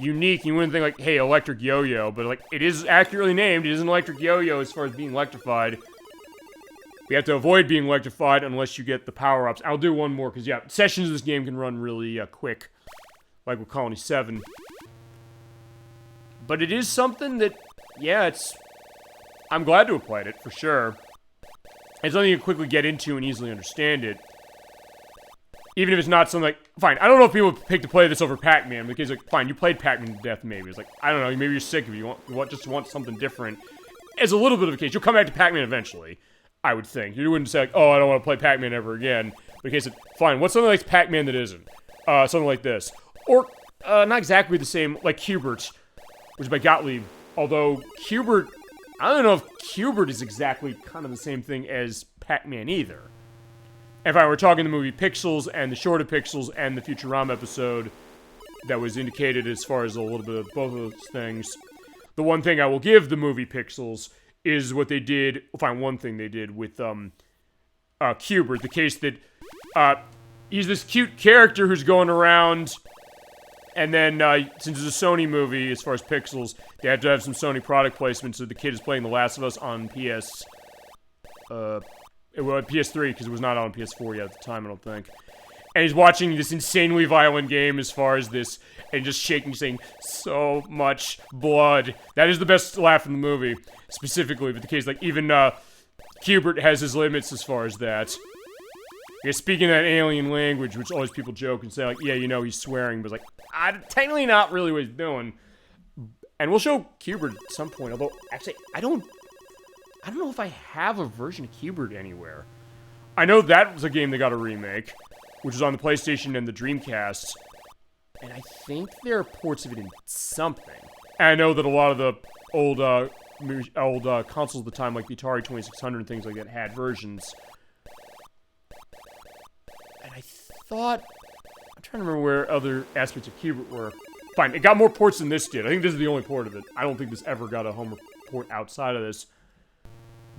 unique. You wouldn't think like, hey, electric yo-yo, but like, it is accurately named. It is an electric yo-yo as far as being electrified. We have to avoid being electrified unless you get the power-ups. I'll do one more, because yeah, sessions of this game can run really quick, like with Colony 7. But it is something that, yeah, I'm glad to have played it, for sure. It's something you can quickly get into and easily understand it. Even if it's not something like, fine, I don't know if people would pick to play this over Pac-Man, because, like, fine, you played Pac-Man to death, maybe. It's like, I don't know, maybe you're sick if you want something different. As a little bit of a case, you'll come back to Pac-Man eventually, I would think. You wouldn't say, like, oh, I don't want to play Pac-Man ever again. But in case of, fine, what's something like Pac-Man that isn't? Something like this. Or, not exactly the same, like Q*bert, which is by Gottlieb. Although, Q*bert, I don't know if Q*bert is exactly kind of the same thing as Pac-Man either. If I were talking the movie Pixels and the short of Pixels and the Futurama episode that was indicated as far as a little bit of both of those things, the one thing I will give the movie Pixels is what they did, one thing they did with Q*bert, the case that he's this cute character who's going around, and then since it's a Sony movie as far as Pixels, they have to have some Sony product placement, so the kid is playing The Last of Us on PS3, because it was not on PS4 yet at the time, I don't think. And he's watching this insanely violent game as far as this, and just shaking, saying, so much blood. That is the best laugh in the movie, specifically, but the case, like, even Q*bert has his limits as far as that. Yeah, speaking that alien language, which always people joke and say, like, yeah, you know, he's swearing, but it's like, technically not really what he's doing. And we'll show Q*bert at some point, although, actually, I don't know if I have a version of Q*bert anywhere. I know that was a game that got a remake, which was on the PlayStation and the Dreamcast, and I think there are ports of it in something. And I know that a lot of the old consoles at the time, like the Atari 2600 and things like that, had versions. And I thought, I'm trying to remember where other aspects of Q*bert were. Fine, it got more ports than this did. I think this is the only port of it. I don't think this ever got a home port outside of this.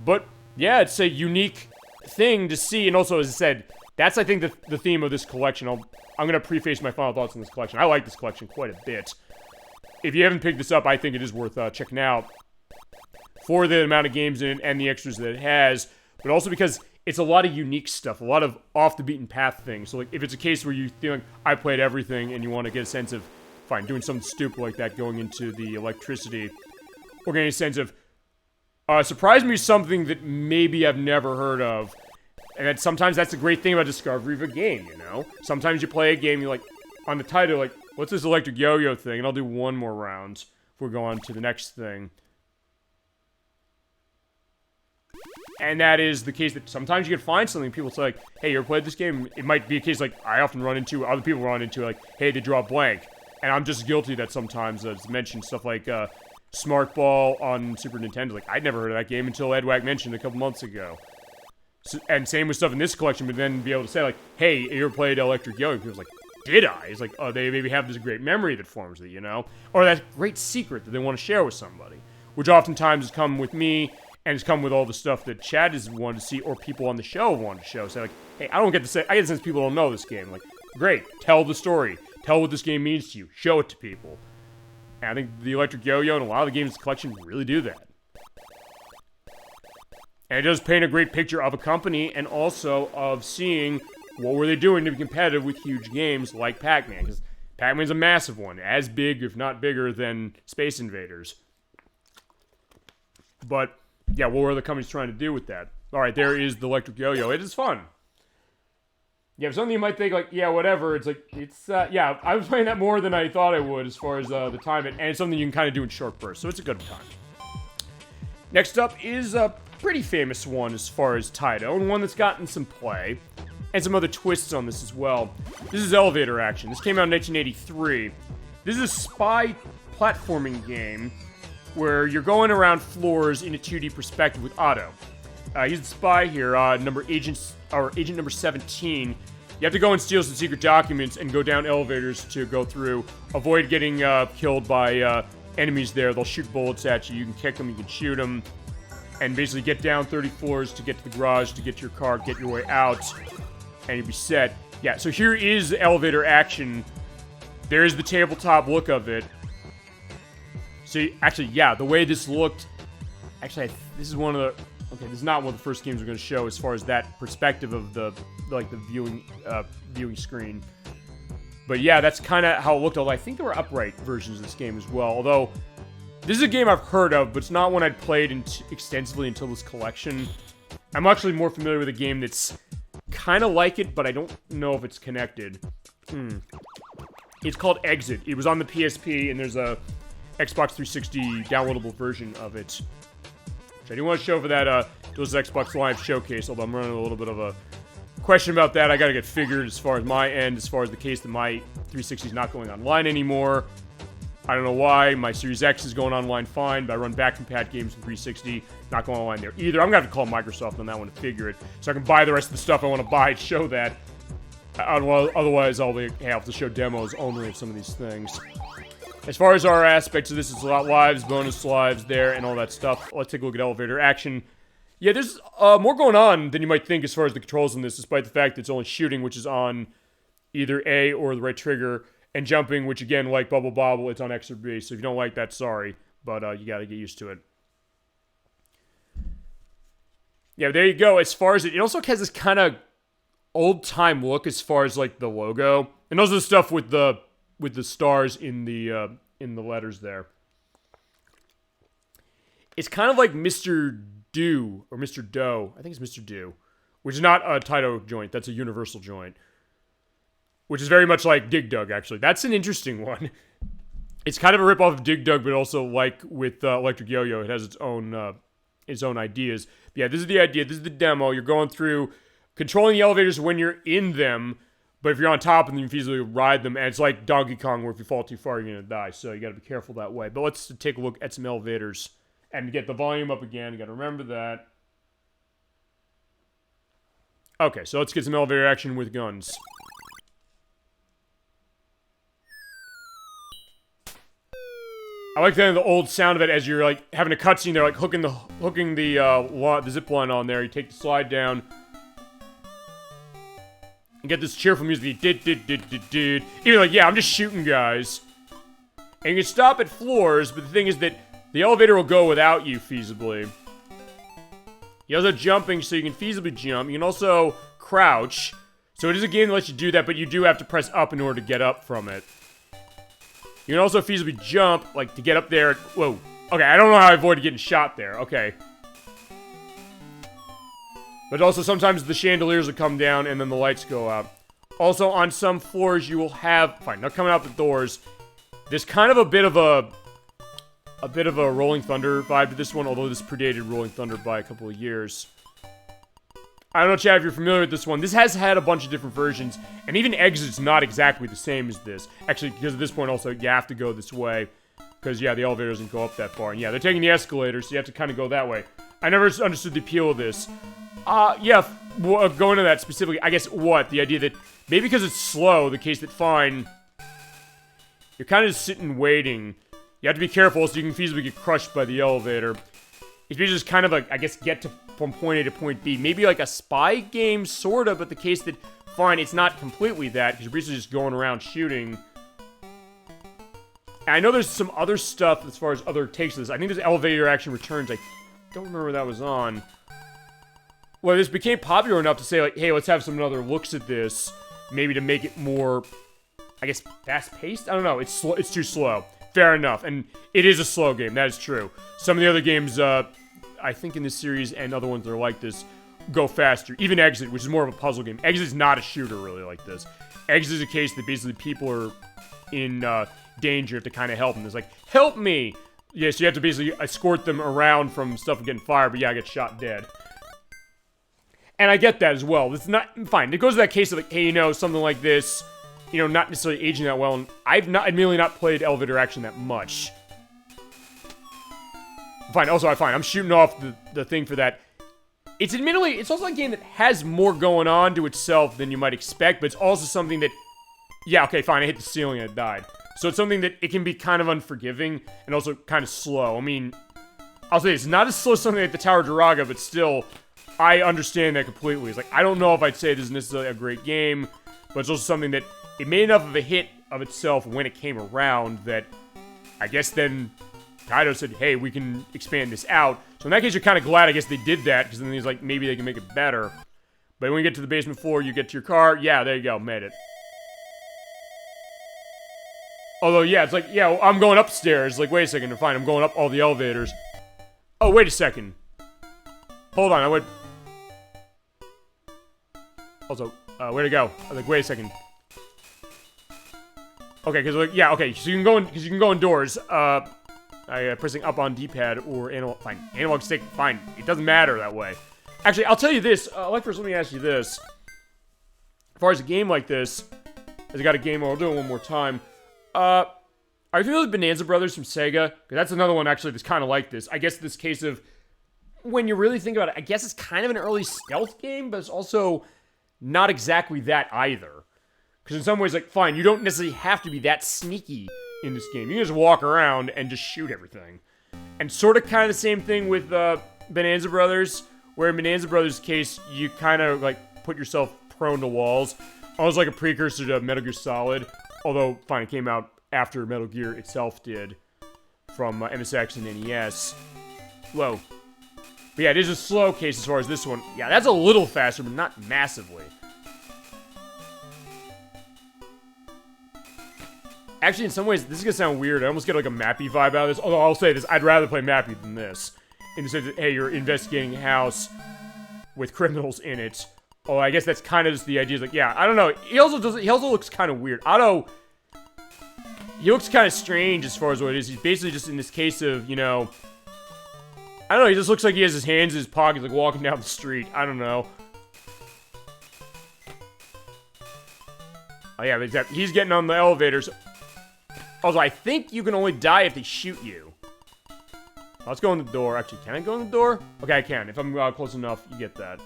But yeah, it's a unique thing to see, and also, as I said, that's, I think, the theme of this collection. I'm going to preface my final thoughts on this collection. I like this collection quite a bit. If you haven't picked this up, I think it is worth checking out for the amount of games in it and the extras that it has, but also because it's a lot of unique stuff, a lot of off-the-beaten-path things. So, like, if it's a case where you feel like I played everything and you want to get a sense of, fine, doing something stupid like that, going into the electricity, or getting a sense of, surprise me something that maybe I've never heard of. And sometimes that's the great thing about discovery of a game, you know? Sometimes you play a game, you're like, on the title, like, what's this electric yo-yo thing? And I'll do one more round before we go on to the next thing. And that is the case that sometimes you can find something, people say, like, hey, you ever played this game? It might be a case, like, I often run into, other people run into, like, hey, they draw a blank. And I'm just guilty of that sometimes, as mentioned, stuff like, Smart Ball on Super Nintendo. Like, I'd never heard of that game until Ed Wack mentioned it a couple months ago. So, and same with stuff in this collection, but then be able to say, like, hey, you ever played Electric Yo-Yo? People's like, did I? It's like, oh, they maybe have this great memory that forms it, you know? Or that great secret that they want to share with somebody. Which oftentimes has come with me, and it's come with all the stuff that Chad has wanted to see, or people on the show want to show. Say, like, hey, I get the sense people don't know this game. Like, great, tell the story. Tell what this game means to you. Show it to people. And I think the Electric Yo-Yo and a lot of the games in the collection really do that. And it does paint a great picture of a company, and also of seeing what were they doing to be competitive with huge games like Pac-Man. Because Pac-Man's a massive one. As big, if not bigger, than Space Invaders. But, yeah, what were the companies trying to do with that? Alright, there is the Electric Yo-Yo. It is fun. Yeah, something you might think, like, yeah, whatever. It's like, it's, yeah, I was playing that more than I thought I would as far as the time. And it's something you can kind of do in short bursts, so it's a good time. Next up is a pretty famous one as far as Taito, and one that's gotten some play, and some other twists on this as well. This is Elevator Action. This came out in 1983. This is a spy platforming game where you're going around floors in a 2D perspective with Otto. He's the spy here, agent number 17. You have to go and steal some secret documents and go down elevators to go through. Avoid getting killed by enemies there. They'll shoot bullets at you. You can kick them, you can shoot them. And basically get down 30 floors to get to the garage, to get to your car, get your way out, and you'll be set. Yeah, so here is Elevator Action. There is the tabletop look of it. See, actually, yeah, the way this looked... Actually, this is one of the... Okay, this is not one of the first games we're going to show as far as that perspective of the, like, the viewing screen. But yeah, that's kind of how it looked, although I think there were upright versions of this game as well. Although, this is a game I've heard of, but it's not one I'd played extensively until this collection. I'm actually more familiar with a game that's kind of like it, but I don't know if it's connected. It's called Exit. It was on the PSP, and there's a Xbox 360 downloadable version of it. I do want to show for that, those Xbox Live Showcase, although I'm running a little bit of a question about that. I gotta get figured as far as my end, as far as the case that my 360 is not going online anymore. I don't know why. My Series X is going online fine, but I run back compat games from 360, not going online there either. I'm gonna have to call Microsoft on that one to figure it, so I can buy the rest of the stuff I want to buy to show that. Otherwise, I'll have to show demos only of some of these things. As far as our aspects of this, it's a lot lives, bonus lives there, and all that stuff. Let's take a look at Elevator Action. Yeah, there's more going on than you might think as far as the controls in this, despite the fact that it's only shooting, which is on either A or the right trigger, and jumping, which again, like Bobble, it's on X or B. So if you don't like that, sorry, but you gotta get used to it. Yeah, there you go. As far as it also has this kind of old-time look as far as like the logo, and those are the stuff with the stars in the letters there. It's kind of like Mr. Do, or Mr. Doe. I think it's Mr. Do, which is not a Taito joint. That's a Universal joint, which is very much like Dig Dug, actually. That's an interesting one. It's kind of a ripoff of Dig Dug, but also like with Electric Yo-Yo, it has its own ideas. But yeah, this is the idea. This is the demo. You're going through controlling the elevators when you're in them, but if you're on top of them, you can easily ride them. And it's like Donkey Kong, where if you fall too far, you're going to die. So you got to be careful that way. But let's take a look at some elevators. And to get the volume up again, you got to remember that. Okay, so let's get some elevator action with guns. I like the old sound of it as you're like having a cutscene. They're like hooking the zip line on there. You take the slide down. And get this cheerful music. Even like, yeah, I'm just shooting guys. And you can stop at floors, but the thing is that the elevator will go without you, feasibly. You also have jumping, so you can feasibly jump. You can also crouch. So it is a game that lets you do that, but you do have to press up in order to get up from it. You can also feasibly jump, like, to get up there. Whoa. Okay, I don't know how I avoided getting shot there. Okay. But also, sometimes the chandeliers will come down, and then the lights go out. Also, on some floors, you will have... Fine, not coming out the doors. There's kind of a bit of a Rolling Thunder vibe to this one, although this predated Rolling Thunder by a couple of years. I don't know, Chad, if you're familiar with this one. This has had a bunch of different versions, and even Exit's not exactly the same as this. Actually, because at this point, also, you have to go this way. Because, yeah, the elevator doesn't go up that far. And, yeah, they're taking the escalator, so you have to kind of go that way. I never understood the appeal of this. Yeah, going to that specifically, I guess what? The idea that maybe because it's slow, the case that fine, you're kind of just sitting waiting. You have to be careful so you can feasibly get crushed by the elevator. It's basically just kind of like, I guess, get from point A to point B. Maybe like a spy game, sort of, but the case that, fine, it's not completely that, because you're basically just going around shooting. And I know there's some other stuff as far as other takes of this. I think there's elevator action returns. I don't remember where that was on. Well, this became popular enough to say, like, hey, let's have some other looks at this. Maybe to make it more, I guess, fast-paced? I don't know. It's too slow. Fair enough. And it is a slow game. That is true. Some of the other games, I think in this series and other ones that are like this, go faster. Even Exit, which is more of a puzzle game. Exit is not a shooter, really, like this. Exit is a case that basically people are in danger. You have to kind of help them. It's like, help me! Yeah, so you have to basically escort them around from stuff getting fired, but yeah, I get shot dead. And I get that as well. It's not fine. It goes to that case of like, hey, you know, something like this, you know, not necessarily aging that well. And I've admittedly not played elevator action that much. Fine. Also, I'm shooting off the thing for that. It's also a game that has more going on to itself than you might expect, but it's also something that, yeah, okay, fine, I hit the ceiling and it died. So it's something that it can be kind of unforgiving and also kind of slow. I mean, I'll say it's not as slow as something like the Tower of Duraga, but still, I understand that completely. It's like, I don't know if I'd say this is necessarily a great game, but it's also something that it made enough of a hit of itself when it came around that I guess then Taito said, hey, we can expand this out. So in that case, you're kind of glad, I guess, they did that, because then he's like, maybe they can make it better. But when you get to the basement floor, you get to your car. Yeah, there you go, made it. Although, yeah, it's like, yeah, I'm going upstairs. Like, wait a second, fine, I'm going up all the elevators. Oh, wait a second. Hold on, I went... Also, where to go? I was like, wait a second. Okay, because like, yeah, okay, so you can go indoors. Pressing up on D-pad or analog stick, fine. It doesn't matter that way. Actually, I'll tell you this. First, let me ask you this. As far as a game like this, as I got a game, I'll do it one more time. Are you familiar with Bonanza Brothers from Sega? Because that's another one actually that's kind of like this. I guess this case of when you really think about it, I guess it's kind of an early stealth game, but it's also not exactly that either. Because in some ways, like, fine, you don't necessarily have to be that sneaky in this game. You can just walk around and just shoot everything. And sort of kind of the same thing with Bonanza Brothers, where in Bonanza Brothers' case, you kind of, like, put yourself prone to walls. Almost like a precursor to Metal Gear Solid. Although, fine, it came out after Metal Gear itself did, from MSX and NES. Whoa. But yeah, it is a slow case as far as this one. Yeah, that's a little faster, but not massively. Actually, in some ways, this is gonna sound weird. I almost get like a Mappy vibe out of this. Although I'll say this, I'd rather play Mappy than this. In the sense that, hey, you're investigating a house with criminals in it. Oh, I guess that's kind of just the idea. Like, yeah, I don't know. He also looks kind of weird. Otto, he looks kind of strange as far as what it is. He's basically just in this case of, you know, I don't know. He just looks like he has his hands in his pockets, like walking down the street. I don't know. Oh yeah, but he's getting on the elevators. Also, I think you can only die if they shoot you. Let's go in the door. Actually, can I go in the door? Okay, I can. If I'm close enough, you get that.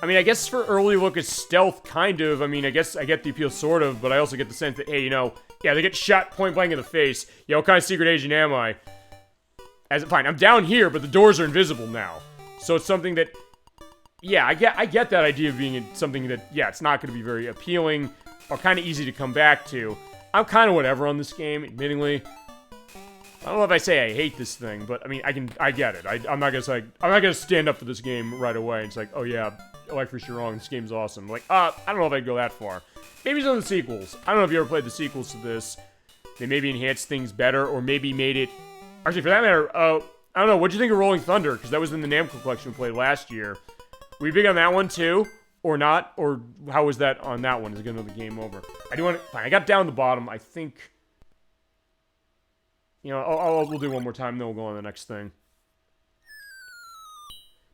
I mean, I guess for early look at stealth, kind of. I mean, I guess I get the appeal, sort of, but I also get the sense that, hey, you know, yeah, they get shot point blank in the face. Yeah, what kind of secret agent am I? Fine, I'm down here, but the doors are invisible now. So it's something that, yeah, I get that idea of being something that, yeah, it's not going to be very appealing or kind of easy to come back to. I'm kind of whatever on this game, admittingly. I don't know if I say I hate this thing, but I mean, I get it. I'm not gonna stand up for this game right away. It's like, oh yeah, Electric, you're wrong. This game's awesome. Like, I don't know if I'd go that far. Maybe some of the sequels. I don't know if you ever played the sequels to this. They maybe enhanced things better, or maybe made it. Actually, for that matter, I don't know. What'd you think of Rolling Thunder? Because that was in the Namco collection we played last year. Were you big on that one too, or not? Or how was that on that one? Is it gonna be the game over? I do want to. Fine, I got down the bottom. I think. You know, we'll do one more time, then we'll go on to the next thing.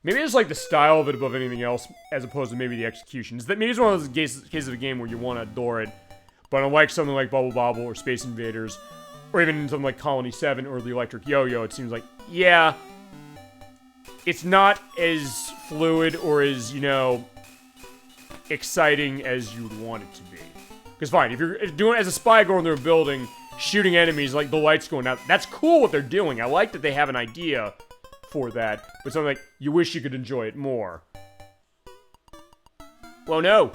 Maybe it's like the style of it above anything else, as opposed to maybe the execution. Maybe it's one of those cases of a game where you want to adore it, but unlike something like Bobble or Space Invaders, or even something like Colony 7 or the Electric Yo-Yo, it seems like, yeah, it's not as fluid or as, you know, exciting as you'd want it to be. Because fine, if you're doing it as a spy going through a building, shooting enemies, like the lights going out, that's cool what they're doing. I like that they have an idea for that, but something like, you wish you could enjoy it more. Well, no.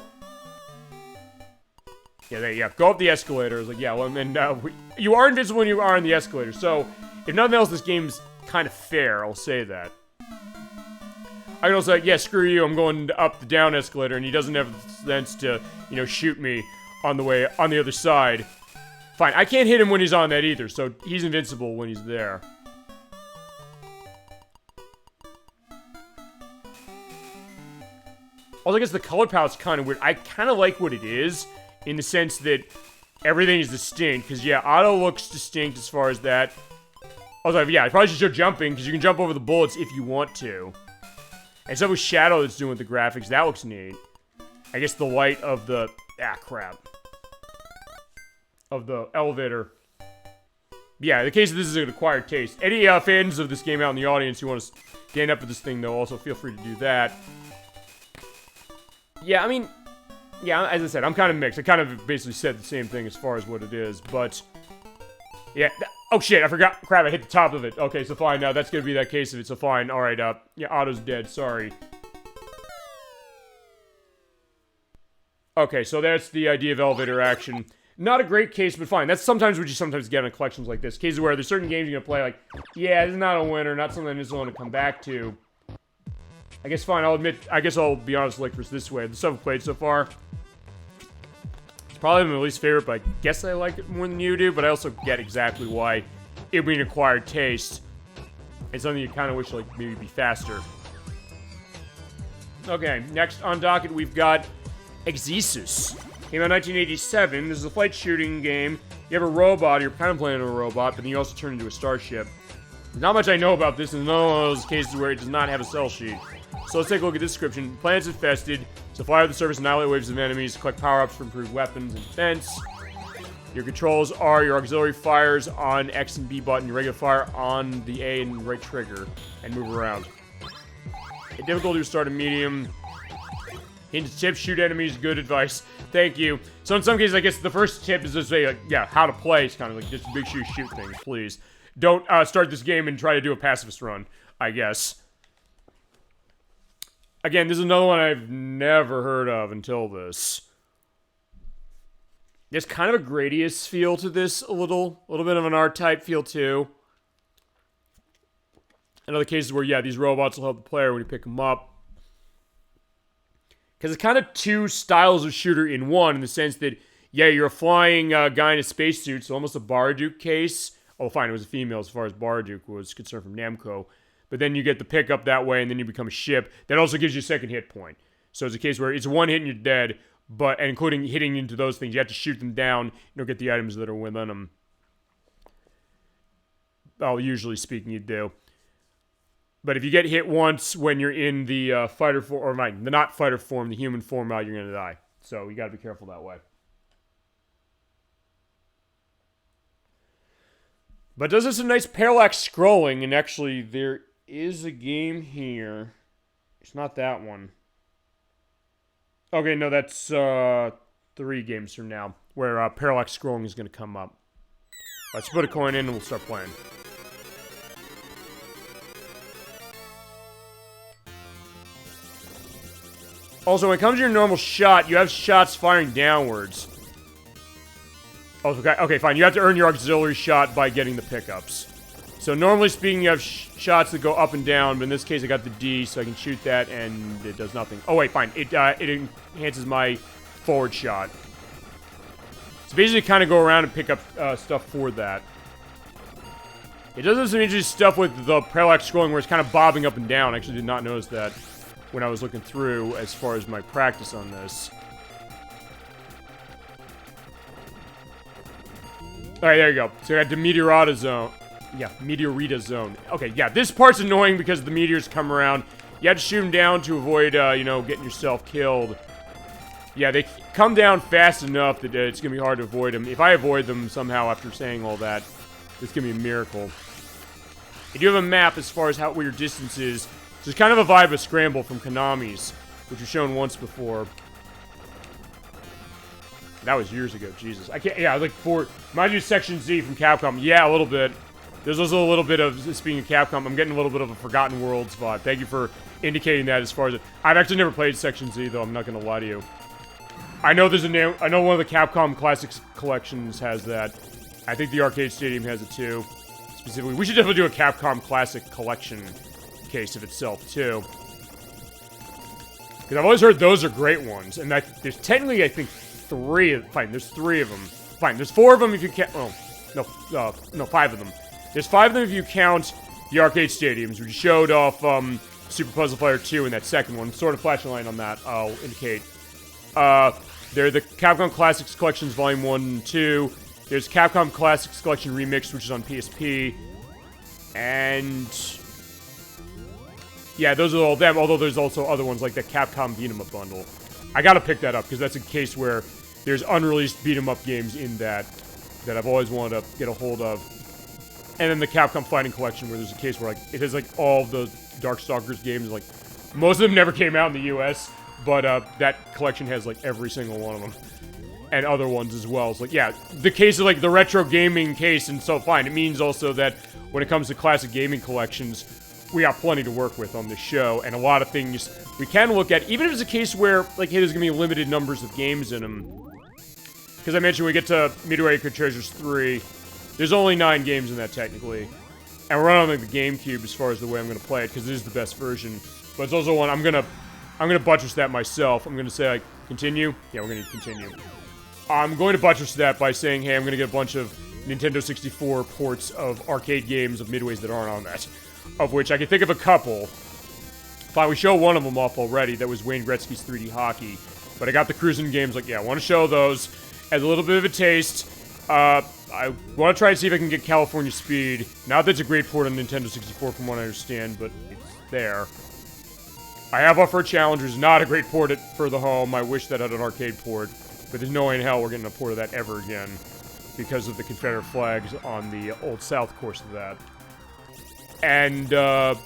Yeah, go up the escalator. It's like, yeah, well, and then, you are invisible when you are on the escalator, so, if nothing else, this game's kind of fair, I'll say that. I can also, yeah, screw you, I'm going up the down escalator, and he doesn't have the sense to, you know, shoot me on the way, on the other side. Fine, I can't hit him when he's on that either, so he's invincible when he's there. Also, I guess the color palette's kind of weird. I kind of like what it is, in the sense that everything is distinct, because, yeah, auto looks distinct as far as that. Also, yeah, I probably should show jumping, because you can jump over the bullets if you want to. And stuff with Shadow that's doing with the graphics, that looks neat. I guess the light of the... crap. Of the elevator. Yeah, in the case of this is an acquired taste. Any fans of this game out in the audience who want to stand up for this thing, though, also feel free to do that. Yeah, I mean, yeah, as I said, I'm kind of mixed. I kind of basically said the same thing as far as what it is, but... Yeah, oh shit, I forgot. Crap, I hit the top of it. Okay, so fine, now that's gonna be that case of it, so fine. Alright, yeah, Otto's dead, sorry. Okay, so that's the idea of elevator action. Not a great case, but fine. That's sometimes what you sometimes get in collections like this. Cases where there's certain games you're gonna play, like, yeah, this is not a winner, not something I just want to come back to. I guess fine, I'll admit, I guess I'll be honest, like, this way. The stuff I've played so far, it's probably my least favorite, but I guess I like it more than you do, but I also get exactly why it being an acquired taste. It's something you kind of wish, like, maybe be faster. Okay, next on docket, we've got Exzisus. Came out in 1987. This is a flight shooting game. You have a robot, you're kind of playing a robot, but then you also turn into a starship. There's not much I know about this, and it's one of those cases where it does not have a cell sheet. So let's take a look at this description. Planet's infested, so fly over the surface, annihilate waves of enemies, collect power-ups for improved weapons and defense. Your controls are your auxiliary fires on X and B button, your regular fire on the A and right trigger, and move around. Difficulty to start a medium. Hints, tips, shoot enemies, good advice. Thank you. So in some cases, I guess the first tip is just say, like, yeah, how to play. It's kind of like, just make sure you shoot things, please. Don't start this game and try to do a pacifist run, I guess. Again, this is another one I've never heard of until this. There's kind of a Gradius feel to this, a little bit of an R-type feel too. In other cases where, yeah, these robots will help the player when you pick them up. Because it's kind of two styles of shooter in one, in the sense that, yeah, you're a flying guy in a spacesuit, so almost a Baraduke case. Oh, fine, it was a female as far as Baraduke was concerned from Namco. But then you get the pickup that way, and then you become a ship. That also gives you a second hit point. So it's a case where it's one hit and you're dead, but and including hitting into those things, you have to shoot them down. You don't get the items that are within them. Well, usually speaking, you do. But if you get hit once when you're in the fighter form, or the not fighter form, the human form, you're going to die. So you got to be careful that way. But it does have some nice parallax scrolling, and actually there is a game here. It's not that one. Okay, no, that's 3 games from now, where parallax scrolling is going to come up. Let's put a coin in and we'll start playing. Also, when it comes to your normal shot, you have shots firing downwards. Okay, fine. You have to earn your auxiliary shot by getting the pickups. So normally speaking, you have shots that go up and down, but in this case, I got the D, so I can shoot that, and it does nothing. Oh wait, fine. It enhances my forward shot. So basically, kind of go around and pick up stuff for that. It does have some interesting stuff with the parallax scrolling, where it's kind of bobbing up and down. I actually did not notice that when I was looking through as far as my practice on this. Alright, there you go. So I got the Meteorita Zone. Yeah, Meteorita Zone. Okay, yeah, this part's annoying because the meteors come around. You have to shoot them down to avoid, you know, getting yourself killed. Yeah, they come down fast enough that it's going to be hard to avoid them. If I avoid them somehow after saying all that, it's going to be a miracle. You do have a map as far as where your distance is. So it's kind of a vibe of Scramble from Konami's, which was shown once before. That was years ago, Jesus. I can't, yeah, like mind you, Section Z from Capcom. Yeah, a little bit. There's also a little bit of, speaking of Capcom, I'm getting a little bit of a Forgotten Worlds vibe. Thank you for indicating that as far as it. I've actually never played Section Z, though, I'm not going to lie to you. I know there's I know one of the Capcom Classics collections has that. I think the Arcade Stadium has it, too. Specifically, we should definitely do a Capcom Classic collection case of itself, too. Because I've always heard those are great ones. And there's technically, I think, 3. Fine, there's 3 of them. Fine, there's 4 of them if you count. Oh, no, 5 of them. There's 5 of them if you count the arcade stadiums, which showed off Super Puzzle Fighter 2 in that second one. Sort of flashing light on that, I'll indicate. They're the Capcom Classics Collections Volume 1 and 2. There's Capcom Classics Collection Remix, which is on PSP. And yeah, those are all them, although there's also other ones like the Capcom Beat 'em Up bundle. I gotta pick that up, because that's a case where there's unreleased beat 'em up games in that I've always wanted to get a hold of. And then the Capcom Fighting Collection, where there's a case where like it has like all of the Darkstalkers games. Like most of them never came out in the U.S., but that collection has like every single one of them, and other ones as well. It's like, yeah, the case of like the retro gaming case, and so fine. It means also that when it comes to classic gaming collections, we got plenty to work with on this show, and a lot of things we can look at, even if it's a case where like hey, there's gonna be limited numbers of games in them. Because I mentioned we get to Meteorita Treasures 3. There's only 9 games in that, technically. And we're on like, the GameCube as far as the way I'm going to play it, because it is the best version. But it's also one, I'm going to buttress that myself. I'm going to say, like, continue? Yeah, we're going to continue. I'm going to buttress that by saying, hey, I'm going to get a bunch of Nintendo 64 ports of arcade games of Midways that aren't on that. Of which I can think of a couple. Fine, we show one of them off already. That was Wayne Gretzky's 3D Hockey. But I got the cruising games, like, yeah, I want to show those as a little bit of a taste. I want to try to see if I can get California Speed. Not that it's a great port on Nintendo 64 from what I understand, but it's there. I have offered Challengers, not a great port for the home. I wish that had an arcade port, but there's no way in hell we're getting a port of that ever again because of the Confederate flags on the Old South course of that. And, well,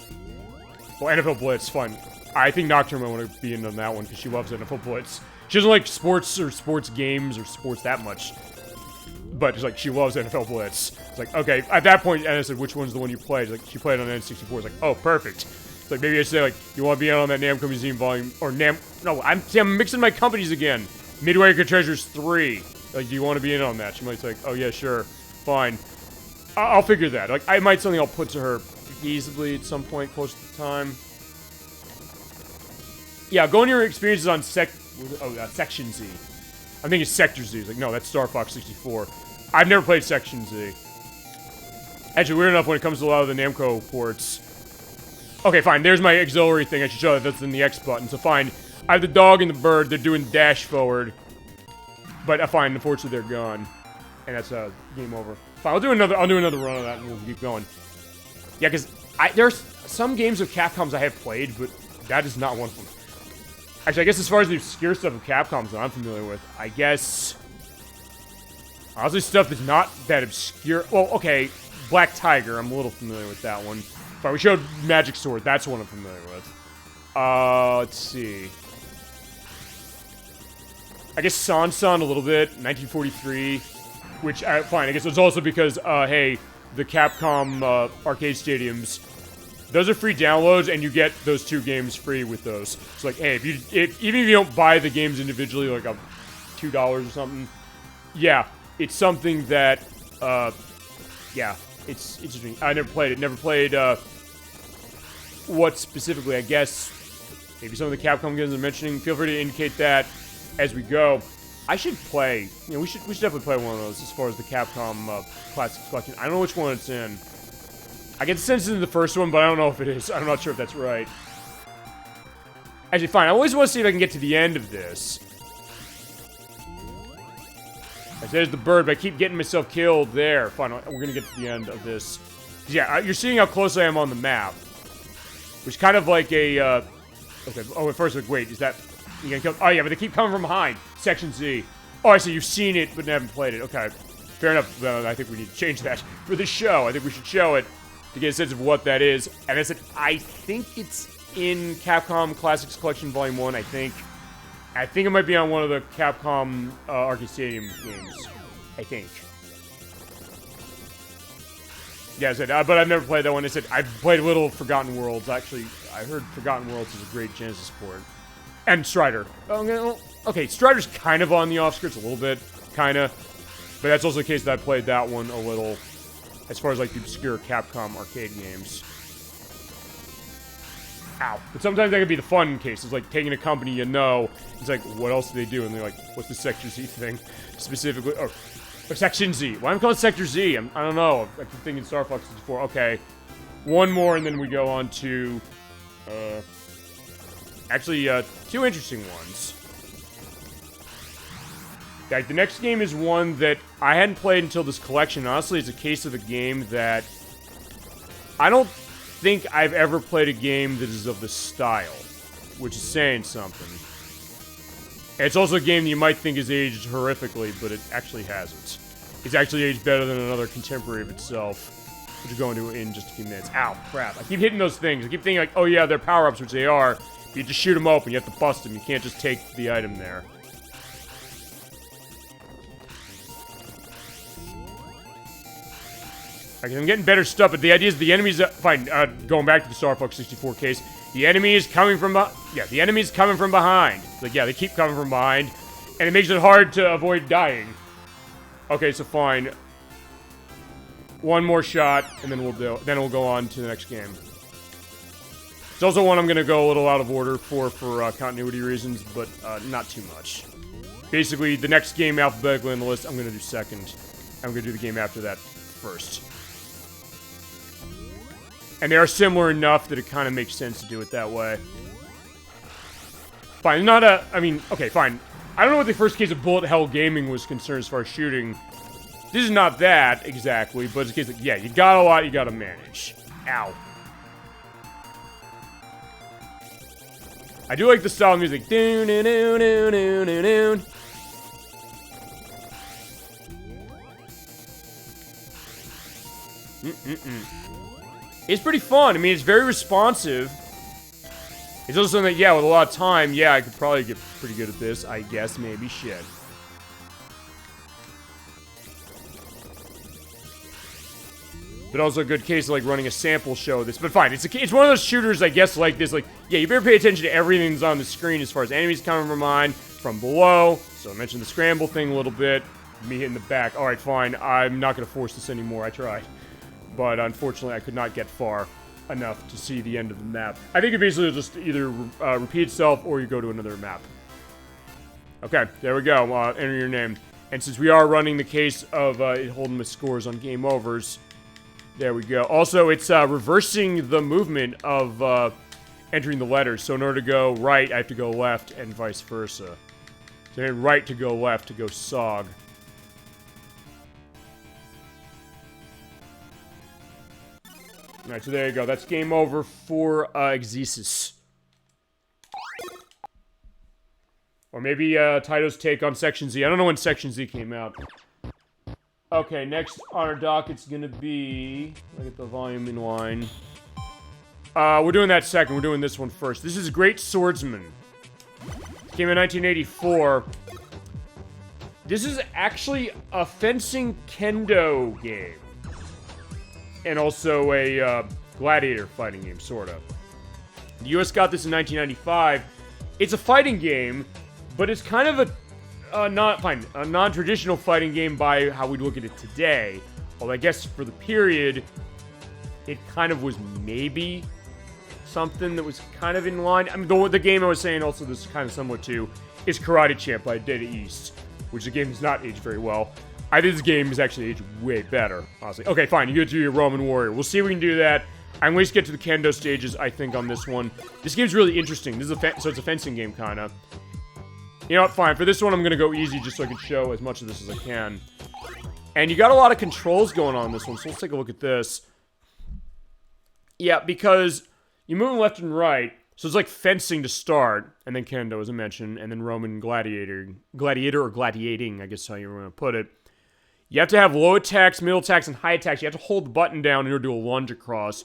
NFL Blitz, fun. I think Nocturne might want to be in on that one because she loves NFL Blitz. She doesn't like sports or sports games or sports that much. But it's like, she loves NFL Blitz. It's like, okay, at that point, and I said, which one's the one you played? Like, she played on N64. It's like, oh, perfect. It's like, maybe I say, like, you want to be in on that Namco Museum volume, or no, I'm mixing my companies again. Meteorita Treasures 3. Like, do you want to be in on that? She might say, like, oh, yeah, sure, fine. I'll figure that. Like, I might something I'll put to her feasibly at some point close to the time. Yeah, go into your experiences on Section Z. I'm thinking Sector Z. It's like, no, that's Star Fox 64. I've never played Section Z. Actually, weird enough when it comes to a lot of the Namco ports. Okay, fine. There's my auxiliary thing. I should show that that's in the X button. So fine. I have the dog and the bird. They're doing dash forward. But fine. Unfortunately, they're gone. And that's game over. Fine. I'll do another run of that and we'll keep going. Yeah, because there's some games of Capcom's I have played, but that is not one of them. Actually, I guess as far as the obscure stuff of Capcom's that I'm familiar with, I guess honestly stuff that's not that obscure. Well, okay, Black Tiger, I'm a little familiar with that one. But we showed Magic Sword, that's one I'm familiar with. Let's see. I guess Sansan a little bit, 1943, which, fine, I guess it's also because, hey, the Capcom arcade stadiums, those are free downloads, and you get those 2 games free with those. It's like, hey, even if you don't buy the games individually, like $2 or something, yeah, it's something that, yeah, it's interesting. I never played it. Never played, what specifically, I guess, maybe some of the Capcom games I'm mentioning. Feel free to indicate that as we go. I should play, you know, we should definitely play one of those as far as the Capcom Classics Collection. I don't know which one it's in. I get the sense it's in the first one, but I don't know if it is. I'm not sure if that's right. Actually, fine. I always want to see if I can get to the end of this. There's the bird, but I keep getting myself killed there. Fine, we're going to get to the end of this. Yeah, you're seeing how close I am on the map. Which is kind of like a, okay, oh, at first, like, wait, is that... You gonna kill, oh, yeah, but they keep coming from behind. Section Z. Oh, I see, you've seen it, but haven't played it. Okay, fair enough. I think we need to change that for this show. I think we should show it to get a sense of what that is. And I said, I think it's in Capcom Classics Collection Volume 1, I think. I think it might be on one of the Capcom Arcade Stadium games. I think. Yeah, I said, but I've never played that one. I said, I've played a little Forgotten Worlds. Actually, I heard Forgotten Worlds is a great Genesis port. And Strider. Okay, Strider's kind of on the off-skirts a little bit. Kind of. But that's also the case that I played that one a little. As far as, like, the obscure Capcom arcade games. Ow. But sometimes that could be the fun cases, like taking a company you know, it's like, what else do they do? And they're like, what's the Sector Z thing? Specifically, or Section Z. Why am I calling it Sector Z? I don't know. I keep thinking Star Fox 64. Okay. One more, and then we go on to, actually, 2 interesting ones. Like, the next game is one that I hadn't played until this collection. Honestly, it's a case of a game that I don't think I've ever played a game that is of this style, which is saying something. And it's also a game that you might think is aged horrifically, but it actually hasn't. It's actually aged better than another contemporary of itself, which we'll go into in just a few minutes. Ow, crap. I keep hitting those things. I keep thinking like, oh yeah, they're power-ups, which they are. You just shoot them open. You have to bust them. You can't just take the item there. Okay, I'm getting better stuff, but the idea is the enemies... fine, going back to the Star Fox 64 case. The enemy is coming from... yeah, the enemy is coming from behind. Like, yeah, they keep coming from behind. And it makes it hard to avoid dying. Okay, so fine. One more shot, and then we'll go on to the next game. It's also one I'm going to go a little out of order for continuity reasons, but not too much. Basically, the next game alphabetically on the list, I'm going to do second. I'm going to do the game after that first. And they are similar enough that it kind of makes sense to do it that way. Fine, not a... I mean, okay, fine. I don't know what the first case of Bullet Hell Gaming was concerned as far as shooting. This is not that, exactly, but it's a case of, yeah, you got a lot you gotta manage. Ow. I do like the style of music. Doon-doon-doon-doon-doon-doon. It's pretty fun. I mean, it's very responsive. It's also something that, yeah, with a lot of time, yeah, I could probably get pretty good at this. I guess, maybe, shit. But also a good case of, like, running a sample show of this. But fine, it's one of those shooters, I guess, like this. Like, yeah, you better pay attention to everything that's on the screen as far as enemies coming from behind, from below. So I mentioned the scramble thing a little bit. Me hitting the back. Alright, fine. I'm not going to force this anymore. I tried. But unfortunately, I could not get far enough to see the end of the map. I think it basically just either repeat itself or you go to another map. Okay, there we go. Enter your name. And since we are running the case of it holding the scores on game overs, there we go. Also, it's reversing the movement of entering the letters. So in order to go right, I have to go left and vice versa. So then right to go left to go SOG. Alright, so there you go. That's game over for Exzisus. Or maybe Taito's take on Section Z. I don't know when Section Z came out. Okay, next on our docket's gonna be... Let me get the volume in line. We're doing that second. We're doing this one first. This is Great Swordsman. Came in 1984. This is actually a fencing kendo game. And also a gladiator fighting game, sort of. The US got this in 1995. It's a fighting game, but it's kind of a non-traditional fighting game by how we look at it today. Although I guess for the period, it kind of was maybe something that was kind of in line. I mean, the game I was saying also this is kind of somewhat to is Karate Champ by Data East, which the game has not aged very well. I think this game has actually aged way better, honestly. Okay, fine, you go to your Roman Warrior. We'll see if we can do that. I'm going to get to the kendo stages, I think, on this one. This game's really interesting. This is so it's a fencing game, kind of. You know what, fine. For this one, I'm going to go easy just so I can show as much of this as I can. And you got a lot of controls going on in this one, so let's take a look at this. Yeah, because you move left and right, so it's like fencing to start, and then kendo, as I mentioned, and then Roman gladiator. Gladiator or gladiating, I guess is how you want to put it. You have to have low attacks, middle attacks, and high attacks. You have to hold the button down in order to do a lunge across.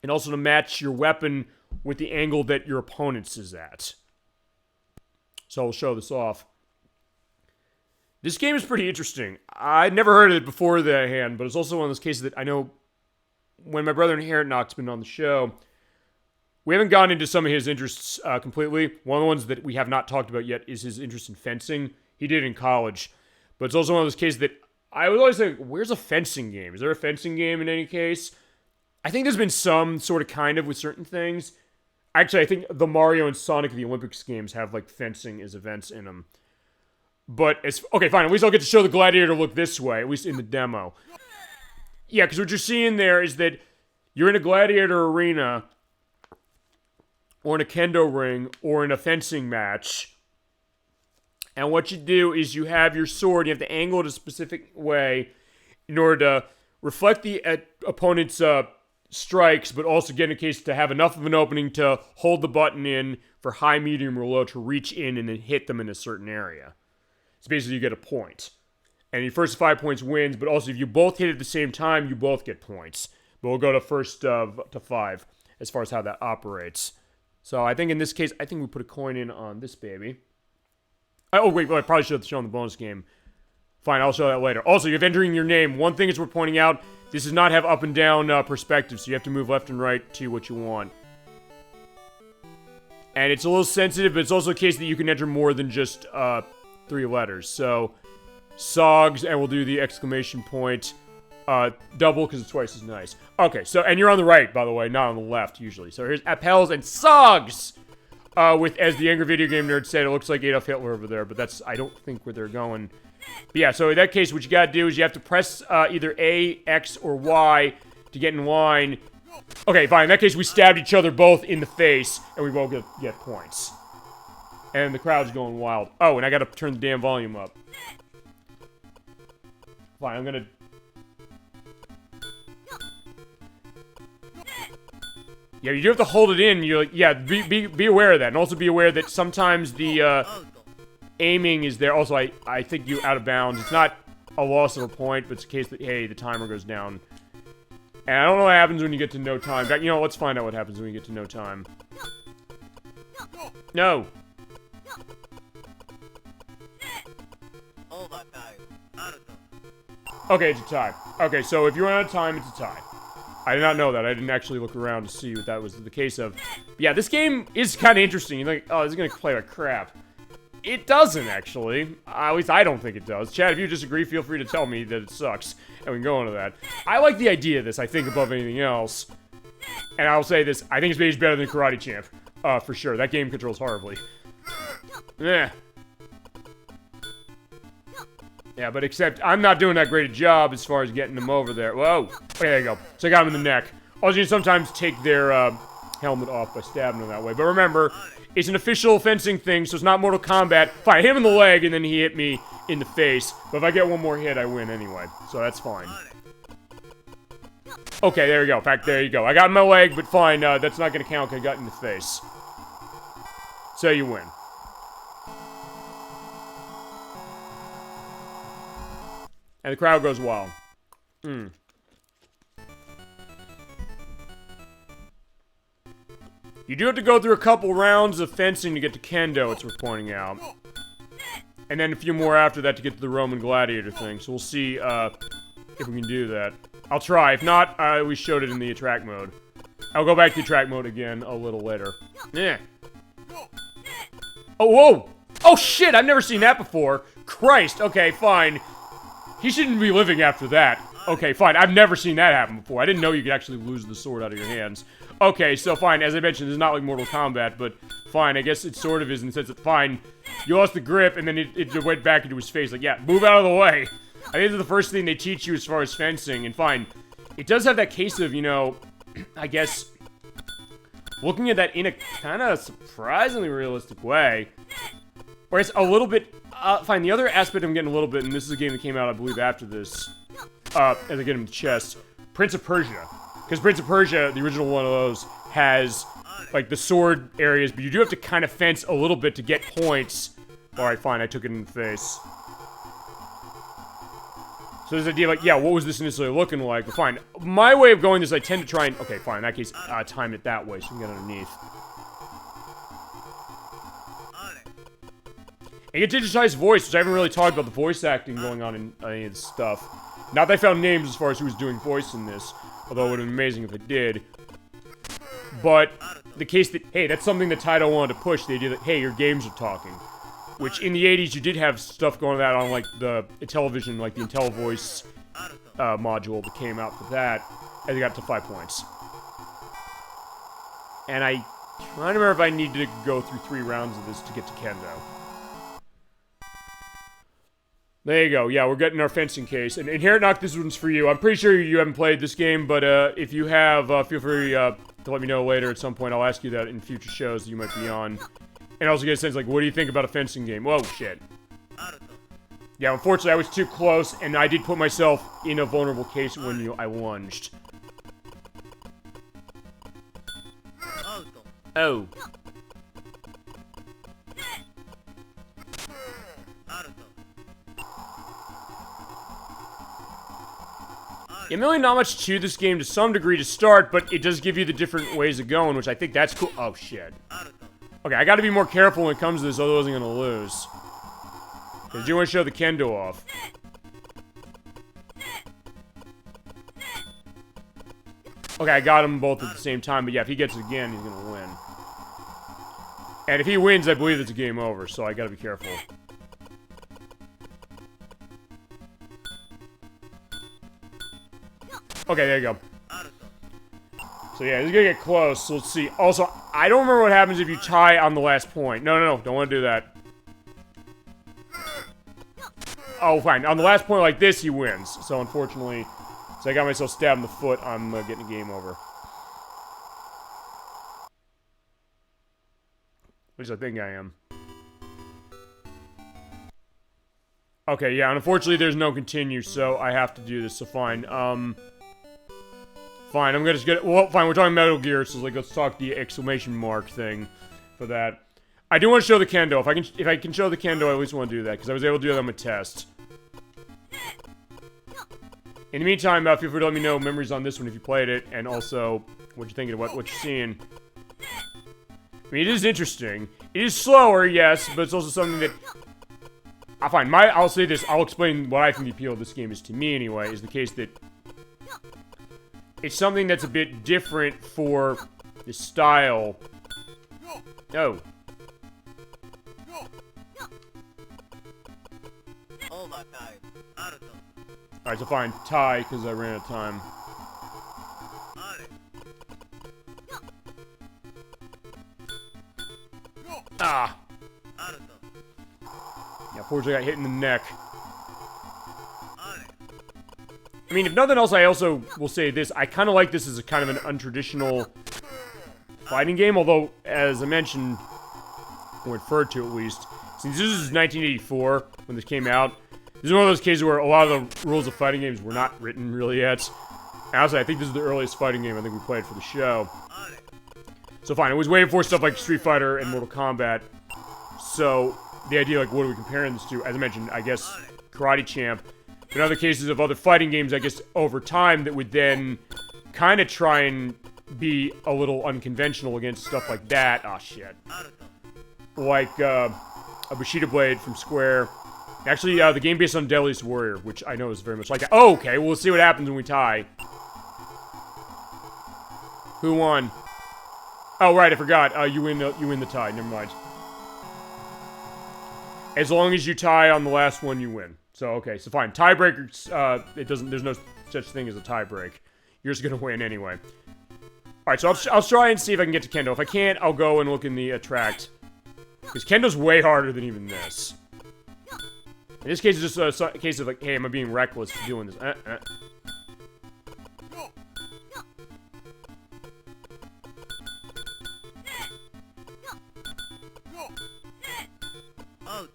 And also to match your weapon with the angle that your opponent's is at. So I'll show this off. This game is pretty interesting. I'd never heard of it before the hand, but it's also one of those cases that I know when my brother Inherent Knock's been on the show, we haven't gone into some of his interests completely. One of the ones that we have not talked about yet is his interest in fencing. He did it in college. But it's also one of those cases that I was always like, where's a fencing game? Is there a fencing game in any case? I think there's been some sort of kind of with certain things. Actually, I think the Mario and Sonic of the Olympics games have like fencing as events in them. But okay, fine. At least I'll get to show the Gladiator look this way, at least in the demo. Yeah, because what you're seeing there is that you're in a Gladiator arena, or in a kendo ring, or in a fencing match. And what you do is you have your sword, you have to angle it a specific way in order to reflect the opponent's strikes, but also get in a case to have enough of an opening to hold the button in for high, medium, or low to reach in and then hit them in a certain area. So basically you get a point. And your first 5 points wins, but also if you both hit at the same time, you both get points. But we'll go to first to 5 as far as how that operates. So I think in this case, I think we put a coin in on this baby. Oh, wait, I probably should have shown the bonus game. Fine, I'll show that later. Also, you're entering your name. One thing is worth pointing out, this does not have up and down perspective, so you have to move left and right to what you want. And it's a little sensitive, but it's also a case that you can enter more than just 3 letters. So, SOGS, and we'll do the exclamation point. Double, because it's twice as nice. Okay, so, and you're on the right, by the way, not on the left, usually. So here's Appels and SOGS! With, as the Angry Video Game Nerd said, it looks like Adolf Hitler over there, but that's, I don't think, where they're going. But yeah, so in that case, what you gotta do is you have to press either A, X, or Y to get in line. Okay, fine. In that case, we stabbed each other both in the face, and we both get points. And the crowd's going wild. Oh, and I gotta turn the damn volume up. Fine, I'm gonna... Yeah, you do have to hold it in. You're like, yeah, be aware of that. And also be aware that sometimes the aiming is there. Also, I think you out of bounds. It's not a loss of a point, but it's a case that, hey, the timer goes down. And I don't know what happens when you get to no time. In fact, you know, let's find out what happens when you get to no time. No. Okay, it's a tie. Okay, so if you run out of time, it's a tie. I did not know that. I didn't actually look around to see what that was the case of. But yeah, this game is kind of interesting. You're like, oh, this is going to play like crap. It doesn't, actually. At least I don't think it does. Chad, if you disagree, feel free to tell me that it sucks. And we can go into that. I like the idea of this, I think, above anything else. And I'll say this. I think it's aged better than Karate Champ. For sure. That game controls horribly. Yeah. Yeah, but except I'm not doing that great a job as far as getting them over there. Whoa. Okay, there you go. So I got them in the neck. Also, you sometimes take their helmet off by stabbing them that way. But remember, it's an official fencing thing, so it's not Mortal Kombat. Fine, I hit him in the leg, and then he hit me in the face. But if I get one more hit, I win anyway. So that's fine. Okay, there you go. In fact, there you go. I got in my leg, but fine. That's not going to count because I got in the face. So you win. And the crowd goes wild. You do have to go through a couple rounds of fencing to get to kendo, it's worth pointing out. And then a few more after that to get to the Roman Gladiator thing. So we'll see if we can do that. I'll try. If not, we showed it in the attract mode. I'll go back to the attract mode again a little later. Yeah. Oh, whoa! Oh, shit! I've never seen that before. Christ. Okay, fine. He shouldn't be living after that. Okay, fine. I've never seen that happen before. I didn't know you could actually lose the sword out of your hands. Okay, so fine. As I mentioned, it's not like Mortal Kombat, but fine. I guess it sort of is in the sense that, fine, you lost the grip, and then it went back into his face. Like, yeah, move out of the way. I think that's the first thing they teach you as far as fencing, and fine. It does have that case of, you know, I guess, looking at that in a kind of surprisingly realistic way. Where it's a little bit, fine, the other aspect I'm getting a little bit, and this is a game that came out, I believe, after this, as I get him the chest, Prince of Persia. Because Prince of Persia, the original one of those, has, like, the sword areas, but you do have to kind of fence a little bit to get points. Alright, fine, I took it in the face. So there's the idea, like, yeah, what was this initially looking like? But fine. My way of going is I tend to try and, okay, fine, in that case, time it that way so you can get underneath. And you get digitized voice, which I haven't really talked about the voice acting going on in any of this stuff. Not that I found names as far as who was doing voice in this, although it would have been amazing if it did. But the case that, hey, that's something that Taito wanted to push, the idea that, hey, your games are talking. Which, in the 80s, you did have stuff going on like, the television, like the IntelliVoice module that came out for that, as it got to 5 points. And I don't remember if I needed to go through 3 rounds of this to get to Kendo. There you go. Yeah, we're getting our fencing case. And Inherent Knock, this one's for you. I'm pretty sure you haven't played this game, but if you have, feel free to let me know later at some point. I'll ask you that in future shows that you might be on. And also get a sense, like, what do you think about a fencing game? Whoa, shit. Yeah, unfortunately, I was too close, and I did put myself in a vulnerable case when I lunged. Oh. Yeah, really not much to this game to some degree to start, but it does give you the different ways of going, which I think that's cool. Oh, shit. Okay, I gotta be more careful when it comes to this, otherwise I'm gonna lose. Because I do want to show the kendo off. Okay, I got them both at the same time, but yeah, if he gets it again, he's gonna win. And if he wins, I believe it's a game over, so I gotta be careful. Okay, there you go. So yeah, this is gonna get close, so let's see. Also, I don't remember what happens if you tie on the last point. No, don't want to do that. Oh, fine. On the last point like this, he wins. So unfortunately, I got myself stabbed in the foot, I'm getting a game over. At least I think I am. Okay, yeah, and unfortunately there's no continue, so I have to do this, so fine. Fine, I'm gonna just get it. Well, fine, we're talking Metal Gear, so like, let's talk the exclamation mark thing for that. I do want to show the kendo. If I can show the kendo, I at least want to do that, because I was able to do that on a test. In the meantime, feel free to let me know memories on this one if you played it, and also what you're thinking of what you're seeing. I mean, it is interesting. It is slower, yes, but it's also something that I'll say this, I'll explain what I think the appeal of this game is to me anyway, is the case that it's something that's a bit different for the style. Oh. Alright, so fine, tie, because I ran out of time. Ah! Yeah, fortunately I got hit in the neck. I mean, if nothing else, I also will say this. I kind of like this as a kind of an untraditional fighting game, although, as I mentioned, or referred to at least, since this is 1984, when this came out, this is one of those cases where a lot of the rules of fighting games were not written really yet. And honestly, I think this is the earliest fighting game I think we played for the show. So fine, I was waiting for stuff like Street Fighter and Mortal Kombat. So, the idea, like, what are we comparing this to? As I mentioned, I guess, Karate Champ. In other cases of other fighting games, I guess, over time, that would then kind of try and be a little unconventional against stuff like that. Ah, shit. Like, a Bushido blade from Square. Actually, the game based on Deadliest Warrior, which I know is very much like that. Oh, okay, we'll see what happens when we tie. Who won? Oh, right, I forgot. You win the tie. Never mind. As long as you tie on the last one, you win. So, okay, so fine. Tiebreakers, there's no such thing as a tie break. You're just gonna win anyway. Alright, so I'll try and see if I can get to Kendo. If I can't, I'll go and look in the attract. Because Kendo's way harder than even this. In this case, it's just a case of like, hey, am I being reckless for doing this?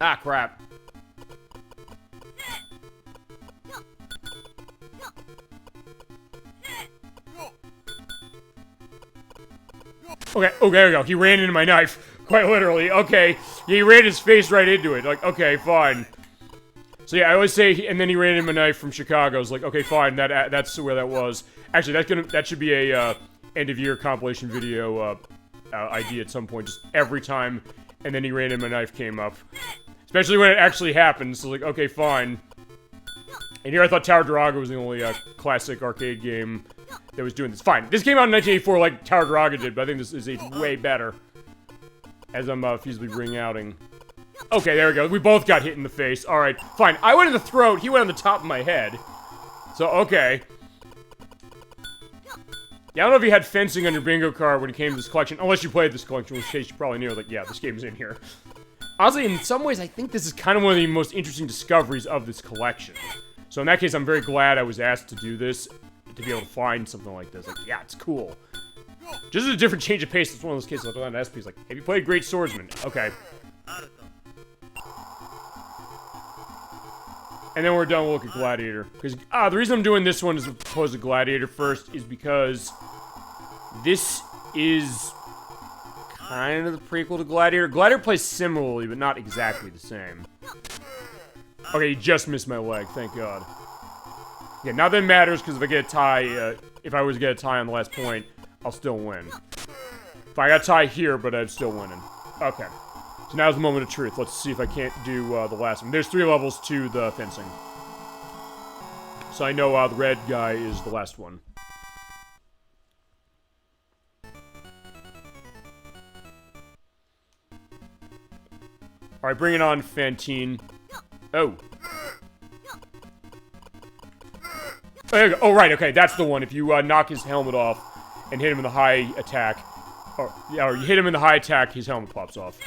Ah, crap. Okay, oh, there we go. He ran into my knife. Quite literally. Okay. Yeah, he ran his face right into it. Like, okay, fine. So yeah, I always say, and then he ran into my knife from Chicago. I was like, okay, fine. That's where that was. Actually, that should be a end of year compilation video idea at some point. Just every time, and then he ran into my knife came up. Especially when it actually happens. So like, okay, fine. And here I thought Tower Drago was the only classic arcade game that was doing this. Fine. This came out in 1984 like Tower Drago did, but I think this is way better. As I'm feasibly ring-outing. Okay, there we go. We both got hit in the face. Alright, fine. I went in the throat, he went on the top of my head. So, okay. Yeah, I don't know if you had fencing on your bingo card when it came to this collection. Unless you played this collection, in which case you probably knew, like, yeah, this game's in here. Honestly, in some ways, I think this is kind of one of the most interesting discoveries of this collection. So in that case, I'm very glad I was asked to do this. To be able to find something like this. Like, yeah, it's cool. Just a different change of pace. It's one of those cases like on SP. It's like, have you played Great Swordsman? Okay. And then we're done. We'll look at Gladiator. Because the reason I'm doing this one as opposed to Gladiator first is because this is kind of the prequel to Gladiator. Gladiator plays similarly, but not exactly the same. Okay, you just missed my leg. Thank God. Yeah, now that matters because if I get a tie, if I was to get a tie on the last point, I'll still win. If I got a tie here, but I'm still winning. Okay. So now's the moment of truth. Let's see if I can't do the last one. There's 3 levels to the fencing. So I know the red guy is the last one. Alright, bring it on, Fantine. Oh. Oh, right, okay, that's the one. If you knock his helmet off and hit him in the high attack, or you hit him in the high attack, his helmet pops off.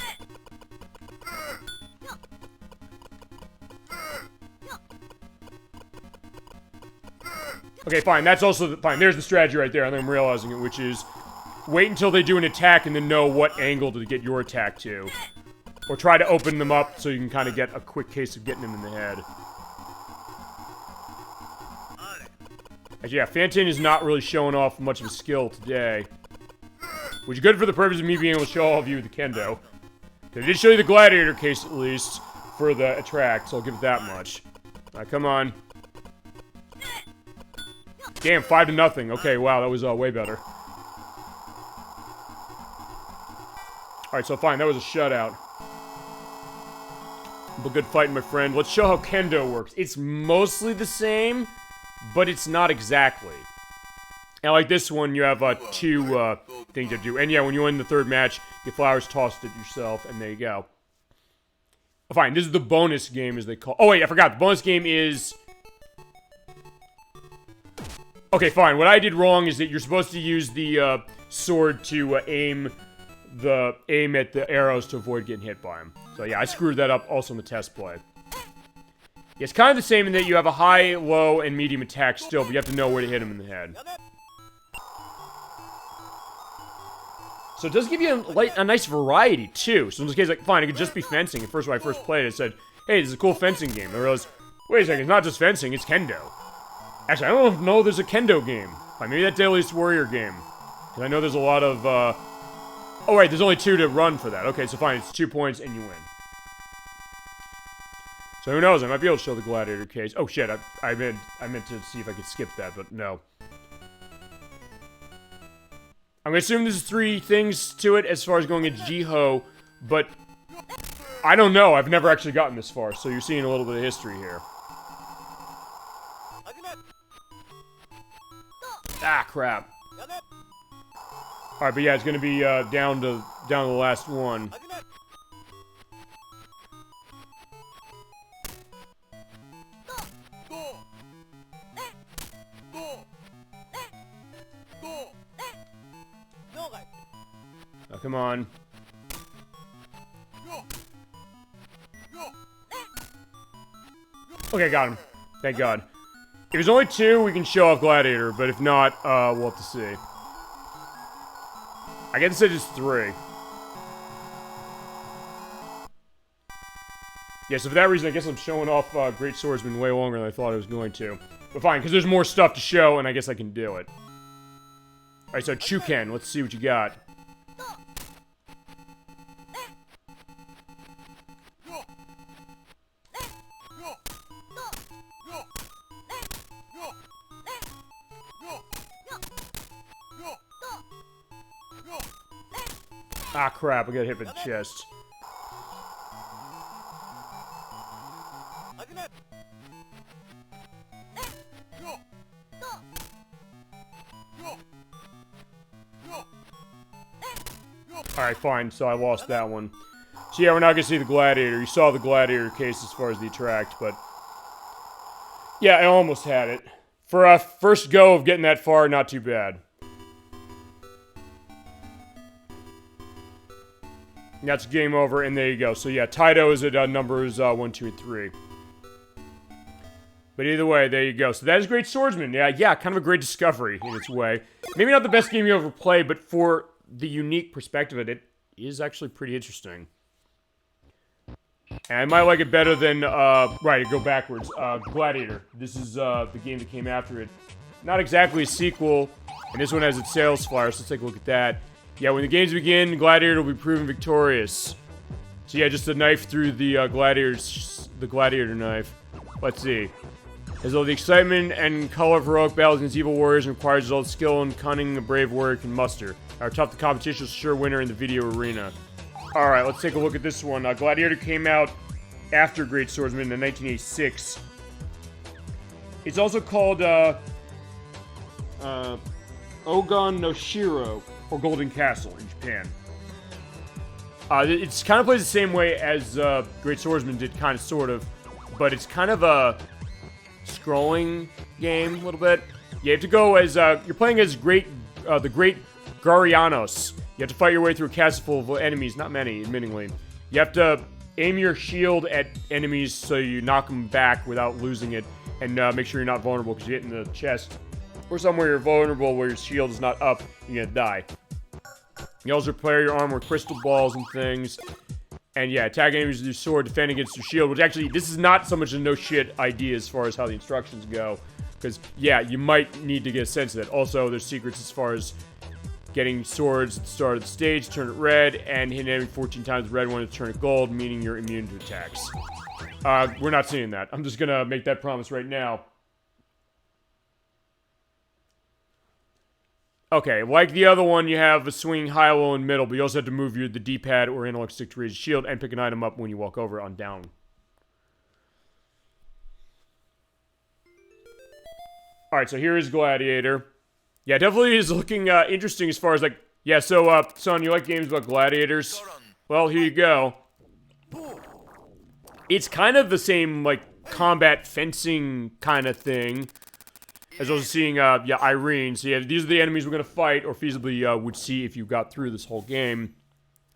Okay, fine, that's also, fine, there's the strategy right there, and I'm realizing it, which is, wait until they do an attack and then know what angle to get your attack to. Or try to open them up so you can kind of get a quick case of getting him in the head. Actually, yeah, Fantine is not really showing off much of a skill today. Which is good for the purpose of me being able to show all of you the Kendo. I did show you the Gladiator case, at least, for the attract, so I'll give it that much. Alright, come on. Damn, 5-0. Okay, wow, that was way better. Alright, so fine, that was a shutout. But good fight, my friend. Let's show how Kendo works. It's mostly the same, but it's not exactly. And like this one, you have 2 things to do. And yeah, when you win the 3rd match, your flowers tossed at yourself, and there you go. Fine, this is the bonus game, as they call. Oh wait, I forgot. The bonus game is. Okay, fine. What I did wrong is that you're supposed to use the sword to aim at the arrows to avoid getting hit by them. So yeah, I screwed that up also in the test play. Yeah, it's kind of the same in that you have a high, low, and medium attack still, but you have to know where to hit him in the head. So it does give you a nice variety, too. So in this case, like, fine, it could just be fencing. At first, when I first played it, it said, hey, this is a cool fencing game. And I realized, wait a second, it's not just fencing, it's Kendo. Actually, I don't know if there's a Kendo game. Fine, maybe that Deadliest Warrior game. Because I know there's a lot of, oh, right, there's only 2 to run for that. Okay, so fine, it's 2 points and you win. So who knows, I might be able to show the Gladiator case. Oh shit, I meant to see if I could skip that, but no. I'm gonna assume there's 3 things to it as far as going into Jiho, but I don't know. I've never actually gotten this far, so you're seeing a little bit of history here. Ah, crap. Alright, but yeah, it's gonna be down to the last one. Oh, come on. Okay, got him. Thank God. If there's only 2, we can show off Gladiator, but if not, we'll have to see. I guess it's just 3. Yeah, so for that reason, I guess I'm showing off Great Swordsman way longer than I thought I was going to. But fine, because there's more stuff to show, and I guess I can do it. Alright, so Chuken, let's see what you got. Ah, crap, I got hit with the chest. Alright, fine, so I lost that one. So yeah, we're not gonna see the Gladiator. You saw the Gladiator case as far as the attract, but... yeah, I almost had it. For a first go of getting that far, not too bad. That's game over, and there you go. So yeah, Taito is at numbers 1, 2, and 3. But either way, there you go. So that is Great Swordsman. Yeah, kind of a great discovery in its way. Maybe not the best game you ever played, but for the unique perspective of it, it is actually pretty interesting. And I might like it better than, right, go backwards. Gladiator. This is the game that came after it. Not exactly a sequel, and this one has its sales flyer, so let's take a look at that. Yeah, when the games begin, Gladiator will be proven victorious. So yeah, just a knife through the Gladiator knife. Let's see. As though the excitement and color of heroic battles against evil warriors requires all the skill and cunning a brave warrior can muster. How tough the competition is a sure winner in the video arena. Alright, let's take a look at this one. Gladiator came out after Great Swordsman in 1986. It's also called, Ogon no Shiro, or Golden Castle in Japan. It's kind of plays the same way as Great Swordsman did, kind of, sort of, but it's kind of a scrolling game a little bit. You have to go as you're playing as the Great Garianos. You have to fight your way through a castle full of enemies, not many, admittingly. You have to aim your shield at enemies so you knock them back without losing it, and make sure you're not vulnerable because you hit in the chest or somewhere you're vulnerable where your shield is not up, you're gonna die. You also repair your armor with crystal balls and things. And yeah, attack enemies with your sword, defend against your shield, which actually, this is not so much a no-shit idea as far as how the instructions go. Because, yeah, you might need to get a sense of that. Also, there's secrets as far as getting swords at the start of the stage, turn it red, and hit an enemy 14 times the red one to turn it gold, meaning you're immune to attacks. We're not seeing that. I'm just gonna make that promise right now. Okay, like the other one, you have a swinging high, low, and middle, but you also have to move the D-pad or analog stick to raise your shield and pick an item up when you walk over on down. Alright, so here is Gladiator. Yeah, definitely is looking interesting as far as, like... yeah, so, son, you like games about gladiators? Well, here you go. It's kind of the same, like, combat fencing kind of thing. As also seeing, yeah, Irene. So yeah, these are the enemies we're gonna fight, or feasibly would see if you got through this whole game.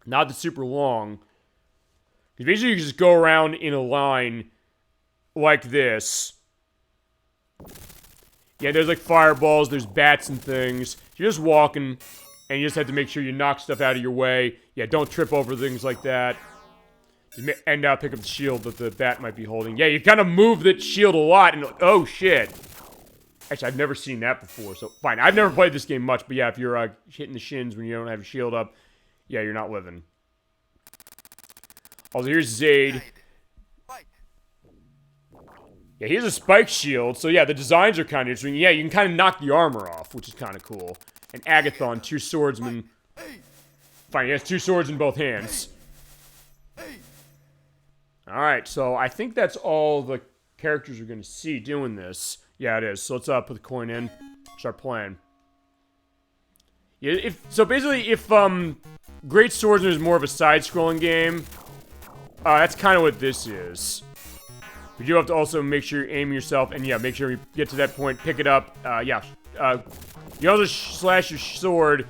Not that super long. Because basically you can just go around in a line like this. Yeah, there's like fireballs, there's bats and things. You're just walking, and you just have to make sure you knock stuff out of your way. Yeah, don't trip over things like that. And pick up the shield that the bat might be holding. Yeah, you kind of move that shield a lot, and oh shit. Actually, I've never seen that before, so fine. I've never played this game much, but yeah, if you're hitting the shins when you don't have your shield up, yeah, you're not living. Also, here's Zade. Yeah, he has a spike shield, so yeah, the designs are kind of interesting. Yeah, you can kind of knock the armor off, which is kind of cool. And Agathon, 2 swordsmen. Fine, he has 2 swords in both hands. Alright, so I think that's all the characters we're going to see doing this. Yeah, it is. So let's put the coin in. Start playing. Yeah, basically, if Great Swordsman is more of a side-scrolling game, that's kind of what this is. You do have to also make sure you aim yourself, and yeah, make sure you get to that point, pick it up. You also slash your sword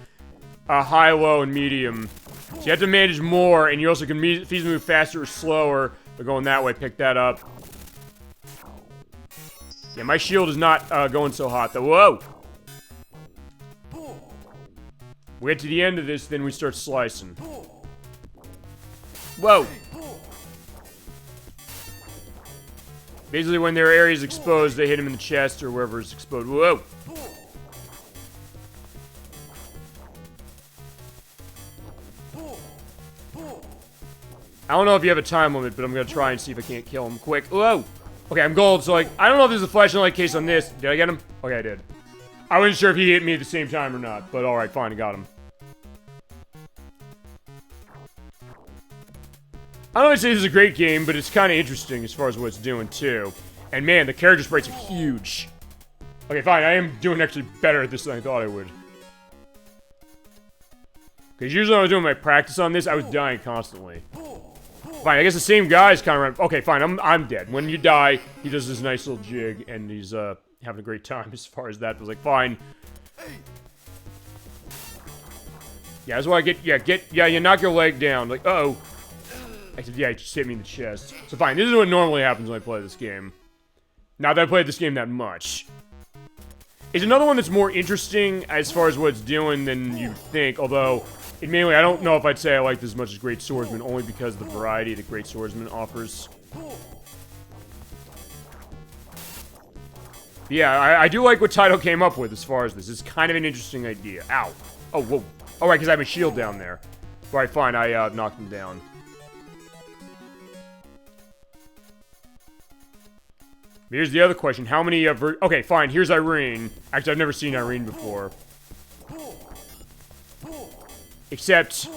high, low, and medium. So you have to manage more, and you also can feasibly move faster or slower. But going that way, pick that up. Yeah, my shield is not going so hot, though. Whoa! We get to the end of this, then we start slicing. Whoa! Basically, when their area is exposed, they hit him in the chest or wherever it's exposed. Whoa! I don't know if you have a time limit, but I'm gonna try and see if I can't kill him quick. Whoa! Okay, I'm gold, so like, I don't know if there's a flashlight case on this. Did I get him? Okay, I did. I wasn't sure if he hit me at the same time or not, but alright, fine, I got him. I don't want to say this is a great game, but it's kind of interesting as far as what it's doing, too. And man, the character sprites are huge. Okay, fine, I am doing actually better at this than I thought I would. Because usually when I was doing my practice on this, I was dying constantly. Fine, I guess the same guy's kind of around. Okay, fine, I'm dead. When you die, he does this nice little jig, and he's having a great time as far as that. I was like, fine. Yeah, that's why I you knock your leg down. Like, uh-oh. Actually, yeah, he just hit me in the chest. So fine, this is what normally happens when I play this game. Not that I played this game that much. It's another one that's more interesting as far as what it's doing than you think, although, admittedly, I don't know if I'd say I like this as much as Great Swordsman, only because of the variety that Great Swordsman offers. Yeah, I do like what Taito came up with as far as this. It's kind of an interesting idea. Ow. Oh, whoa. Oh, right, because I have a shield down there. Alright, fine, I knocked him down. Here's the other question. How many okay, fine, here's Irene. Actually, I've never seen Irene before. Except...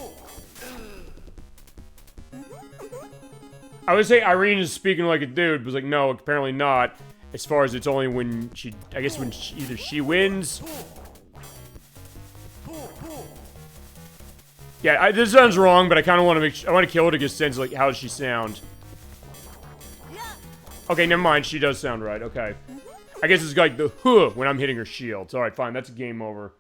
I would say Irene is speaking like a dude, but it's like, no, apparently not. As far as it's only when she... I guess when either she wins... Yeah, this sounds wrong, but I kind of want to make... I want to kill her to get a sense of, like, how does she sound? Okay, never mind. She does sound right. Okay. I guess it's like the huh when I'm hitting her shields. Alright, fine. That's game over.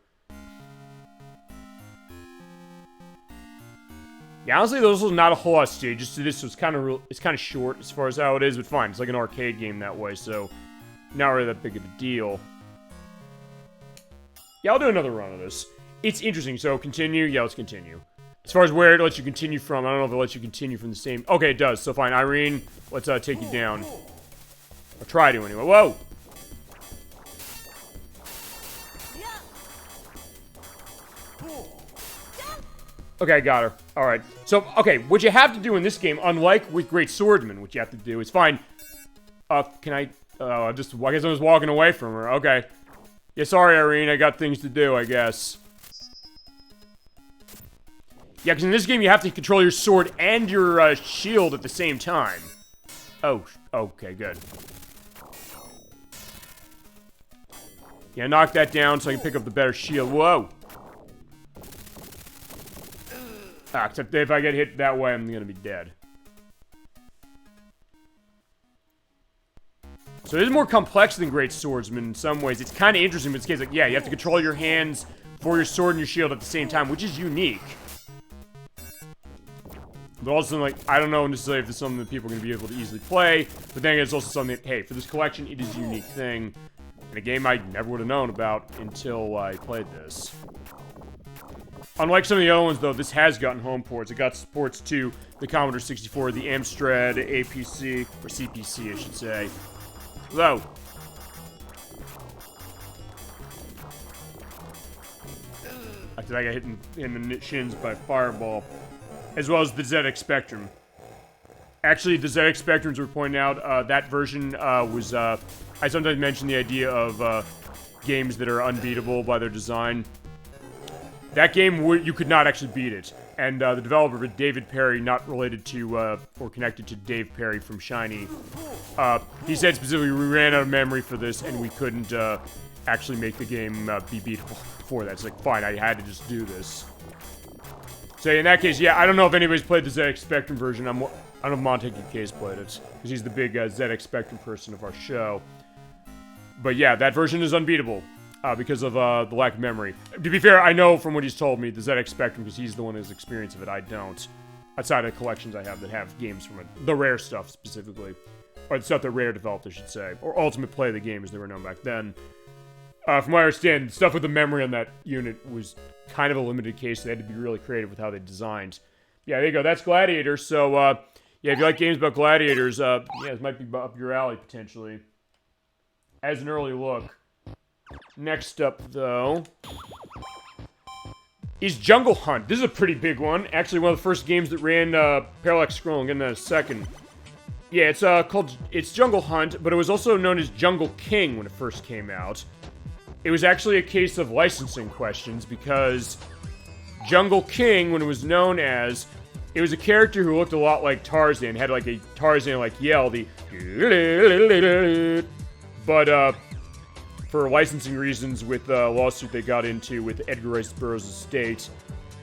Yeah, honestly, there's also not a whole lot of stages to this, so it's kind of short as far as how it is, but fine. It's like an arcade game that way, so not really that big of a deal. Yeah, I'll do another run of this. It's interesting, so continue. Yeah, let's continue. As far as where it lets you continue from, I don't know if it lets you continue from the same... Okay, it does. So fine, Irene, let's take you down. Or try to, anyway. Whoa! Okay, I got her. Alright. So, okay, what you have to do in this game, unlike with Great Swordsman, what you have to do is find... can I... I guess I was walking away from her. Okay. Yeah, sorry, Irene, I got things to do, I guess. Yeah, because in this game, you have to control your sword and your shield at the same time. Oh, okay, good. Yeah, knock that down so I can pick up the better shield. Whoa! Ah, except if I get hit that way, I'm gonna be dead. So it is more complex than Great Swordsman in some ways. It's kind of interesting, but it's case like, yeah, you have to control your hands for your sword and your shield at the same time, which is unique. But also, like, I don't know necessarily if it's something that people are going to be able to easily play, but then it's also something that, hey, for this collection, it is a unique thing, and a game I never would have known about until I played this. Unlike some of the other ones, though, this has gotten home ports. It got ports to the Commodore 64, the Amstrad, APC, or CPC, I should say. Whoa. I think I got hit in the shins by a fireball. As well as the ZX Spectrum. Actually, the ZX Spectrums were pointing out, that version was, I sometimes mention the idea of games that are unbeatable by their design. That game, you could not actually beat it. And the developer, David Perry, not related to or connected to Dave Perry from Shiny, he said specifically we ran out of memory for this and we couldn't actually make the game be beatable for that. It's like, fine, I had to just do this. So in that case, yeah, I don't know if anybody's played the ZX Spectrum version. I don't know if Montague Case played it, because he's the big ZX Spectrum person of our show. But yeah, that version is unbeatable. Because of the lack of memory. To be fair, I know from what he's told me, the ZX Spectrum, because he's the one who's experience of it, I don't. Outside of the collections I have that have games from it. The Rare stuff, specifically. Or the stuff that Rare developed, I should say. Or Ultimate Play, the game, as they were known back then. From what I understand, stuff with the memory on that unit was kind of a limited case. They had to be really creative with how they designed. Yeah, there you go. That's Gladiator. So, yeah, if you like games about gladiators, yeah, this might be up your alley, potentially. As an early look. Next up, though, is Jungle Hunt. This is a pretty big one. Actually, one of the first games that ran parallax scrolling. In a second. Yeah, it's Jungle Hunt, but it was also known as Jungle King when it first came out. It was actually a case of licensing questions because Jungle King, when it was known as, it was a character who looked a lot like Tarzan, had like a Tarzan-like yell, but for licensing reasons with a lawsuit they got into with Edgar Rice Burroughs' estate,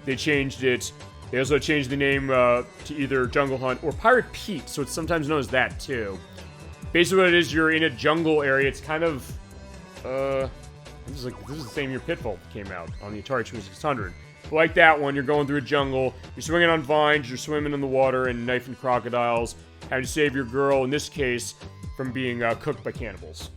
they changed it. They also changed the name to either Jungle Hunt or Pirate Pete, so it's sometimes known as that too. Basically what it is, you're in a jungle area. It's kind of, this is the same year Pitfall came out on the Atari 2600. But like that one, you're going through a jungle, you're swinging on vines, you're swimming in the water and knifing crocodiles, having to save your girl, in this case, from being cooked by cannibals.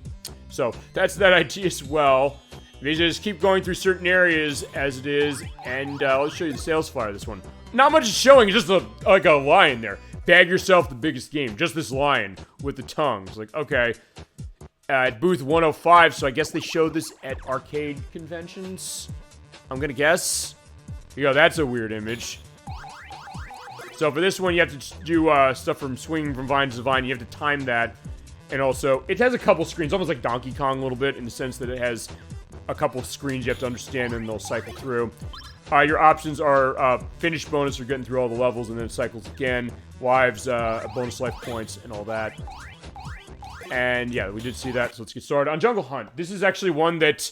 So, that's that idea as well. They just keep going through certain areas as it is, and I'll show you the sales flyer of this one. Not much is showing, it's just like a lion there. Bag yourself the biggest game. Just this lion with the tongue. It's like, okay. At booth 105, so I guess they showed this at arcade conventions, I'm gonna guess. You know, that's a weird image. So for this one, you have to do stuff from swinging from vine to vine. You have to time that. And also, it has a couple screens, almost like Donkey Kong a little bit, in the sense that it has a couple screens you have to understand and they'll cycle through. Your options are finish bonus for getting through all the levels, and then it cycles again. Lives, bonus life points, and all that. And yeah, we did see that, so let's get started. On Jungle Hunt, this is actually one that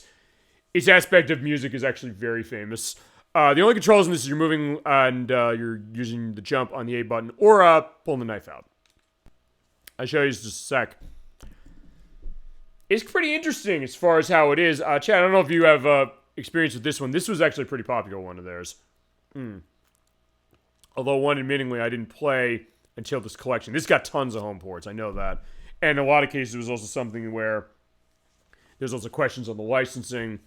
its aspect of music is actually very famous. The only controls in this is you're moving and you're using the jump on the A button, or pulling the knife out. I'll show you just a sec. It's pretty interesting as far as how it is. Chad, I don't know if you have experience with this one. This was actually a pretty popular one of theirs. Although one, admittingly, I didn't play until this collection. This got tons of home ports, I know that. And in a lot of cases, it was also something where there's also questions on the licensing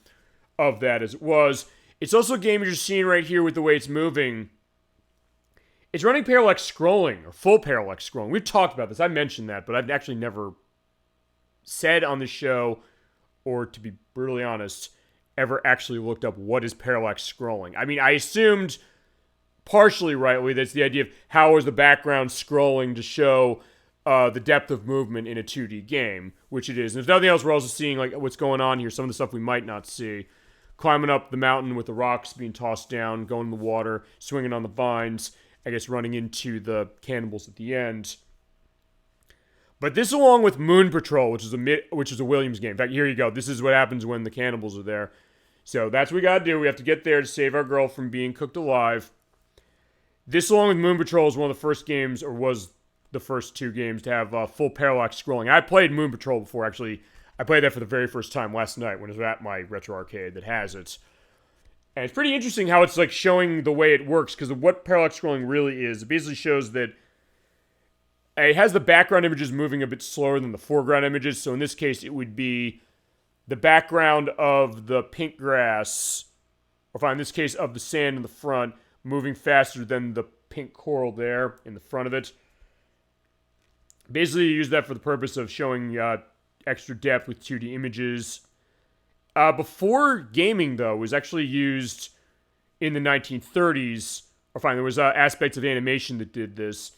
of that as it was. It's also a game you're seeing right here with the way it's moving. It's running parallax scrolling, or full parallax scrolling. We've talked about this. I mentioned that, but I've actually never said on the show, or to be brutally honest, ever actually looked up what is parallax scrolling. I mean, I assumed, partially rightly, that's the idea of how is the background scrolling to show the depth of movement in a 2D game, which it is. And if nothing else, we're also seeing like what's going on here, some of the stuff we might not see. Climbing up the mountain with the rocks being tossed down, going in the water, swinging on the vines, I guess running into the cannibals at the end. But this, along with Moon Patrol, which is a Williams game. In fact, here you go. This is what happens when the cannibals are there. So that's what we gotta do. We have to get there to save our girl from being cooked alive. This, along with Moon Patrol, is one of the first games, or was the first two games, to have full parallax scrolling. I played Moon Patrol before, actually. I played that for the very first time last night when it was at my retro arcade that has it. And it's pretty interesting how it's like showing the way it works, because what parallax scrolling really is, it basically shows that it has the background images moving a bit slower than the foreground images. So in this case, it would be the background of the pink grass, or in this case, of the sand in the front, moving faster than the pink coral there in the front of it. Basically, you use that for the purpose of showing extra depth with 2D images. Before gaming, though, was actually used in the 1930s. There was aspects of animation that did this,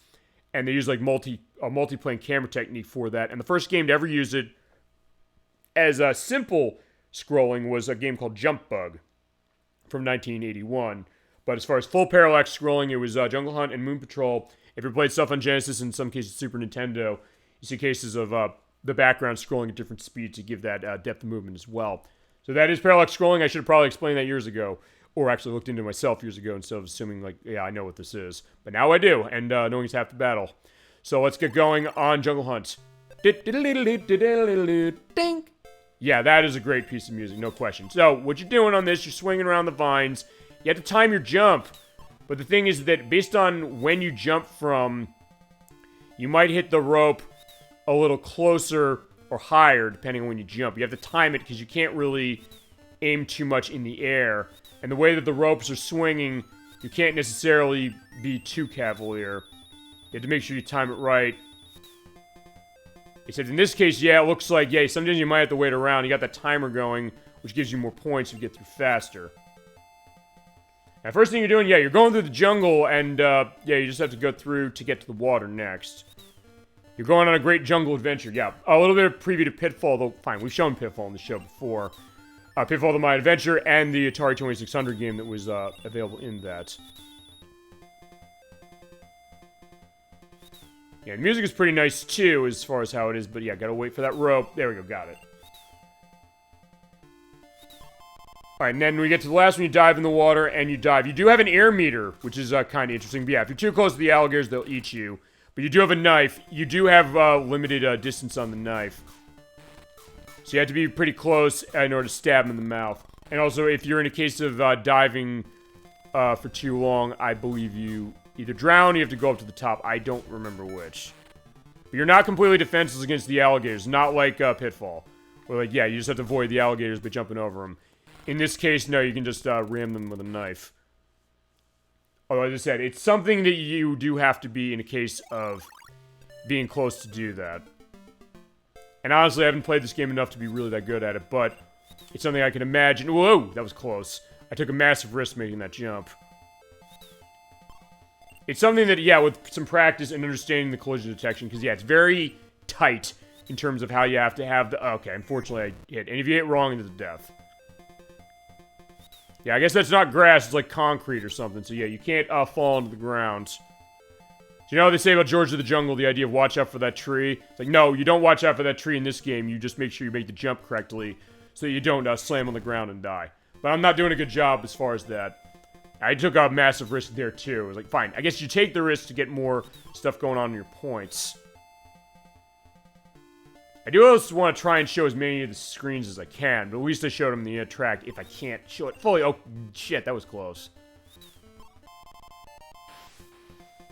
and they used like a multi-plane camera technique for that. And the first game to ever use it as a simple scrolling was a game called Jump Bug from 1981. But as far as full parallax scrolling, it was Jungle Hunt and Moon Patrol. If you played stuff on Genesis, in some cases Super Nintendo, you see cases of the background scrolling at different speeds to give that depth of movement as well. So that is parallax scrolling. I should have probably explained that years ago, or actually looked into it myself years ago instead of assuming, like, yeah, I know what this is. But now I do, and knowing is half the battle. So let's get going on Jungle Hunt. Ding! Yeah, that is a great piece of music, no question. So, what you're doing on this, you're swinging around the vines. You have to time your jump. But the thing is that based on when you jump from, you might hit the rope a little closer or higher, depending on when you jump. You have to time it because you can't really aim too much in the air. And the way that the ropes are swinging, you can't necessarily be too cavalier. You have to make sure you time it right. Except in this case, yeah, it looks like, yeah, sometimes you might have to wait around. You got that timer going, which gives you more points if you get through faster. Now, first thing you're doing, yeah, you're going through the jungle, and, yeah, you just have to go through to get to the water next. You're going on a great jungle adventure, yeah. A little bit of preview to Pitfall, though, fine, we've shown Pitfall on the show before. Pitfall the My Adventure and the Atari 2600 game that was, available in that. Yeah, the music is pretty nice, too, as far as how it is, but yeah, gotta wait for that rope. There we go, got it. Alright, and then we get to the last one, you dive in the water, and you dive. You do have an air meter, which is kind of interesting. But yeah, if you're too close to the alligators, they'll eat you. But you do have a knife. You do have limited distance on the knife. So you have to be pretty close in order to stab them in the mouth. And also, if you're in a case of diving for too long, I believe you either drown or you have to go up to the top. I don't remember which. But you're not completely defenseless against the alligators. Not like Pitfall. Where, like, yeah, you just have to avoid the alligators by jumping over them. In this case, no, you can just ram them with a knife. Although, as I said, it's something that you do have to be in a case of being close to do that. And honestly, I haven't played this game enough to be really that good at it, but it's something I can imagine. Whoa, that was close. I took a massive risk making that jump. It's something that, yeah, with some practice and understanding the collision detection, because, yeah, it's very tight in terms of how you have to have the... Okay, unfortunately, I hit. And if you hit wrong, it's death. Yeah, I guess that's not grass, it's like concrete or something. So yeah, you can't fall into the ground. So you know what they say about George of the Jungle, the idea of watch out for that tree? It's like, no, you don't watch out for that tree in this game. You just make sure you make the jump correctly so that you don't slam on the ground and die. But I'm not doing a good job as far as that. I took a massive risk there too. I was like, fine, I guess you take the risk to get more stuff going on in your points. I do also want to try and show as many of the screens as I can, but at least I showed them the track if I can't show it fully. Oh, shit, that was close.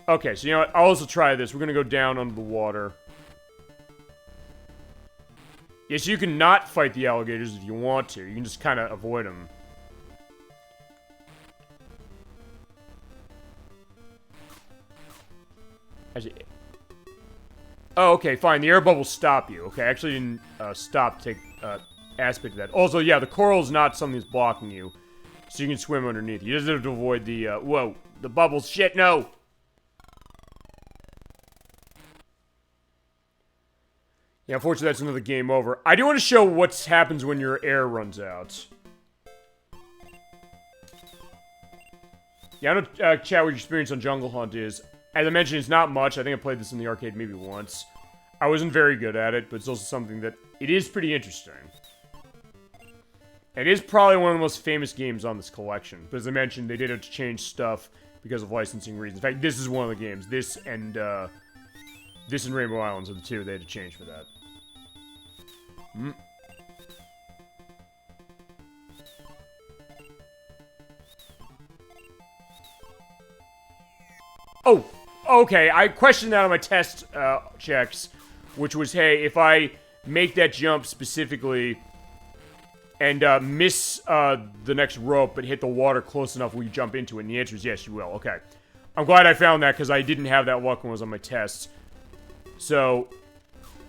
Okay, so you know what? I'll also try this. We're going to go down under the water. Yes, you can not fight the alligators if you want to. You can just kind of avoid them. Actually... Oh, okay, fine. The air bubbles stop you. Okay, I actually didn't stop to take aspect of that. Also, yeah, the coral is not something that's blocking you. So you can swim underneath. You just have to avoid the, whoa, the bubbles. Shit, no! Yeah, unfortunately, that's another game over. I do want to show what happens when your air runs out. Yeah, I don't know, chat what your experience on Jungle Hunt is. As I mentioned, it's not much. I think I played this in the arcade maybe once. I wasn't very good at it, but it's also something that... It is pretty interesting. It is probably one of the most famous games on this collection. But as I mentioned, they did have to change stuff because of licensing reasons. In fact, this is one of the games. This and Rainbow Islands are the two they had to change for that. Oh! Okay, I questioned that on my test checks, which was, hey, if I make that jump specifically and miss the next rope but hit the water close enough, will you jump into it? And the answer is yes, you will. Okay. I'm glad I found that because I didn't have that luck when I was on my tests. So,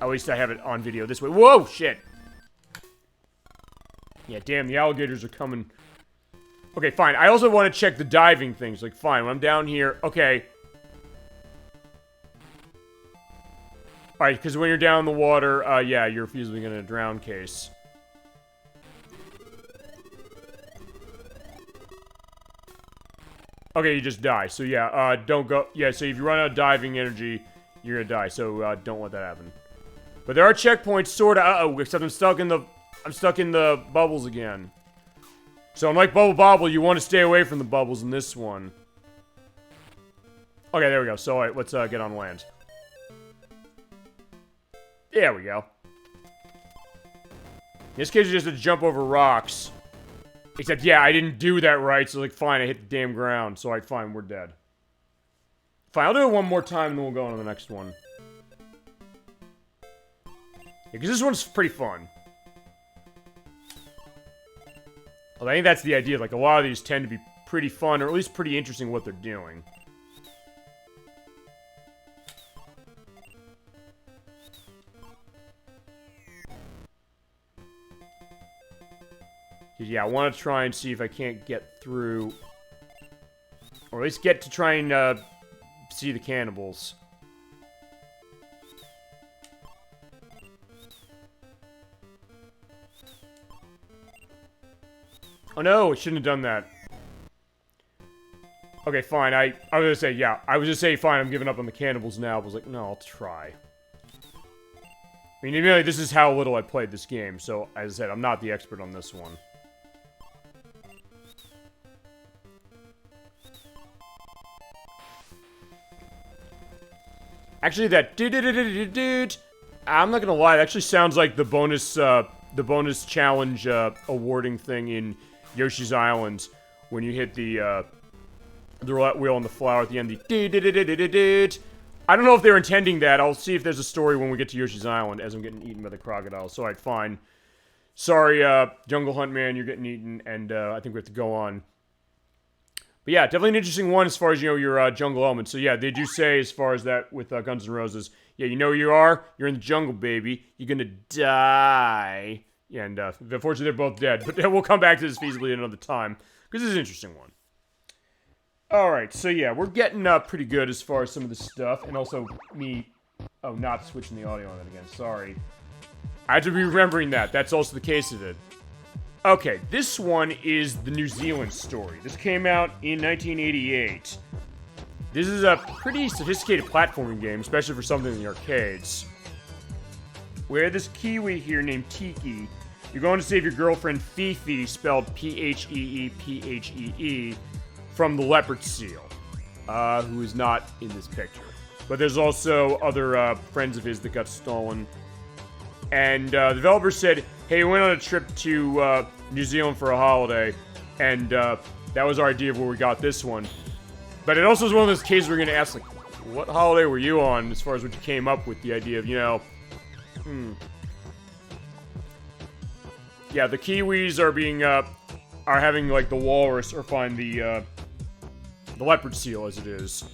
at least I have it on video this way. Whoa, shit! Yeah, damn, the alligators are coming. Okay, fine. I also want to check the diving things. Like, fine, when I'm down here, okay... Alright, because when you're down in the water, yeah, you're usually gonna drown case. Okay, you just die. So yeah, don't go. Yeah, so if you run out of diving energy, you're gonna die. So don't let that happen. But there are checkpoints, sorta. Uh-oh, except I'm stuck in the bubbles again. So unlike Bobble, you want to stay away from the bubbles in this one. Okay, there we go. So alright, let's get on land. There we go. In this case, you just have to jump over rocks. Except, yeah, I didn't do that right, so like, fine, I hit the damn ground. So, alright, fine, we're dead. Fine, I'll do it one more time, and then we'll go on to the next one. Yeah, because this one's pretty fun. Well, I think that's the idea. Like, a lot of these tend to be pretty fun, or at least pretty interesting what they're doing. Yeah, I want to try and see if I can't get through. Or at least get to try and, see the cannibals. Oh no, I shouldn't have done that. Okay, fine, I was gonna say, yeah. I was just saying, fine, I'm giving up on the cannibals now. I was like, no, I'll try. I mean, admittedly, this is how little I played this game. So, as I said, I'm not the expert on this one. Actually, that I'm not gonna lie, it actually sounds like the bonus challenge awarding thing in Yoshi's Island when you hit the roulette wheel on the flower at the end. I don't know if they're intending that. I'll see if there's a story when we get to Yoshi's Island as I'm getting eaten by the crocodiles. So, alright, fine. Sorry, Jungle Hunt Man, you're getting eaten, and I think we have to go on. But yeah, definitely an interesting one as far as, you know, your jungle elements. So yeah, they do say as far as that with Guns N' Roses, yeah, you know who you are? You're in the jungle, baby. You're gonna die. Yeah, and unfortunately they're both dead. But we'll come back to this feasibly another time, because this is an interesting one. Alright, so yeah, we're getting pretty good as far as some of this stuff. And also me... Oh, not switching the audio on it again. Sorry. I have to be remembering that. That's also the case of it. Okay, this one is the New Zealand story. This came out in 1988. This is a pretty sophisticated platforming game, especially for something in the arcades. Where this Kiwi here named Tiki, you're going to save your girlfriend Fifi, spelled P-H-E-E-P-H-E-E, from the leopard seal, who is not in this picture. But there's also other friends of his that got stolen. And the developer said, hey, we went on a trip to New Zealand for a holiday, and that was our idea of where we got this one. But it also is one of those cases where you're going to ask, like, what holiday were you on as far as what you came up with the idea of, you know, Yeah, the Kiwis are being, are having, like, the walrus, or find the leopard seal, as it is.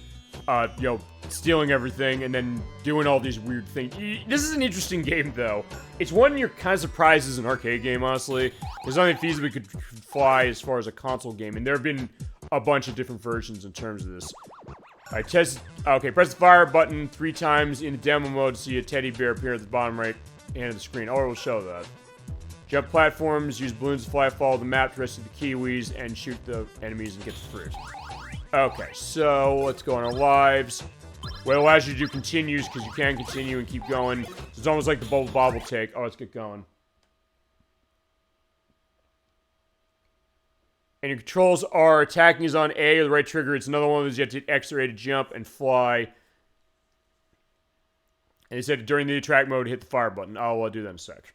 You know, stealing everything and then doing all these weird things. This is an interesting game, though. It's one you're kind of surprised is an arcade game, honestly. There's nothing feasibly could fly as far as a console game, and there have been a bunch of different versions in terms of this. Alright, test. Okay, press the fire button 3 times in the demo mode to see a teddy bear appear at the bottom right hand of the screen. Oh, it will show that. Jump platforms, use balloons to fly, follow the map to rescue the Kiwis, and shoot the enemies and get the fruit. Okay, so let's go on our lives. What it allows you to do continues, because you can continue and keep going. So it's almost like the Bobble take. Oh, let's get going. And your controls are attacking is on A, or the right trigger. It's another one of those you have to hit X or A to jump and fly. And he said during the attract mode, hit the fire button. I'll do that in a sec.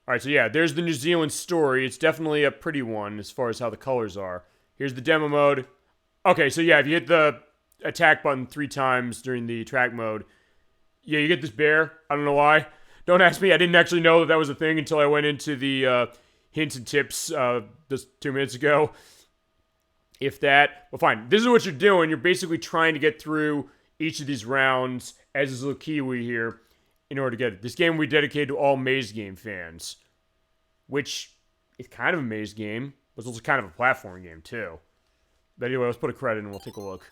Alright, so yeah, there's the New Zealand story. It's definitely a pretty one as far as how the colors are. Here's the demo mode. Okay, so yeah, if you hit the attack button 3 times during the track mode, yeah, you get this bear. I don't know why. Don't ask me. I didn't actually know that that was a thing until I went into the hints and tips just 2 minutes ago. If that. Well, fine. This is what you're doing. You're basically trying to get through each of these rounds as this little Kiwi here in order to get it. This game will be dedicated to all maze game fans. Which is kind of a maze game, but it's also kind of a platform game, too. But anyway, let's put a credit and we'll take a look.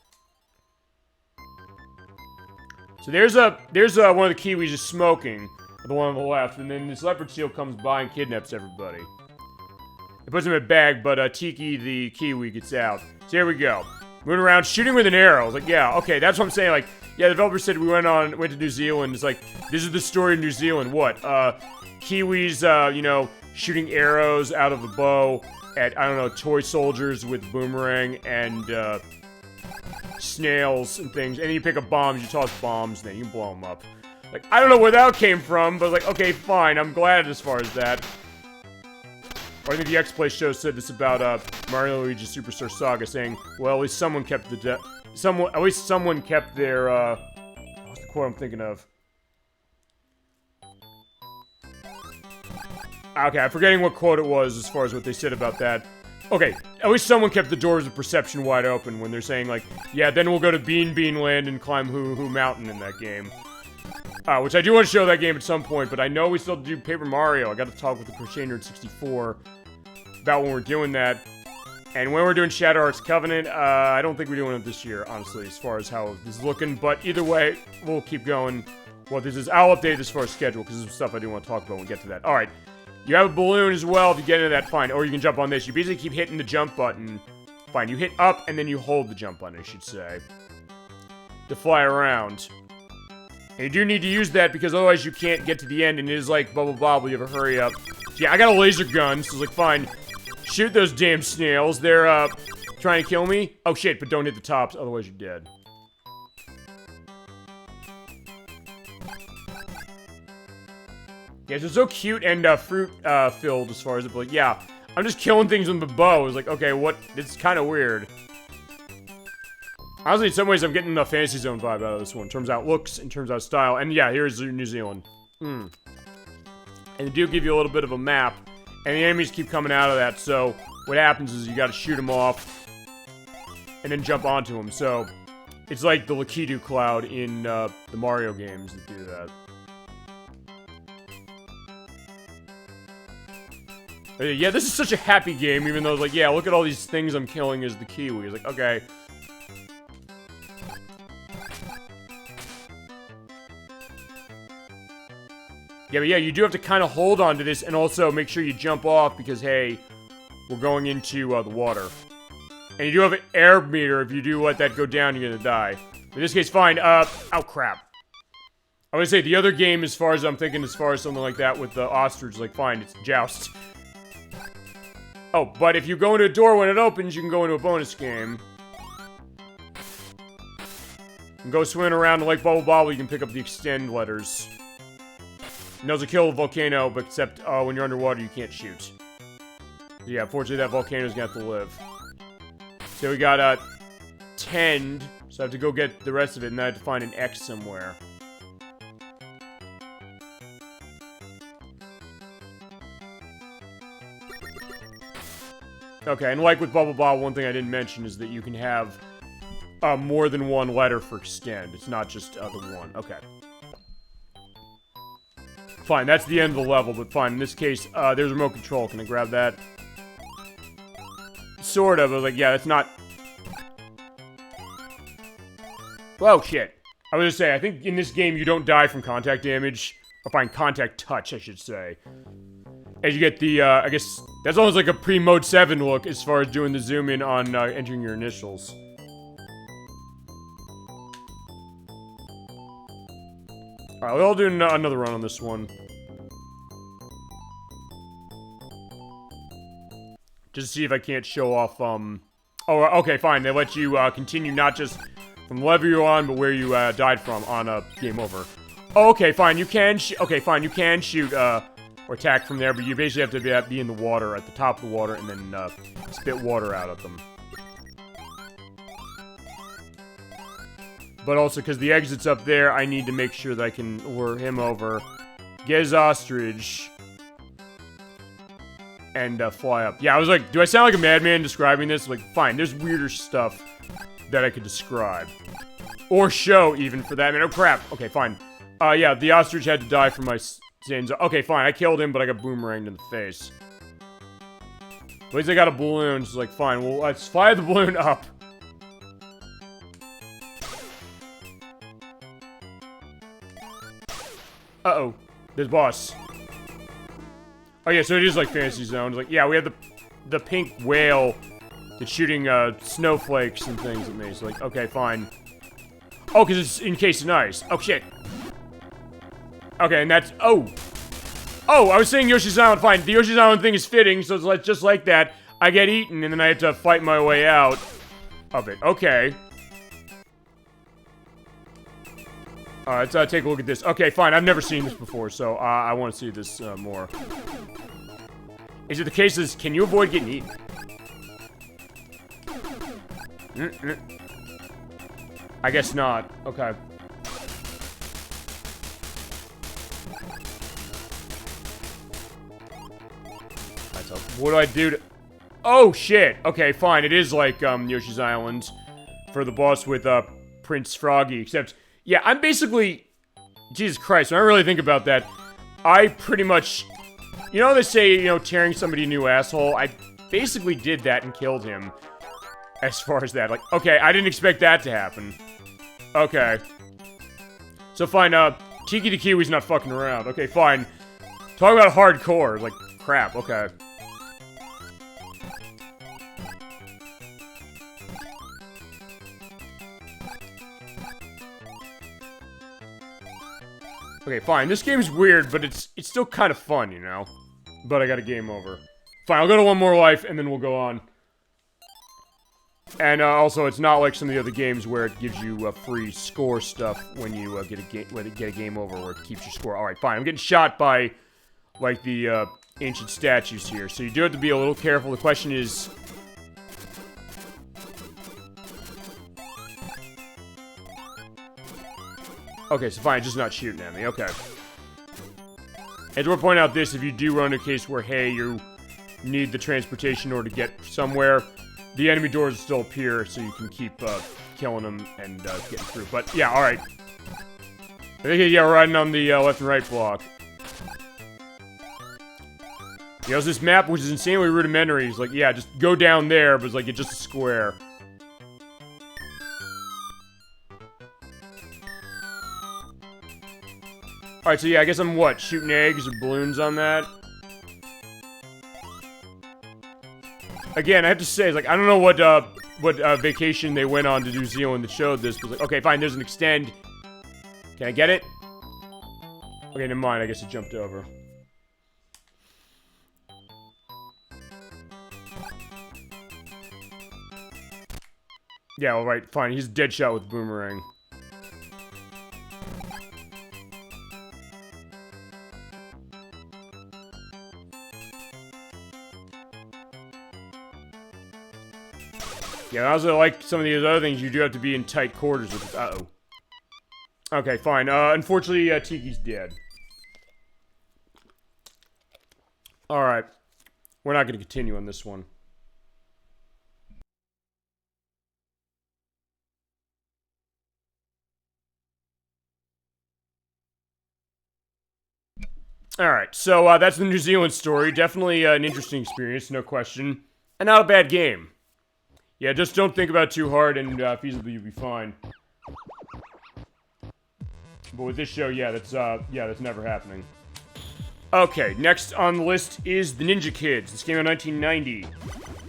So there's one of the Kiwis just smoking. The one on the left. And then this leopard seal comes by and kidnaps everybody. It puts him in a bag, but Tiki, the Kiwi, gets out. So here we go. Moving around, shooting with an arrow. I was like, yeah, okay, that's what I'm saying. Like, yeah, the developer said we went to New Zealand. It's like, this is the story of New Zealand. What? Kiwis, you know, shooting arrows out of a bow at, I don't know, toy soldiers with boomerang and, snails and things. And then you pick up bombs, you toss bombs, and then you can blow them up. Like, I don't know where that came from, but like, okay, fine, I'm glad as far as that. Or I think the X-Play show said this about, Mario and Luigi Superstar Saga, saying, well, at least someone kept at least someone kept their, what's the quote I'm thinking of? Okay, I'm forgetting what quote it was as far as what they said about that. Okay, at least someone kept the doors of perception wide open when they're saying, like, yeah, then we'll go to Bean Bean Land and climb Hoo Hoo Mountain in that game. Which I do want to show that game at some point, but I know we still do Paper Mario. I gotta talk with the Crochet Nerd 64 about when we're doing that. And when we're doing Shadow Hearts Covenant, I don't think we're doing it this year, honestly, as far as how this is looking. But either way, we'll keep going. What this is, I'll update this for our schedule, because there's some stuff I do want to talk about when we get to that. Alright, you have a balloon as well if you get into that, fine. Or you can jump on this. You basically keep hitting the jump button. Fine, you hit up, and then you hold the jump button, I should say, to fly around. And you do need to use that because otherwise you can't get to the end, and it is like Bubble Bobble, you have to hurry up. So yeah, I got a laser gun, so it's like, fine. Shoot those damn snails. They're, trying to kill me. Oh shit, but don't hit the tops, otherwise you're dead. Yeah, it's so cute and, fruit, filled as far as it, but like, yeah. I'm just killing things with the bow. It's like, okay, what? It's kind of weird. Honestly, in some ways, I'm getting the Fantasy Zone vibe out of this one. In terms of looks, in terms of style. And yeah, here's New Zealand. And they do give you a little bit of a map. And the enemies keep coming out of that. So what happens is you gotta shoot them off. And then jump onto them. So it's like the Lakitu Cloud in the Mario games that do that. Yeah, this is such a happy game, even though it's like, yeah, look at all these things I'm killing as the Kiwi. It's like, okay. Yeah, but yeah, you do have to kind of hold on to this and also make sure you jump off because, hey, we're going into the water. And you do have an air meter. If you do let that go down, you're gonna die. In this case, fine. Oh, crap. I would say the other game, as far as I'm thinking, as far as something like that with the ostrich, like, fine, it's Joust. Oh, but if you go into a door when it opens, you can go into a bonus game. And go swimming around like Bubble Bobble, you can pick up the extend letters. And those will kill the volcano, but except when you're underwater, you can't shoot. So yeah, unfortunately, that volcano's gonna have to live. So we got tend, so I have to go get the rest of it, and then I have to find an X somewhere. Okay, and like with Bubble Bobble, one thing I didn't mention is that you can have more than one letter for extend. It's not just the one. Okay. Fine, that's the end of the level, but fine. In this case, there's remote control. Can I grab that? Sort of. I was like, yeah, that's not... Whoa, shit. I was gonna say, I think in this game you don't die from contact damage. Or fine, contact touch, I should say. As you get the, I guess... That's almost like a pre-Mode 7 look as far as doing the zoom in on entering your initials. Alright, we'll do another run on this one. Just to see if I can't show off, Oh, okay, fine. They let you, continue not just from the level you're on, but where you, died from on, Game Over. Oh, okay, fine. You can okay, fine. You can shoot, or attack from there, but you basically have to be in the water, at the top of the water, and then, spit water out at them. But also, because the exit's up there, I need to make sure that I can lure him over, get his ostrich, and fly up. Yeah, I was like, do I sound like a madman describing this? Like, fine, there's weirder stuff that I could describe. Or show, even, for that matter. Oh, crap. Okay, fine. Yeah, the ostrich had to die for my sins. Okay, fine, I killed him, but I got boomeranged in the face. At least I got a balloon, so like, fine, well, let's fly the balloon up. Uh-oh. This boss. Oh yeah, so it is like Fantasy Zone. Like, yeah, we have the pink whale that's shooting snowflakes and things at me. So like, okay, fine. Oh, because it's encased in ice. Oh shit. Okay, and that's oh, I was saying Yoshi's Island. Fine, the Yoshi's Island thing is fitting. So it's like just like that. I get eaten, and then I have to fight my way out of it. Okay. Let's take a look at this. Okay, fine. I've never seen this before, so I want to see this more. Is it the case is, can you avoid getting eaten? I guess not. Okay. So what do I do to... Oh, shit! Okay, fine. It is like, Yoshi's Island for the boss with, Prince Froggy, except... Yeah, I'm basically... Jesus Christ, when I really think about that, I pretty much... You know they say, you know, tearing somebody a new asshole? I basically did that and killed him. As far as that. Like, okay, I didn't expect that to happen. Okay. So fine, Tiki the Kiwi's not fucking around. Okay, fine. Talk about hardcore. Like, crap, okay. Okay, fine. This game's weird, but it's still kind of fun, you know? But I got a game over. Fine, I'll go to one more life, and then we'll go on. And, also, it's not like some of the other games where it gives you, free score stuff when you, get a game over, where it keeps your score. Alright, fine. I'm getting shot by, like, the, ancient statues here. So you do have to be a little careful. The question is... Okay, so fine, just not shooting at me. Okay. And to point out this, if you do run a case where, hey, you need the transportation in order to get somewhere, the enemy doors still appear, so you can keep, killing them and, getting through. But, yeah, alright. I think, yeah, we're riding on the, left and right block. You know, this map, which is insanely rudimentary, is like, yeah, just go down there, but it's like, it's just a square. Alright, so yeah, I guess I'm what? Shooting eggs or balloons on that? Again, I have to say, like, I don't know what vacation they went on to New Zealand that showed this, but like, okay, fine, there's an extend. Can I get it? Okay, never mind, I guess it jumped over. Yeah, alright, fine, he's a dead shot with boomerang. Yeah, also, like some of these other things, you do have to be in tight quarters with it. Uh-oh. Okay, fine. Unfortunately, Tiki's dead. Alright. We're not going to continue on this one. Alright, so that's the New Zealand story. Definitely an interesting experience, no question. And not a bad game. Yeah, just don't think about it too hard, and feasibly you'll be fine. But with this show, yeah, that's never happening. Okay, next on the list is The Ninja Kids. This came out in 1990.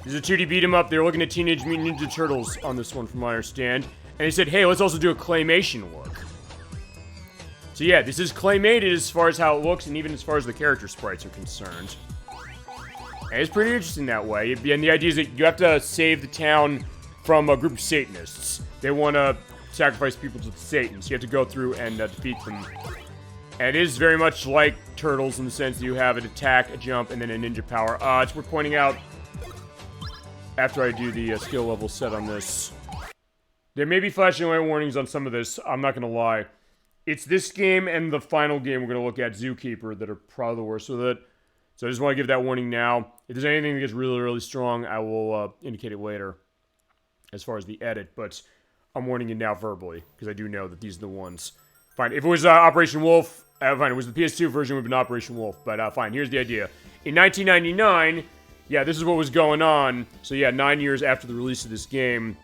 This is a 2D beat-em-up. They were looking at Teenage Mutant Ninja Turtles on this one, from what I understand. And they said, hey, let's also do a claymation look. So yeah, this is claymated as far as how it looks, and even as far as the character sprites are concerned. And it's pretty interesting that way. And the idea is that you have to save the town from a group of Satanists. They want to sacrifice people to the Satans. You have to go through and defeat them. And it is very much like Turtles in the sense that you have an attack, a jump, and then a ninja power. It's worth pointing out, after I do the skill level set on this, there may be flashing light warnings on some of this. I'm not going to lie. It's this game and the final game we're going to look at, Zookeeper, that are probably the worst with it. So I just want to give that warning now. If there's anything that gets really, really strong, I will indicate it later as far as the edit. But I'm warning you now verbally, because I do know that these are the ones. Fine. If it was Operation Wolf, fine. It was the PS2 version, it would have been Operation Wolf. But fine, here's the idea. In 1999, yeah, this is what was going on. So yeah, 9 years after the release of this game,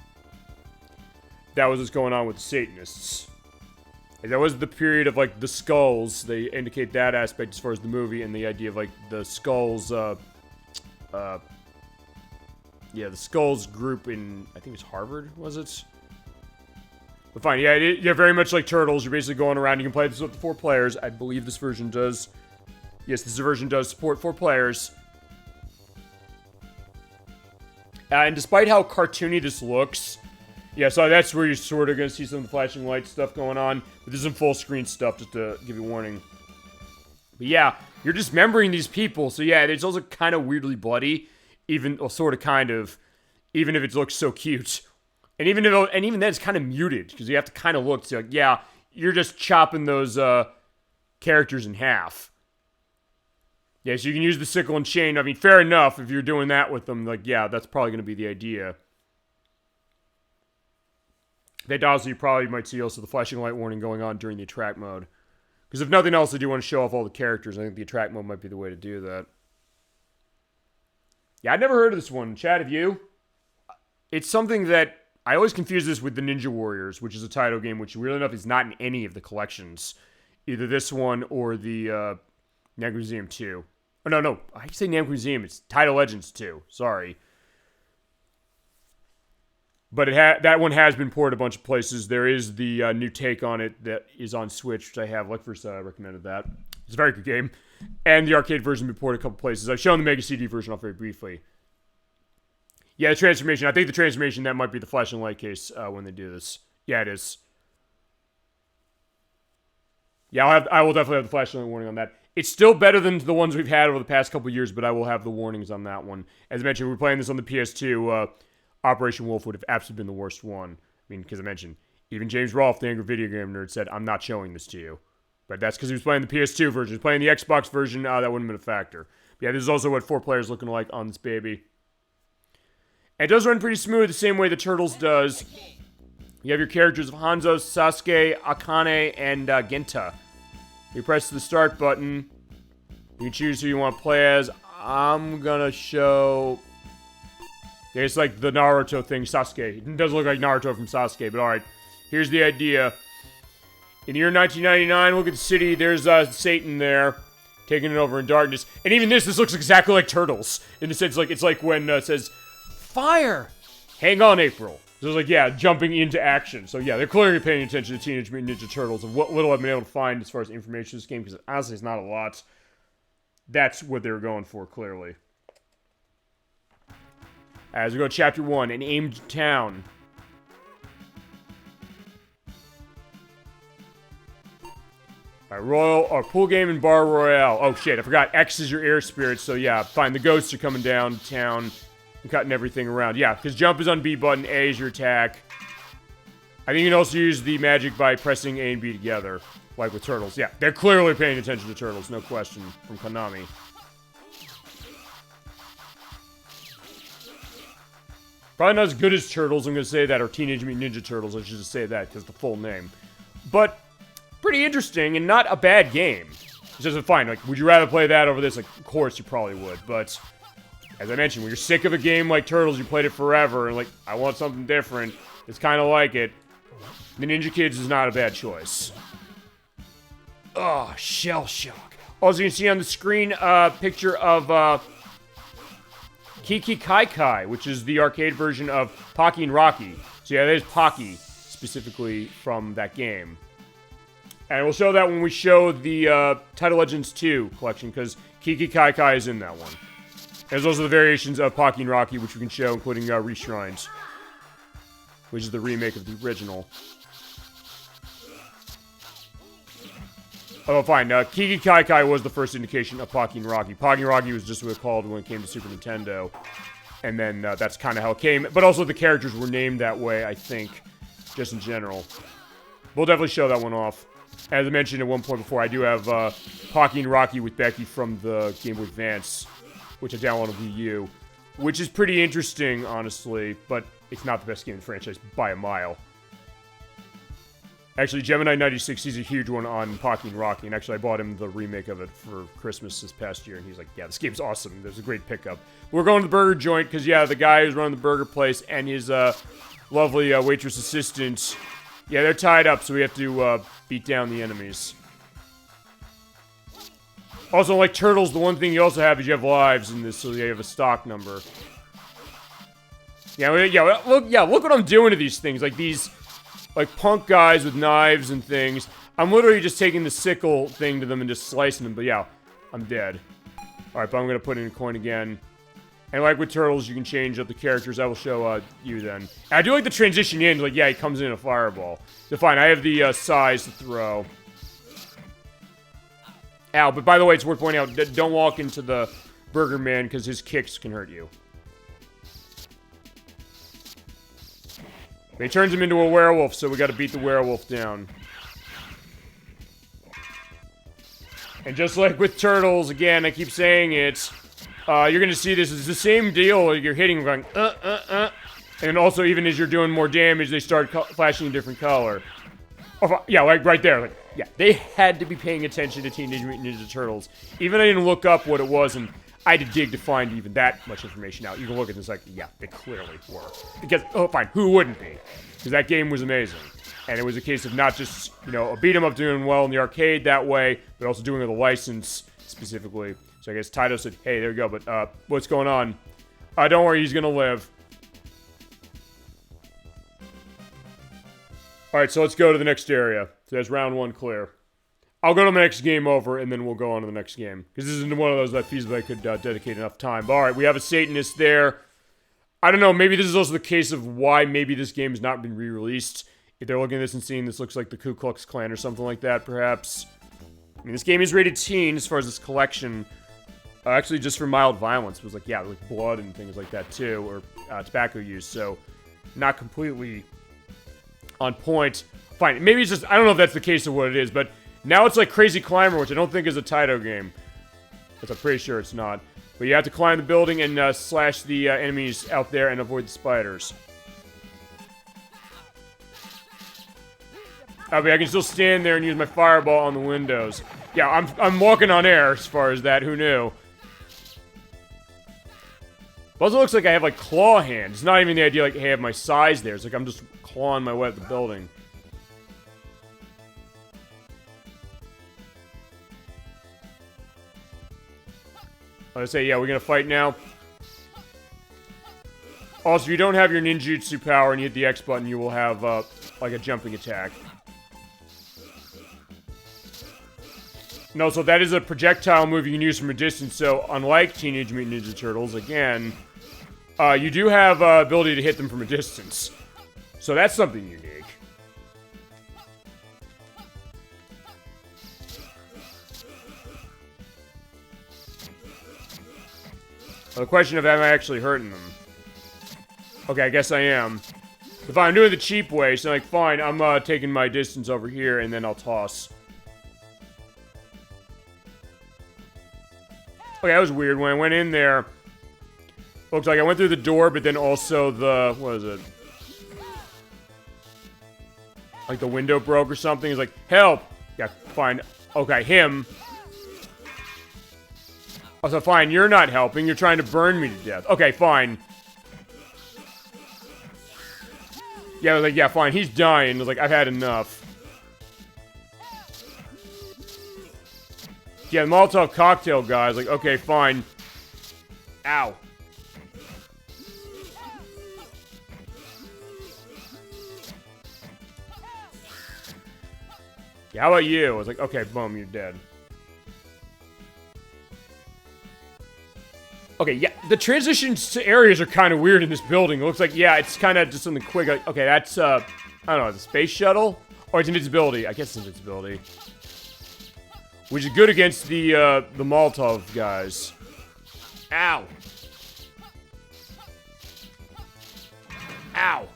that was what's going on with the Satanists. That was the period of, like, the skulls. They indicate that aspect as far as the movie and the idea of, like, the skulls, yeah, the skulls group in, I think it's Harvard, was it? But fine, yeah, yeah, very much like Turtles. You're basically going around. You can play this with 4 players. I believe this version does. Yes, this version does support 4 players. And despite how cartoony this looks, yeah, so that's where you're sort of going to see some of the flashing light stuff going on. But this isn't full screen stuff, just to give you a warning. But yeah, you're dismembering these people. So yeah, it's also kind of weirdly bloody. Even, or sort of kind of, even if it looks so cute. And even then it's kind of muted. Because you have to kind of look to, like, yeah, you're just chopping those characters in half. Yeah, so you can use the sickle and chain. I mean, fair enough if you're doing that with them. Like, yeah, that's probably going to be the idea. That also, you probably might see also the flashing light warning going on during the attract mode. Because if nothing else, they do want to show off all the characters. I think the attract mode might be the way to do that. Yeah, I'd never heard of this one. Chad, have you? It's something that... I always confuse this with the Ninja Warriors, which is a Taito game, which weirdly enough is not in any of the collections. Either this one or the Namco Museum 2. Oh, no. I say Namco Museum. It's Taito Legends 2. Sorry. But that one has been ported a bunch of places. There is the new take on it that is on Switch, which I have. Like first, recommended that. It's a very good game. And the arcade version has been ported a couple places. I've shown the Mega CD version off very briefly. Yeah, the transformation. I think the transformation, that might be the flashing light case when they do this. Yeah, it is. Yeah, I will definitely have the flashing light warning on that. It's still better than the ones we've had over the past couple years, but I will have the warnings on that one. As I mentioned, we're playing this on the PS2. Operation Wolf would have absolutely been the worst one. I mean, because I mentioned, even James Rolfe, the Angry Video Game Nerd, said, I'm not showing this to you. But that's because he was playing the PS2 version. He was playing the Xbox version, that wouldn't have been a factor. But yeah, this is also what 4 players looking like on this baby. And it does run pretty smooth, the same way the Turtles does. You have your characters of Hanzo, Sasuke, Akane, and Genta. You press the start button. You can choose who you want to play as. I'm gonna show... Yeah, it's like the Naruto thing, Sasuke. It doesn't look like Naruto from Sasuke, but alright. Here's the idea. In the year 1999, look at the city. There's Satan there, taking it over in darkness. And even this looks exactly like Turtles. In the sense, like, it's like when it says, fire! Hang on, April. So it's like, yeah, jumping into action. So yeah, they're clearly paying attention to Teenage Mutant Ninja Turtles and what little I've been able to find as far as information in this game, because honestly, it's not a lot. That's what they were going for, clearly. As we go to Chapter 1, an aimed town. Alright, pool game and bar royale. Oh shit, I forgot. X is your air spirit, so yeah, fine. The ghosts are coming down town and cutting everything around. Yeah, because jump is on B button, A is your attack. I think you can also use the magic by pressing A and B together, like with Turtles. Yeah, they're clearly paying attention to Turtles, no question, from Konami. Probably not as good as Turtles, I'm going to say that, or Teenage Mutant Ninja Turtles, I should just say that, because the full name. But, pretty interesting, and not a bad game. It's just fine, like, would you rather play that over this? Like, of course you probably would, but... As I mentioned, when you're sick of a game like Turtles, you played it forever, and like, I want something different, it's kind of like it, the Ninja Kids is not a bad choice. Oh, shell shock. Also, you can see on the screen a picture of, Kiki Kai Kai, which is the arcade version of Pocky and Rocky. So yeah, there's Pocky, specifically from that game. And we'll show that when we show the Taito Legends 2 collection, because Kiki Kai Kai is in that one. There's also the variations of Pocky and Rocky, which we can show, including Reshrines, which is the remake of the original. Oh, fine. Kiki Kai Kai was the first indication of Pocky and Rocky. Pocky and Rocky was just what it was called when it came to Super Nintendo. And then that's kind of how it came. But also the characters were named that way, I think, just in general. We'll definitely show that one off. As I mentioned at one point before, I do have Pocky and Rocky with Becky from the Game Boy Advance, which I downloaded on Wii U, which is pretty interesting, honestly, but it's not the best game in the franchise by a mile. Actually, Gemini 96, he's a huge one on Pocky and Rocky, and actually I bought him the remake of it for Christmas this past year, and he's like, yeah, this game's awesome. There's a great pickup. We're going to the burger joint, because, yeah, the guy who's running the burger place and his lovely waitress assistant Yeah, they're tied up, so we have to beat down the enemies. Also, like turtles, the one thing you also have is you have lives in this, so you have a stock number. Yeah, look what I'm doing to these things. Like these, like punk guys with knives and things. I'm literally just taking the sickle thing to them and just slicing them. But yeah, I'm dead. All right, but I'm gonna put in a coin again. And like with turtles, you can change up the characters. I will show you then. And I do like the transition in. Like, yeah, he comes in a fireball. So fine, I have the size to throw. Ow, but by the way, it's worth pointing out, don't walk into the Burger Man because his kicks can hurt you. He turns him into a werewolf, so we gotta beat the werewolf down. And just like with turtles, again, I keep saying it, you're gonna see this is the same deal. You're hitting, going, and also, even as you're doing more damage, they start flashing a different color. Oh, yeah, like right there. Like, yeah, they had to be paying attention to Teenage Mutant Ninja Turtles. Even I didn't look up what it was, and I had to dig to find even that much information out. You can look at this like, yeah, they clearly were. Because, oh, fine, who wouldn't be? Because that game was amazing. And it was a case of not just, you know, a beat-em-up doing well in the arcade that way, but also doing it with a license specifically. So I guess Taito said, hey, there we go, but what's going on? Don't worry, he's gonna live. Alright, so let's go to the next area. So that's round 1 clear. I'll go to the next game over, and then we'll go on to the next game. Because this isn't one of those that feasibly I could dedicate enough time. But alright, we have a Satanist there. I don't know, maybe this is also the case of why maybe this game has not been re-released. If they're looking at this and seeing this looks like the Ku Klux Klan or something like that, perhaps. I mean, this game is rated teen as far as this collection. Actually, just for mild violence. It was like, yeah, like blood and things like that, too. Or tobacco use, so not completely on point. Fine, maybe it's just, I don't know if that's the case of what it is, but now it's like Crazy Climber, which I don't think is a Taito game. But I'm pretty sure it's not. But you have to climb the building and slash the enemies out there and avoid the spiders. I mean, I can still stand there and use my fireball on the windows. Yeah, I'm walking on air as far as that. Who knew? It also looks like I have, like, claw hands. It's not even the idea, like, hey, I have my size there. It's like I'm just clawing my way at the building. I say, yeah, we're gonna fight now. Also, if you don't have your ninjutsu power and you hit the X button, you will have, like, a jumping attack. No, so that is a projectile move you can use from a distance, so unlike Teenage Mutant Ninja Turtles, again, you do have ability to hit them from a distance. So that's something unique. Well, the question of am I actually hurting them? Okay, I guess I am. If I'm doing the cheap way, so like, fine, I'm taking my distance over here, and then I'll toss. Okay, that was weird. When I went in there, looks like I went through the door, but then also the, what is it? Like the window broke or something. It's like, help! Yeah, fine. Okay, him. Also, fine, you're not helping. You're trying to burn me to death. Okay, fine. Yeah, I was like, yeah, fine. He's dying. I was like, I've had enough. Yeah, the Molotov cocktail guys, like, okay, fine. Ow. Yeah, how about you? I was like, okay, boom, you're dead. Okay, yeah, the transitions to areas are kind of weird in this building. It looks like, yeah, it's kind of just something quick. Like, okay, that's, I don't know, the space shuttle? Or it's invincibility. I guess it's invincibility. Which is good against the Molotov guys. Ow. Ow.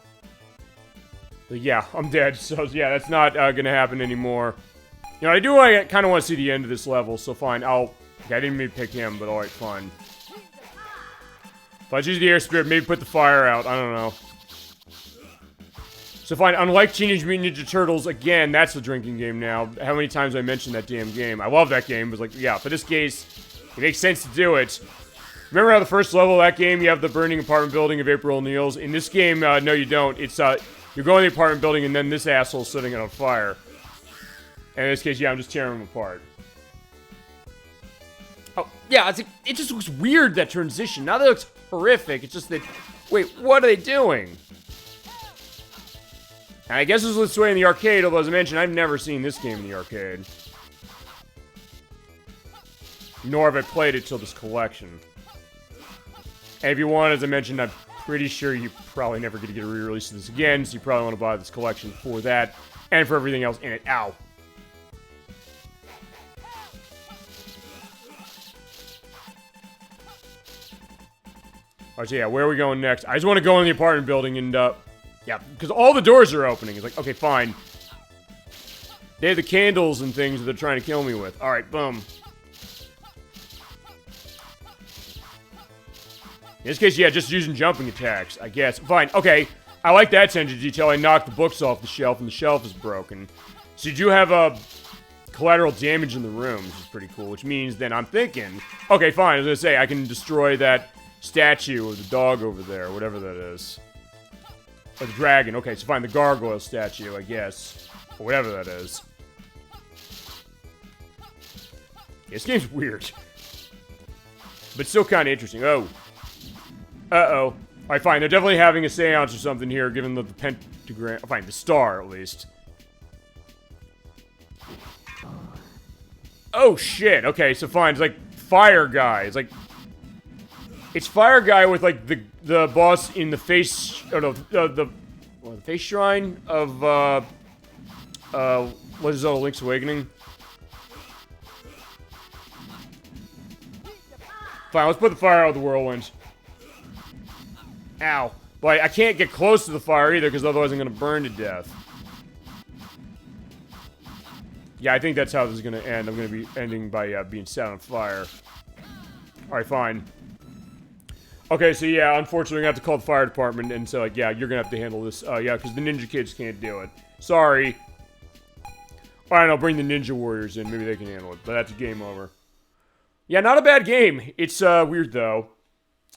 But yeah, I'm dead. So, yeah, that's not gonna happen anymore. You know, I kind of want to see the end of this level, so fine. Okay, I didn't mean to pick him, but alright, fine. If I choose the air spirit, maybe put the fire out. I don't know. So fine, unlike Teenage Mutant Ninja Turtles, again, that's the drinking game now. How many times I mentioned that damn game. I love that game. It was like, yeah, for this case, it makes sense to do it. Remember how the first level of that game, you have the burning apartment building of April O'Neil's? In this game, no you don't. It's, You go in the apartment building, and then this asshole's setting it on fire. And in this case, yeah, I'm just tearing him apart. Oh, yeah, it just looks weird, that transition. Now that looks horrific. It's just that... Wait, what are they doing? And I guess this was this way in the arcade, although as I mentioned, I've never seen this game in the arcade. Nor have I played it till this collection. And if you want, as I mentioned, I'm pretty sure you're probably never going to get a re-release of this again, so you probably want to buy this collection for that, and for everything else in it. Ow. Alright, so yeah, where are we going next? I just want to go in the apartment building and, yeah, because all the doors are opening. It's like, okay, fine. They have the candles and things that they're trying to kill me with. Alright, boom. In this case, yeah, just using jumping attacks, I guess. Fine, okay. I like that attention to detail. I knocked the books off the shelf, and the shelf is broken. So you do have, collateral damage in the room, which is pretty cool. Which means then I'm thinking, okay, fine, I was gonna say, I can destroy that statue of the dog over there, whatever that is. Or the dragon, okay, so fine, the gargoyle statue, I guess. Or whatever that is. Yeah, this game's weird. But still kind of interesting. Oh. Uh-oh. Alright, fine. They're definitely having a seance or something here, given the pentagram... Oh, fine, the star, at least. Oh, shit. Okay, so fine. It's like Fire Guy. It's like... It's Fire Guy with, like, the boss in the face... Oh, no, the face shrine of, what is that, Link's Awakening? Fine, let's put the fire out of the whirlwind. Ow. But I can't get close to the fire either, because otherwise I'm going to burn to death. Yeah, I think that's how this is going to end. I'm going to be ending by being set on fire. Alright, fine. Okay, so yeah, unfortunately, I'm going to have to call the fire department and say, like, yeah, you're going to have to handle this. Yeah, because the ninja kids can't do it. Sorry. Alright, I'll bring the ninja warriors in. Maybe they can handle it. But that's a game over. Yeah, not a bad game. It's weird, though.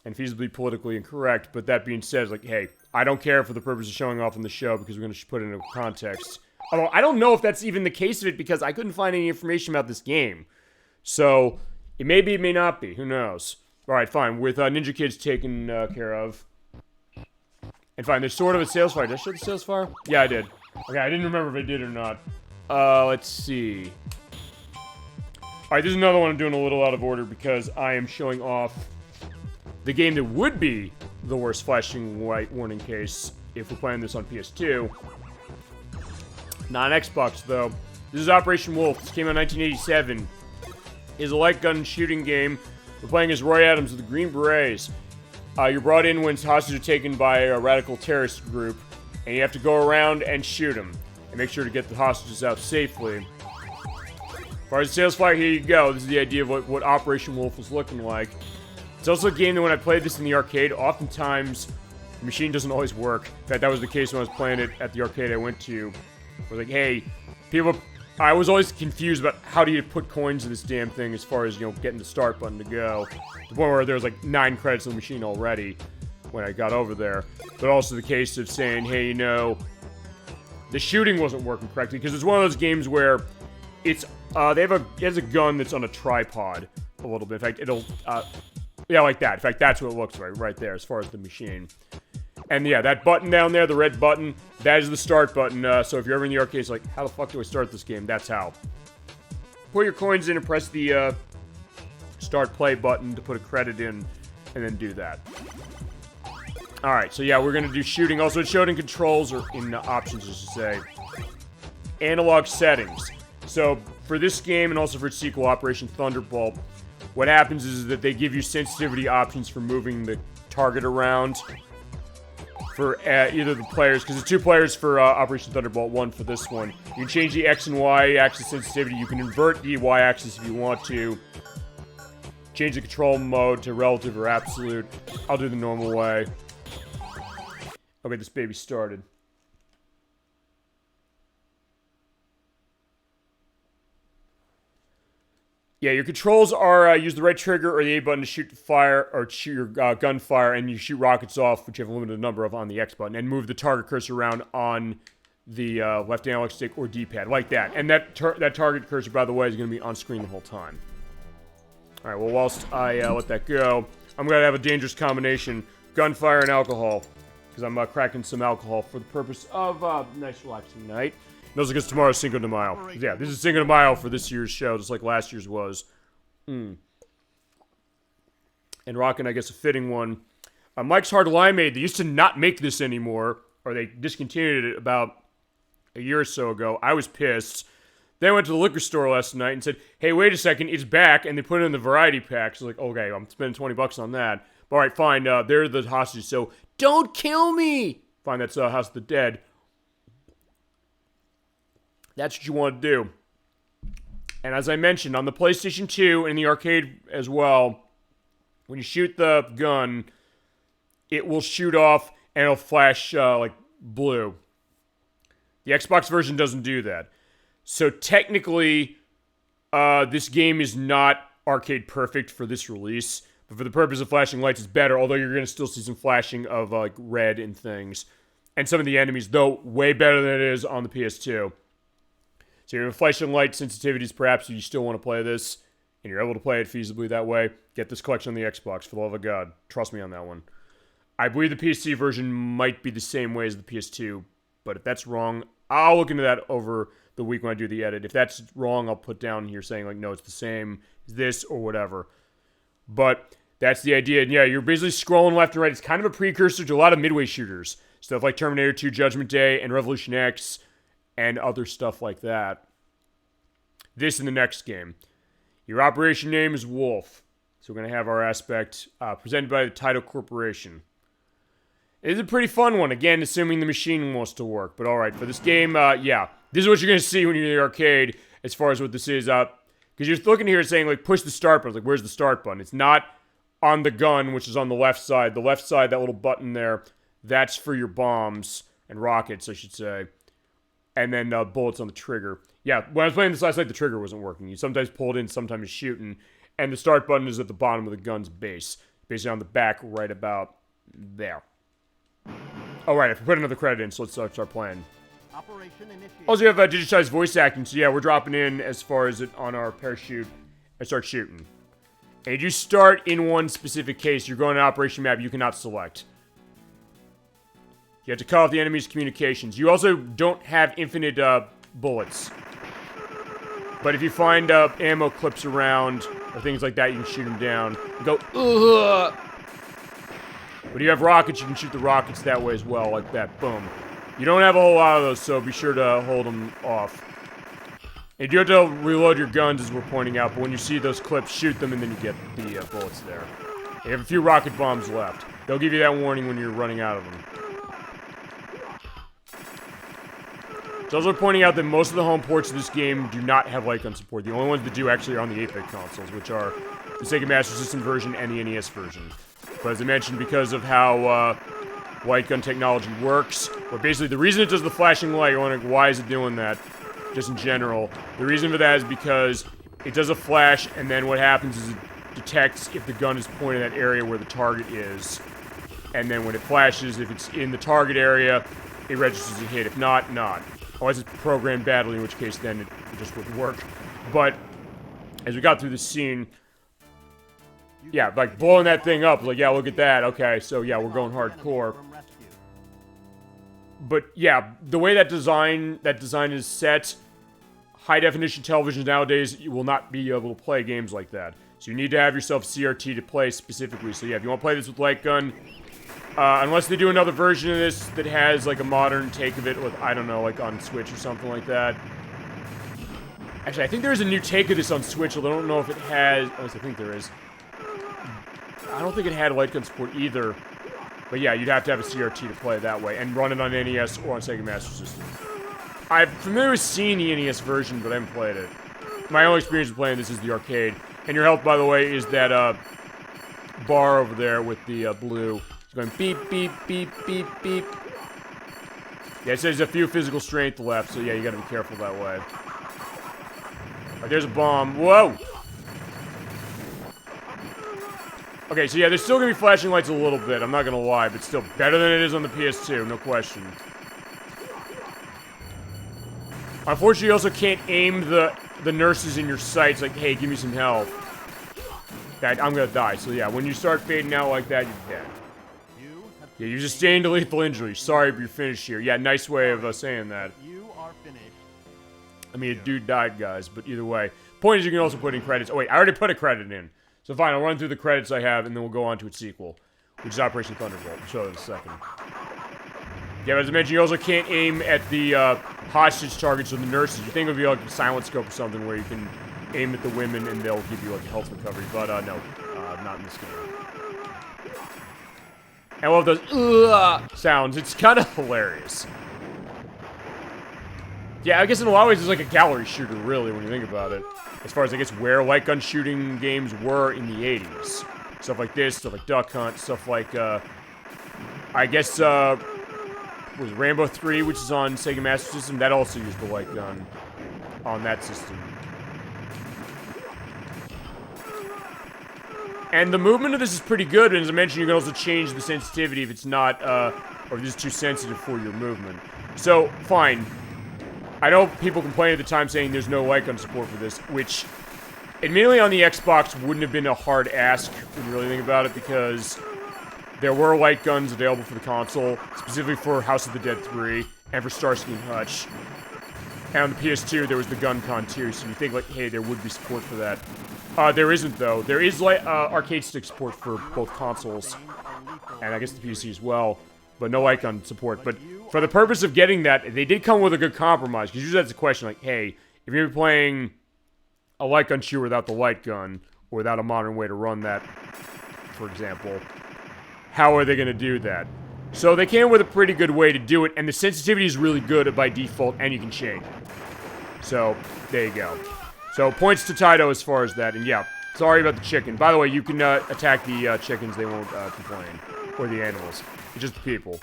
And feasibly politically incorrect, but that being said, it's like, hey, I don't care for the purpose of showing off in the show because we're going to put it into context. Although, I don't know if that's even the case of it because I couldn't find any information about this game. So, it may be, it may not be. Who knows? Alright, fine. With Ninja Kids taken care of. And fine, there's sort of a sales fire. Did I show the sales fire? Yeah, I did. Okay, I didn't remember if I did or not. Let's see. Alright, this is another one I'm doing a little out of order because I am showing off the game that would be the worst flashing white warning case if we're playing this on PS2. Not on Xbox, though. This is Operation Wolf. This came out in 1987. It's a light gun shooting game. We're playing as Roy Adams of the Green Berets. You're brought in when hostages are taken by a radical terrorist group, and you have to go around and shoot them, and make sure to get the hostages out safely. As far as the sales flyer, here you go. This is the idea of what Operation Wolf was looking like. It's also a game that when I played this in the arcade, oftentimes the machine doesn't always work. In fact, that was the case when I was playing it at the arcade I went to. I was like, hey, people... I was always confused about how do you put coins in this damn thing as far as, you know, getting the start button to go. To the point where there was like 9 credits on the machine already when I got over there. But also the case of saying, hey, you know, the shooting wasn't working correctly. Because it's one of those games where it's, it has a gun that's on a tripod a little bit. In fact, it'll, yeah, like that. In fact, that's what it looks like right there as far as the machine. And yeah, that button down there, the red button, that is the start button. So if you're ever in the arcade, it's like, how the fuck do I start this game? That's how. Put your coins in and press the start play button to put a credit in, and then do that. Alright, so yeah, we're going to do shooting. Also, it's showed in controls, or in options, as to say. Analog settings. So, for this game, and also for its sequel, Operation Thunderbolt, what happens is that they give you sensitivity options for moving the target around for either the players, because there's 2 players for Operation Thunderbolt, 1 for this one. You can change the X and Y axis sensitivity. You can invert the Y axis if you want to. Change the control mode to relative or absolute. I'll do the normal way. Okay, this baby started. Yeah, your controls are use the right trigger or the A button to shoot fire or shoot your gunfire, and you shoot rockets off, which you have a limited number of on the X button, and move the target cursor around on the left analog stick or D-pad, like that. And that target cursor, by the way, is going to be on screen the whole time. All right, well, whilst I let that go, I'm going to have a dangerous combination, gunfire and alcohol, because I'm cracking some alcohol for the purpose of a nice relaxing night. Those are because tomorrow's Cinco de Mayo. Yeah, this is Cinco de Mayo for this year's show, just like last year's was. And rocking, I guess, a fitting one. Mike's Hard Limeade, they used to not make this anymore, or they discontinued it about a year or so ago. I was pissed. Then I went to the liquor store last night and said, hey, wait a second, it's back, and they put it in the variety pack. So like, okay, I'm spending $20 on that. But all right, fine, they're the hostages, so don't kill me! Fine, that's House of the Dead. That's what you want to do. And as I mentioned, on the PlayStation 2 and the arcade as well, when you shoot the gun, it will shoot off and it'll flash like blue. The Xbox version doesn't do that. So technically, this game is not arcade perfect for this release. But for the purpose of flashing lights, it's better, although you're going to still see some flashing of like red and things. And some of the enemies, though, way better than it is on the PS2. So your flashing light sensitivities, perhaps, if you still want to play this, and you're able to play it feasibly that way, get this collection on the Xbox, for the love of God. Trust me on that one. I believe the PC version might be the same way as the PS2, but if that's wrong, I'll look into that over the week when I do the edit. If that's wrong, I'll put down here saying, like, no, it's the same as this or whatever. But that's the idea. And yeah, you're basically scrolling left and right. It's kind of a precursor to a lot of midway shooters. Stuff like Terminator 2, Judgment Day, and Revolution X, and other stuff like that. This in the next game. Your operation name is Wolf. So we're going to have our aspect presented by the Taito Corporation. It is a pretty fun one, again, assuming the machine wants to work. But alright, for this game, yeah. This is what you're going to see when you're in the arcade, as far as what this is. Because you're looking here saying, like, push the start button. Like, where's the start button? It's not on the gun, which is on the left side. The left side, that little button there, that's for your bombs and rockets, I should say. And then bullets on the trigger. Yeah, when I was playing this last night, the trigger wasn't working. You sometimes pulled in, sometimes you're shooting. And the start button is at the bottom of the gun's base. Basically on the back, right about there. Alright, if we put another credit in, so let's start playing. Also, you have digitized voice acting, so yeah, we're dropping in as far as it on our parachute and start shooting. And you start in one specific case. You're going to operation map you cannot select. You have to cut off the enemy's communications. You also don't have infinite bullets. But if you find ammo clips around or things like that, you can shoot them down. You go, ugh! But if you have rockets, you can shoot the rockets that way as well, like that. Boom. You don't have a whole lot of those, so be sure to hold them off. And you have to reload your guns, as we're pointing out, but when you see those clips, shoot them, and then you get the bullets there. You have a few rocket bombs left. They'll give you that warning when you're running out of them. It's also pointing out that most of the home ports of this game do not have light gun support. The only ones that do actually are on the 8-bit consoles, which are the Sega Master System version and the NES version. But as I mentioned, because of how light gun technology works, or basically the reason it does the flashing light, you're wondering why is it doing that, just in general. The reason for that is because it does a flash, and then what happens is it detects if the gun is pointed at that area where the target is. And then when it flashes, if it's in the target area, it registers a hit. If not, not. Unless it's programmed badly, in which case then it just wouldn't work. But as we got through the scene, yeah, like blowing that thing up, like, yeah, look at that. Okay, so yeah, we're going hardcore. But yeah, the way that design is set, high definition television nowadays, you will not be able to play games like that. So you need to have yourself CRT to play specifically. So yeah, if you want to play this with light gun, unless they do another version of this that has like a modern take of it with, I don't know, like on Switch or something like that. Actually, I think there is a new take of this on Switch, although I don't know if it has, at least I think there is. I don't think it had light gun support either. But yeah, you'd have to have a CRT to play it that way, and run it on NES or on Sega Master System. I'm familiar with seeing the NES version, but I haven't played it. My only experience with playing this is the arcade. And your health, by the way, is that bar over there with the blue. It's going beep, beep, beep, beep, beep. Yeah, it says a few physical strength left, so yeah, you gotta be careful that way. Alright, there's a bomb. Whoa! Okay, so yeah, there's still gonna be flashing lights a little bit, I'm not gonna lie, but still better than it is on the PS2, no question. Unfortunately, you also can't aim the nurses in your sights like, hey, give me some help. I'm gonna die, so yeah, when you start fading out like that, you're dead. Yeah, you sustained a lethal injury. Sorry, but you're finished here. Yeah, nice way of saying that. You are finished. I mean, a dude died, guys, but either way. Point is, you can also put in credits. Oh, wait, I already put a credit in. So fine, I'll run through the credits I have, and then we'll go on to its sequel, which is Operation Thunderbolt. I'll show you in a second. Yeah, but as I mentioned, you also can't aim at the hostage targets or the nurses. You think it would be like a silent scope or something where you can aim at the women and they'll give you like a health recovery, but no, not in this game. And I love those sounds. It's kind of hilarious. Yeah, I guess in a lot of ways it's like a gallery shooter, really, when you think about it. As far as, I guess, where light gun shooting games were in the 80s. Stuff like this, stuff like Duck Hunt, stuff like, I guess, was Rambo 3, which is on Sega Master System, that also used the light gun on that system. And the movement of this is pretty good, and as I mentioned, you can also change the sensitivity if it's not, or if it's too sensitive for your movement. So, fine. I know people complained at the time saying there's no light gun support for this, which, admittedly on the Xbox, wouldn't have been a hard ask when you really think about it, because there were light guns available for the console, specifically for House of the Dead 3, and for Starsky and Hutch. And on the PS2, there was the Gun Con 2, so you think, like, hey, there would be support for that. There isn't, though. There is, arcade stick support for both consoles, and I guess the PC as well, but no light gun support. But for the purpose of getting that, they did come with a good compromise, because usually that's a question, like, hey, if you're playing a light gun shooter without the light gun, or without a modern way to run that, for example, how are they going to do that? So they came with a pretty good way to do it, and the sensitivity is really good by default, and you can change it. So, there you go. So, points to Taito as far as that, and yeah, sorry about the chicken. By the way, you can attack the chickens, they won't complain. Or the animals. It's just the people.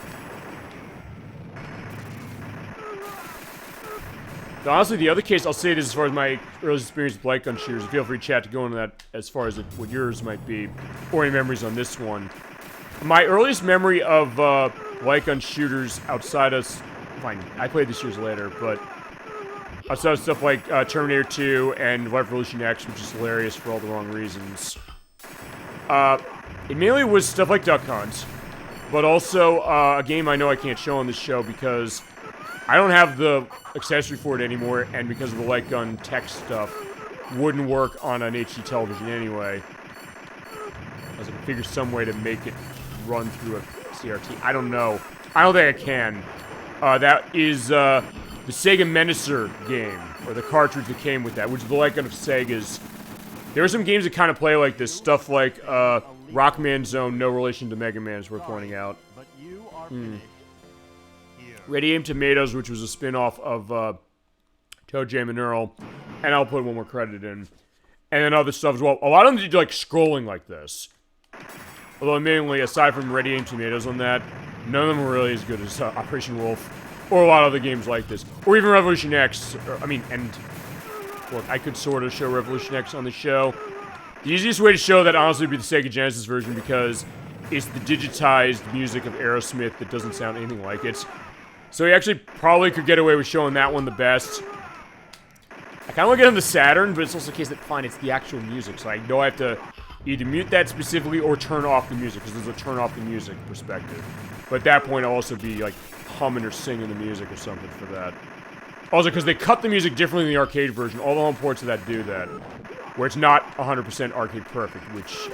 So honestly, the other case, I'll say this as far as my early experience with light gun shooters. Feel free to chat to go into that as far as what yours might be, or any memories on this one. My earliest memory of light gun shooters outside of... Fine, I played this years later, but... outside of stuff like Terminator 2 and Revolution X, which is hilarious for all the wrong reasons. It mainly was stuff like Duck Hunt, but also a game I know I can't show on this show because I don't have the accessory for it anymore, and because of the light gun text stuff, wouldn't work on an HD television anyway. I was gonna figure some way to make it run through a CRT. I don't know. I don't think I can. That is the Sega Menacer game, or the cartridge that came with that, which is the light gun of Sega's. There are some games that kind of play like this. Stuff like Rockman Zone, no relation to Mega Man, is worth pointing out. Ready Aim Tomatoes, which was a spin-off of Toe Jam and Earl, and I'll put one more credit in. And then other stuff as well. A lot of them did like scrolling like this. Although mainly, aside from Ready Aim Tomatoes on that, none of them were really as good as Operation Wolf, or a lot of other games like this. Or even Revolution X, look, I could sort of show Revolution X on the show. The easiest way to show that, honestly, would be the Sega Genesis version, because it's the digitized music of Aerosmith that doesn't sound anything like it. So he actually probably could get away with showing that one the best. I kind of want to get on the Saturn, but it's also the case that, fine, it's the actual music, so I know I have to either mute that specifically or turn off the music, because there's a turn off the music perspective. But at that point, I'll also be, like, humming or singing the music or something for that. Also, because they cut the music differently in the arcade version. All the home ports of that do that. Where it's not 100% arcade perfect, which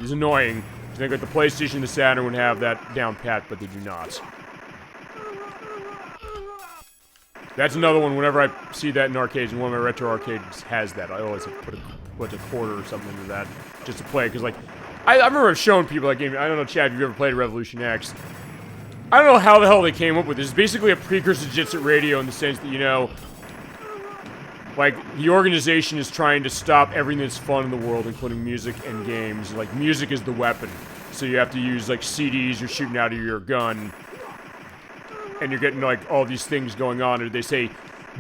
is annoying. I think like the PlayStation and the Saturn would have that down pat, but they do not. That's another one, whenever I see that in arcades, and one of my retro arcades has that, I always have to put a quarter or something into that, just to play it, because, like, I remember showing people that game. I don't know, Chad, if you've ever played Revolution X. I don't know how the hell they came up with this. It's basically a precursor to Jet Set Radio in the sense that, you know, like, the organization is trying to stop everything that's fun in the world, including music and games. Like, music is the weapon. So you have to use, like, CDs you're shooting out of your gun. And you're getting, like, all these things going on. And they say,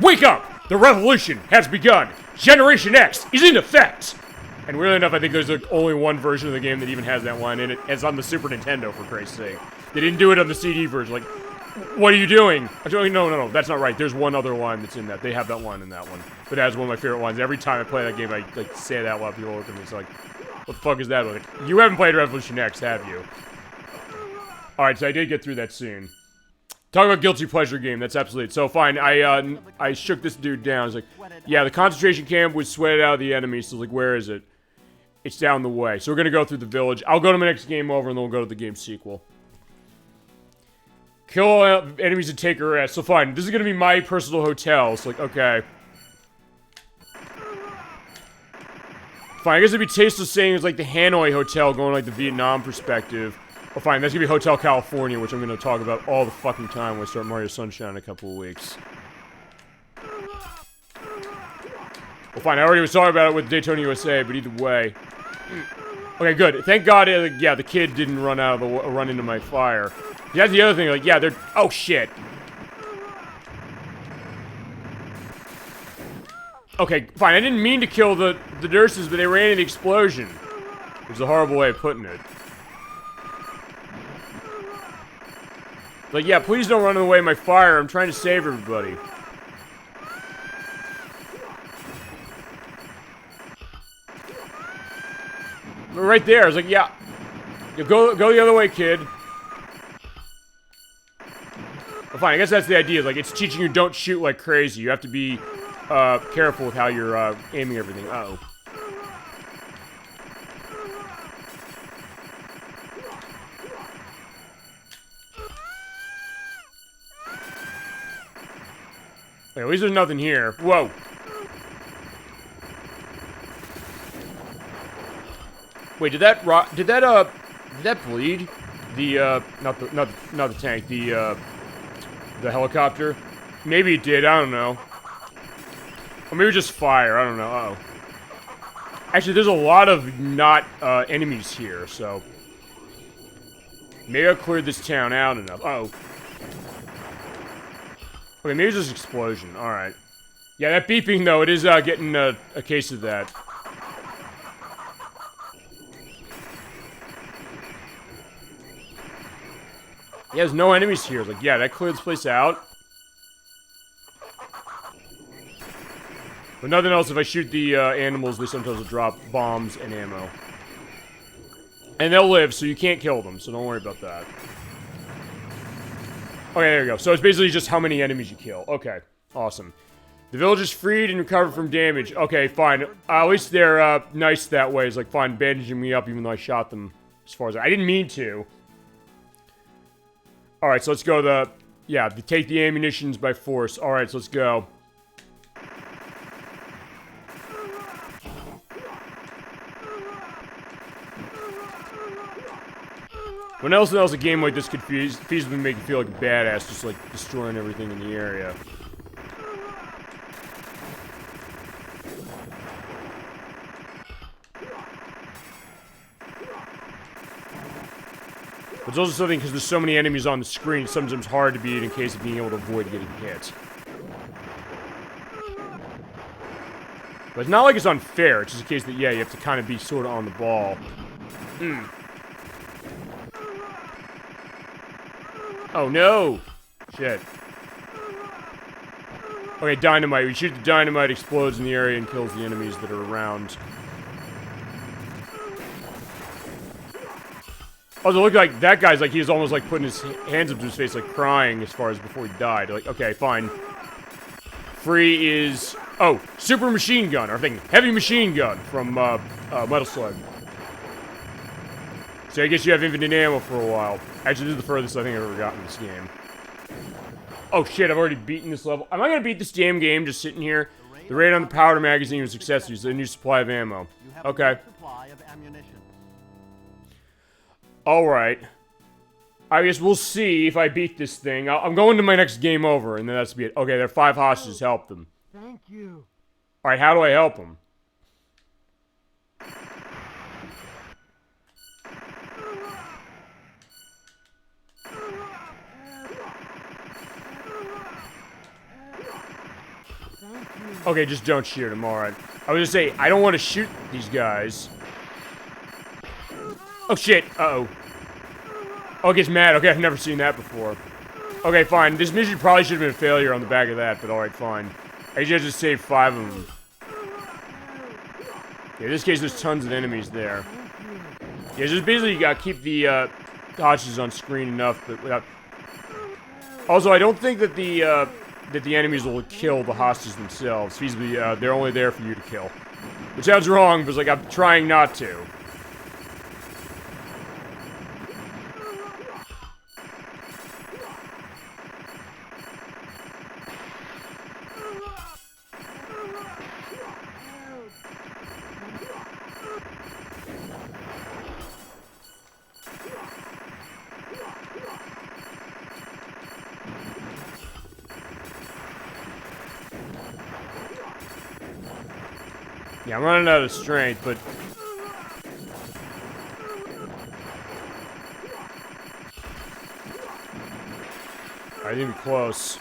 wake up! The revolution has begun! Generation X is in effect! And weirdly enough, I think there's only one version of the game that even has that line in it. It's on the Super Nintendo, for Christ's sake. They didn't do it on the CD version. Like, what are you doing? No, that's not right. There's one other line that's in that. They have that line in that one. But that's one of my favorite lines. Every time I play that game, I like say that while people look at me. It's like, what the fuck is that? Like, you haven't played Revolution X, have you? Alright, so I did get through that scene. Talk about guilty pleasure game. That's absolutely it. So fine, I shook this dude down. I was like, yeah, the concentration camp was sweated out of the enemy. So like, where is it? It's down the way. So we're gonna go through the village. I'll go to my next game over, and then we'll go to the game sequel. Kill all enemies and take a rest. So fine, this is gonna be my personal hotel. It's like, okay. Fine, I guess it'd be tasteless saying it's like the Hanoi Hotel going like the Vietnam perspective. Oh, fine, that's gonna be Hotel California, which I'm gonna talk about all the fucking time when I start Mario Sunshine in a couple of weeks. Well, fine, I already was talking about it with Daytona USA, but either way. Okay, good. Thank God, yeah, the kid didn't run into my fire. That's the other thing, like, yeah, they're... Oh, shit. Okay, fine, I didn't mean to kill the nurses, but they ran into the explosion. Which is a horrible way of putting it. Like, yeah, please don't run away my fire. I'm trying to save everybody. Right there, I was like, yeah. You go the other way, kid. Well, fine, I guess that's the idea. Like, it's teaching you don't shoot like crazy. You have to be careful with how you're aiming everything. Uh-oh. Okay, at least there's nothing here. Whoa. Wait, did that bleed? The not the tank, the helicopter? Maybe it did, I don't know. Or maybe just fire, I don't know. Uh-oh. Actually, there's a lot of not enemies here, so maybe I cleared this town out enough. Uh-oh. Okay, maybe it's just explosion. Alright. Yeah, that beeping, though, it is getting a case of that. Yeah, there's no enemies here. Like, yeah, that cleared this place out. But nothing else. If I shoot the animals, they sometimes will drop bombs and ammo. And they'll live, so you can't kill them, so don't worry about that. Okay, there you go. So it's basically just how many enemies you kill. Okay, awesome. The village is freed and recovered from damage. Okay, fine. At least they're nice that way. It's like, fine, bandaging me up even though I shot them as far as I didn't mean to. Alright, so let's go take the ammunitions by force. Alright, so let's go. When else a game like this could feasibly make you feel like a badass, just like destroying everything in the area. But it's also something because there's so many enemies on the screen, it's sometimes hard to beat in case of being able to avoid getting hit. But it's not like it's unfair, it's just a case that, yeah, you have to kind of be sort of on the ball. Oh no! Shit. Okay, dynamite. We shoot the dynamite, explodes in the area, and kills the enemies that are around. Also, look like that guy's like, he's almost like putting his hands up to his face, like crying as far as before he died. Like, okay, fine. Free is... Oh, super machine gun, or thing, heavy machine gun from Metal Slug. So I guess you have infinite ammo for a while. Actually, this is the furthest I think I've ever gotten in this game. Oh shit, I've already beaten this level. Am I gonna beat this damn game just sitting here? The raid on the powder magazine was successful. Use a new supply of ammo. Okay. Alright. I guess we'll see if I beat this thing. I'm going to my next game over, and then that's be it. Okay, there are 5 hostages. Help them. Thank you. Alright, how do I help them? Okay, just don't shoot him, alright. I was gonna say, I don't want to shoot these guys. Oh shit, uh-oh. Oh, it gets mad. Okay, I've never seen that before. Okay, fine. This mission probably should have been a failure on the back of that, but alright, fine. I just saved 5 of them. Yeah, in this case, there's tons of enemies there. Yeah, just basically you gotta keep the hostages on screen enough, but without... Also, I don't think that the enemies will kill the hostages themselves. Feasibly, they're only there for you to kill. Which sounds wrong, but it's like, I'm trying not to. Yeah, I'm running out of strength, but... I think we're close.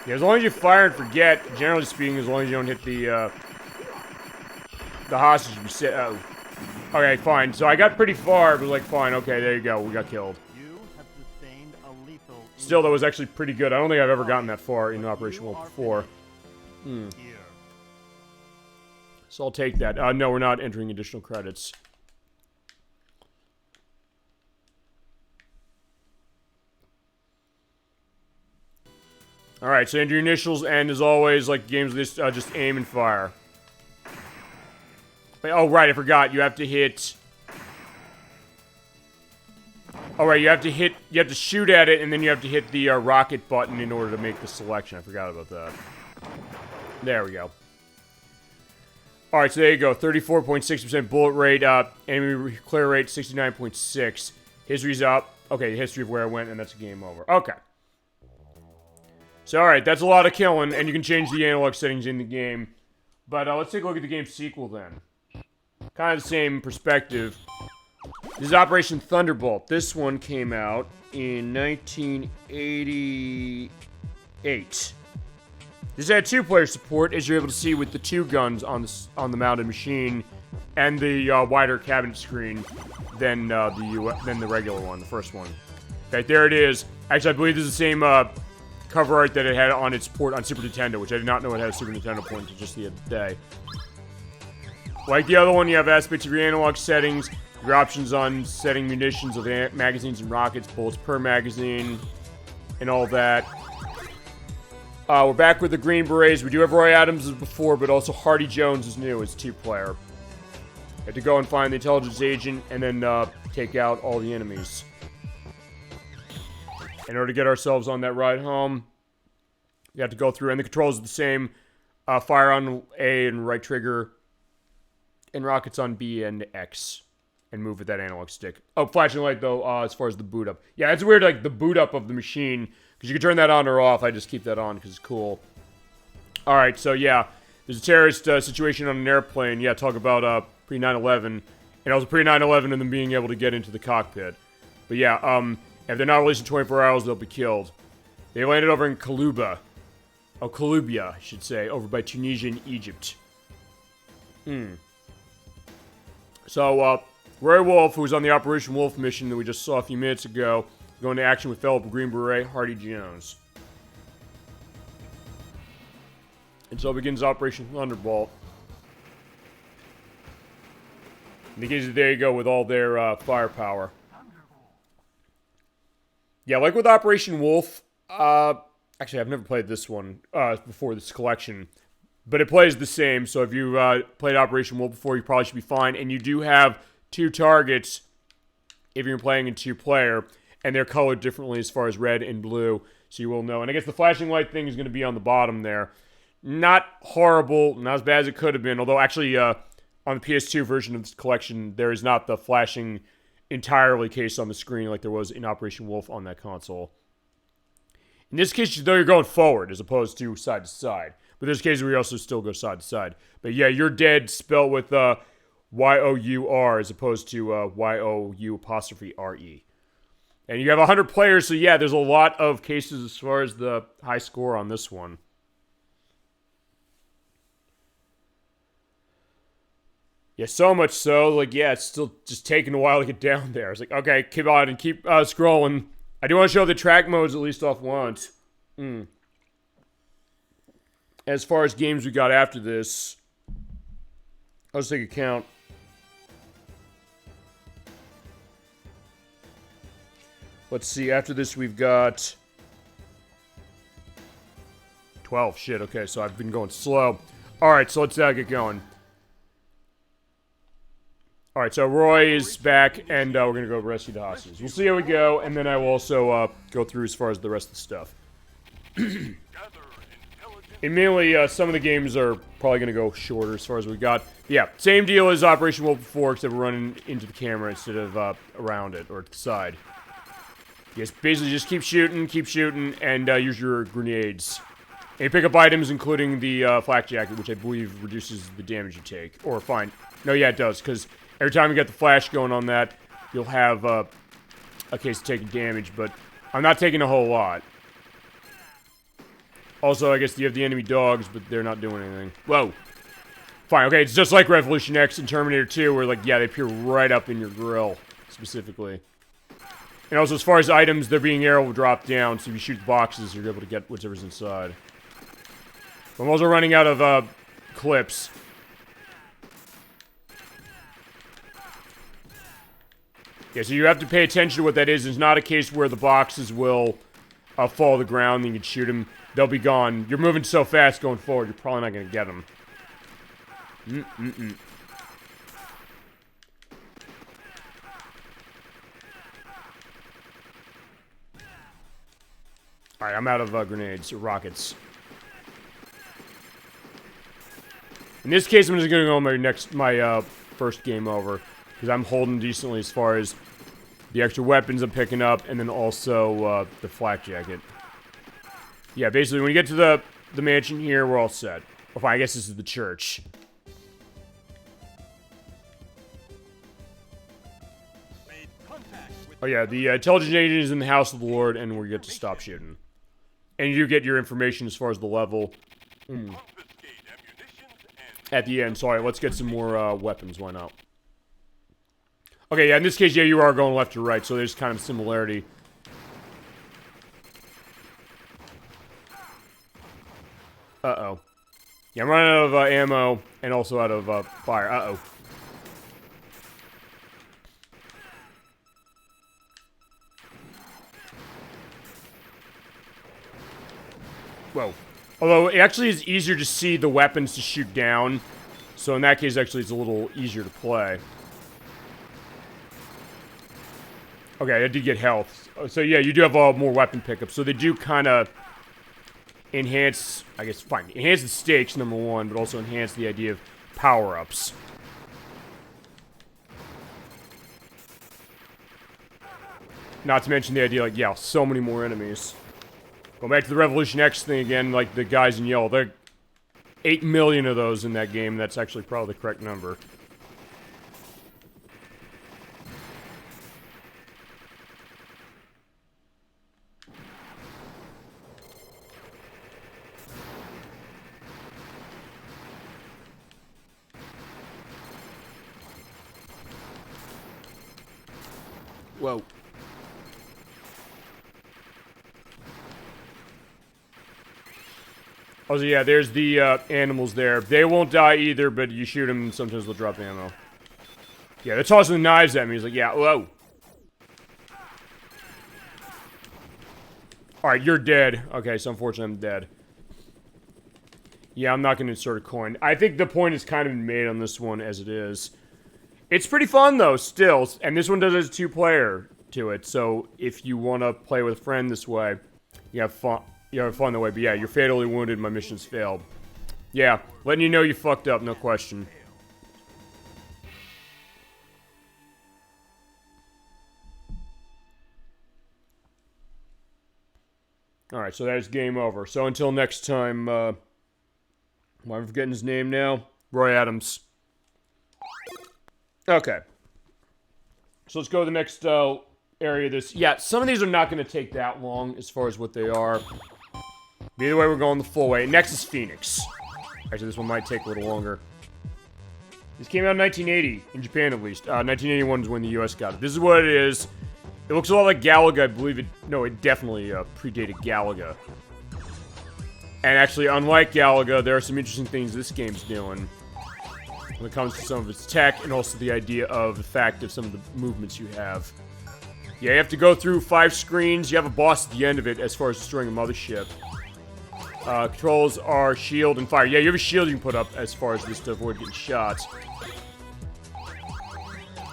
Yeah, as long as you fire and forget, generally speaking, as long as you don't hit the hostage, you set... Oh. Okay, fine. So I got pretty far, but like, fine. Okay, there you go. We got killed. You have sustained a lethal Still, that was actually pretty good. I don't think I've ever gotten that far in Operation Wolf before. here. So I'll take that. No, we're not entering additional credits. Alright, so enter your initials, and as always, like games like this, just aim and fire. Wait, oh, right, I forgot. You have to hit... Alright, you have to shoot at it, and then you have to hit the rocket button in order to make the selection. I forgot about that. There we go. Alright, so there you go. 34.6% bullet rate, enemy clear rate, 69.6. History's up. Okay, history of where I went, and that's a game over. Okay. So, alright, that's a lot of killing, and you can change the analog settings in the game. But let's take a look at the game's sequel, then. Kind of the same perspective. This is Operation Thunderbolt. This one came out in 1988. This had 2-player support, as you're able to see with the 2 guns on the mounted machine, and the wider cabinet screen than the regular one, the first one. Okay, there it is. Actually, I believe this is the same cover art that it had on its port on Super Nintendo, which I did not know it had a Super Nintendo port until just the other day. Like the other one, you have aspects of your analog settings, your options on setting munitions of magazines and rockets, bullets per magazine, and all that. We're back with the Green Berets. We do have Roy Adams as before, but also Hardy Jones is new as 2-player. You have to go and find the intelligence agent, and then take out all the enemies. In order to get ourselves on that ride home, you have to go through, and the controls are the same. Fire on A and right trigger, and rockets on B and X, and move with that analog stick. Oh, flashing light, though, as far as the boot up. Yeah, it's weird, like, the boot up of the machine, because you can turn that on or off. I just keep that on because it's cool. Alright, so yeah, there's a terrorist situation on an airplane. Yeah, talk about pre-9/11, and also pre-9/11 and them being able to get into the cockpit. But yeah, if they're not released in 24 hours, they'll be killed. They landed over in Kaluba. Oh, Kalubia, I should say, over by Tunisia and Egypt. So, Roy Wolf, who was on the Operation Wolf mission that we just saw a few minutes ago, going to action with fellow Green Beret Hardy Jones. And so begins Operation Thunderbolt. And the kids, there you go, with all their firepower. Yeah, like with Operation Wolf, actually, I've never played this one before, this collection. But it plays the same, so if you played Operation Wolf before, you probably should be fine. And you do have 2 targets if you're playing in 2-player, and they're colored differently as far as red and blue, so you will know. And I guess the flashing light thing is going to be on the bottom there. Not horrible, not as bad as it could have been, although actually on the PS2 version of this collection, there is not the flashing entirely case on the screen like there was in Operation Wolf on that console. In this case, though, you're going forward as opposed to side to side. But there's cases where you also still go side to side. But yeah, you're dead, spelled with Y-O-U-R as opposed to Y-O-U''R-E. And you have 100 players, so yeah, there's a lot of cases as far as the high score on this one. Yeah, so much so, like, yeah, it's still just taking a while to get down there. It's like, okay, keep on and keep scrolling. I do want to show the track modes at least off once. As far as games we got after this, let's take a count. Let's see, after this we've got 12. Shit, okay, so I've been going slow. Alright, so let's get going. Alright, so Roy is back, and we're going to go rescue the hostages. We'll see how we go, and then I will also go through as far as the rest of the stuff. Immediately, some of the games are probably going to go shorter as far as we got. Yeah, same deal as Operation Wolf before, except we're running into the camera instead of around it, or to the side. Yes, basically just keep shooting, and use your grenades. And you pick up items, including the flak jacket, which I believe reduces the damage you take. Or, fine. No, yeah, it does, because every time you get the flash going on that, you'll have a case of taking damage, but I'm not taking a whole lot. Also, I guess you have the enemy dogs, but they're not doing anything. Whoa. Fine, okay, it's just like Revolution X and Terminator 2, where, like, yeah, they appear right up in your grill, specifically. And also, as far as items, they're being arrow drop down, so if you shoot the boxes, you're able to get whatever's inside. I'm also running out of, clips. Yeah, so you have to pay attention to what that is. It's not a case where the boxes will fall to the ground and you can shoot them. They'll be gone. You're moving so fast going forward, you're probably not going to get them. Alright, I'm out of grenades, or rockets. In this case, I'm just going to go my first game over. Because I'm holding decently as far as the extra weapons I'm picking up, and then also the flak jacket. Yeah, basically, when you get to the mansion here, we're all set. Well, fine, I guess this is the church. Oh yeah, the intelligence agent is in the house of the Lord, and we get to stop shooting. And you get your information as far as the level. At the end, sorry, let's get some more weapons, why not? Okay, yeah, in this case, yeah, you are going left to right, so there's kind of similarity. Uh-oh. Yeah, I'm running out of ammo, and also out of fire. Uh-oh. Whoa. Although, it actually is easier to see the weapons to shoot down, so in that case, actually, it's a little easier to play. Okay, I did get health. So yeah, you do have more weapon pickup. So they do kind of enhance, I guess, fine. Enhance the stakes, number one, but also enhance the idea of power-ups. Not to mention the idea, like, yeah, so many more enemies. Going back to the Revolution X thing again, like the guys in yellow. There are 8 million of those in that game. That's actually probably the correct number. Whoa. Oh, so yeah, there's the animals there. They won't die either, but you shoot them and sometimes they'll drop ammo. Yeah, they're tossing the knives at me. He's like, yeah, whoa. Alright, you're dead. Okay, so unfortunately I'm dead. Yeah, I'm not going to insert a coin. I think the point is kind of made on this one as it is. It's pretty fun, though, still. And this one does has a 2-player to it. So if you want to play with a friend this way, you have fun. You have fun that way. But yeah, you're fatally wounded. My mission's failed. Yeah, letting you know you fucked up, no question. Alright, so that's game over. So until next time, I'm forgetting his name now. Roy Adams. Okay. So let's go to the next area of this. Yeah, some of these are not going to take that long as far as what they are. But either way, we're going the full way. Next is Phoenix. Actually, this one might take a little longer. This came out in 1980, in Japan at least. 1981 is when the US got it. This is what it is. It looks a lot like Galaga, I believe it... No, it definitely predated Galaga. And actually, unlike Galaga, there are some interesting things this game's doing when it comes to some of its tech, and also the idea of the fact of some of the movements you have. Yeah, you have to go through 5 screens. You have a boss at the end of it as far as destroying a mothership. Controls are shield and fire. Yeah, you have a shield you can put up as far as this to avoid getting shot.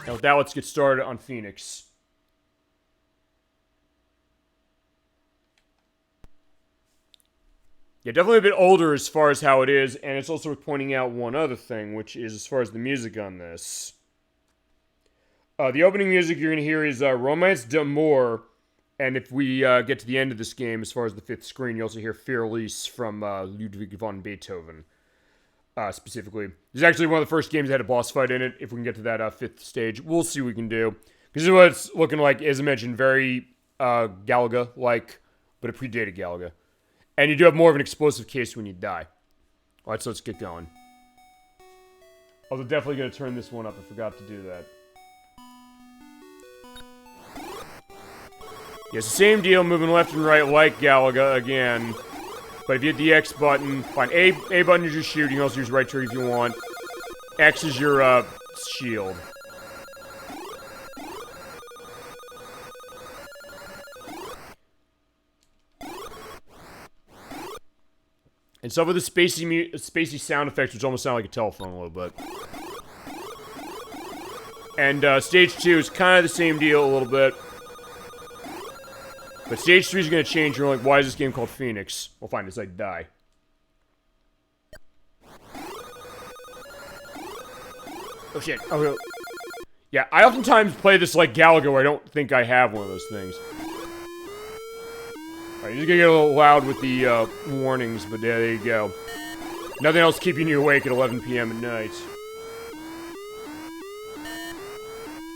Now with that, let's get started on Phoenix. Yeah, definitely a bit older as far as how it is, and it's also worth pointing out one other thing, which is as far as the music on this. The opening music you're going to hear is Romance d'Amour, and if we get to the end of this game, as far as the 5th screen, you also hear Fürlies from Ludwig van Beethoven, specifically. This is actually one of the first games that had a boss fight in it. If we can get to that 5th stage, we'll see what we can do. Because this is what it's looking like, as I mentioned, very Galaga-like, but it predated Galaga. And you do have more of an explosive case when you die. Alright, so let's get going. I was definitely going to turn this one up. I forgot to do that. Yeah, it's the same deal, moving left and right like Galaga again. But if you hit the X button, fine. A button is your shield. You can also use right trigger if you want. X is your shield. And some of the spacey sound effects, which almost sound like a telephone a little bit. And stage 2 is kind of the same deal a little bit. But stage 3 is going to change. You're like, why is this game called Phoenix? Well, fine, it's like die. Oh shit. Oh, yeah, I oftentimes play this like Galaga where I don't think I have one of those things. Alright, you're just gonna get a little loud with the warnings, but there you go. Nothing else keeping you awake at 11 p.m. at night.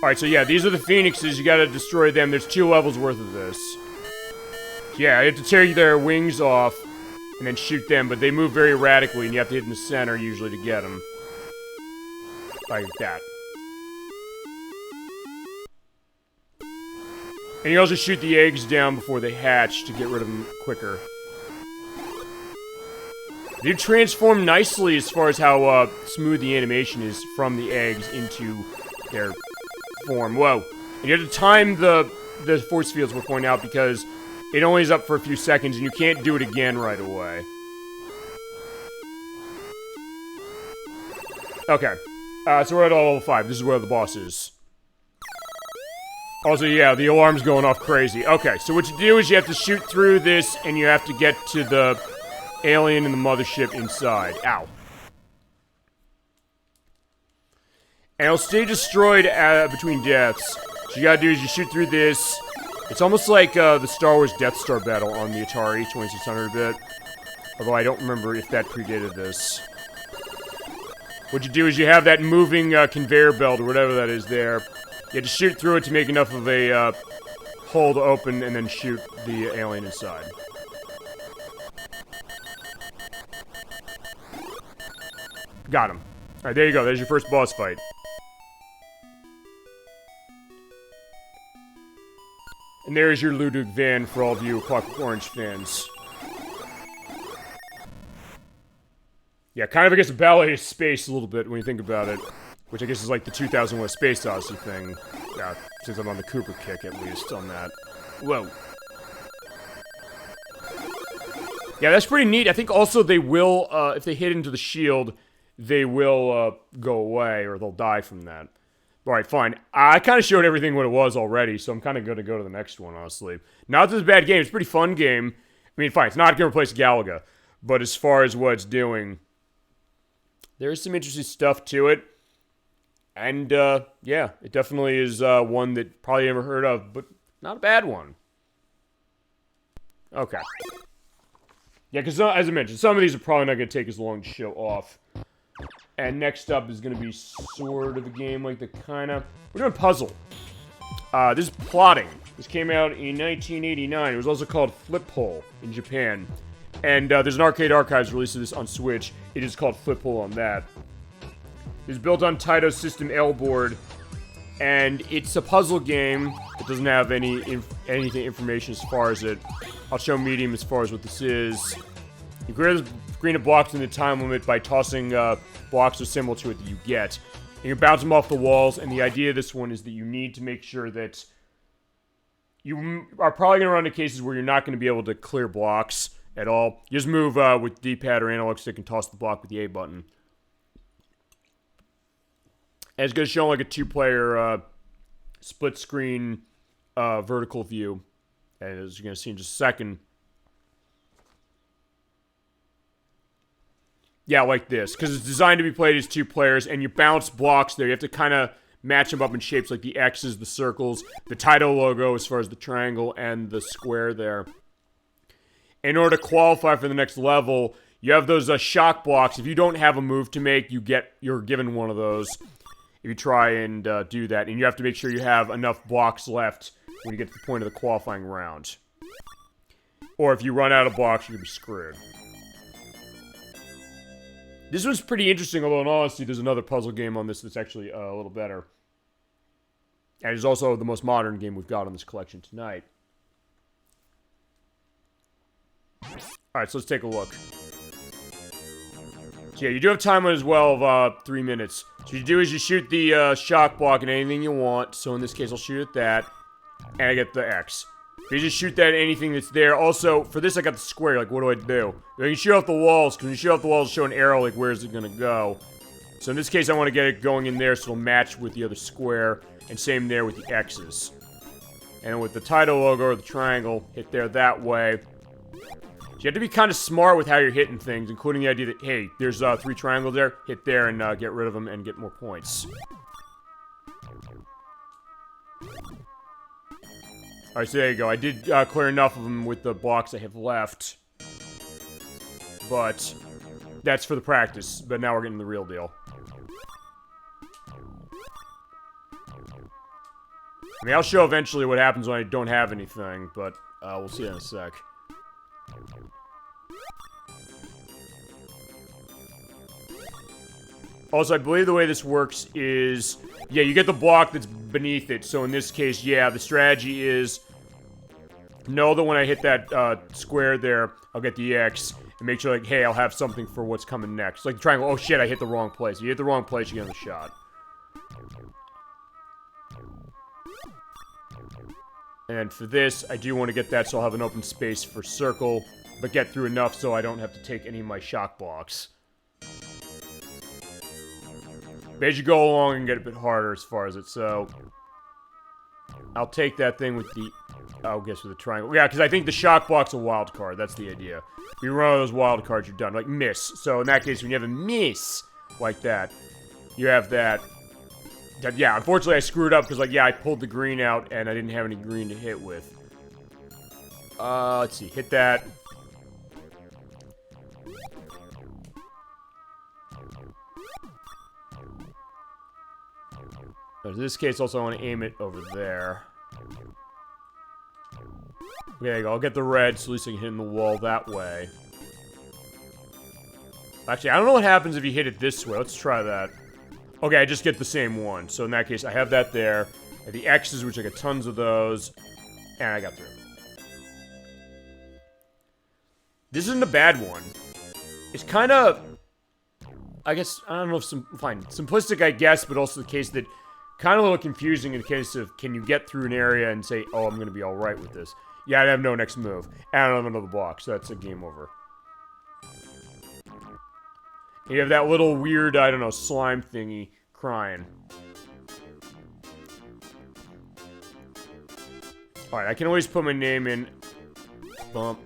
Alright, so yeah, these are the Phoenixes. You gotta destroy them. There's 2 levels worth of this. So yeah, you have to tear their wings off and then shoot them, but they move very erratically, and you have to hit in the center usually to get them. Like that. And you also shoot the eggs down before they hatch to get rid of them quicker. They transform nicely as far as how smooth the animation is from the eggs into their form. Whoa. And you have to time the force fields, we'll point out, because it only is up for a few seconds, and you can't do it again right away. Okay. So we're at level 5. This is where the boss is. Also, yeah, the alarm's going off crazy. Okay, so what you do is you have to shoot through this, and you have to get to the alien and the mothership inside. Ow. And it'll stay destroyed between deaths. So what you gotta do is you shoot through this. It's almost like the Star Wars Death Star battle on the Atari 2600 bit. Although I don't remember if that predated this. What you do is you have that moving conveyor belt, or whatever that is there. You have to shoot through it to make enough of a hole to open, and then shoot the alien inside. Got him. Alright, there you go. There's your first boss fight. And there's your Ludwig van for all of you Clockwork Orange fans. Yeah, kind of, I guess, a ballet of space a little bit when you think about it. Which I guess is like the 2001 Space Odyssey thing. Yeah, since I'm on the Cooper kick, at least, on that. Whoa. Yeah, that's pretty neat. I think also they will, if they hit into the shield, they will go away, or they'll die from that. Alright, fine. I kind of showed everything what it was already, so I'm kind of going to go to the next one, honestly. Not that it's a bad game. It's a pretty fun game. I mean, fine, it's not going to replace Galaga. But as far as what it's doing, there's some interesting stuff to it. And, yeah, it definitely is one that probably never heard of, but not a bad one. Okay. Yeah, because as I mentioned, some of these are probably not going to take as long to show off. And next up is going to be sort of a game like the kind of... We're doing puzzle. This is plotting. This came out in 1989. It was also called Flip Hole in Japan. And there's an Arcade Archives release of this on Switch. It is called Flip Hole on that. It's built on Taito System L board. And it's a puzzle game. It doesn't have anything information as far as it. I'll show medium as far as what this is. You green a blocks in the time limit by tossing blocks or similar to it that you get. And you bounce them off the walls, and the idea of this one is that you need to make sure that you are probably going to run into cases where you're not going to be able to clear blocks at all. You just move with D-pad or analog stick and toss the block with the A button. And it's going to show like a two-player split-screen vertical view. And as you're going to see in just a second. Yeah, like this. Because it's designed to be played as two players, and you bounce blocks there. You have to kind of match them up in shapes like the X's, the circles, the Taito logo as far as the triangle, and the square there. In order to qualify for the next level, you have those shock blocks. If you don't have a move to make, you're given one of those. If you try and do that, and you have to make sure you have enough blocks left when you get to the point of the qualifying round. Or if you run out of blocks, you're going to be screwed. This one's pretty interesting, although in all honesty, there's another puzzle game on this that's actually a little better. And it's also the most modern game we've got on this collection tonight. Alright, so let's take a look. So yeah, you do have time on as well of 3 minutes. So what you do is you shoot the shock block at anything you want. So in this case, I'll shoot at that. And I get the X. You just shoot that at anything that's there. Also, for this I got the square. Like, what do I do? You can shoot off the walls. Because when you shoot off the walls, show an arrow, like, where is it going to go? So in this case, I want to get it going in there so it'll match with the other square. And same there with the X's. And with the Taito logo or the triangle, hit there that way. So you have to be kind of smart with how you're hitting things, including the idea that, hey, there's 3 triangles there. Hit there and get rid of them and get more points. Alright, so there you go. I did clear enough of them with the blocks I have left. But that's for the practice. But now we're getting the real deal. I mean, I'll show eventually what happens when I don't have anything, but we'll see that in a sec. Also, I believe the way this works is, yeah, you get the block that's beneath it. So in this case, yeah, the strategy is know that when I hit that square there, I'll get the X. And make sure, like, hey, I'll have something for what's coming next. Like the triangle, oh shit, I hit the wrong place. If you hit the wrong place, you get another shot. And for this, I do want to get that so I'll have an open space for circle, but get through enough so I don't have to take any of my shock blocks. But as you go along and get a bit harder as far as it, so I'll take that thing with the, I guess with the triangle. Yeah, because I think the shock block's a wild card. That's the idea. If you run one of those wild cards, you're done. Like miss. So in that case, when you have a miss like that, you have that. Yeah, unfortunately I screwed up because, like, yeah, I pulled the green out and I didn't have any green to hit with. Let's see. Hit that. In this case, also I want to aim it over there. There you go. I'll get the red, so at least I can hit in the wall that way. Actually, I don't know what happens if you hit it this way. Let's try that. Okay, I just get the same one. So in that case, I have that there. And the X's, which I got tons of those. And I got through. This isn't a bad one. It's kind of, I guess, I don't know if fine. Simplistic, I guess, but also the case that kind of a little confusing in the case of, can you get through an area and say, oh, I'm going to be alright with this. Yeah, I have no next move. And I don't have another block, so that's a game over. You have that little weird, I don't know, slime thingy crying. Alright, I can always put my name in. Bump.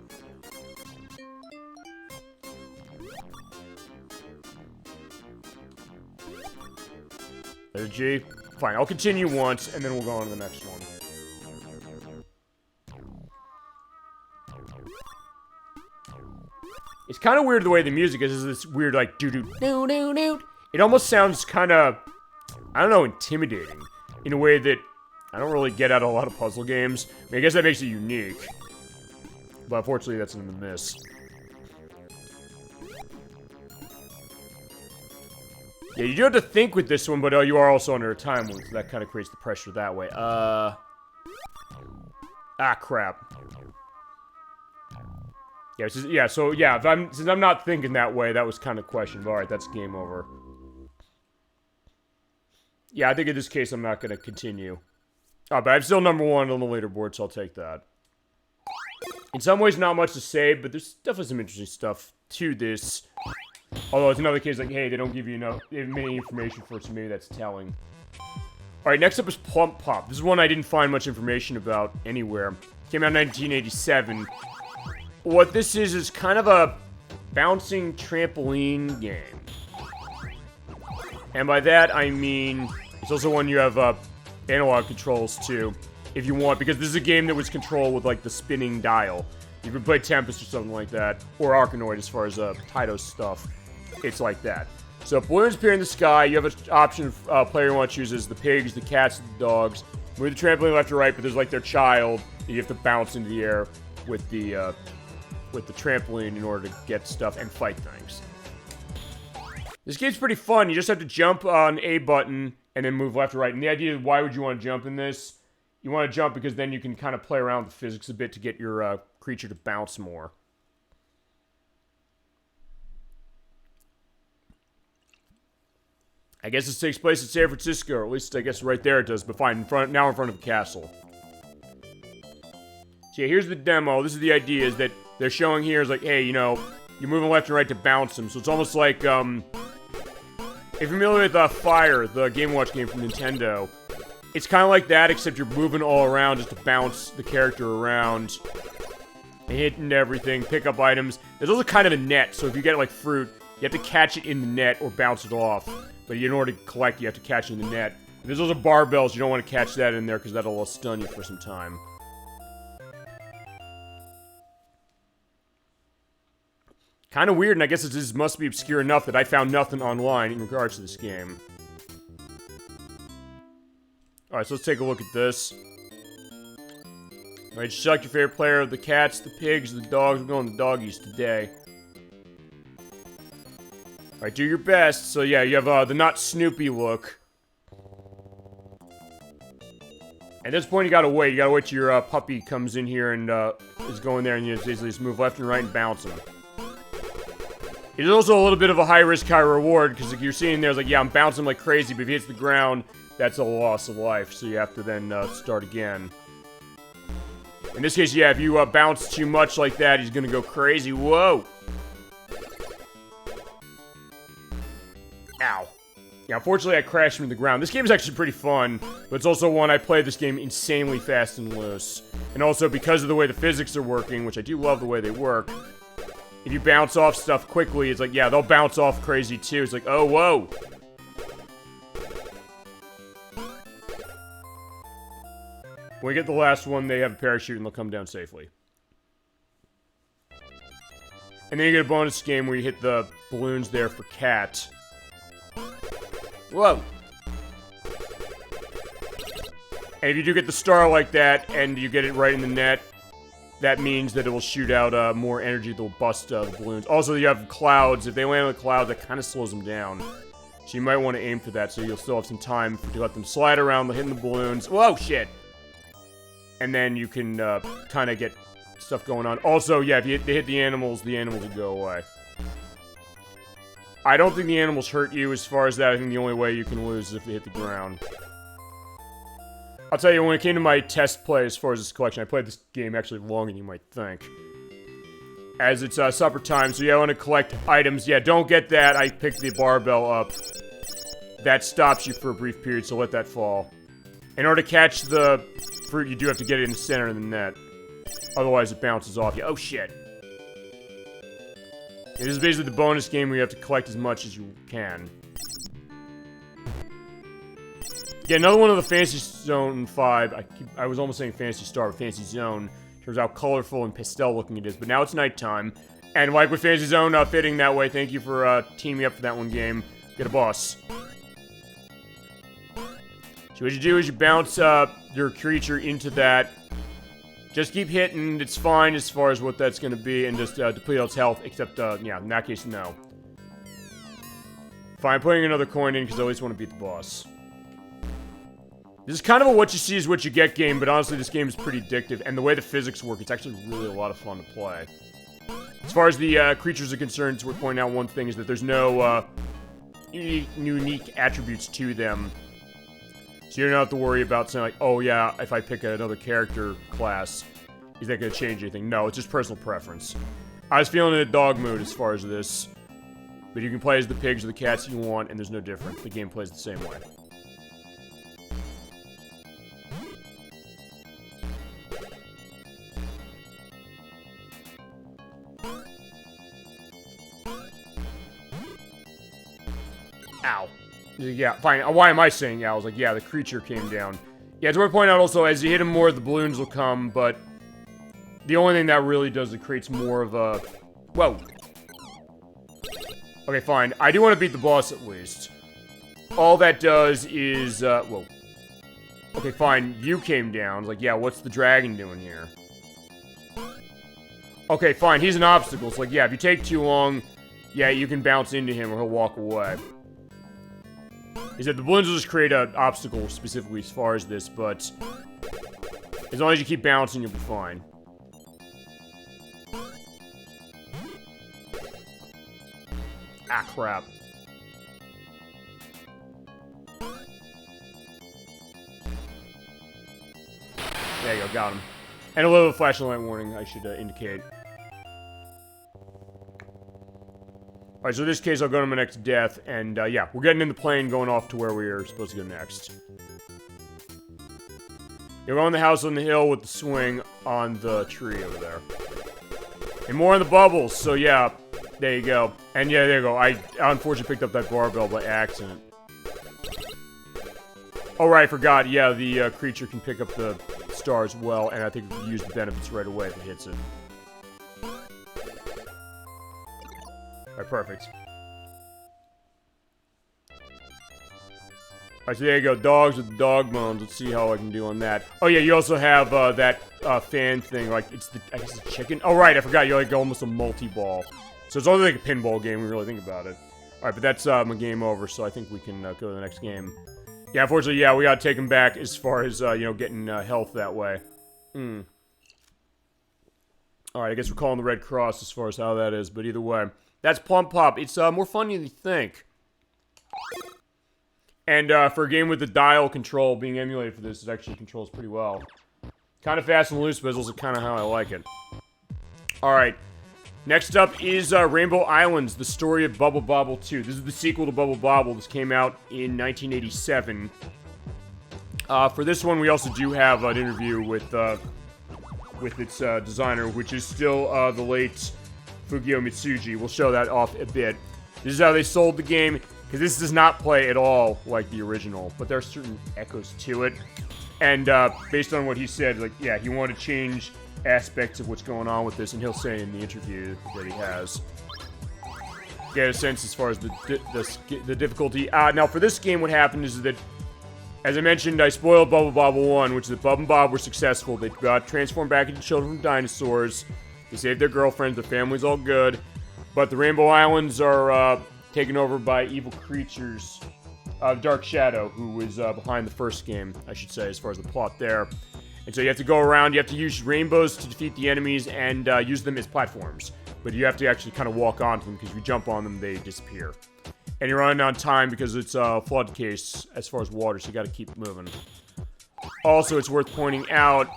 There's a G. Fine, I'll continue once, and then we'll go on to the next one. It's kind of weird the way the music is. This weird, like, doo-doo, doo-doo-doo. It almost sounds kind of, I don't know, intimidating. In a way that I don't really get out of a lot of puzzle games. I mean, I guess that makes it unique. But unfortunately, that's in the miss. Yeah, you do have to think with this one, but you are also under a time limit, so that kind of creates the pressure that way. Ah, crap. Yeah, so yeah, since I'm not thinking that way, that was kind of questionable. Alright, that's game over. Yeah, I think in this case, I'm not going to continue. But I'm still number 1 on the leaderboard, so I'll take that. In some ways, not much to say, but there's definitely some interesting stuff to this. Although it's another case like, hey, they don't give you many information for it, so maybe that's telling. Alright, next up is Plump Pop. This is one I didn't find much information about anywhere. Came out in 1987. What this is kind of a bouncing trampoline game. And by that, I mean, it's also one you have analog controls to, if you want, because this is a game that was controlled with, like, the spinning dial. You could play Tempest or something like that, or Arkanoid as far as Taito stuff. It's like that. So balloons appear in the sky. You have an option of player you want to choose is the pigs, the cats, the dogs. Move the trampoline left or right, but there's like their child that you have to bounce into the air with the trampoline in order to get stuff and fight things. This game's pretty fun. You just have to jump on A button and then move left or right. And the idea is, why would you want to jump in this? You want to jump because then you can kind of play around with the physics a bit to get your creature to bounce more. I guess this takes place in San Francisco, or at least I guess right there it does, but fine, now in front of a castle. So yeah, here's the demo. This is the idea, is that they're showing here is like, hey, you know, you're moving left and right to bounce them. So it's almost like, if you're familiar with Fire, the Game & Watch game from Nintendo, it's kind of like that, except you're moving all around just to bounce the character around. Hitting everything, pick up items. There's also kind of a net, so if you get like fruit, you have to catch it in the net or bounce it off. But in order to collect, you have to catch it in the net. There's also barbells, you don't want to catch that in there because that'll stun you for some time. Kind of weird, and I guess this must be obscure enough that I found nothing online in regards to this game. Alright, so let's take a look at this. Alright, select your favorite player, the cats, the pigs, the dogs. We're going the doggies today. Alright, do your best. So yeah, you have the not Snoopy look. At this point, you gotta wait. You gotta wait till your puppy comes in here and is going there, and you basically just move left and right and bounce him. It is also a little bit of a high risk, high reward, because like you're seeing there, it's like, yeah, I'm bouncing like crazy, but if he hits the ground, that's a loss of life, so you have to then start again. In this case, yeah, if you bounce too much like that, he's gonna go crazy. Whoa! Ow. Yeah, unfortunately, I crashed into the ground. This game is actually pretty fun, but it's also one I play this game insanely fast and loose. And also, because of the way the physics are working, which I do love the way they work, if you bounce off stuff quickly, it's like, yeah, they'll bounce off crazy too. It's like, oh, whoa! When we get the last one, they have a parachute and they'll come down safely. And then you get a bonus game where you hit the balloons there for Cat. Whoa! And if you do get the star like that, and you get it right in the net, that means that it will shoot out more energy that will bust the balloons. Also, you have clouds. If they land on the clouds, that kind of slows them down. So you might want to aim for that, so you'll still have some time to let them slide around, hitting the balloons. Whoa, shit! And then you can kind of get stuff going on. Also, yeah, if they hit the animals will go away. I don't think the animals hurt you as far as that. I think the only way you can lose is if they hit the ground. I'll tell you, when it came to my test play as far as this collection, I played this game actually longer than you might think. As it's supper time, so yeah, I want to collect items. Yeah, don't get that. I picked the barbell up. That stops you for a brief period, so let that fall. In order to catch the fruit, you do have to get it in the center of the net. Otherwise, it bounces off you. Oh, shit. It is basically the bonus game where you have to collect as much as you can. Yeah, another one of the Fantasy Zone 5. I was almost saying Fantasy Star, but Fantasy Zone. Shows how colorful and pastel looking it is. But now it's nighttime. And like with Fantasy Zone fitting that way, thank you for teaming up for that one game. Get a boss. So what you do is you bounce your creature into that. Just keep hitting. It's fine as far as what that's going to be. And just deplete its health. Except, yeah, in that case, no. Fine, putting another coin in because I at least want to beat the boss. This is kind of a what you see is what you get game, but honestly this game is pretty addictive, and the way the physics work, it's actually really a lot of fun to play. As far as the creatures are concerned, it's worth pointing out one thing is that there's no unique attributes to them. So you don't have to worry about saying like, oh yeah, if I pick another character class, is that going to change anything? No, it's just personal preference. I was feeling in a dog mood as far as this, but you can play as the pigs or the cats you want, and there's no difference. The game plays the same way. Ow. Yeah, fine. Why am I saying ow? I was like, yeah, the creature came down. Yeah, it's worth pointing out also, as you hit him more, the balloons will come, but the only thing that really does, it creates more of a... Whoa. Okay, fine. I do want to beat the boss at least. All that does is, whoa. Okay, fine. You came down. I was like, yeah, what's the dragon doing here? Okay, fine. He's an obstacle. It's like, yeah, if you take too long, yeah, you can bounce into him or he'll walk away. Is that the balloons will just create an obstacle specifically as far as this, but as long as you keep bouncing, you'll be fine. Ah, crap. There you go, got him. And a little flashing light warning, I should indicate. Alright, so in this case, I'll go to my next death, and yeah, we're getting in the plane going off to where we are supposed to go next. You're on the house on the hill with the swing on the tree over there. And more on the bubbles, so yeah, there you go. And yeah, there you go. I unfortunately picked up that barbell by accident. Oh right, I forgot. Yeah, the creature can pick up the star as well, and I think we can use the benefits right away if it hits it. Alright, perfect. Alright, so there you go. Dogs with dog bones. Let's see how I can do on that. Oh yeah, you also have that fan thing. Like, it's the, I guess it's chicken. Oh right, I forgot. You're like almost a multi-ball. So it's only like a pinball game when you really think about it. Alright, but that's my game over, so I think we can go to the next game. Yeah, unfortunately, yeah, we gotta take him back as far as, you know, getting health that way. Alright, I guess we're calling the Red Cross as far as how that is, but either way. That's Plump Pop. It's more fun than you think. And for a game with the dial control being emulated for this, it actually controls pretty well. Kind of fast and loose, but it's also kind of how I like it. Alright. Next up is Rainbow Islands, the story of Bubble Bobble 2. This is the sequel to Bubble Bobble. This came out in 1987. For this one, we also do have an interview with its designer, which is still the late Fugio Mitsuji. We'll show that off a bit. This is how they sold the game, because this does not play at all like the original, but there are certain echoes to it. And based on what he said, like, yeah, he wanted to change aspects of what's going on with this, and he'll say in the interview that he has. Get a sense as far as the difficulty. Now, for this game, what happened is that, as I mentioned, I spoiled Bubble Bobble 1, which is that Bub and Bob were successful. They got transformed back into children from dinosaurs. They saved their girlfriends, their family's all good. But the Rainbow Islands are taken over by evil creatures. Dark Shadow, who was behind the first game, I should say, as far as the plot there. And so you have to go around, you have to use rainbows to defeat the enemies and use them as platforms. But you have to actually kind of walk onto them, because if you jump on them, they disappear. And you're running on time because it's a flood case as far as water, so you gotta keep moving. Also, it's worth pointing out,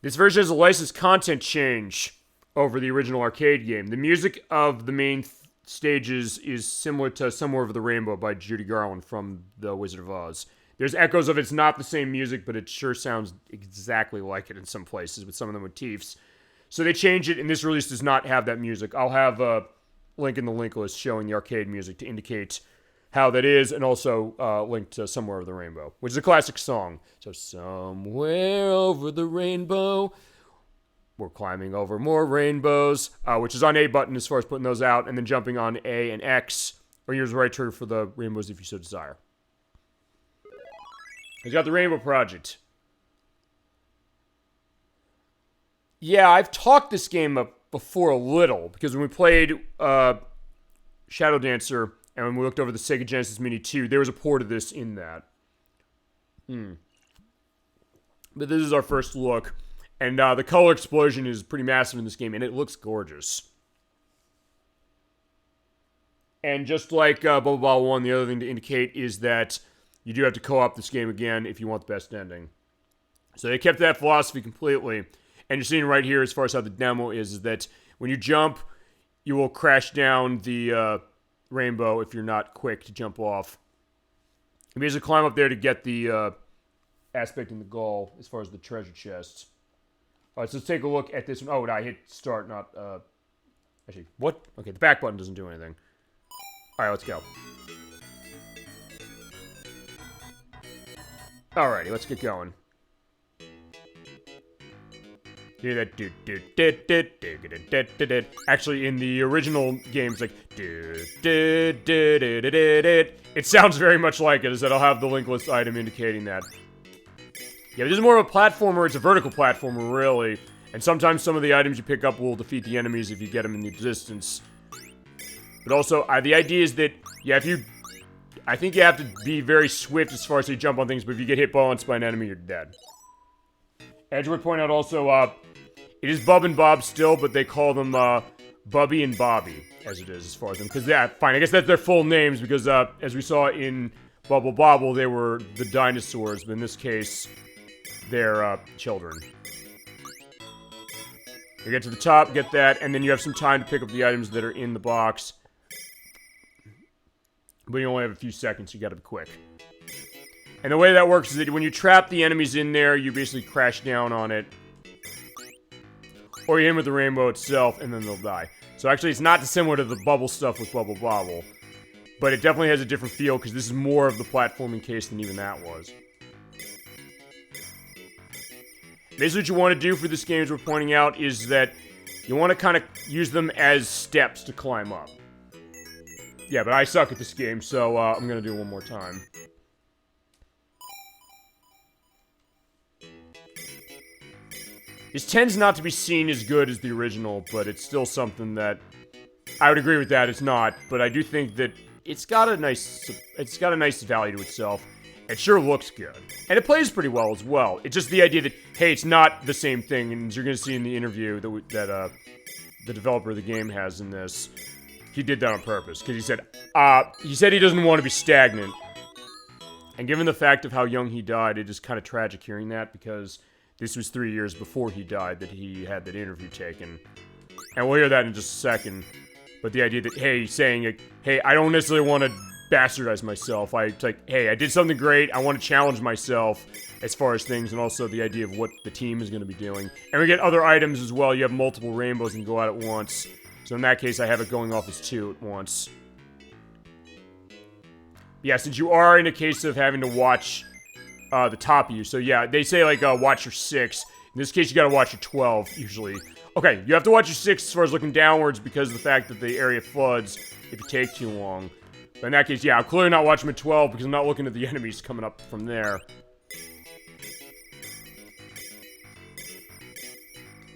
this version has a licensed content change over the original arcade game. The music of the main stages is similar to Somewhere Over the Rainbow by Judy Garland from The Wizard of Oz. There's echoes of it's not the same music, but it sure sounds exactly like it in some places, with some of the motifs. So they changed it, and this release does not have that music. I'll have a link in the link list showing the arcade music to indicate how that is, and also link to Somewhere Over the Rainbow, which is a classic song. So, somewhere over the rainbow, we're climbing over more rainbows, which is on A button as far as putting those out, and then jumping on A and X or use the right trigger for the rainbows if you so desire. He's got the Rainbow Project. Yeah, I've talked this game up before a little, because when we played Shadow Dancer, and when we looked over the Sega Genesis Mini 2, there was a port of this in that. But this is our first look, and the color explosion is pretty massive in this game, and it looks gorgeous. And just like Bubble Bobble 1, the other thing to indicate is that you do have to co-op this game again if you want the best ending. So they kept that philosophy completely. And you're seeing right here, as far as how the demo is that when you jump, you will crash down the rainbow if you're not quick to jump off. You basically climb up there to get the aspect in the goal as far as the treasure chests. All right, so let's take a look at this one. Oh, I hit start, not... Actually, what? Okay, the back button doesn't do anything. All right, let's go. Alrighty, let's get going. Hear that? Actually, in the original games, like it sounds very much like it. Is that I'll have the link list item indicating that. Yeah, this is more of a platformer. It's a vertical platformer, really. And sometimes some of the items you pick up will defeat the enemies if you get them in the distance. But also, the idea is that, yeah, I think you have to be very swift as far as you jump on things, but if you get hit once by an enemy, you're dead. Edge would point out also, it is Bub and Bob still, but they call them, Bubby and Bobby, as it is, as far as them. Because, yeah, fine, I guess that's their full names, because, as we saw in Bubble Bobble, they were the dinosaurs, but in this case, they're, children. You get to the top, get that, and then you have some time to pick up the items that are in the box. But you only have a few seconds, so you gotta be quick. And the way that works is that when you trap the enemies in there, you basically crash down on it. Or you hit them with the rainbow itself, and then they'll die. So actually, it's not dissimilar to the bubble stuff with Bubble Bobble. But it definitely has a different feel, because this is more of the platforming case than even that was. Basically what you want to do for this game, as we're pointing out, is that you want to kind of use them as steps to climb up. Yeah, but I suck at this game, so I'm going to do it one more time. This tends not to be seen as good as the original, but it's still something that... I would agree with that, it's not, but I do think that it's got a nice value to itself. It sure looks good. And it plays pretty well as well. It's just the idea that, hey, it's not the same thing, and as you're going to see in the interview that the developer of the game has in this... He did that on purpose, because he said he doesn't want to be stagnant. And given the fact of how young he died, it is kind of tragic hearing that, because this was 3 years before he died that he had that interview taken. And we'll hear that in just a second. But the idea that, hey, saying, like, hey, I don't necessarily want to bastardize myself. It's like, hey, I did something great, I want to challenge myself as far as things, and also the idea of what the team is going to be doing. And we get other items as well. You have multiple rainbows and go out at once. So in that case, I have it going off as 2 at once. Yeah, since you are in a case of having to watch the top of you. So yeah, they say, like, watch your 6. In this case, you gotta watch your 12, usually. Okay, you have to watch your 6 as far as looking downwards because of the fact that the area floods if you take too long. But in that case, yeah, I'm clearly not watching my 12 because I'm not looking at the enemies coming up from there.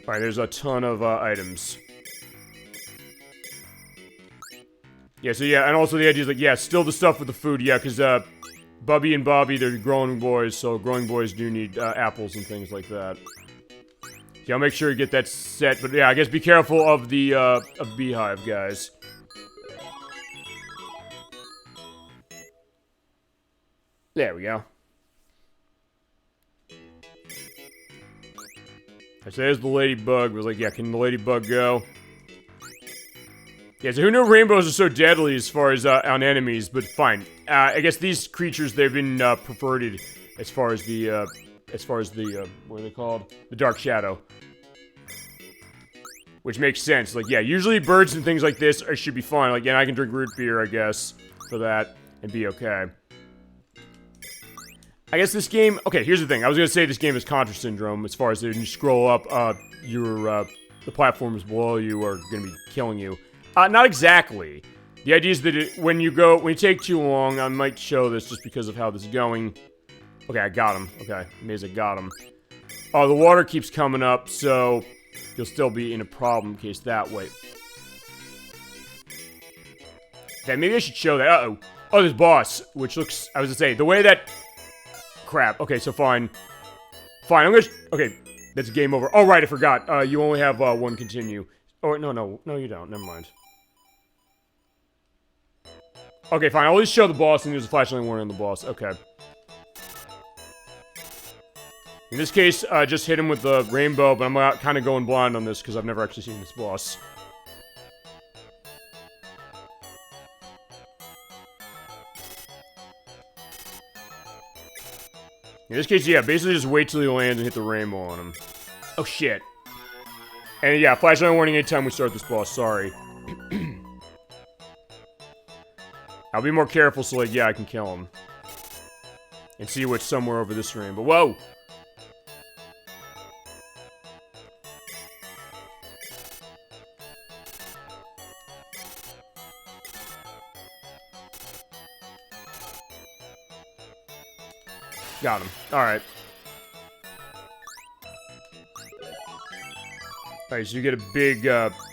Alright, there's a ton of items. Yeah, so yeah, and also the idea is like, yeah, still the stuff with the food, yeah, because Bubby and Bobby, they're growing boys, so growing boys do need apples and things like that. Yeah, I'll make sure you get that set, but yeah, I guess be careful of the beehive, guys. There we go. So there's the ladybug. I was like, yeah, can the ladybug go? Yeah, so who knew rainbows are so deadly as far as on enemies, but fine. I guess these creatures, they've been perverted as far as the, what are they called? The Dark Shadow. Which makes sense. Like, yeah, usually birds and things like this should be fine. Like, yeah, I can drink root beer, I guess, for that, and be okay. I guess this game... Okay, here's the thing. I was gonna say this game is Contra Syndrome, as far as when you scroll up, the platforms below you are gonna be killing you. Not exactly. The idea is that when you take too long, I might show this just because of how this is going. Okay, I got him. Okay, amazing, got him. Oh, the water keeps coming up, so you'll still be in a problem in case that way. Okay, maybe I should show that. Uh-oh. Oh, this boss, which looks, I was gonna say, the way that... Crap. Okay, so fine. Fine, I'm gonna... Okay, that's game over. Oh, right, I forgot. You only have one continue. Oh, no, you don't. Never mind. Okay, fine. I'll just show the boss, and there's a flashlight warning on the boss. Okay. In this case, just hit him with the rainbow, but I'm kind of going blind on this because I've never actually seen this boss. In this case, yeah, basically just wait till he lands and hit the rainbow on him. Oh, shit. And yeah, flashlight warning anytime we start this boss, sorry. I'll be more careful so, like, yeah, I can kill him. And see what's somewhere over this rainbow. Whoa! Got him. Alright. Alright, so you get a big,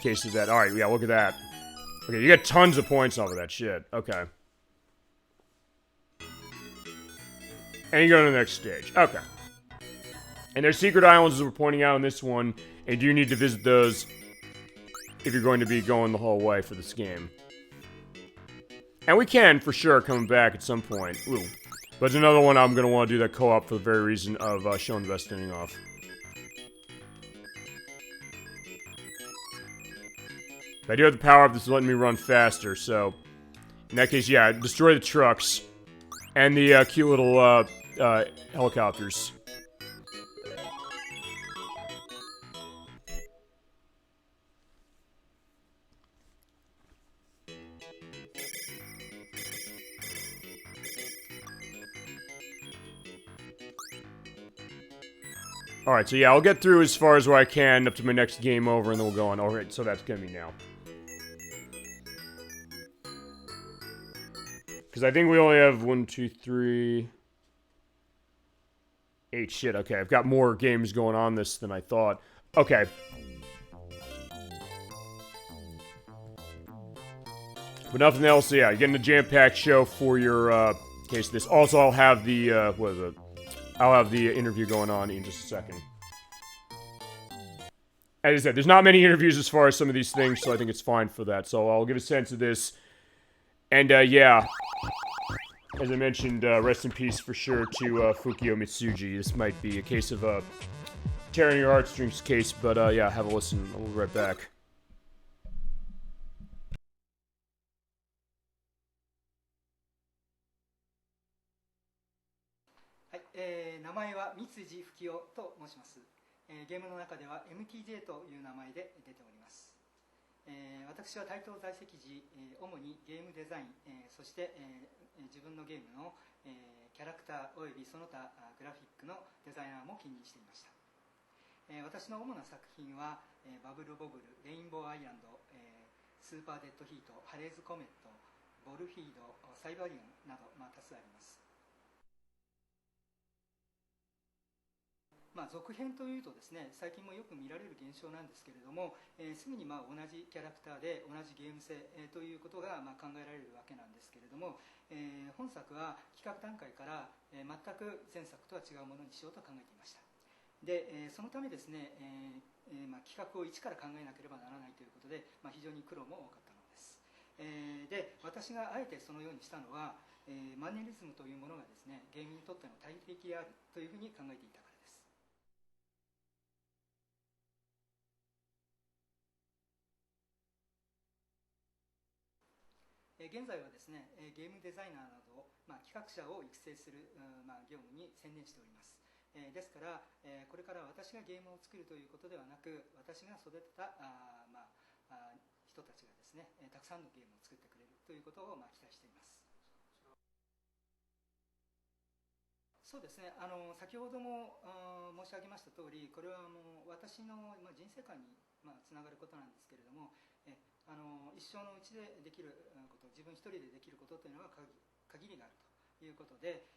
case of that. Alright, yeah, look at that. Okay, you get tons of points off of that shit. Okay. And you go to the next stage. Okay. And there's secret islands, as we're pointing out in this one, and you need to visit those if you're going to be going the whole way for this game. And we can, for sure, come back at some point. Ooh. But it's another one I'm going to want to do that co-op for the very reason of showing the best ending off. But I do have the power-up that's letting me run faster, so... In that case, yeah, destroy the trucks. And the cute little helicopters. Alright, so yeah, I'll get through as far as where I can up to my next game over, and then we'll go on. Alright, so that's gonna be now. Because I think we only have 1, 2, 3... 8. Shit, okay, I've got more games going on this than I thought. Okay. But nothing else, yeah, you're getting a jam-packed show for your, case of this. Also, I'll have the, what is it? I'll have the interview going on in just a second. As I said, there's not many interviews as far as some of these things, so I think it's fine for that. So I'll give a sense of this. And, yeah. As I mentioned, rest in peace for sure to Fukio Mitsuji. This might be a case of tearing your heartstrings case, but, yeah, have a listen. I'll be right back. 名前は三辻吹雄と申します。ゲームの中では MTJ という名前で出ております。私は台東在籍時、主にゲームデザイン、そして、自分のゲームの、キャラクターおよびその他グラフィックのデザイナーも兼任していました。私の主な作品は、バブルボブル、レインボーアイランド、スーパーデッドヒート、ハレーズコメット、ボルフィード、サイバリオンなど、多数あります。続編というとですね、最近もよく見られる現象なんですけれども、すぐに同じキャラクターで同じゲーム性、ということが考えられるわけなんですけれども、本作は企画段階から、全く前作とは違うものにしようと考えていました。で、そのためですね、企画を一から考えなければならないということで、非常に苦労も多かったのです。で、私があえてそのようにしたのは、マネリズムというものがですね、ゲームにとっての大敵であるというふうに考えていたからです。現在はですね、ゲームデザイナーなど、企画者を育成する、業務に専念しております。ですから、これから私がゲームを作るということではなく、私が育てた人たちがですね、たくさんのゲームを作ってくれるということを期待しています。そうですね、先ほども申し上げました通り、これは私の人生観につながることなんですけれども、一生のうちでできること、自分一人でできることというのは限りがあるということで、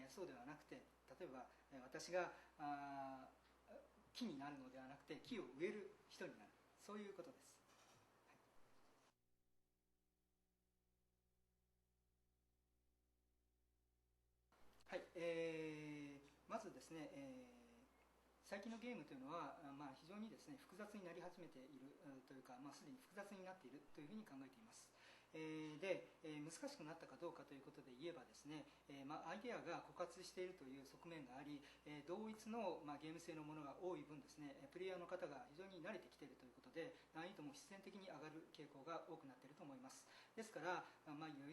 そうではなくて、例えば私が木になるのではなくて木を植える人になる、そういうことです。はい、まずですね、最近のゲームというのは、非常にですね複雑になり始めているというか、すでに複雑になっているというふうに考えています。で、難しくなったかどうかということで言えばですね、アイデアが枯渇しているという側面があり、同一の、ゲーム性のものが多い分ですね、プレイヤーの方が非常に慣れてきているということで、難易度も必然的に上がる傾向が多くなっていると思います。ですから、よ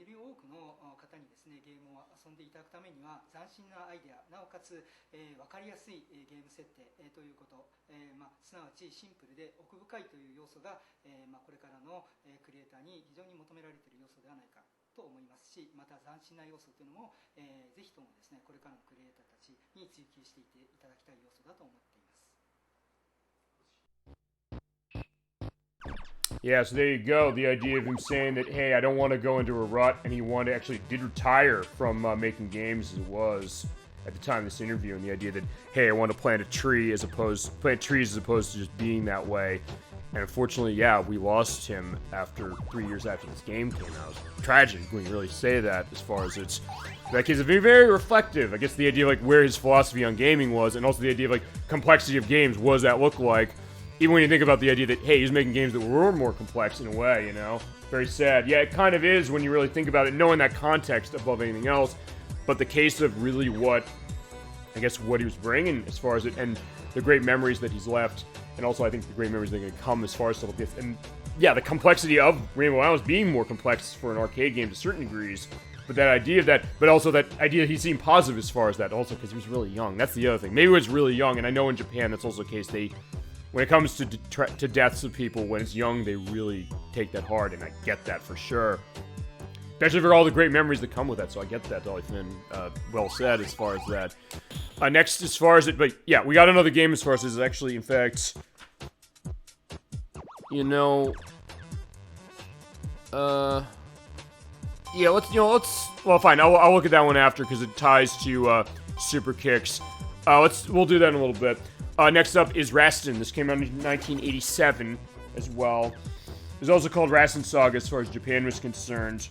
り多くの方にですねゲームを遊んでいただくためには、斬新なアイデア、なおかつ、分かりやすいゲーム設定ということ、すなわちシンプルで奥深いという要素が、これからのクリエイターに非常に求められている要素ではないかと思いますし、また斬新な要素というのも、ぜひともですねこれからのクリエイターたちに追求していっていただきたい要素だと思っています。Yeah, so there you go. The idea of him saying that, hey, I don't want to go into a rut, and he wanted to actually did retire from making games as it was at the time of this interview, and the idea that, hey, I want to plant trees as opposed to just being that way. And unfortunately, yeah, we lost him after 3 years after this game came out. It's tragic when you really say that, as far as it's that case of being very reflective. I guess the idea of like where his philosophy on gaming was, and also the idea of like complexity of games. What does that look like? Even when you think about the idea that, hey, he was making games that were more complex in a way, you know? Very sad. Yeah, it kind of is when you really think about it, knowing that context above anything else. But the case of really what he was bringing as far as it, and the great memories that he's left, and also I think the great memories that are going to come as far as stuff like this. And yeah, the complexity of Rainbow Islands being more complex for an arcade game to certain degrees. But that idea of that, but also that idea he seemed positive as far as that, also because he was really young. That's the other thing. Maybe he was really young, and I know in Japan that's also the case. When it comes to deaths of people, when it's young, they really take that hard, and I get that for sure. Especially for all the great memories that come with that, so I get that, Dolly Finn. Well said as far as that. Next, as far as it, but yeah, we got another game as far as this is actually, in fact, well, fine, I'll look at that one after, because it ties to, Super Kicks. We'll do that in a little bit. Next up is Rastan. This came out in 1987 as well. It was also called Rastan Saga as far as Japan was concerned.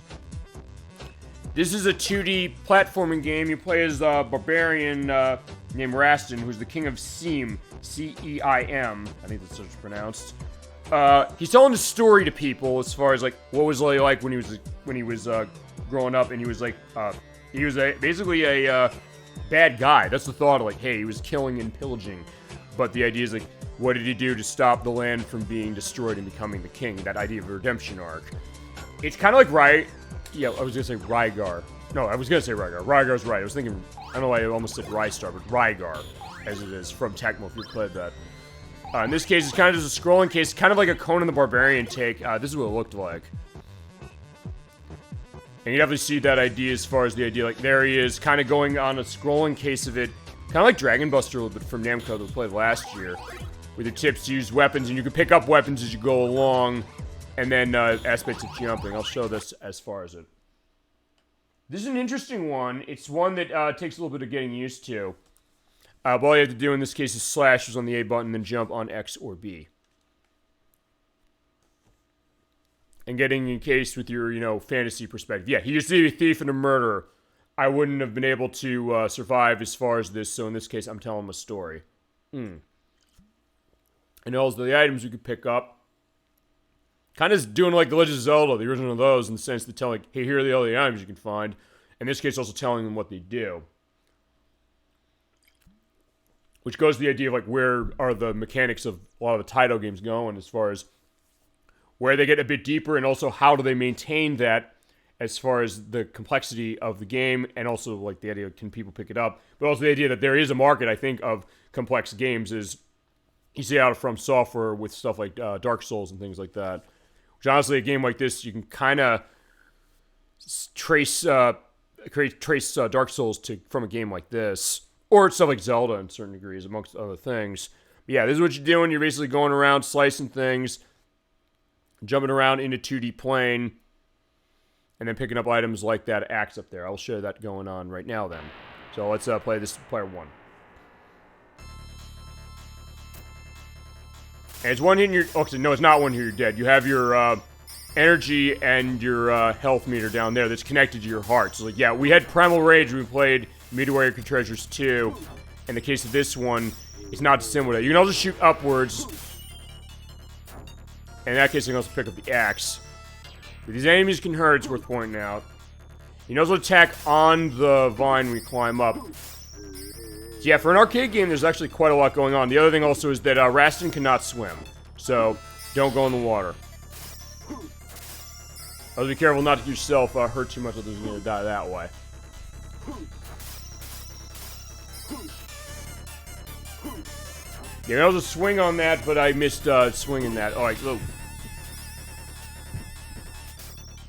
This is a 2D platforming game. You play as a barbarian named Rastan, who's the king of Seim. C-E-I-M. I think that's how it's pronounced. He's telling a story to people as far as like what was it like when he was growing up, and he was like basically a bad guy. That's the thought of like, hey, he was killing and pillaging. But the idea is like, what did he do to stop the land from being destroyed and becoming the king? That idea of a redemption arc. It's kind of like I was gonna say Rygar. No, I was gonna say Rygar. Rygar's right. I was thinking, I don't know why I almost said Rystar, but Rygar, as it is from Tecmo, if you played that. In this case, it's kind of just a scrolling case, kind of like a Conan the Barbarian take. This is what it looked like. And you definitely see that idea as far as the idea, like, there he is, kind of going on a scrolling case of it. Kind of like Dragon Buster a little bit from Namco that we played last year. With your tips to use weapons, and you can pick up weapons as you go along. And then aspects of jumping. I'll show this as far as it. This is an interesting one. It's one that takes a little bit of getting used to. But all you have to do in this case is slash on the A button, then jump on X or B. And getting encased with your, fantasy perspective. Yeah, he used to be a thief and a murderer. I wouldn't have been able to survive as far as this, so in this case, I'm telling him a story. And also the items you could pick up. Kind of doing like the Legends of Zelda, the original of those, in the sense that tell like, hey, here are the other items you can find. In this case, also telling them what they do. Which goes to the idea of like, where are the mechanics of a lot of the Taito games going, as far as where they get a bit deeper, and also how do they maintain that as far as the complexity of the game, and also like the idea of can people pick it up, but also the idea that there is a market, I think, of complex games is you see out of From Software with stuff like Dark Souls and things like that. Which honestly, a game like this, you can kind of trace Dark Souls from a game like this, or stuff like Zelda in certain degrees, amongst other things. But yeah, this is what you're doing. You're basically going around slicing things. jumping around in a 2D plane, and then picking up items like that axe up there. I'll show that going on right now then. So let's play this player 1. And it's one hit and you're... Oh, no, it's not one hit, you're dead. You have your energy and your health meter down there that's connected to your heart. So, like, yeah, we had Primal Rage when we played Midway Treasures 2. In the case of this one, it's not similar. You can also shoot upwards. In that case, you can also pick up the axe. But these enemies can hurt, it's worth pointing out. You can also attack on the vine when you climb up. So yeah, for an arcade game, there's actually quite a lot going on. The other thing also is that Rastan cannot swim. So, don't go in the water. Also be careful not to get yourself hurt too much, or you're going to die that way. Yeah, I was a swing on that, but I missed swinging that. Alright, look.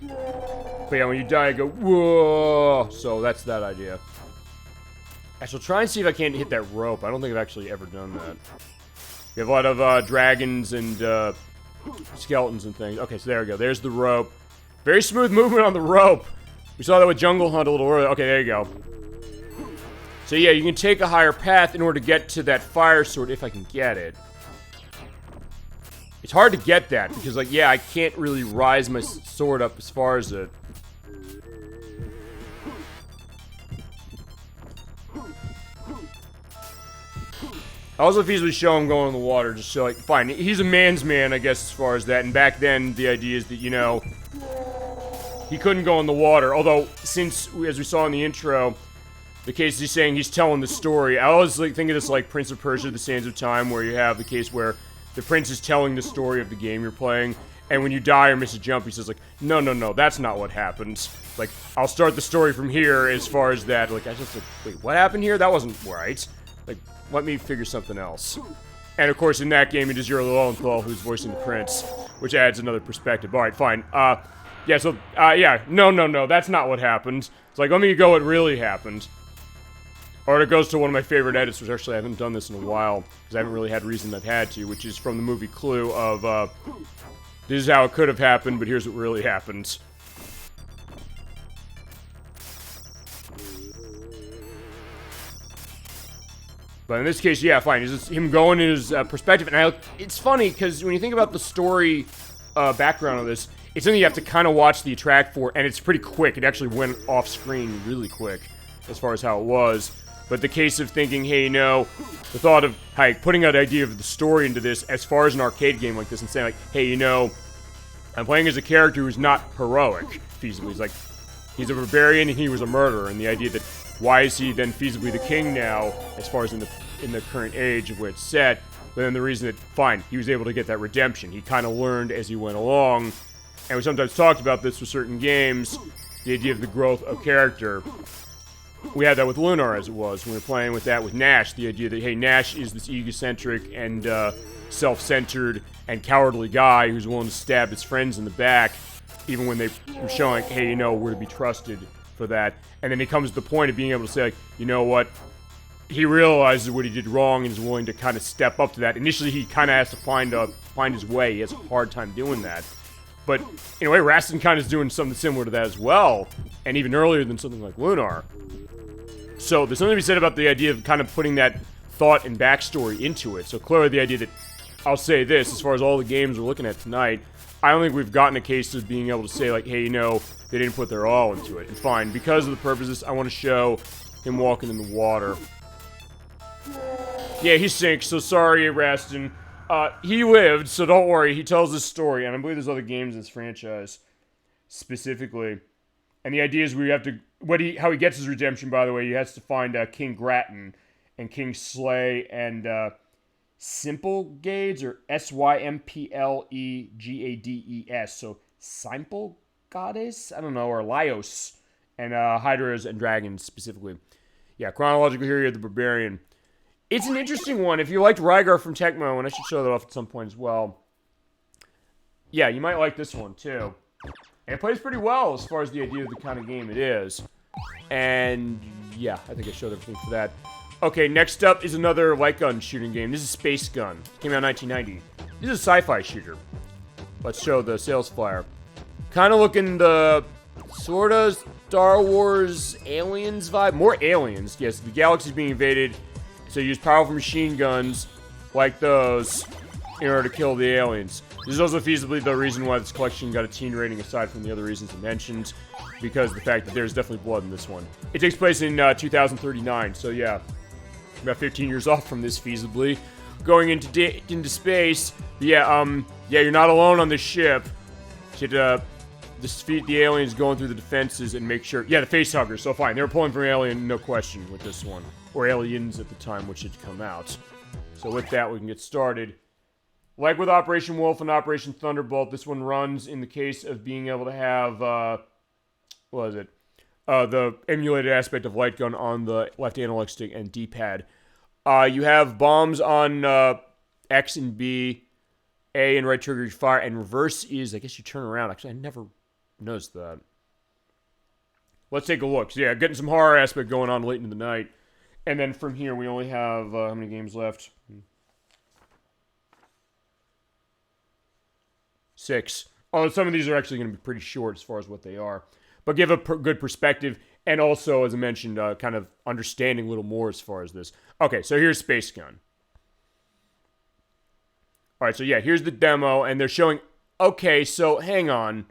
But yeah, when you die, I go, whoa! So that's that idea. I shall try and see if I can't hit that rope. I don't think I've actually ever done that. We have a lot of dragons and skeletons and things. Okay, so there we go. There's the rope. Very smooth movement on the rope. We saw that with Jungle Hunt a little earlier. Okay, there you go. So yeah, you can take a higher path in order to get to that fire sword if I can get it. It's hard to get that because, like, yeah, I can't really rise my sword up as far as it. I also feasibly show him going in the water, just so, like, fine. He's a man's man, I guess, as far as that. And back then, the idea is that, you know, he couldn't go in the water. Although, since, as we saw in the intro, the case he's saying he's telling the story. I always like, think of this like Prince of Persia, The Sands of Time, where you have the case where the prince is telling the story of the game you're playing. And when you die or miss a jump, he says, like, no, no, no, that's not what happens. Like, I'll start the story from here as far as that. Like, I just like, wait, what happened here? That wasn't right. Like, let me figure something else. And of course, in that game, it is your Lowenthal who's voicing the prince, which adds another perspective. All right, fine. Yeah, so, yeah, no, no, no, that's not what happened. It's like, let me go what really happened. Or it goes to one of my favorite edits, which actually I haven't done this in a while, because I haven't really had reason I've had to, which is from the movie Clue of, this is how it could have happened, but here's what really happened. But in this case, yeah, fine. It's just him going in his perspective. And it's funny, because when you think about the story background of this, it's something you have to kind of watch the track for, and it's pretty quick. It actually went off screen really quick, as far as how it was. But the case of thinking, hey, you know, the thought of like, putting out the idea of the story into this, as far as an arcade game like this, and saying, like, hey, you know, I'm playing as a character who's not heroic, feasibly. He's like, he's a barbarian and he was a murderer, and the idea that why is he then feasibly the king now, as far as in the current age of where it's set, but then the reason that, fine, he was able to get that redemption. He kind of learned as he went along, and we sometimes talked about this with certain games, the idea of the growth of character. We had that with Lunar, as it was, when we were playing with that with Nash, the idea that, hey, Nash is this egocentric and self-centered and cowardly guy who's willing to stab his friends in the back, even when they were showing, hey, you know, we're to be trusted for that. And then he comes to the point of being able to say, like, you know what, he realizes what he did wrong and is willing to kind of step up to that. Initially, he kind of has to find his way. He has a hard time doing that. But, in a way, Rastan kind of is doing something similar to that as well, and even earlier than something like Lunar. So, there's something to be said about the idea of kind of putting that thought and backstory into it. So, clearly the idea that, I'll say this, as far as all the games we're looking at tonight, I don't think we've gotten a case of being able to say, like, hey, you know, they didn't put their all into it. And fine, because of the purposes, I want to show him walking in the water. Yeah, he sinks, so sorry, Rastan. He lived, so don't worry, he tells his story, and I believe there's other games in this franchise, specifically. And the idea is we have to, how he gets his redemption, by the way, he has to find King Grattan, and King Slay, and Symplegades, or Symplegades, so Simple Goddess? I don't know, or Laios, and Hydras and Dragons, specifically. Yeah, chronologically here, you have the Barbarian. It's an interesting one. If you liked Rygar from Tecmo, and I should show that off at some point as well. Yeah, you might like this one, too. And it plays pretty well as far as the idea of the kind of game it is. And, yeah, I think I showed everything for that. Okay, next up is another light gun shooting game. This is Space Gun. It came out in 1990. This is a sci-fi shooter. Let's show the sales flyer. Kind of looking the sort of Star Wars Aliens vibe. More aliens. Yes, the galaxy's being invaded. So you use powerful machine guns like those in order to kill the aliens. This is also feasibly the reason why this collection got a teen rating aside from the other reasons I mentioned. Because of the fact that there's definitely blood in this one. It takes place in 2039. So yeah, about 15 years off from this feasibly. Going into space. Yeah, you're not alone on this ship. You should, defeat the aliens going through the defenses and make sure... Yeah, the facehuggers, so fine. They were pulling from Alien, no question, with this one. Or Aliens at the time, which had come out. So with that, we can get started. Like with Operation Wolf and Operation Thunderbolt, this one runs in the case of being able to have, what is it? The emulated aspect of light gun on the left analog stick and D-pad. You have bombs on X and B, A and right trigger you fire, and reverse is, I guess you turn around. Actually, I never noticed that. Let's take a look. So yeah, getting some horror aspect going on late into the night. And then from here, we only have, how many games left? 6. Oh, some of these are actually going to be pretty short as far as what they are. But give a good perspective. And also, as I mentioned, kind of understanding a little more as far as this. Okay, so here's Space Gun. Alright, so yeah, here's the demo. And they're showing... Okay, so hang on.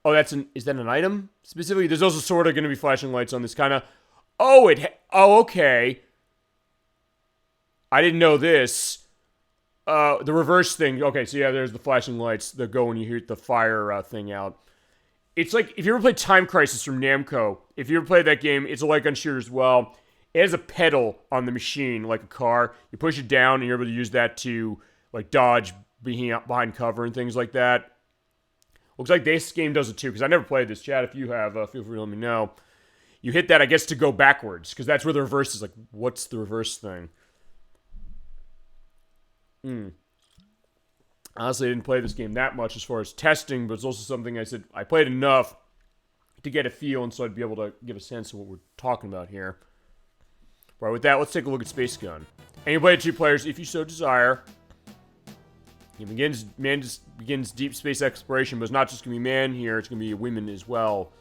Oh, is that an item? Specifically, there's also sort of going to be flashing lights on this kind of... Oh, okay. I didn't know this. The reverse thing. Okay, so yeah, there's the flashing lights that go when you hear the fire thing out. It's like, if you ever played Time Crisis from Namco, if you ever played that game, it's a light gun shooter as well. It has a pedal on the machine, like a car. You push it down, and you're able to use that to, like, dodge behind cover and things like that. Looks like this game does it too, because I never played this. Chat, if you have, feel free to let me know. You hit that, I guess, to go backwards, because that's where the reverse is. Like, what's the reverse thing? Honestly, I didn't play this game that much as far as testing, but it's also something I said I played enough to get a feel, and so I'd be able to give a sense of what we're talking about here. All right, with that, let's take a look at Space Gun. And you play it 2 players if you so desire. Man just begins deep space exploration, but it's not just going to be man here, it's going to be women as well.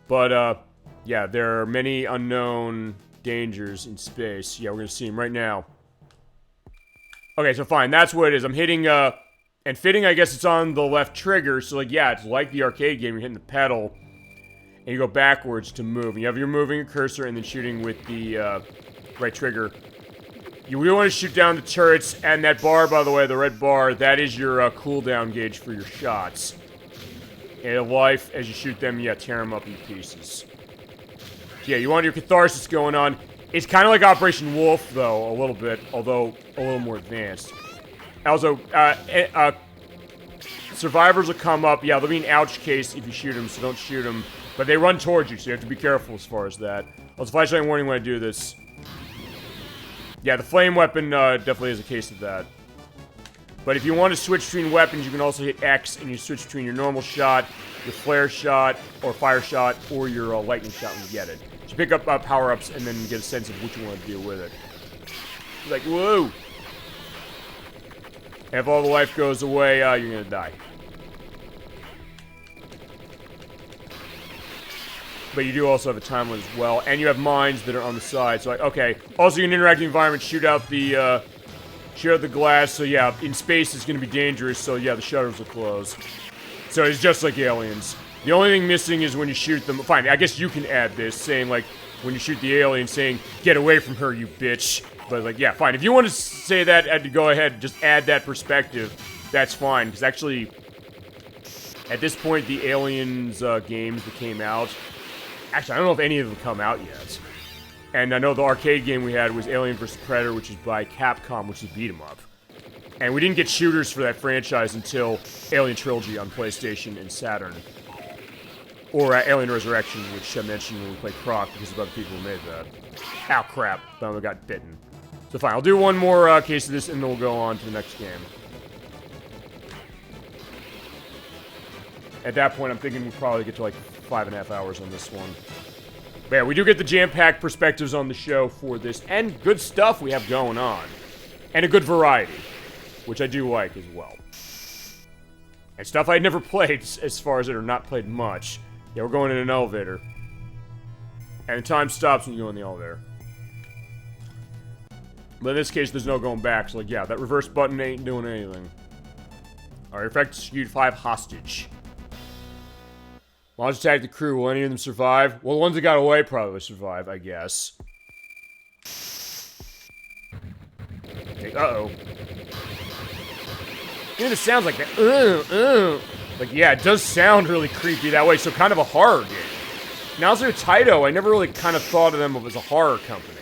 But, yeah, there are many unknown dangers in space. Yeah, we're going to see them right now. Okay, so fine, that's what it is. I'm hitting, and fitting, I guess it's on the left trigger, so, like, yeah, it's like the arcade game. You're hitting the pedal, and you go backwards to move. You have your moving cursor and then shooting with the, right trigger. You will want to shoot down the turrets, and that bar, by the way, the red bar, that is your cooldown gauge for your shots. And life, as you shoot them, yeah, tear them up in pieces. Yeah, you want your catharsis going on. It's kind of like Operation Wolf, though, a little bit, although a little more advanced. Also, survivors will come up. Yeah, they'll be an ouch case if you shoot them, so don't shoot them. But they run towards you, so you have to be careful as far as that. Also, flashlight warning when I do this. Yeah, the flame weapon definitely is a case of that. But if you want to switch between weapons, you can also hit X, and you switch between your normal shot, your flare shot, or fire shot, or your lightning shot when you get it. So you pick up power-ups, and then get a sense of what you want to deal with it. It's like, whoa! And if all the life goes away, you're going to die. But you do also have a time limit as well, and you have mines that are on the side. So, like, okay. Also, you can interact with the environment, shoot out the glass. So, yeah, in space it's going to be dangerous. So, yeah, the shutters will close. So, it's just like Aliens. The only thing missing is when you shoot them. Fine, I guess you can add this, saying, like, when you shoot the alien, saying, "Get away from her, you bitch." But, like, yeah, fine. If you want to say that, and go ahead, just add that perspective. That's fine, because actually, at this point, the Aliens games that came out. Actually, I don't know if any of them come out yet. And I know the arcade game we had was Alien vs. Predator, which is by Capcom, which is beat 'em up. And we didn't get shooters for that franchise until Alien Trilogy on PlayStation and Saturn. Or Alien Resurrection, which I mentioned when we played Croc, because of other people who made that. Ow, crap. I got bitten. So fine, I'll do one more case of this, and then we'll go on to the next game. At that point, I'm thinking we'll probably get to, like, 5.5 hours on this one. But yeah, we do get the jam-packed perspectives on the show for this, and good stuff we have going on. And a good variety. which I do like as well. And stuff I'd never played as far as it, or not played much. Yeah, we're going in an elevator. And the time stops when you go in the elevator. But in this case, there's no going back. So, like, yeah, that reverse button ain't doing anything. Alright, execute 5 hostage. Launch attack the crew. Will any of them survive? Well, the ones that got away probably survive, I guess. Okay, uh-oh. Even it sounds like that. Like, yeah, it does sound really creepy that way, so kind of a horror game. Now, also Taito, I never really kind of thought of them as a horror company.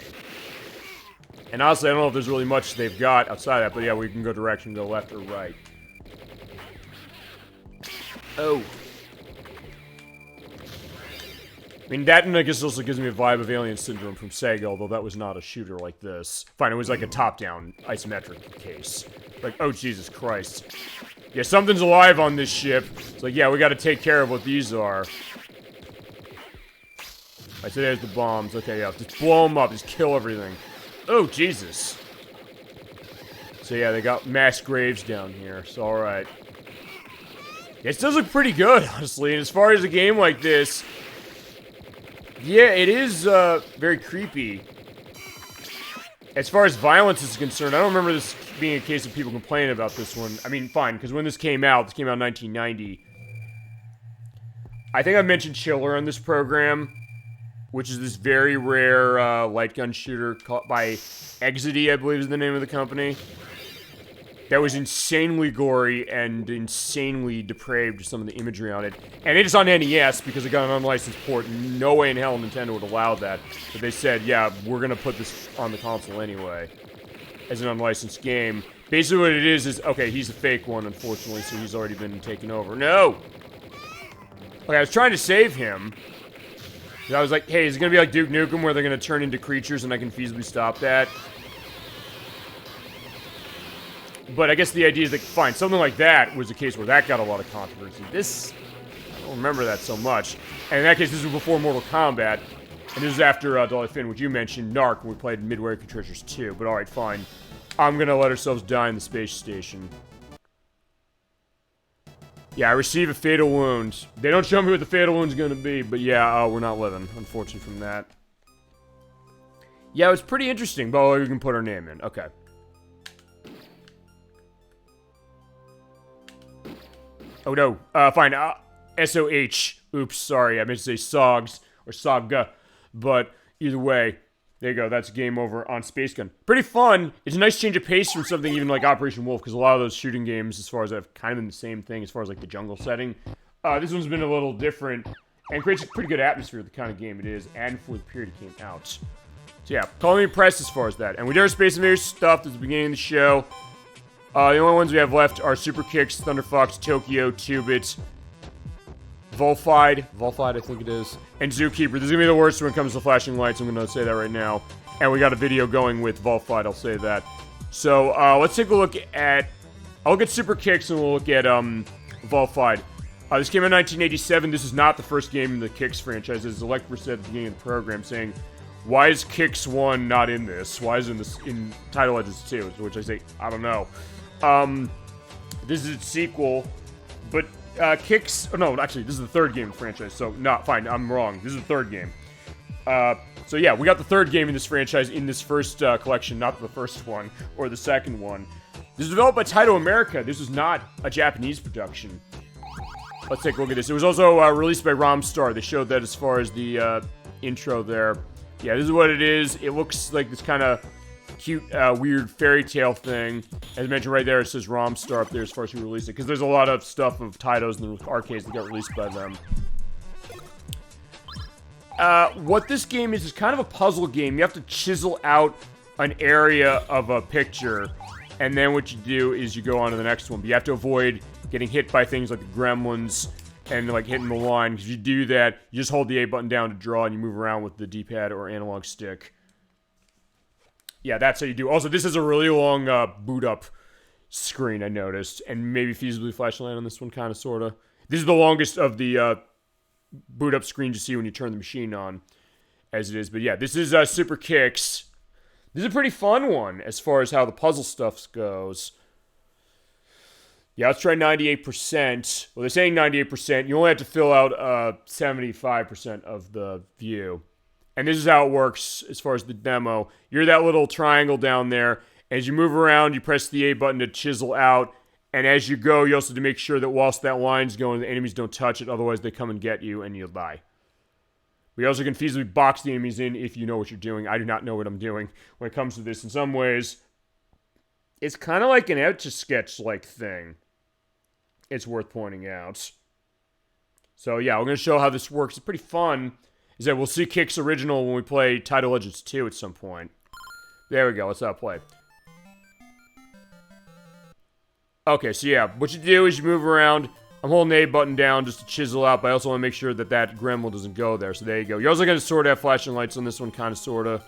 And honestly, I don't know if there's really much they've got outside of that, but yeah, we can go direction, go left or right. Oh. I mean, that, and I guess also gives me a vibe of Alien Syndrome from Sega, although that was not a shooter like this. Fine, it was like a top-down isometric case. Like, oh, Jesus Christ. Yeah, something's alive on this ship. It's like, yeah, we gotta take care of what these are. Alright, so there's the bombs. Okay, yeah, just blow them up, just kill everything. Oh, Jesus. So yeah, they got mass graves down here, so alright. This does look pretty good, honestly, and as far as a game like this, yeah, it is, very creepy. As far as violence is concerned, I don't remember this being a case of people complaining about this one. I mean, fine, because when this came out in 1990. I think I mentioned Chiller on this program, which is this very rare, light gun shooter called by Exzisus, I believe is the name of the company. That was insanely gory and insanely depraved, some of the imagery on it. And it is on NES because it got an unlicensed port. No way in hell Nintendo would allow that. But they said, yeah, we're going to put this on the console anyway. As an unlicensed game. Basically what it is, okay, he's a fake one, unfortunately, so he's already been taken over. No! Okay, I was trying to save him. I was like, hey, is it going to be like Duke Nukem where they're going to turn into creatures and I can feasibly stop that? But I guess the idea is that, fine, something like that was a case where that got a lot of controversy. This, I don't remember that so much. And in that case, this was before Mortal Kombat. And this is after Dolly Finn, which you mentioned, Narc, when we played Midway Treasures 2. But alright, fine. I'm gonna let ourselves die in the space station. Yeah, I receive a fatal wound. They don't show me what the fatal wound's gonna be, but yeah, we're not living, unfortunately, from that. Yeah, it was pretty interesting, but we can put our name in. Okay. Oh no, fine, S-O-H. Oops, sorry, I meant to say Sogs, or Saga. But, either way, there you go, that's game over on Space Gun. Pretty fun. It's a nice change of pace from something even like Operation Wolf, because a lot of those shooting games, as far as I've kind of been the same thing, as far as like the jungle setting. This one's been a little different, and creates a pretty good atmosphere for the kind of game it is, and for the period it came out. So yeah, call me impressed as far as that. And we did our Space Invaders stuff at the beginning of the show. The only ones we have left are Super Kicks, Thunder Fox, Tokio, 2-Bit, Volfied, I think it is, and Zookeeper. This is going to be the worst when it comes to flashing lights, I'm going to say that right now. And we got a video going with Volfied, I'll say that. So, let's take a look at... I'll look at Super Kicks and we'll look at, Volfied. This came out in 1987. This is not the first game in the Kicks franchise, as Electra said at the beginning of the program, saying, why is Kicks 1 not in this? Why is it in Taito Legends 2? To which I say, I don't know. This is its sequel, but Kicks... Oh, no, actually, this is the third game in the franchise, so, no, fine, I'm wrong. This is the third game. So yeah, we got the third game in this franchise in this first collection, not the first one, or the second one. This is developed by Taito America. This was not a Japanese production. Let's take a look at this. It was also released by Romstar. They showed that as far as the intro there. Yeah, this is what it is. It looks like this kind of cute, weird fairy tale thing. As mentioned right there, it says Romstar up there as far as who released it, because there's a lot of stuff of Taito's in the arcades that got released by them. What this game is kind of a puzzle game. You have to chisel out an area of a picture, and then what you do is you go on to the next one. But you have to avoid getting hit by things like the gremlins and like hitting the line, because if you do that, you just hold the A button down to draw and you move around with the D-pad or analog stick. Yeah, that's how you do. Also, this is a really long boot up screen, I noticed, and maybe feasibly flashlight on this one, kind of, sort of. This is the longest of the boot up screens you see when you turn the machine on, as it is. But yeah, this is Super Kicks. This is a pretty fun one as far as how the puzzle stuff goes. Yeah, let's try 98%. Well, they're saying 98%. You only have to fill out 75% of the view. And this is how it works as far as the demo. You're that little triangle down there. As you move around, you press the A button to chisel out. And as you go, you also have to make sure that whilst that line's going, the enemies don't touch it. Otherwise, they come and get you, and you'll die. We also can feasibly box the enemies in if you know what you're doing. I do not know what I'm doing when it comes to this. In some ways, it's kind of like an Etch-a-Sketch-like thing. It's worth pointing out. So yeah, we're going to show how this works. It's pretty fun. Is that we'll see Kick's original when we play Taito Legends 2 at some point. There we go. Let's play. Okay, so yeah, what you do is you move around. I'm holding A button down just to chisel out, but I also want to make sure that that gremlin doesn't go there. So there you go. You're also going to sort of have flashing lights on this one, kind of, sort of.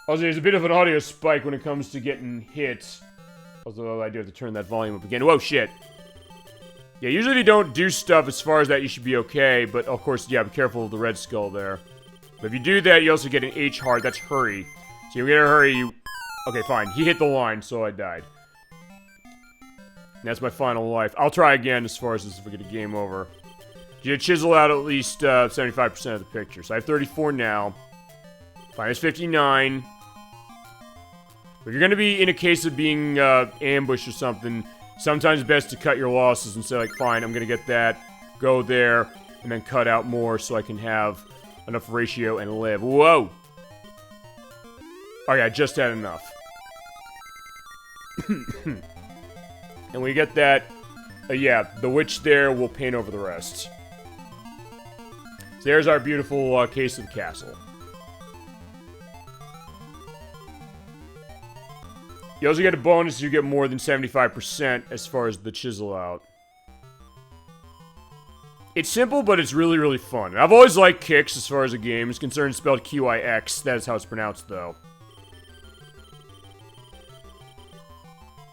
Also, there's a bit of an audio spike when it comes to getting hit. Although I do have to turn that volume up again. Whoa, shit. Yeah, usually if you don't do stuff as far as that, you should be okay. But, of course, yeah, be careful of the red skull there. But if you do that, you also get an H hard. That's hurry. So you get a hurry, you... Okay, fine. He hit the line, so I died. And that's my final life. I'll try again as far as this if we get a game over. You chisel out at least 75% of the picture. So I have 34 now. Fine, it's 59. If you're going to be in a case of being ambushed or something, sometimes it's best to cut your losses and say, like, fine, I'm going to get that, go there, and then cut out more so I can have enough ratio and live. Whoa! Okay, I just had enough. And when we get that, yeah, the witch there will paint over the rest. So there's our beautiful case of the castle. You also get a bonus if you get more than 75% as far as the chisel out. It's simple, but it's really, really fun. And I've always liked Kicks as far as a game is concerned. It's spelled Q-I-X. That is how it's pronounced, though.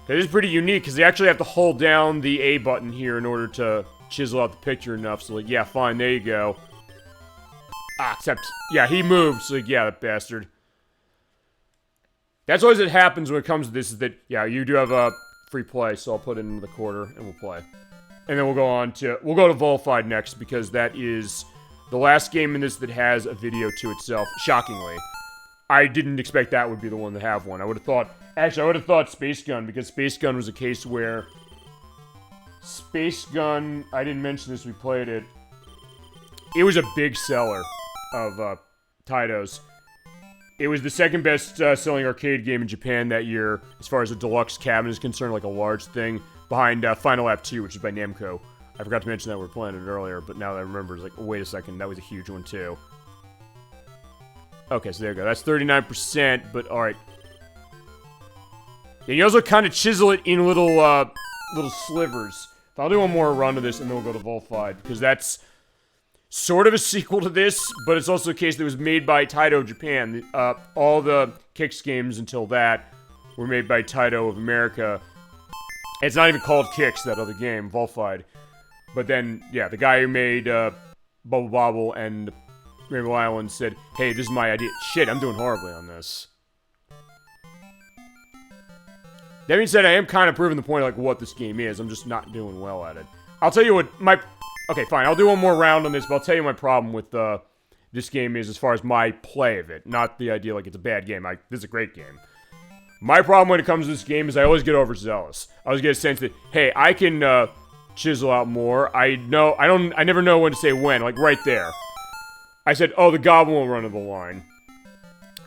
It is pretty unique, because they actually have to hold down the A button here in order to chisel out the picture enough. So, like, yeah, fine, there you go. Ah, except, yeah, he moved, so, like, yeah, that bastard. That's always what happens when it comes to this, is that, yeah, you do have a free play, so I'll put it in the quarter, and we'll play. And then we'll go to Volfied next, because that is the last game in this that has a video to itself, shockingly. I didn't expect that would be the one to have one. I would have thought, actually, I would have thought Space Gun, because Space Gun was a case where Space Gun, I didn't mention this, we played it. It was a big seller of Taito's. It was the second best selling arcade game in Japan that year, as far as a deluxe cabinet is concerned, like a large thing, behind Final Lap 2, which is by Namco. I forgot to mention that we were playing it earlier, but now that I remember, it's like, oh, wait a second, that was a huge one too. Okay, so there you go. That's 39%, but alright. And you also kind of chisel it in little slivers. I'll do one more run of this, and then we'll go to Volfied, because that's sort of a sequel to this, but it's also a case that was made by Taito Japan. All the Kicks games until that were made by Taito of America. It's not even called Kicks, that other game, Volfied. But then, yeah, the guy who made Bobble and Rainbow Island said, hey, this is my idea. Shit, I'm doing horribly on this. That being said, I am kind of proving the point of, like, what this game is. I'm just not doing well at it. I'll tell you what my... Okay, fine, I'll do one more round on this, but I'll tell you my problem with this game is as far as my play of it. Not the idea like it's a bad game. This is a great game. My problem when it comes to this game is I always get overzealous. I always get a sense that, hey, I can chisel out more. I never know when to say when, like right there. I said, oh, the Goblin will run to the line.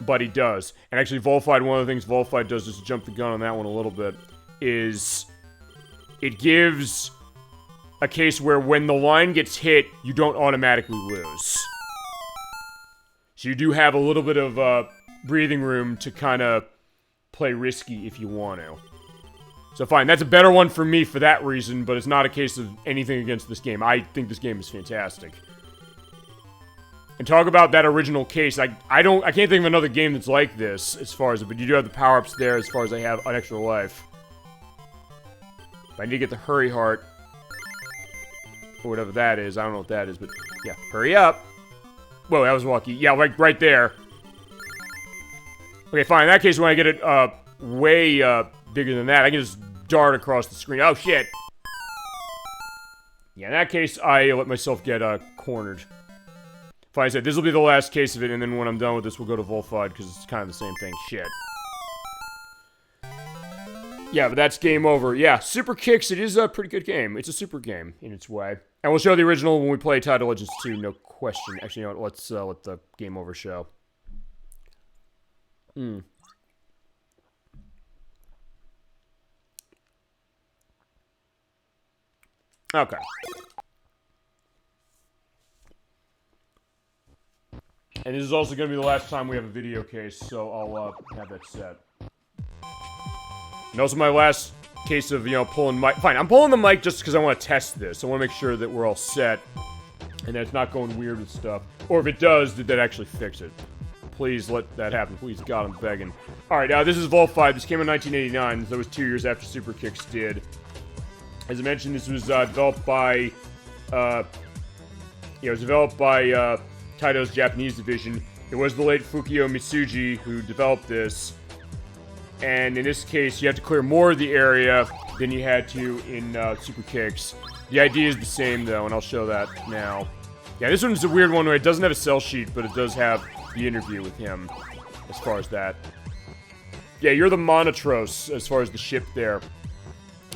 But he does. And actually, Volfied, one of the things Volfied does, just to jump the gun on that one a little bit, is it gives a case where when the line gets hit, you don't automatically lose. So you do have a little bit of breathing room to kind of play risky if you want to. So fine, that's a better one for me for that reason, but it's not a case of anything against this game. I think this game is fantastic. And talk about that original case, I can't think of another game that's like this, as far as it, but you do have the power-ups there as far as I have an extra life. But I need to get the Hurry Heart. Or whatever that is. I don't know what that is, but yeah. Hurry up! Whoa, that was lucky. Yeah, like right there. Okay, fine. In that case, when I get it way bigger than that, I can just dart across the screen. Oh, shit. Yeah, in that case, I let myself get cornered. Fine, I said, this will be the last case of it, and then when I'm done with this, we'll go to Volfied, because it's kind of the same thing. Shit. Yeah, but that's game over. Yeah, Super Kicks, it is a pretty good game. It's a super game in its way. And we'll show the original when we play Taito Legends 2, no question. Actually, you know what? Let's let the game over show. Okay. And this is also going to be the last time we have a video case, so I'll have that set. And also my last case of, you know, pulling mic. Fine, I'm pulling the mic just because I want to test this. I want to make sure that we're all set and that it's not going weird with stuff. Or if it does, did that actually fix it? Please let that happen. Please, God, I'm begging. Alright, this is Volfied. This came in 1989, so it was 2 years after Super Kicks did. As I mentioned, this was developed by, Taito's Japanese division. It was the late Fukio Mitsuji who developed this. And in this case, you have to clear more of the area than you had to in Super Kicks. The idea is the same, though, and I'll show that now. Yeah, this one's a weird one where it doesn't have a cell sheet, but it does have the interview with him, as far as that. Yeah, you're the Monotros, as far as the ship there.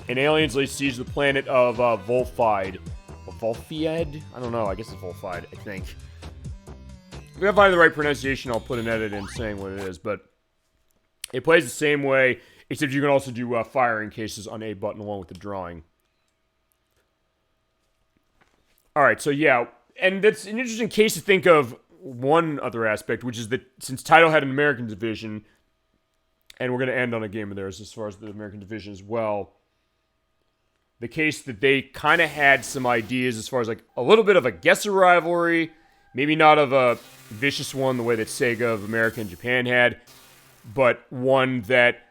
And aliens lay siege the planet of Volfied. Volfied? I don't know, I guess it's Volfied, I think. If I find the right pronunciation, I'll put an edit in saying what it is, but it plays the same way, except you can also do firing cases on A button along with the drawing. Alright, so yeah, and that's an interesting case to think of one other aspect, which is that since Taito had an American division, and we're going to end on a game of theirs as far as the American division as well, the case that they kind of had some ideas as far as like a little bit of a guesser rivalry, maybe not of a vicious one the way that Sega of America and Japan had, but one that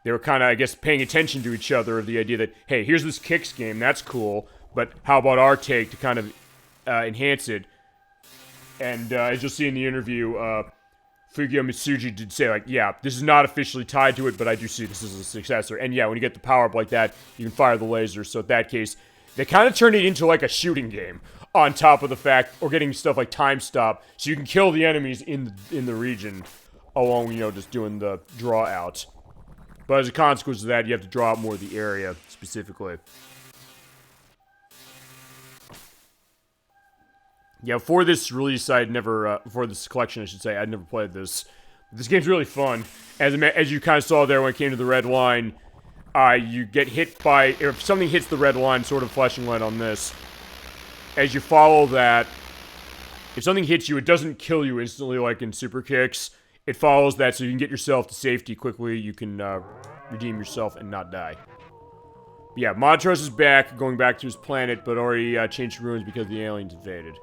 they were kind of, I guess, paying attention to each other, of the idea that, hey, here's this Kicks game, that's cool, but how about our take to kind of enhance it? And as you'll see in the interview, Fukio Mitsuji did say, like, yeah, this is not officially tied to it, but I do see this as a successor. And yeah, when you get the power-up like that, you can fire the lasers. So in that case, they kind of turned it into like a shooting game, on top of the fact, or getting stuff like Time Stop, so you can kill the enemies in the region, along, you know, just doing the draw out. But as a consequence of that, you have to draw out more of the area, specifically. Yeah, for this release, I'd never, for this collection, I should say, I'd never played this. This game's really fun. As you kind of saw there when it came to the red line, you get hit by, if something hits the red line, sort of flashing light on this, as you follow that, if something hits you, it doesn't kill you instantly like in Super Kicks. It follows that so you can get yourself to safety quickly, you can redeem yourself and not die. But yeah, Monotros is back, going back to his planet, but already changed ruins because the aliens invaded.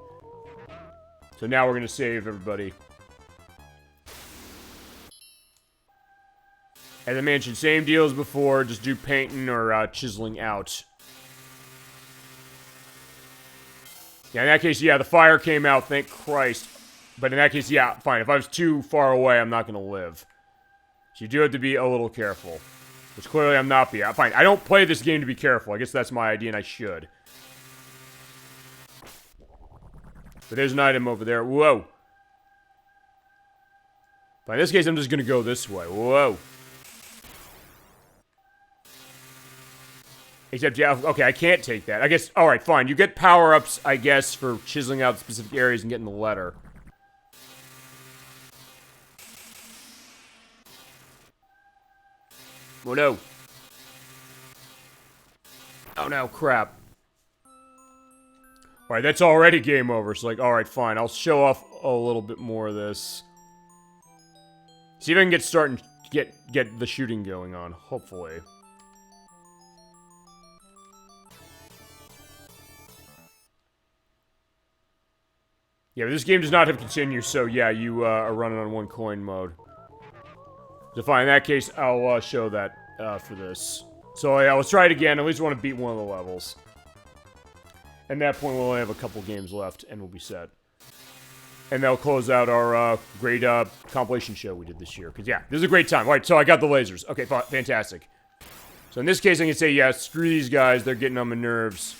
So now we're going to save everybody. As I mentioned, same deal as before, just do painting or chiseling out. Yeah, in that case, yeah, the fire came out, thank Christ. But in that case, yeah, fine. If I was too far away, I'm not going to live. So you do have to be a little careful. Which clearly I'm not being. Fine, I don't play this game to be careful. I guess that's my idea, and I should. But there's an item over there. Whoa. But in this case, I'm just going to go this way. Whoa. Except, yeah, okay, I can't take that. I guess, alright, fine. You get power-ups, I guess, for chiseling out specific areas and getting the letter. Oh, no. Oh, no, crap. Alright, that's already game over. So, like, alright, fine. I'll show off a little bit more of this. See if I can get starting, get the shooting going on, hopefully. Yeah, but this game does not have continue, so yeah, you are running on one coin mode. So fine, in that case, I'll show that for this. So yeah, let's try it again. At least I want to beat one of the levels. At that point, we'll only have a couple games left, and we'll be set. And that'll close out our great compilation show we did this year. Because, yeah, this is a great time. All right, so I got the lasers. Okay, fantastic. So in this case, I can say, yeah, screw these guys. They're getting on my nerves.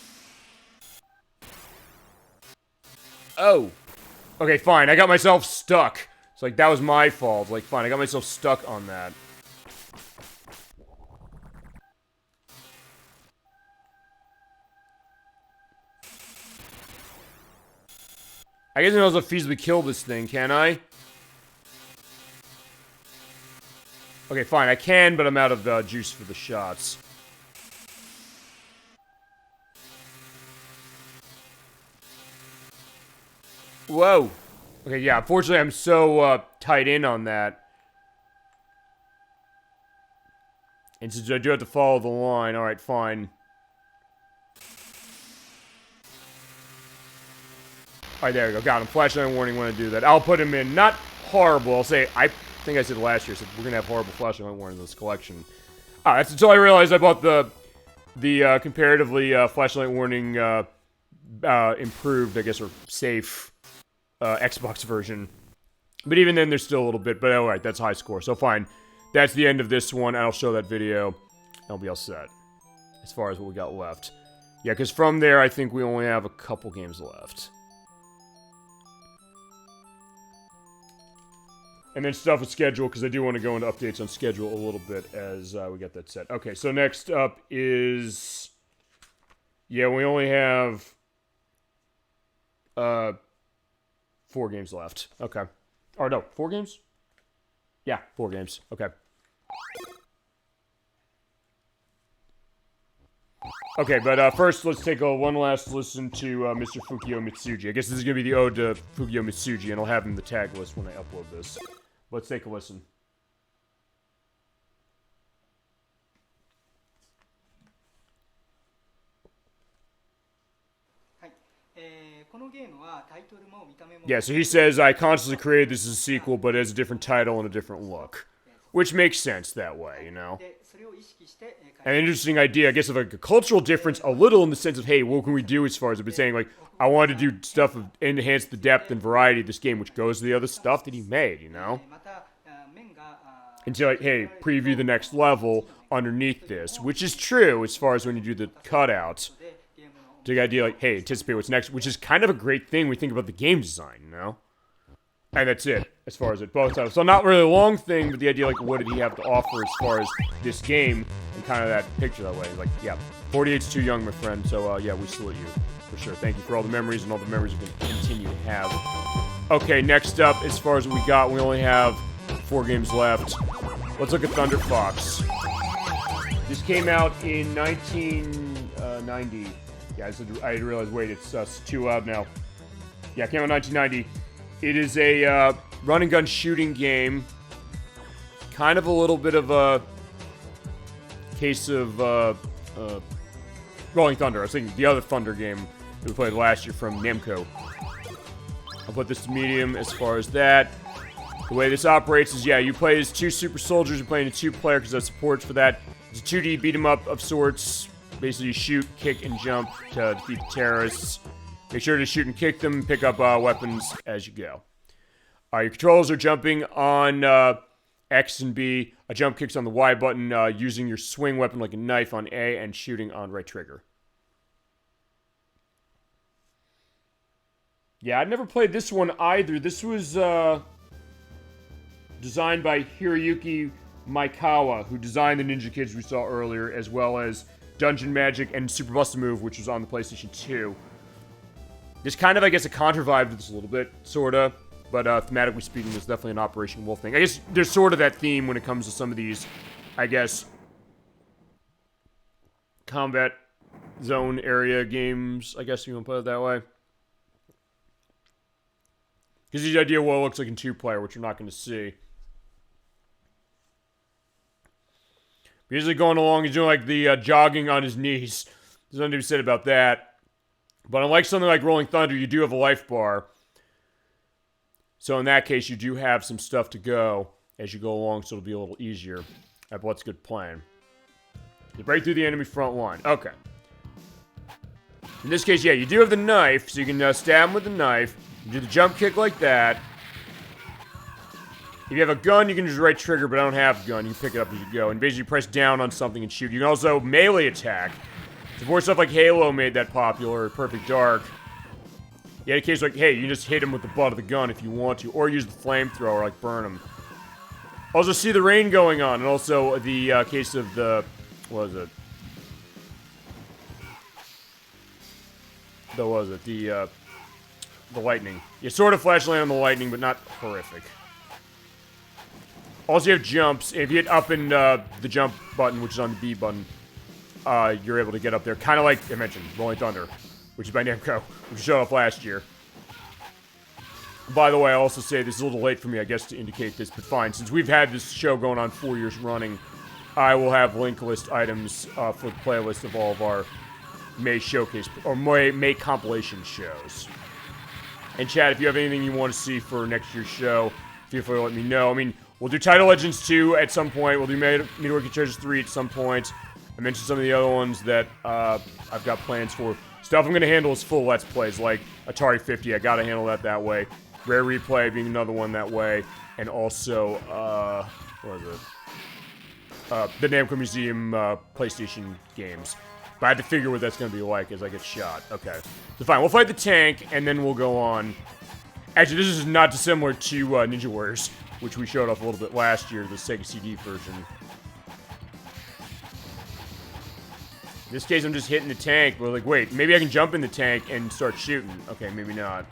Oh. Okay, fine. I got myself stuck. It's like, that was my fault. Like, fine, I got myself stuck on that. I guess I can also feasibly kill this thing, can I? Okay, fine, I can, but I'm out of juice for the shots. Whoa! Okay, yeah, unfortunately I'm so, tied in on that. And since I do have to follow the line, alright, fine. Alright, there we go. Got him. Flashlight warning when I do that. I'll put him in. Not horrible. I'll say, I think I said last year, so we're gonna have horrible flashlight warning in this collection. Ah, that's until I realized I bought the comparatively, flashlight warning, improved, I guess, or safe, Xbox version. But even then, there's still a little bit, but alright, that's high score. So fine. That's the end of this one. I'll show that video. I'll be all set. As far as what we got left. Yeah, because from there, I think we only have a couple games left. And then stuff with schedule, because I do want to go into updates on schedule a little bit as we get that set. Okay, so next up is... Yeah, we only have... 4 games left. Okay. Or no, 4 games? Yeah, 4 games. Okay. Okay, but first let's take one last listen to Mr. Fukio Mitsuji. I guess this is going to be the ode to Fukio Mitsuji, and I'll have him in the tag list when I upload this. Let's take a listen. このゲームはタイトルも見た目も Yeah, so he says, I consciously created this as a sequel, but it has a different title and a different look. Which makes sense that way, you know? でそれを意識して An interesting idea, I guess, of like a cultural difference, a little in the sense of, hey, what can we do as far as I've been saying, like, I wanted to do stuff to enhance the depth and variety of this game, which goes to the other stuff that he made, you know? また面が And to like, hey, preview the next level underneath this, which is true as far as when you do the cutout. でゲームの The idea, like, hey, anticipate what's next, which is kind of a great thing when we think about the game design, you know? And that's it, as far as it both titles. So not really a long thing, but the idea, like, what did he have to offer as far as this game, and kind of that picture that way. Like, yeah, 48's too young, my friend, so, yeah, we salute you, for sure. Thank you for all the memories and all the memories we can continue to have. Okay, next up, as far as what we got, we only have 4 games left. Let's look at Thunder Fox. This came out in 1990. Yeah, I realized, wait, it's too loud now. Yeah, it came out in 1990. It is a run and gun shooting game. Kind of a little bit of a case of Rolling Thunder. I was thinking the other Thunder game that we played last year from Namco. I'll put this to medium as far as that. The way this operates is, yeah, you play as 2 super soldiers. You're playing a 2-player because that supports for that. It's a 2D beat 'em up of sorts. Basically, you shoot, kick, and jump to defeat the terrorists. Make sure to shoot and kick them, pick up weapons as you go. Your controls are jumping on X and B. A jump kick's on the Y button, using your swing weapon like a knife on A, and shooting on right trigger. Yeah, I'd never played this one either. This was designed by Hiroyuki Maekawa, who designed the Ninja Kids we saw earlier, as well as Dungeon Magic and Super Bust-A-Move, which was on the PlayStation 2. There's kind of, I guess, a contra vibe to this a little bit, sorta. But thematically speaking, there's definitely an Operation Wolf thing. I guess there's sort of that theme when it comes to some of these, I guess, combat zone area games, I guess you want to put it that way. Because the idea of what it looks like in 2-player, which you're not going to see. Usually going along, he's doing like the jogging on his knees. There's nothing to be said about that. But unlike something like Rolling Thunder, you do have a life bar. So in that case, you do have some stuff to go as you go along, so it'll be a little easier. That's what's good plan. You break through the enemy front line. Okay. In this case, yeah, you do have the knife, so you can stab him with the knife. You do the jump kick like that. If you have a gun, you can just right trigger, but I don't have a gun. You can pick it up as you go. And basically press down on something and shoot. You can also melee attack. Before stuff like Halo made that popular, or Perfect Dark. You had a case like, hey, you can just hit him with the butt of the gun if you want to. Or use the flamethrower, like burn him. Also see the rain going on. And also the case of the... What was it? What was it? The lightning. You sort of flashlight on the lightning, but not horrific. Also, you have jumps. If you hit up in the jump button, which is on the B button, you're able to get up there. Kind of like I mentioned, Rolling Thunder, which is by Namco, which showed off last year. By the way, I also say this is a little late for me, I guess, to indicate this, but fine. Since we've had this show going on 4 years running, I will have link list items for the playlist of all of our May showcase, or May compilation shows. And Chad, if you have anything you want to see for next year's show, feel free to let me know. I mean, we'll do Taito Legends 2 at some point. We'll do Meteoric Treasures 3 at some point. I mentioned some of the other ones that I've got plans for. Stuff I'm going to handle is full Let's Plays, like Atari 50. I got to handle that that way. Rare Replay being another one that way. And also, what was it? The Namco Museum PlayStation games. But I have to figure what that's going to be like as I get shot. Okay. So fine, we'll fight the tank, and then we'll go on. Actually, this is not dissimilar to Ninja Warriors, which we showed off a little bit last year, the Sega CD version. In this case, I'm just hitting the tank. We're like, wait, maybe I can jump in the tank and start shooting. Okay, maybe not.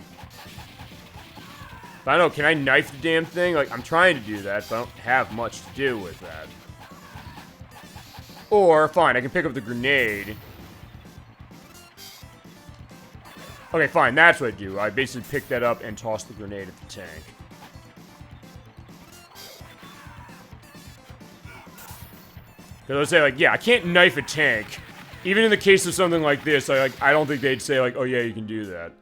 But I don't know, can I knife the damn thing? Like, I'm trying to do that, but I don't have much to do with that. Or, fine, I can pick up the grenade. Okay, fine, that's what I do. I basically pick that up and toss the grenade at the tank. Because I would say, like, yeah, I can't knife a tank. Even in the case of something like this, I don't think they'd say, like, oh yeah, you can do that.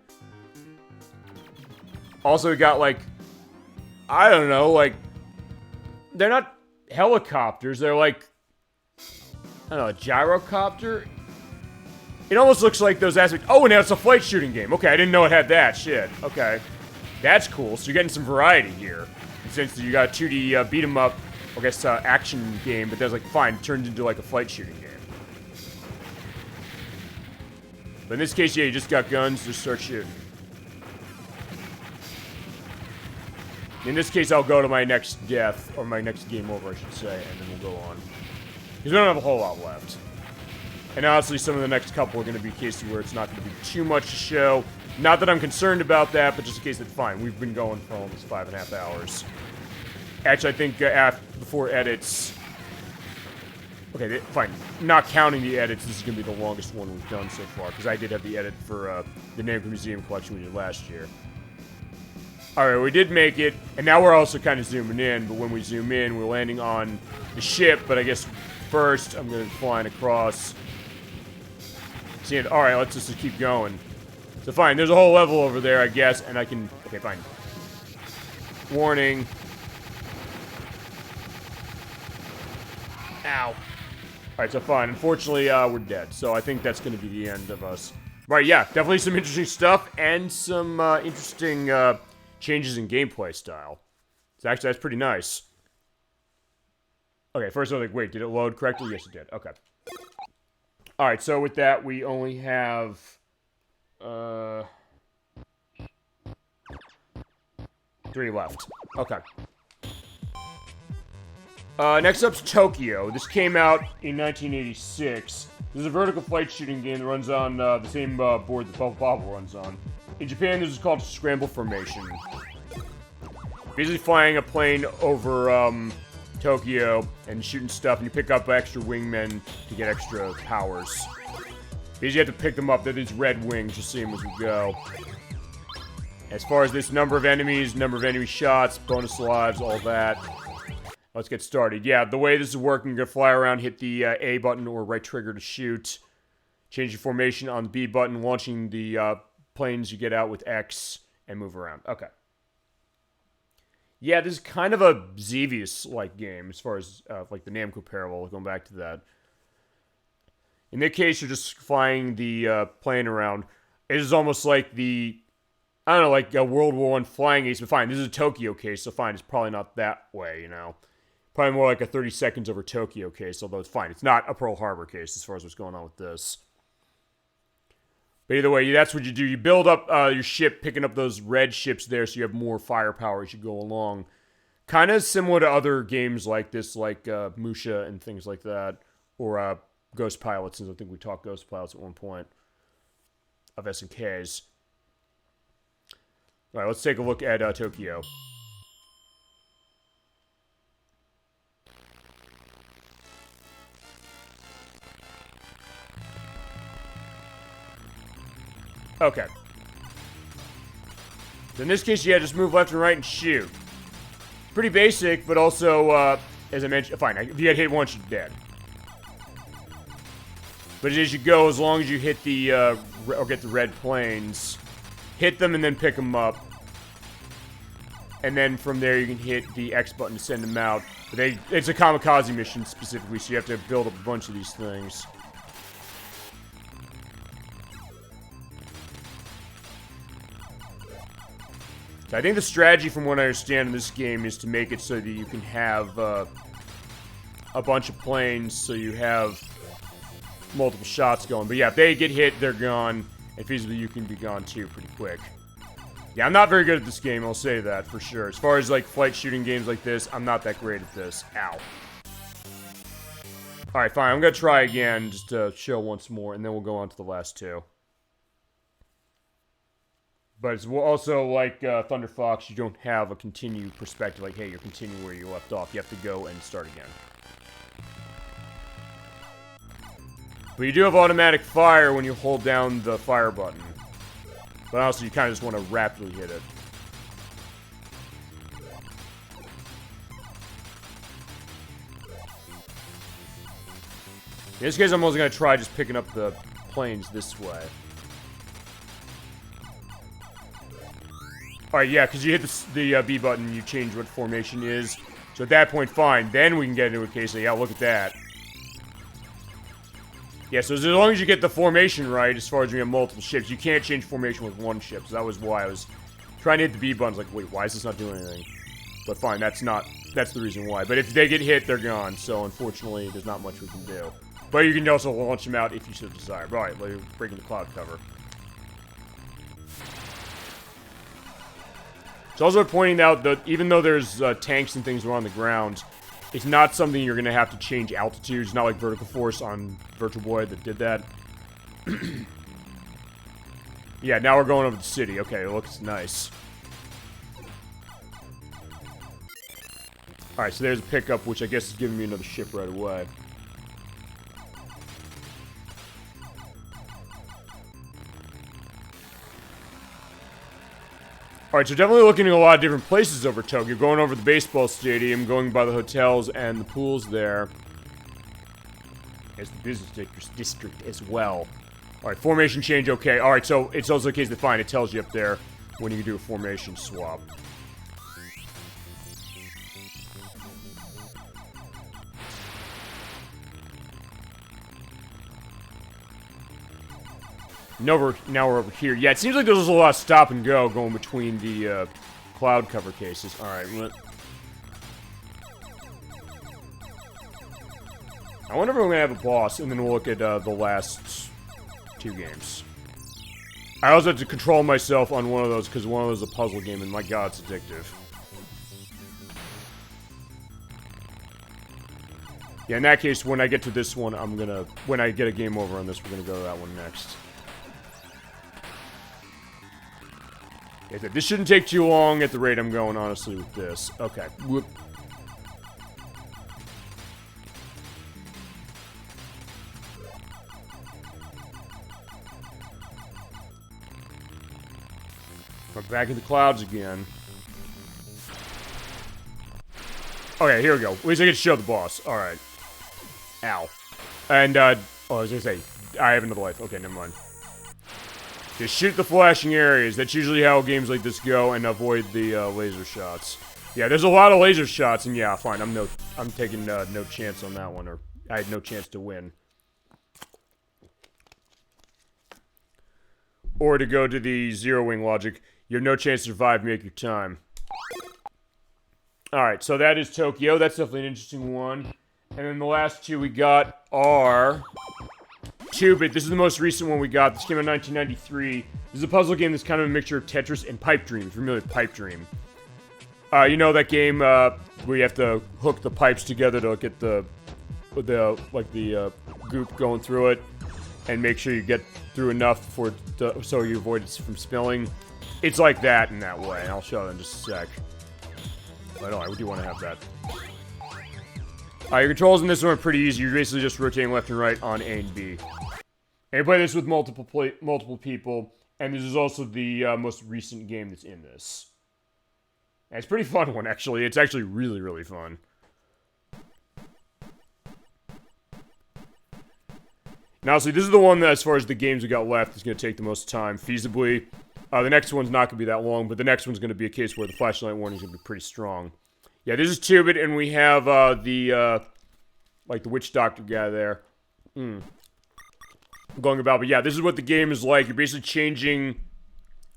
Also, we got, like, I don't know, like, they're not helicopters, they're like, I don't know, a gyrocopter? It almost looks like those aspects. Oh, and now it's a flight shooting game. Okay, I didn't know it had that. Shit. Okay. That's cool. So you're getting some variety here. Since you got a 2D beat 'em up, I guess, action game, but that's like, fine, it turns into like a flight shooting game. But in this case, yeah, you just got guns, just start shooting. In this case, I'll go to my next death, or my next game over, I should say, and then we'll go on. Because we don't have a whole lot left. And honestly, some of the next couple are going to be cases where it's not going to be too much to show. Not that I'm concerned about that, but just in case it's fine. We've been going for almost 5.5 hours. Actually, I think before edits... Okay, fine. Not counting the edits, this is going to be the longest one we've done so far, because I did have the edit for the Namco Museum collection we did last year. Alright, we did make it, and now we're also kind of zooming in, but when we zoom in, we're landing on the ship, but I guess first I'm going to be flying across. Alright, let's just keep going. So fine, there's a whole level over there, I guess, and I can... Okay, fine. Warning. Ow. Alright, so fine. Unfortunately, we're dead. So I think that's going to be the end of us. Right, yeah. Definitely some interesting stuff, and some interesting changes in gameplay style. So actually, that's pretty nice. Okay, first I was like, wait, did it load correctly? Yes, it did. Okay. Alright, so with that, we only have... 3 left. Okay. Next up's Tokio. This came out in 1986. This is a vertical flight shooting game that runs on the same board that Bobble runs on. In Japan, this is called Scramble Formation. Basically flying a plane over Tokio and shooting stuff, and you pick up extra wingmen to get extra powers. Basically, you have to pick them up. They're these red wings. You'll see them as we go. As far as this number of enemies, number of enemy shots, bonus lives, all that. Let's get started. Yeah, the way this is working, you're going to fly around, hit the A button or right trigger to shoot. Change your formation on the B button, launching the planes you get out with X, and move around. Okay. Yeah, this is kind of a Xevious-like game, as far as like the Namco parallel, going back to that. In this case, you're just flying the plane around. It is almost like the I don't know, like a World War I flying ace, but fine. This is a Tokyo case, so fine. It's probably not that way, you know. Probably more like a 30 seconds over Tokyo case, although it's fine. It's not a Pearl Harbor case as far as what's going on with this. But either way, that's what you do. You build up your ship, picking up those red ships there so you have more firepower as you go along. Kind of similar to other games like this, like Musha and things like that. Or Ghost Pilots, since I think we talked Ghost Pilots at one point. Of SNKs. Alright, let's take a look at Tokyo. Okay. In this case, yeah, just move left and right and shoot. Pretty basic, but also, as I mentioned, fine, if you get hit once, you're dead. But as you go, as long as you hit the, or get the red planes, hit them and then pick them up. And then from there, you can hit the X button to send them out. But it's a kamikaze mission specifically, so you have to build up a bunch of these things. I think the strategy, from what I understand in this game, is to make it so that you can have a bunch of planes, so you have multiple shots going. But yeah, if they get hit, they're gone, and feasibly you can be gone too pretty quick. Yeah, I'm not very good at this game, I'll say that for sure. As far as like flight shooting games like this, I'm not that great at this. Ow. Alright, fine, I'm gonna try again, just to show once more, and then we'll go on to the last two. But it's also like Thunder Fox, you don't have a continue perspective, like, hey, you're continuing where you left off. You have to go and start again. But you do have automatic fire when you hold down the fire button. But also, you kind of just want to rapidly hit it. In this case, I'm also going to try just picking up the planes this way. Alright, yeah, because you hit the B button, you change what formation is. So at that point, fine. Then we can get into a case of, yeah, look at that. Yeah, so as long as you get the formation right, as far as we have multiple ships, you can't change formation with one ship. So that was why I was trying to hit the B button. I was like, wait, why is this not doing anything? But fine, that's the reason why. But if they get hit, they're gone. So unfortunately, there's not much we can do. But you can also launch them out if you so desire. Alright, we're breaking the cloud cover. It's also worth pointing out that even though there's tanks and things around the ground, it's not something you're going to have to change altitude. It's not like Vertical Force on Virtual Boy that did that. Yeah, now we're going over the city. Okay, it looks nice. Alright, so there's a pickup, which I guess is giving me another ship right away. Alright, so definitely looking at a lot of different places over Tokyo. Going over the baseball stadium, going by the hotels and the pools there. There's the business district as well. Alright, formation change, okay. Alright, so it's also the case that fine, it tells you up there when you can do a formation swap. Now we're over here. Yeah, it seems like there's a lot of stop and go going between the cloud cover cases. Alright, I wonder if we're going to have a boss, and then we'll look at the last two games. I also have to control myself on one of those, because one of those is a puzzle game, and my god, it's addictive. Yeah, in that case, when I get to this one, when I get a game over on this, we're gonna go to that one next. Okay, this shouldn't take too long at the rate I'm going, honestly, with this. Okay. Whoop. We're back in the clouds again. Okay, here we go. At least I get to show the boss. Alright. Ow. And, oh, I was gonna say, I have another life. Okay, never mind. Just shoot the flashing areas. That's usually how games like this go, and avoid the laser shots. Yeah, there's a lot of laser shots, and yeah, fine. I'm taking no chance on that one, or I had no chance to win. Or to go to the zero wing logic. you have no chance to survive. Make your time. Alright, so that is Tokio. That's definitely an interesting one. And then the last two we got are 2-Bit. This is the most recent one we got. This came out in 1993. This is a puzzle game that's kind of a mixture of Tetris and Pipe Dream, if you're familiar with Pipe Dream. You know that game where you have to hook the pipes together to get the goop going through it and make sure you get through enough so you avoid it from spilling. It's like that in that way. I'll show you in just a sec. But no, I do want to have that. Your controls in this one are pretty easy. You're basically just rotating left and right on A and B. And you play this with multiple people, and this is also the most recent game that's in this. And it's a pretty fun one, actually. It's actually really, really fun. Now, see, this is the one that, as far as the games we got left, is going to take the most time, feasibly. The next one's not going to be that long, but the next one's going to be a case where the flashlight warning is going to be pretty strong. Yeah, this is 2-Bit, and we have the witch doctor guy there. Going about, but yeah, this is what the game is like. You're basically changing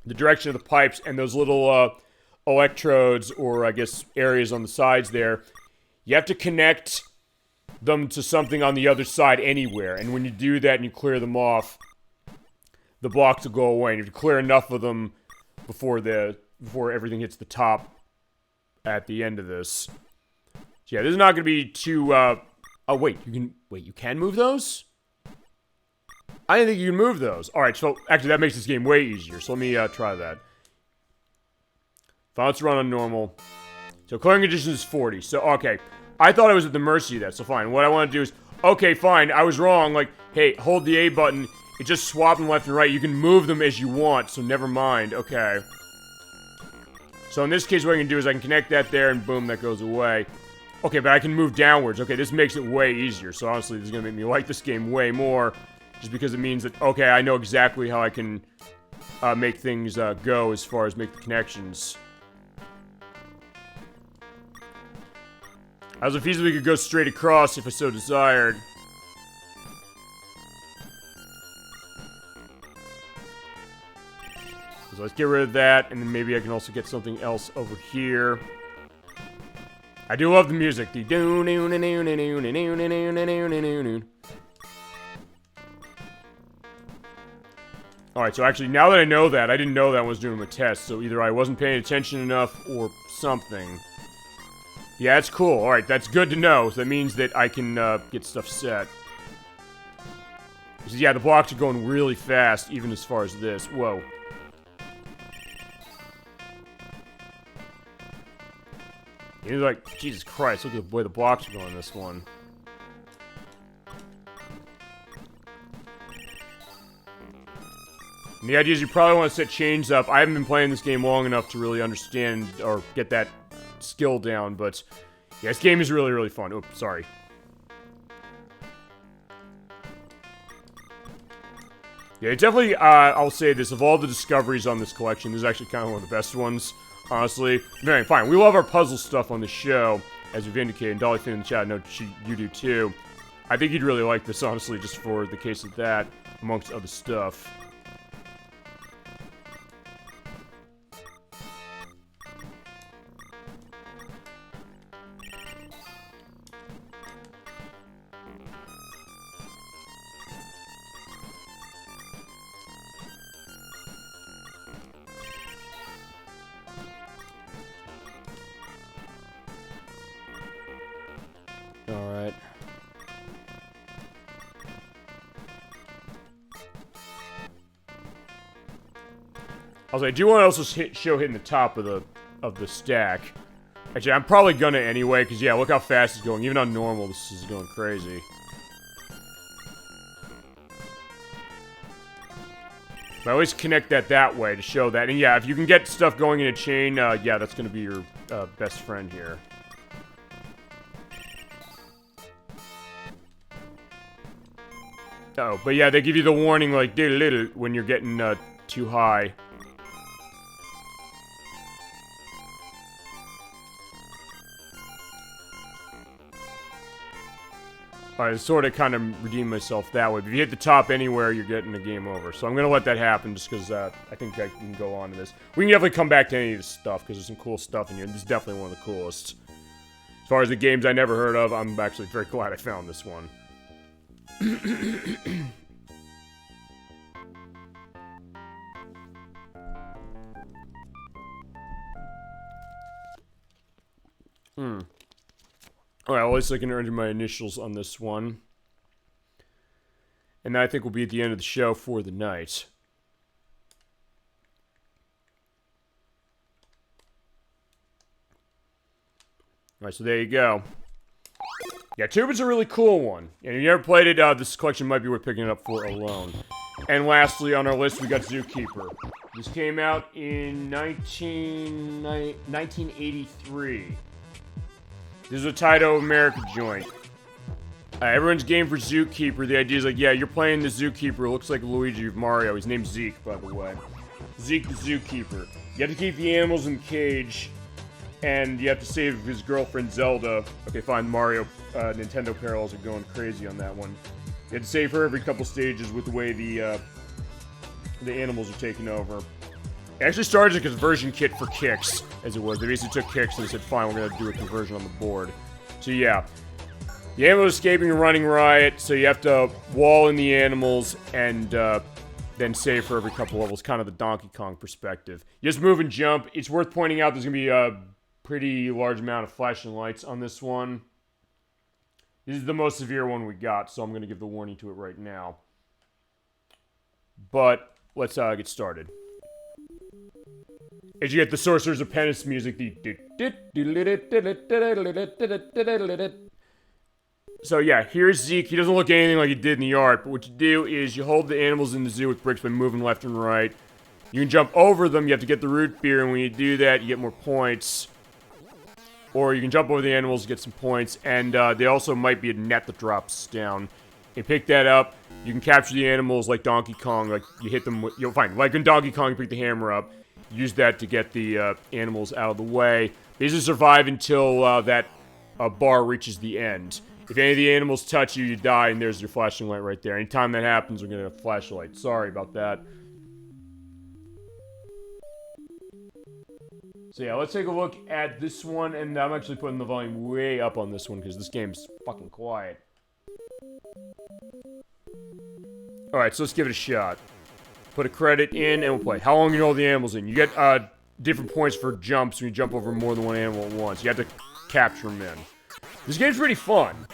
the direction of the pipes, and those little electrodes, or I guess areas on the sides there, you have to connect them to something on the other side anywhere, and when you do that and you clear them off, the blocks will go away, and you have to clear enough of them before everything hits the top at the end of this. So yeah, this is not going to be too, oh wait, you can move those? I didn't think you can move those. Alright, so actually that makes this game way easier, so let me try that. Violence run on normal. So clearing condition is 40, so okay. I thought I was at the mercy of that, so fine. What I want to do is, okay, fine, I was wrong, like, hey, hold the A button, it just swap them left and right, you can move them as you want, so never mind, okay. So in this case, what I can do is I can connect that there, and boom, that goes away. Okay, but I can move downwards, okay, this makes it way easier, so honestly, this is going to make me like this game way more, just because it means that, okay, I know exactly how I can make things go as far as make the connections. I was feasibly could go straight across if I so desired. So let's get rid of that, and then maybe I can also get something else over here. I do love the music. The Alright, so actually, now that I know that, I didn't know that I was doing a test, so either I wasn't paying attention enough or something. Yeah, that's cool. Alright, that's good to know. So that means that I can get stuff set. Because, yeah, the blocks are going really fast, even as far as this. Whoa. You're like, Jesus Christ, look at the way the blocks are going in this one. And the idea is you probably want to set chains up. I haven't been playing this game long enough to really understand or get that skill down, but yeah, this game is really, really fun. Oops, sorry. Yeah, it definitely, I'll say this, of all the discoveries on this collection, this is actually kind of one of the best ones, honestly. Very fine. We love our puzzle stuff on the show, as we've indicated, and Dolly Finn in the chat, I know you do too. I think you'd really like this, honestly, just for the case of that, amongst other stuff. Alright. Also, I do want to also show hitting the top of the stack. Actually, I'm probably gonna anyway, because yeah, look how fast it's going. Even on normal, this is going crazy. But I always connect that way to show that. And yeah, if you can get stuff going in a chain, yeah, that's gonna be your best friend here. Oh, but yeah, they give you the warning, like, when you're getting, too high. I sort of kind of redeemed myself that way. But if you hit the top anywhere, you're getting a game over. So I'm going to let that happen just because I think I can go on to this. We can definitely come back to any of this stuff because there's some cool stuff in here. This is definitely one of the coolest. As far as the games I never heard of, I'm actually very glad I found this one. Alright, well, at least I can enter my initials on this one. And I think we'll be at the end of the show for the night. Alright, so there you go. Yeah, Tuba's a really cool one. And if you never played it, this collection might be worth picking it up for alone. And lastly on our list, we got Zookeeper. This came out in 1983. This is a Taito America joint. Everyone's game for Zookeeper. The idea is like, yeah, you're playing the Zookeeper. It looks like Luigi of Mario. His name's Zeke, by the way. Zeke the Zookeeper. You have to keep the animals in the cage, and you have to save his girlfriend Zelda. Okay, fine, Mario, Nintendo parallels are going crazy on that one. You have to save her every couple stages with the way the animals are taking over. It actually started as a conversion kit for kicks, as it was. They basically took kicks and they said, fine, we're going to do a conversion on the board. So yeah. The animals escaping a running riot, so you have to wall in the animals and then save for every couple levels, kind of the Donkey Kong perspective. You just move and jump. It's worth pointing out there's going to be a pretty large amount of flashing lights on this one. This is the most severe one we got, so I'm going to give the warning to it right now. But let's get started. As you get the Sorcerer's Apprentice music, So yeah, here's Zeke. He doesn't look anything like he did in the art, but what you do is you hold the animals in the zoo with bricks by moving left and right. You can jump over them, you have to get the root beer, and when you do that, you get more points. Or you can jump over the animals and get some points, and there also might be a net that drops down. You pick that up, you can capture the animals like Donkey Kong, like you hit them with, you'll find, like in Donkey Kong, you pick the hammer up, use that to get the animals out of the way. Basically survive until that bar reaches the end. If any of the animals touch you, you die, and there's your flashing light right there. Anytime that happens, we're gonna have a flashlight. Sorry about that. So yeah, let's take a look at this one, and I'm actually putting the volume way up on this one, because this game's fucking quiet. Alright, so let's give it a shot. Put a credit in, and we'll play. How long you hold the animals in? You get different points for jumps when you jump over more than one animal at once. You have to capture them in. This game's pretty fun.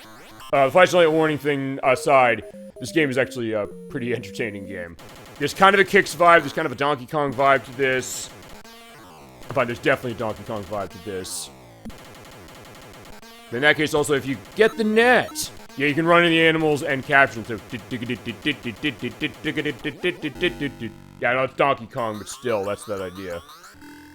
The flashlight warning thing aside, this game is actually a pretty entertaining game. There's kind of a Kicks vibe, there's kind of a Donkey Kong vibe to this. Fine, there's definitely a Donkey Kong vibe to this. But in that case, also, if you get the net, yeah, you can run in the animals and capture them. So, yeah, I know it's Donkey Kong, but still, that's that idea.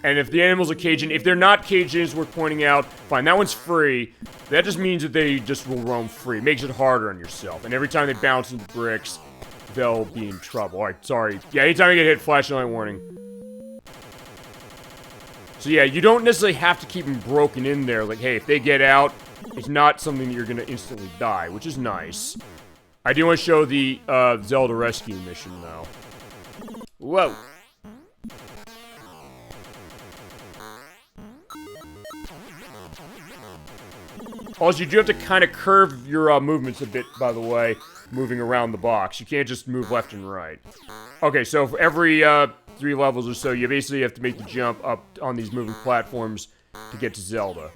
And if the animals are caged in, if they're not caged in, it's worth pointing out, fine, that one's free. That just means that they just will roam free. It makes it harder on yourself. And every time they bounce into bricks, they'll be in trouble. Alright, sorry. Yeah, anytime you get hit, flashlight warning. So yeah, you don't necessarily have to keep them broken in there. Like, hey, if they get out, it's not something that you're going to instantly die, which is nice. I do want to show the Zelda rescue mission, though. Whoa. Also, you do have to kind of curve your movements a bit, by the way, moving around the box. You can't just move left and right. Okay, so for every 3 levels or so, you basically have to make the jump up on these moving platforms to get to Zelda.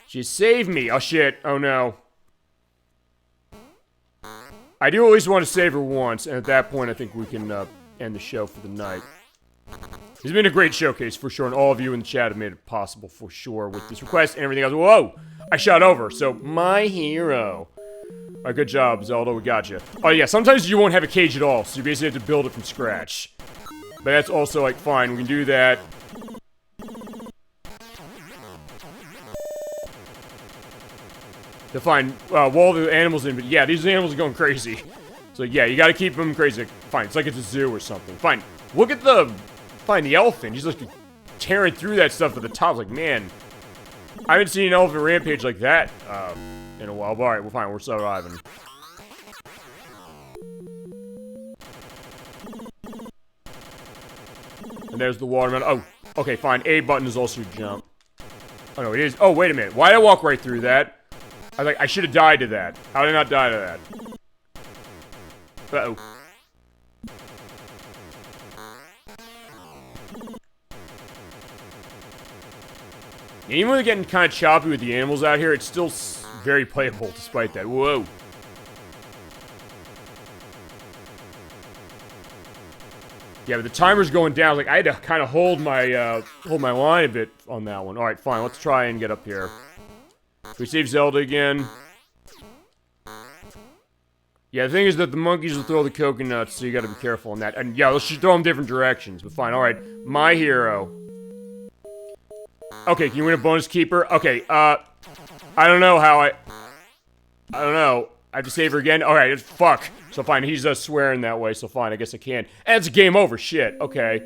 She saved me! Oh shit, oh no. I do at least want to save her once, and at that point I think we can end the show for the night. It's been a great showcase, for sure, and all of you in the chat have made it possible, for sure, with this request and everything else. Whoa! I shot over, so my hero. Alright, good job, Zelda, we got you. Oh yeah, sometimes you won't have a cage at all, so you basically have to build it from scratch. But that's also, like, fine, we can do that. To find, wall the animals in, but yeah, these animals are going crazy. So yeah, you gotta keep them crazy. Fine, it's like it's a zoo or something. Fine, look at the, the elephant. He's like tearing through that stuff at the top. Like, man, I haven't seen an elephant rampage like that in a while. But alright, we're fine. We're surviving. And there's the watermelon. Oh, okay, fine. A button is also jump. Oh, no, it is. Oh, wait a minute. Why did I walk right through that? I should have died to that. How did I not die to that? Uh-oh. Even when they're getting kind of choppy with the animals out here, it's still very playable despite that. Whoa. Yeah, but the timer's going down. Like, I had to kind of hold my line a bit on that one. Alright, fine. Let's try and get up here. We save Zelda again. Yeah, the thing is that the monkeys will throw the coconuts, so you gotta be careful on that. And yeah, let's just throw them different directions. But fine, alright. My hero. Okay, can you win a bonus keeper? Okay, I don't know how I don't know. I have to save her again? Alright, it's fuck. So fine, he's swearing that way, so fine, I guess I can. And it's a game over, shit. Okay.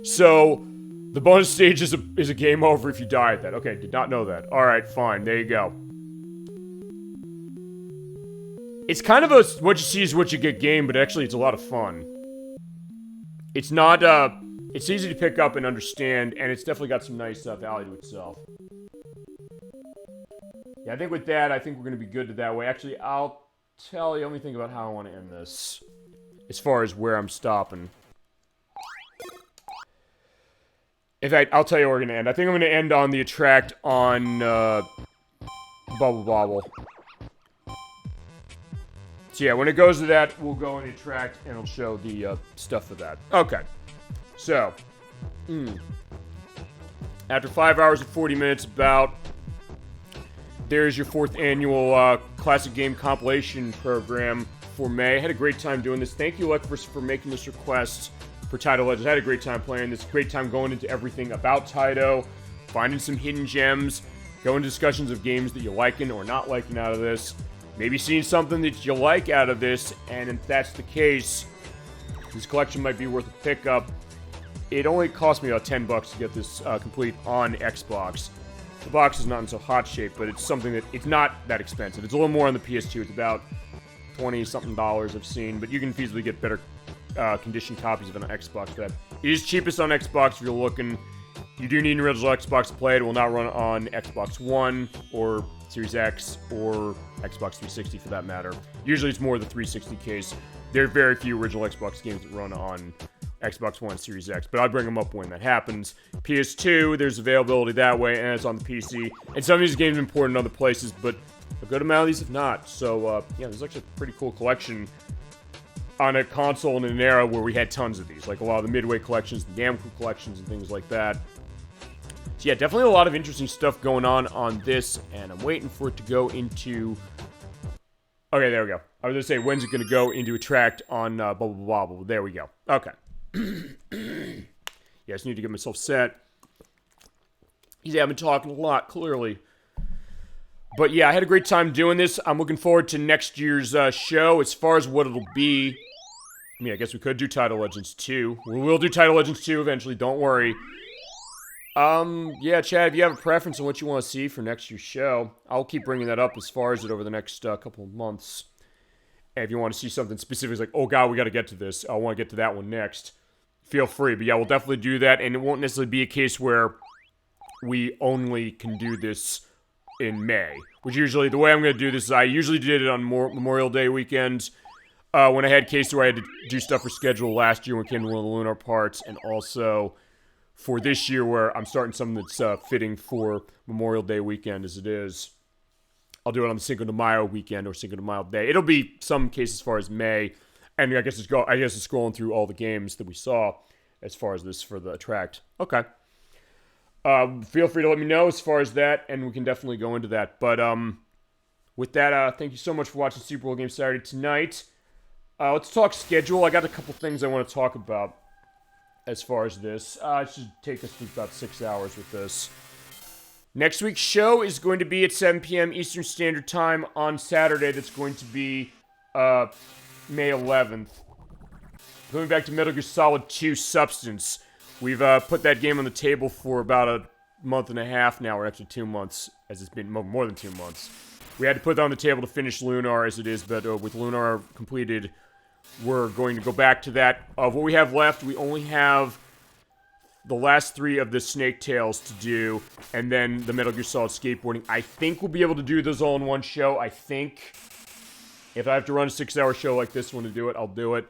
So, the bonus stage is a game over if you die at that. Okay, did not know that. Alright, fine, there you go. It's kind of a what you see is what you get game, but actually it's a lot of fun. It's not, it's easy to pick up and understand, and it's definitely got some nice value to itself. Yeah, I think with that, I think we're going to be good to that way. Actually, I'll tell you, let me think about how I want to end this. As far as where I'm stopping. In fact, I'll tell you where we're going to end. I think I'm going to end on the attract on, Bobble. So yeah, when it goes to that, we'll go in the attract, and it'll show the, stuff for that. Okay. So. After 5 hours and 40 minutes, about... There's your 4th annual classic game compilation program for May. I had a great time doing this. Thank you, Alexis, for making this request for Taito Legends. I had a great time playing this. Great time going into everything about Taito, finding some hidden gems, going into discussions of games that you're liking or not liking out of this, maybe seeing something that you like out of this, and if that's the case, this collection might be worth a pickup. It only cost me about $10 to get this complete on Xbox. The box is not in so hot shape, but it's something that, it's not that expensive. It's a little more on the PS2. It's about $20-something I've seen, but you can feasibly get better condition copies of an Xbox for that. It is cheapest on Xbox if you're looking. You do need an original Xbox to play it. It will not run on Xbox One or Series X or Xbox 360 for that matter. Usually it's more the 360 case. There are very few original Xbox games that run on Xbox One, Series X, but I'll bring them up when that happens. PS2, there's availability that way, and it's on the PC. And some of these games are important in other places, but a good amount of these have not. So, yeah, there's actually a pretty cool collection on a console in an era where we had tons of these, like a lot of the Midway collections, the Namco collections, and things like that. So, yeah, definitely a lot of interesting stuff going on this, and I'm waiting for it to go into... Okay, there we go. I was going to say, when's it going to go into attract on Bobble. There we go. Okay. Yeah, I just need to get myself set. Yeah, I've been talking a lot, clearly. But yeah, I had a great time doing this. I'm looking forward to next year's show. As far as what it'll be, I mean, I guess we could do Taito Legends 2. We will do Taito Legends 2 eventually, don't worry. Yeah, Chad, if you have a preference on what you want to see for next year's show, I'll keep bringing that up as far as it over the next couple of months. And if you want to see something specific, like, oh god, we got to get to this, I want to get to that one next, feel free. But yeah, we'll definitely do that, and it won't necessarily be a case where we only can do this in May. Which usually, the way I'm going to do this is I usually did it on Memorial Day weekends, when I had cases where I had to do stuff for schedule last year when it came to one of the lunar parts, and also for this year where I'm starting something that's fitting for Memorial Day weekend as it is. I'll do it on the Cinco de Mayo weekend or Cinco de Mayo day. It'll be some case as far as May, and I guess it's scrolling through all the games that we saw as far as this for the attract. Okay. Feel free to let me know as far as that, and we can definitely go into that. But with that, thank you so much for watching Super Bowl Game Saturday tonight. Let's talk schedule. I got a couple things I want to talk about as far as this. It should take us about 6 hours with this. Next week's show is going to be at 7 p.m. Eastern Standard Time on Saturday. That's going to be May 11th. Going back to Metal Gear Solid 2 Substance. We've put that game on the table for about month and a half now, or actually 2 months, as it's been more than 2 months. We had to put that on the table to finish Lunar as it is, but with Lunar completed, we're going to go back to that. Of what we have left, we only have the last 3 of the Snake Tales to do, and then the Metal Gear Solid Skateboarding. I think we'll be able to do those all in one show. I think if I have to run a 6-hour show like this one to do it, I'll do it,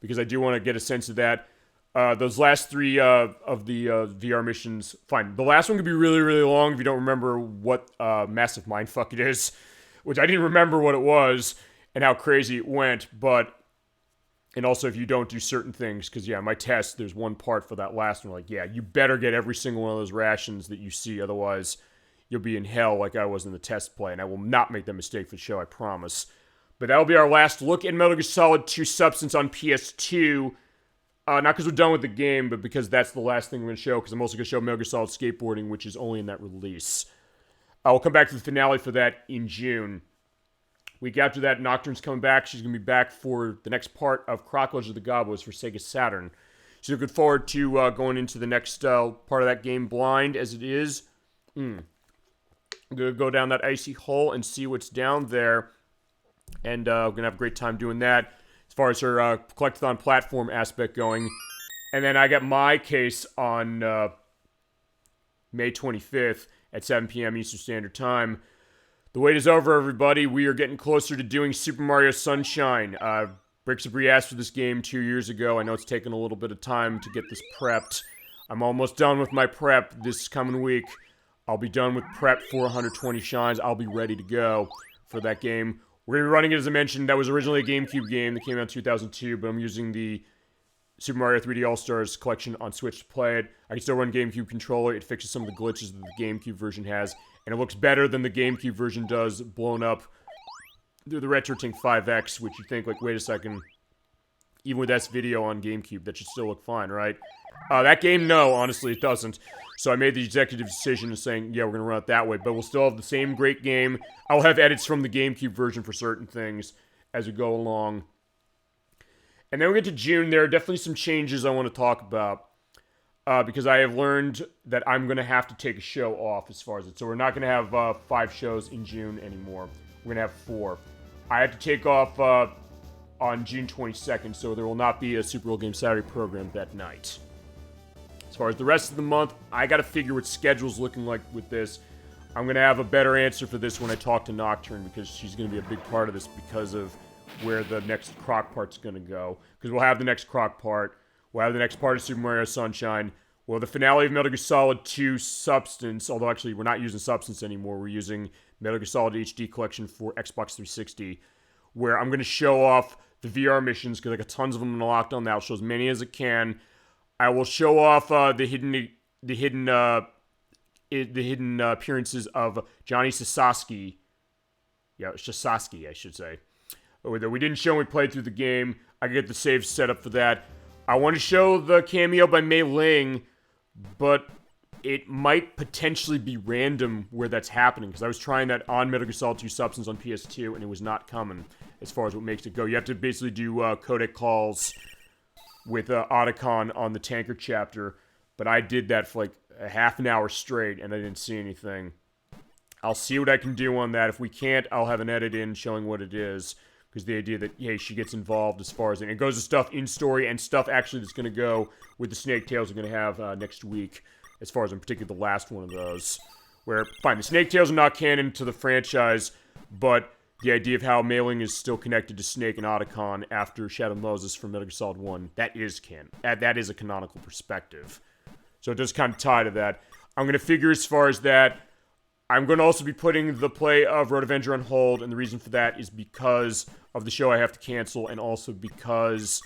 because I do want to get a sense of that. Those last 3 of the VR missions, fine. The last one could be really, really long if you don't remember what Massive Mindfuck it is, which I didn't remember what it was and how crazy it went, but... And also if you don't do certain things, because, yeah, my test, there's one part for that last one, like, yeah, you better get every single one of those rations that you see, otherwise you'll be in hell like I was in the test play, and I will not make that mistake for the show, I promise. But that'll be our last look at Metal Gear Solid 2 Substance on PS2. Not because we're done with the game, but because that's the last thing we're going to show, because I'm also going to show Metal Gear Solid Skateboarding, which is only in that release. We'll come back to the finale for that in June. Week after that, Nocturne's coming back. She's going to be back for the next part of Crocodiles of the Gobblers for Sega Saturn. So looking forward to going into the next part of that game blind, as it is. I'm going to go down that icy hole and see what's down there. And we're going to have a great time doing that, as far as her collectathon platform aspect going. And then I got my case on May 25th at 7 p.m. Eastern Standard Time. The wait is over, everybody. We are getting closer to doing Super Mario Sunshine. Bricks Abri asked for this game 2 years ago. I know it's taken a little bit of time to get this prepped. I'm almost done with my prep this coming week. I'll be done with prep for 120 Shines. I'll be ready to go for that game. We're going to be running it, as I mentioned. That was originally a GameCube game that came out in 2002, but I'm using the Super Mario 3D All-Stars collection on Switch to play it. I can still run GameCube controller. It fixes some of the glitches that the GameCube version has. And it looks better than the GameCube version does, blown up through the RetroTink 5X, which you think, like, wait a second, even with S video on GameCube, that should still look fine, right? That game, no, honestly, it doesn't. So I made the executive decision of saying, yeah, we're going to run it that way, but we'll still have the same great game. I'll have edits from the GameCube version for certain things as we go along. And then we get to June. There are definitely some changes I want to talk about. Because I have learned that I'm going to have to take a show off as far as it. So we're not going to have 5 shows in June anymore. We're going to have 4. I have to take off on June 22nd, so there will not be a Super Bowl Game Saturday program that night. As far as the rest of the month, I got to figure what schedule's looking like with this. I'm going to have a better answer for this when I talk to Nocturne, because she's going to be a big part of this because of where the next Croc part's going to go. Because we'll have the next Croc part. We'll have the next part of Super Mario Sunshine. We'll have the finale of Metal Gear Solid 2 Substance, although actually we're not using Substance anymore. We're using Metal Gear Solid HD Collection for Xbox 360, where I'm going to show off the VR missions, because I got tons of them locked on that. I'll show as many as I can. I will show off the hidden appearances of Johnny Sasaki. Yeah, it's just Sasaki, I should say. That we didn't show when we played through the game. I get the save set up for that. I want to show the cameo by Mei Ling, but it might potentially be random where that's happening, because I was trying that on Metal Gear Solid 2 Substance on PS2, and it was not coming as far as what makes it go. You have to basically do codec calls with Otacon on the Tanker chapter, but I did that for like a half an hour straight, and I didn't see anything. I'll see what I can do on that. If we can't, I'll have an edit in showing what it is. Because the idea that, hey, she gets involved as far as... And it goes to stuff in story and stuff actually that's going to go with the Snake Tales we're going to have next week. As far as in particular the last one of those. Where, fine, the Snake Tales are not canon to the franchise. But the idea of how Mei Ling is still connected to Snake and Otacon after Shadow Moses from Metal Gear Solid 1. That is canon. That is a canonical perspective. So it does kind of tie to that. I'm going to figure as far as that... I'm going to also be putting the play of Road Avenger on hold, and the reason for that is because of the show I have to cancel, and also because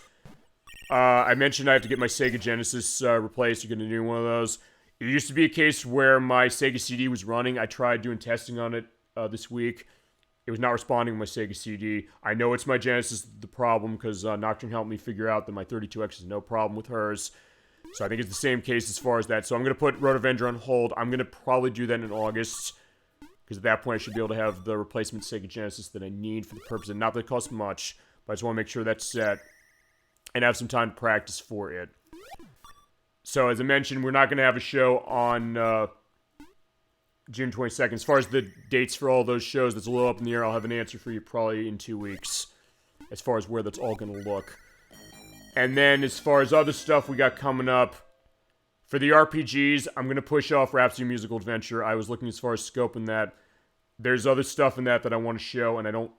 I mentioned I have to get my Sega Genesis replaced or get a new one of those. It used to be a case where my Sega CD was running. I tried doing testing on it this week. It was not responding to my Sega CD. I know it's my Genesis the problem, because Nocturne helped me figure out that my 32X is no problem with hers. So I think it's the same case as far as that. So I'm going to put Road Avenger on hold. I'm going to probably do that in August, because at that point I should be able to have the replacement Sega Genesis that I need for the purpose of... Not that it costs much, but I just want to make sure that's set and have some time to practice for it. So as I mentioned, we're not going to have a show on June 22nd. As far as the dates for all those shows, that's a little up in the air. I'll have an answer for you probably in 2 weeks, as far as where that's all going to look. And then as far as other stuff we got coming up, for the RPGs, I'm going to push off Rhapsody Musical Adventure. I was looking as far as scoping that. There's other stuff in that I want to show, and I don't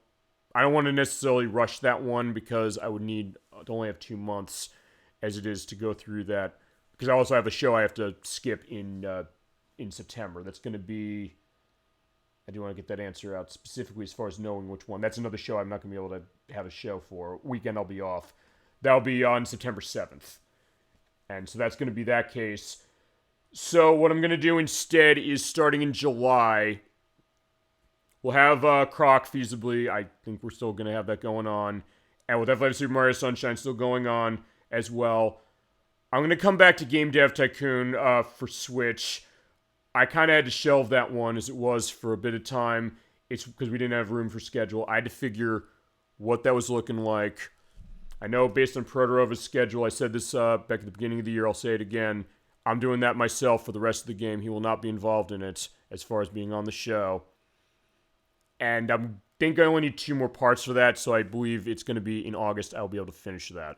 want to necessarily rush that one because I would need to only have 2 months as it is to go through that. Because I also have a show I have to skip in September. That's going to be... I do want to get that answer out specifically as far as knowing which one. That's another show I'm not going to be able to have a show for. Weekend I'll be off. That'll be on September 7th. And so that's going to be that case. So what I'm going to do instead is starting in July, we'll have Croc feasibly. I think we're still going to have that going on. And we'll definitely have Super Mario Sunshine still going on as well. I'm going to come back to Game Dev Tycoon for Switch. I kind of had to shelve that one as it was for a bit of time. It's because we didn't have room for schedule. I had to figure what that was looking like. I know based on Protarova's schedule, I said this back at the beginning of the year, I'll say it again. I'm doing that myself for the rest of the game. He will not be involved in it as far as being on the show. And I think I only need 2 more parts for that, so I believe it's going to be in August I'll be able to finish that.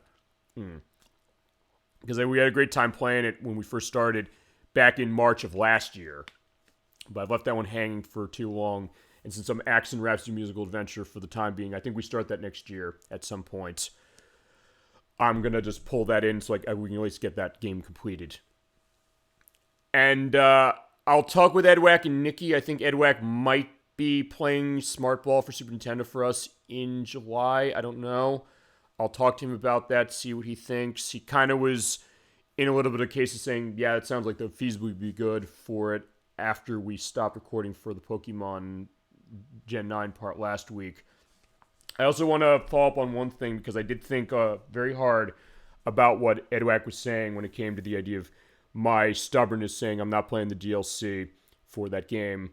Because we had a great time playing it when we first started back in March of last year. But I've left that one hanging for too long. And since I'm axing Rhapsody Musical Adventure for the time being, I think we start that next year at some point. I'm going to just pull that in so we can at least get that game completed. And I'll talk with Edwack and Nikki. I think Edwack might be playing Smart Ball for Super Nintendo for us in July. I don't know. I'll talk to him about that, see what he thinks. He kind of was in a little bit of case of saying, yeah, it sounds like the feasibly would be good for it after we stopped recording for the Pokemon Gen 9 part last week. I also want to follow up on one thing because I did think very hard about what Edwack was saying when it came to the idea of my stubbornness saying I'm not playing the DLC for that game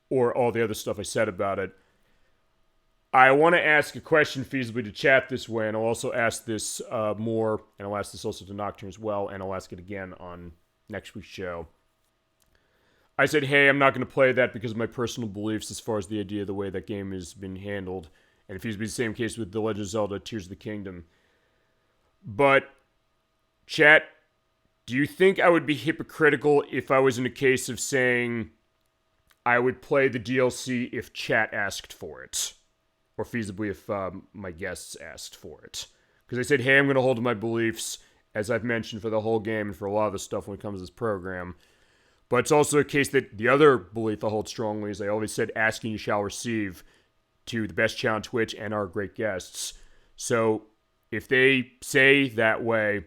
or all the other stuff I said about it. I want to ask a question feasibly to chat this way, and I'll also ask this more, and I'll ask this also to Nocturne as well, and I'll ask it again on next week's show. I said, hey, I'm not going to play that because of my personal beliefs as far as the idea of the way that game has been handled. And it feels to be the same case with The Legend of Zelda Tears of the Kingdom. But, chat, do you think I would be hypocritical if I was in a case of saying I would play the DLC if chat asked for it? Or feasibly if my guests asked for it? Because I said, hey, I'm going to hold to my beliefs, as I've mentioned for the whole game and for a lot of the stuff when it comes to this program. But it's also a case that the other belief I hold strongly is I always said, asking you shall receive, to the best channel on Twitch and our great guests. So if they say that way,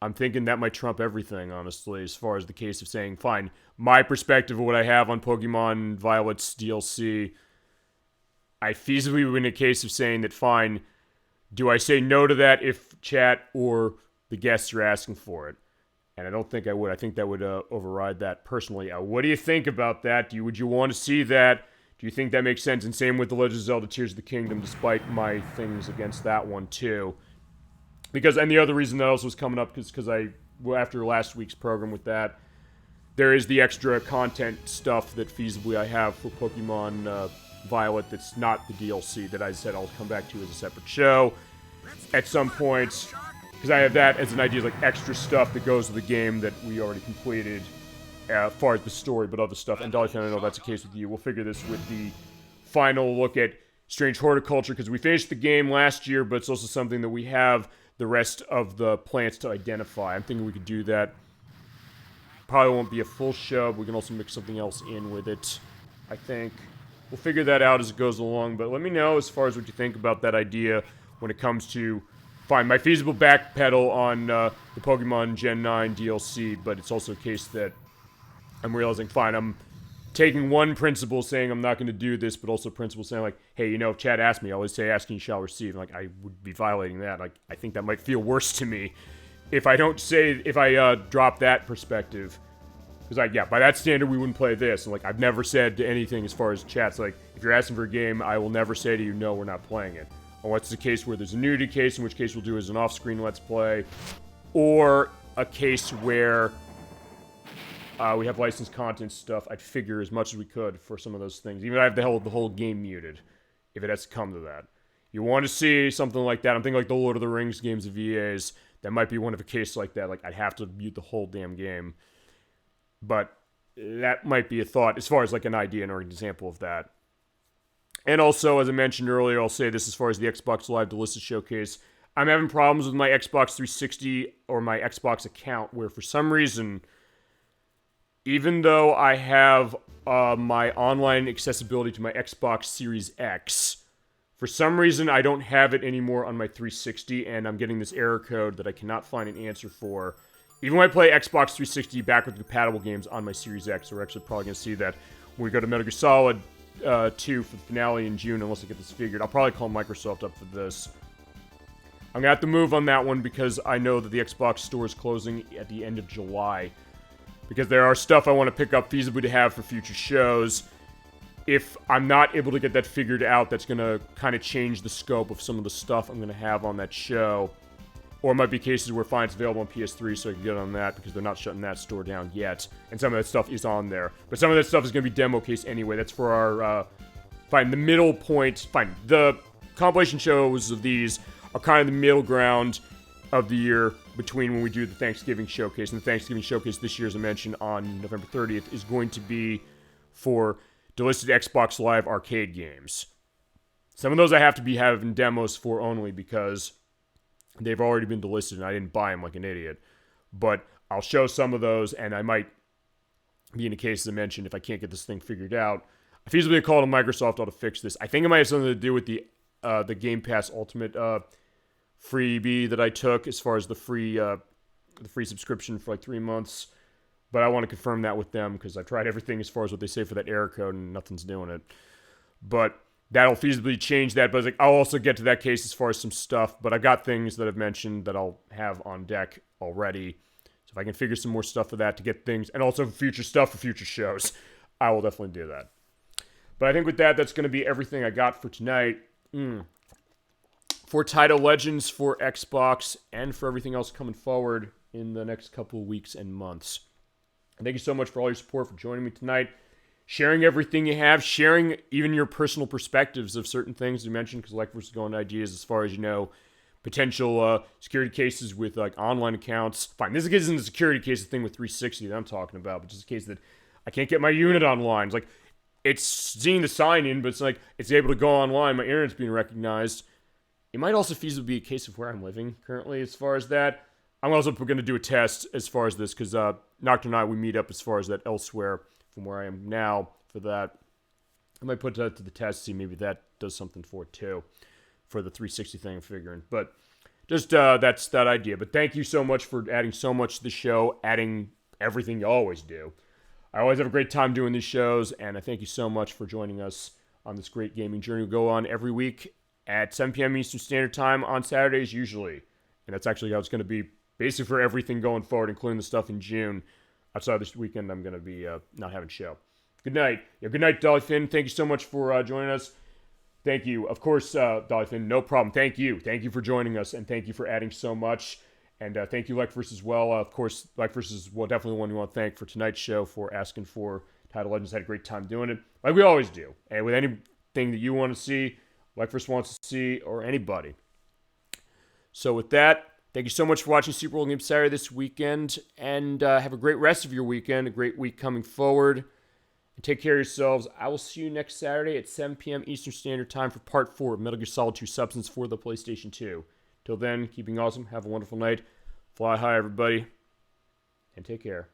I'm thinking that might trump everything, honestly, as far as the case of saying, fine, my perspective of what I have on Pokemon Violet's DLC, I feasibly would in a case of saying that, fine, do I say no to that if chat or the guests are asking for it? And I don't think I would. I think that would override that personally. What do you think about that? Would you want to see that? Do you think that makes sense? And same with The Legend of Zelda Tears of the Kingdom, despite my things against that one, too. And the other reason that also was coming up is because after last week's program with that, there is the extra content stuff that feasibly I have for Pokemon Violet that's not the DLC that I said I'll come back to as a separate show at some point. Because I have that as an idea, like extra stuff that goes with the game that we already completed. As far as the story, but other stuff. And Dolly, I know that's the case with you. We'll figure this with the final look at Strange Horticulture, because we finished the game last year, but it's also something that we have the rest of the plants to identify. I'm thinking we could do that. Probably won't be a full show, but we can also mix something else in with it, I think. We'll figure that out as it goes along, but let me know as far as what you think about that idea when it comes to, fine, my feasible backpedal on the Pokemon Gen 9 DLC, but it's also a case that I'm realizing, fine, I'm taking one principle saying I'm not going to do this, but also principle saying, like, hey, if chat asks me, I always say asking you shall receive. Like, I would be violating that. Like, I think that might feel worse to me if I drop that perspective. Because, by that standard, we wouldn't play this. And, I've never said anything as far as chats. Like, if you're asking for a game, I will never say to you, no, we're not playing it. Unless it's a case where there's a nudity case, in which case we'll do as an off-screen Let's Play. Or a case where we have licensed content stuff, I'd figure as much as we could for some of those things. Even if I have the whole game muted, if it has to come to that. You want to see something like that. I'm thinking like the Lord of the Rings games of EA's. That might be one of a case like that. Like, I'd have to mute the whole damn game. But that might be a thought as far as like an idea or an example of that. And also, as I mentioned earlier, I'll say this as far as the Xbox Live Deluxe Showcase. I'm having problems with my Xbox 360 or my Xbox account where for some reason, even though I have my online accessibility to my Xbox Series X, for some reason I don't have it anymore on my 360, and I'm getting this error code that I cannot find an answer for. Even when I play Xbox 360 backwards compatible games on my Series X, we're actually probably going to see that when we go to Metal Gear Solid 2 for the finale in June, unless I get this figured. I'll probably call Microsoft up for this. I'm going to have to move on that one because I know that the Xbox store is closing at the end of July. Because there are stuff I want to pick up feasibly to have for future shows. If I'm not able to get that figured out, that's going to kind of change the scope of some of the stuff I'm going to have on that show. Or it might be cases where fine, it's available on PS3, so I can get on that because they're not shutting that store down yet. And some of that stuff is on there. But some of that stuff is going to be demo case anyway. That's for our, the middle point. The compilation shows of these are kind of the middle ground of the year between when we do the Thanksgiving Showcase. And the Thanksgiving Showcase this year, as I mentioned, on November 30th, is going to be for delisted Xbox Live arcade games. Some of those I have to be having demos for only because they've already been delisted and I didn't buy them like an idiot. But I'll show some of those, and I might be in a case, as I mentioned, if I can't get this thing figured out. I feasibly a call to Microsoft to fix this. I think it might have something to do with the Game Pass Ultimate freebie that I took as far as the free subscription for like 3 months. But I want to confirm that with them because I tried everything as far as what they say for that error code and nothing's doing it. But that'll feasibly change that. But I'll also get to that case as far as some stuff. But I've got things that I've mentioned that I'll have on deck already. So if I can figure some more stuff for that to get things, and also future stuff for future shows, I will definitely do that. But I think with that, that's going to be everything I got for tonight. For Taito Legends, for Xbox, and for everything else coming forward in the next couple of weeks and months. And thank you so much for all your support, for joining me tonight, sharing everything you have, sharing even your personal perspectives of certain things you mentioned, because like we're going ideas as far as, potential security cases with like online accounts. Fine, this isn't the security case thing with 360 that I'm talking about, but just a case that I can't get my unit online. It's like, it's seeing the sign in, but it's like, it's able to go online, my internet's being recognized. It might also feasibly be a case of where I'm living currently as far as that. I'm also going to do a test as far as this because Nocturne and I, we meet up as far as that elsewhere from where I am now for that. I might put that to the test, see maybe that does something for it too, for the 360 thing I'm figuring. But just that's that idea. But thank you so much for adding so much to the show, adding everything you always do. I always have a great time doing these shows, and I thank you so much for joining us on this great gaming journey. We go on every week at 7 p.m. Eastern Standard Time on Saturdays usually. And that's actually how it's going to be basically for everything going forward, including the stuff in June. Outside this weekend, I'm going to be not having a show. Good night. Yeah, good night, Dolly Finn. Thank you so much for joining us. Thank you. Of course, Dolly Finn, no problem. Thank you. Thank you for joining us, and thank you for adding so much. And thank you, Likefirst, as well. Of course, Likefirst is definitely one we want to thank for tonight's show for asking for Taito Legends. Had a great time doing it, like we always do. And with anything that you want to see, Likefirst wants to see, or anybody. So with that, thank you so much for watching Super Bowl Game Saturday this weekend, and have a great rest of your weekend, a great week coming forward. And take care of yourselves. I will see you next Saturday at 7 p.m. Eastern Standard Time for Part 4 of Metal Gear Solid 2 Substance for the PlayStation 2. Till then, keeping awesome. Have a wonderful night. Fly high, everybody. And take care.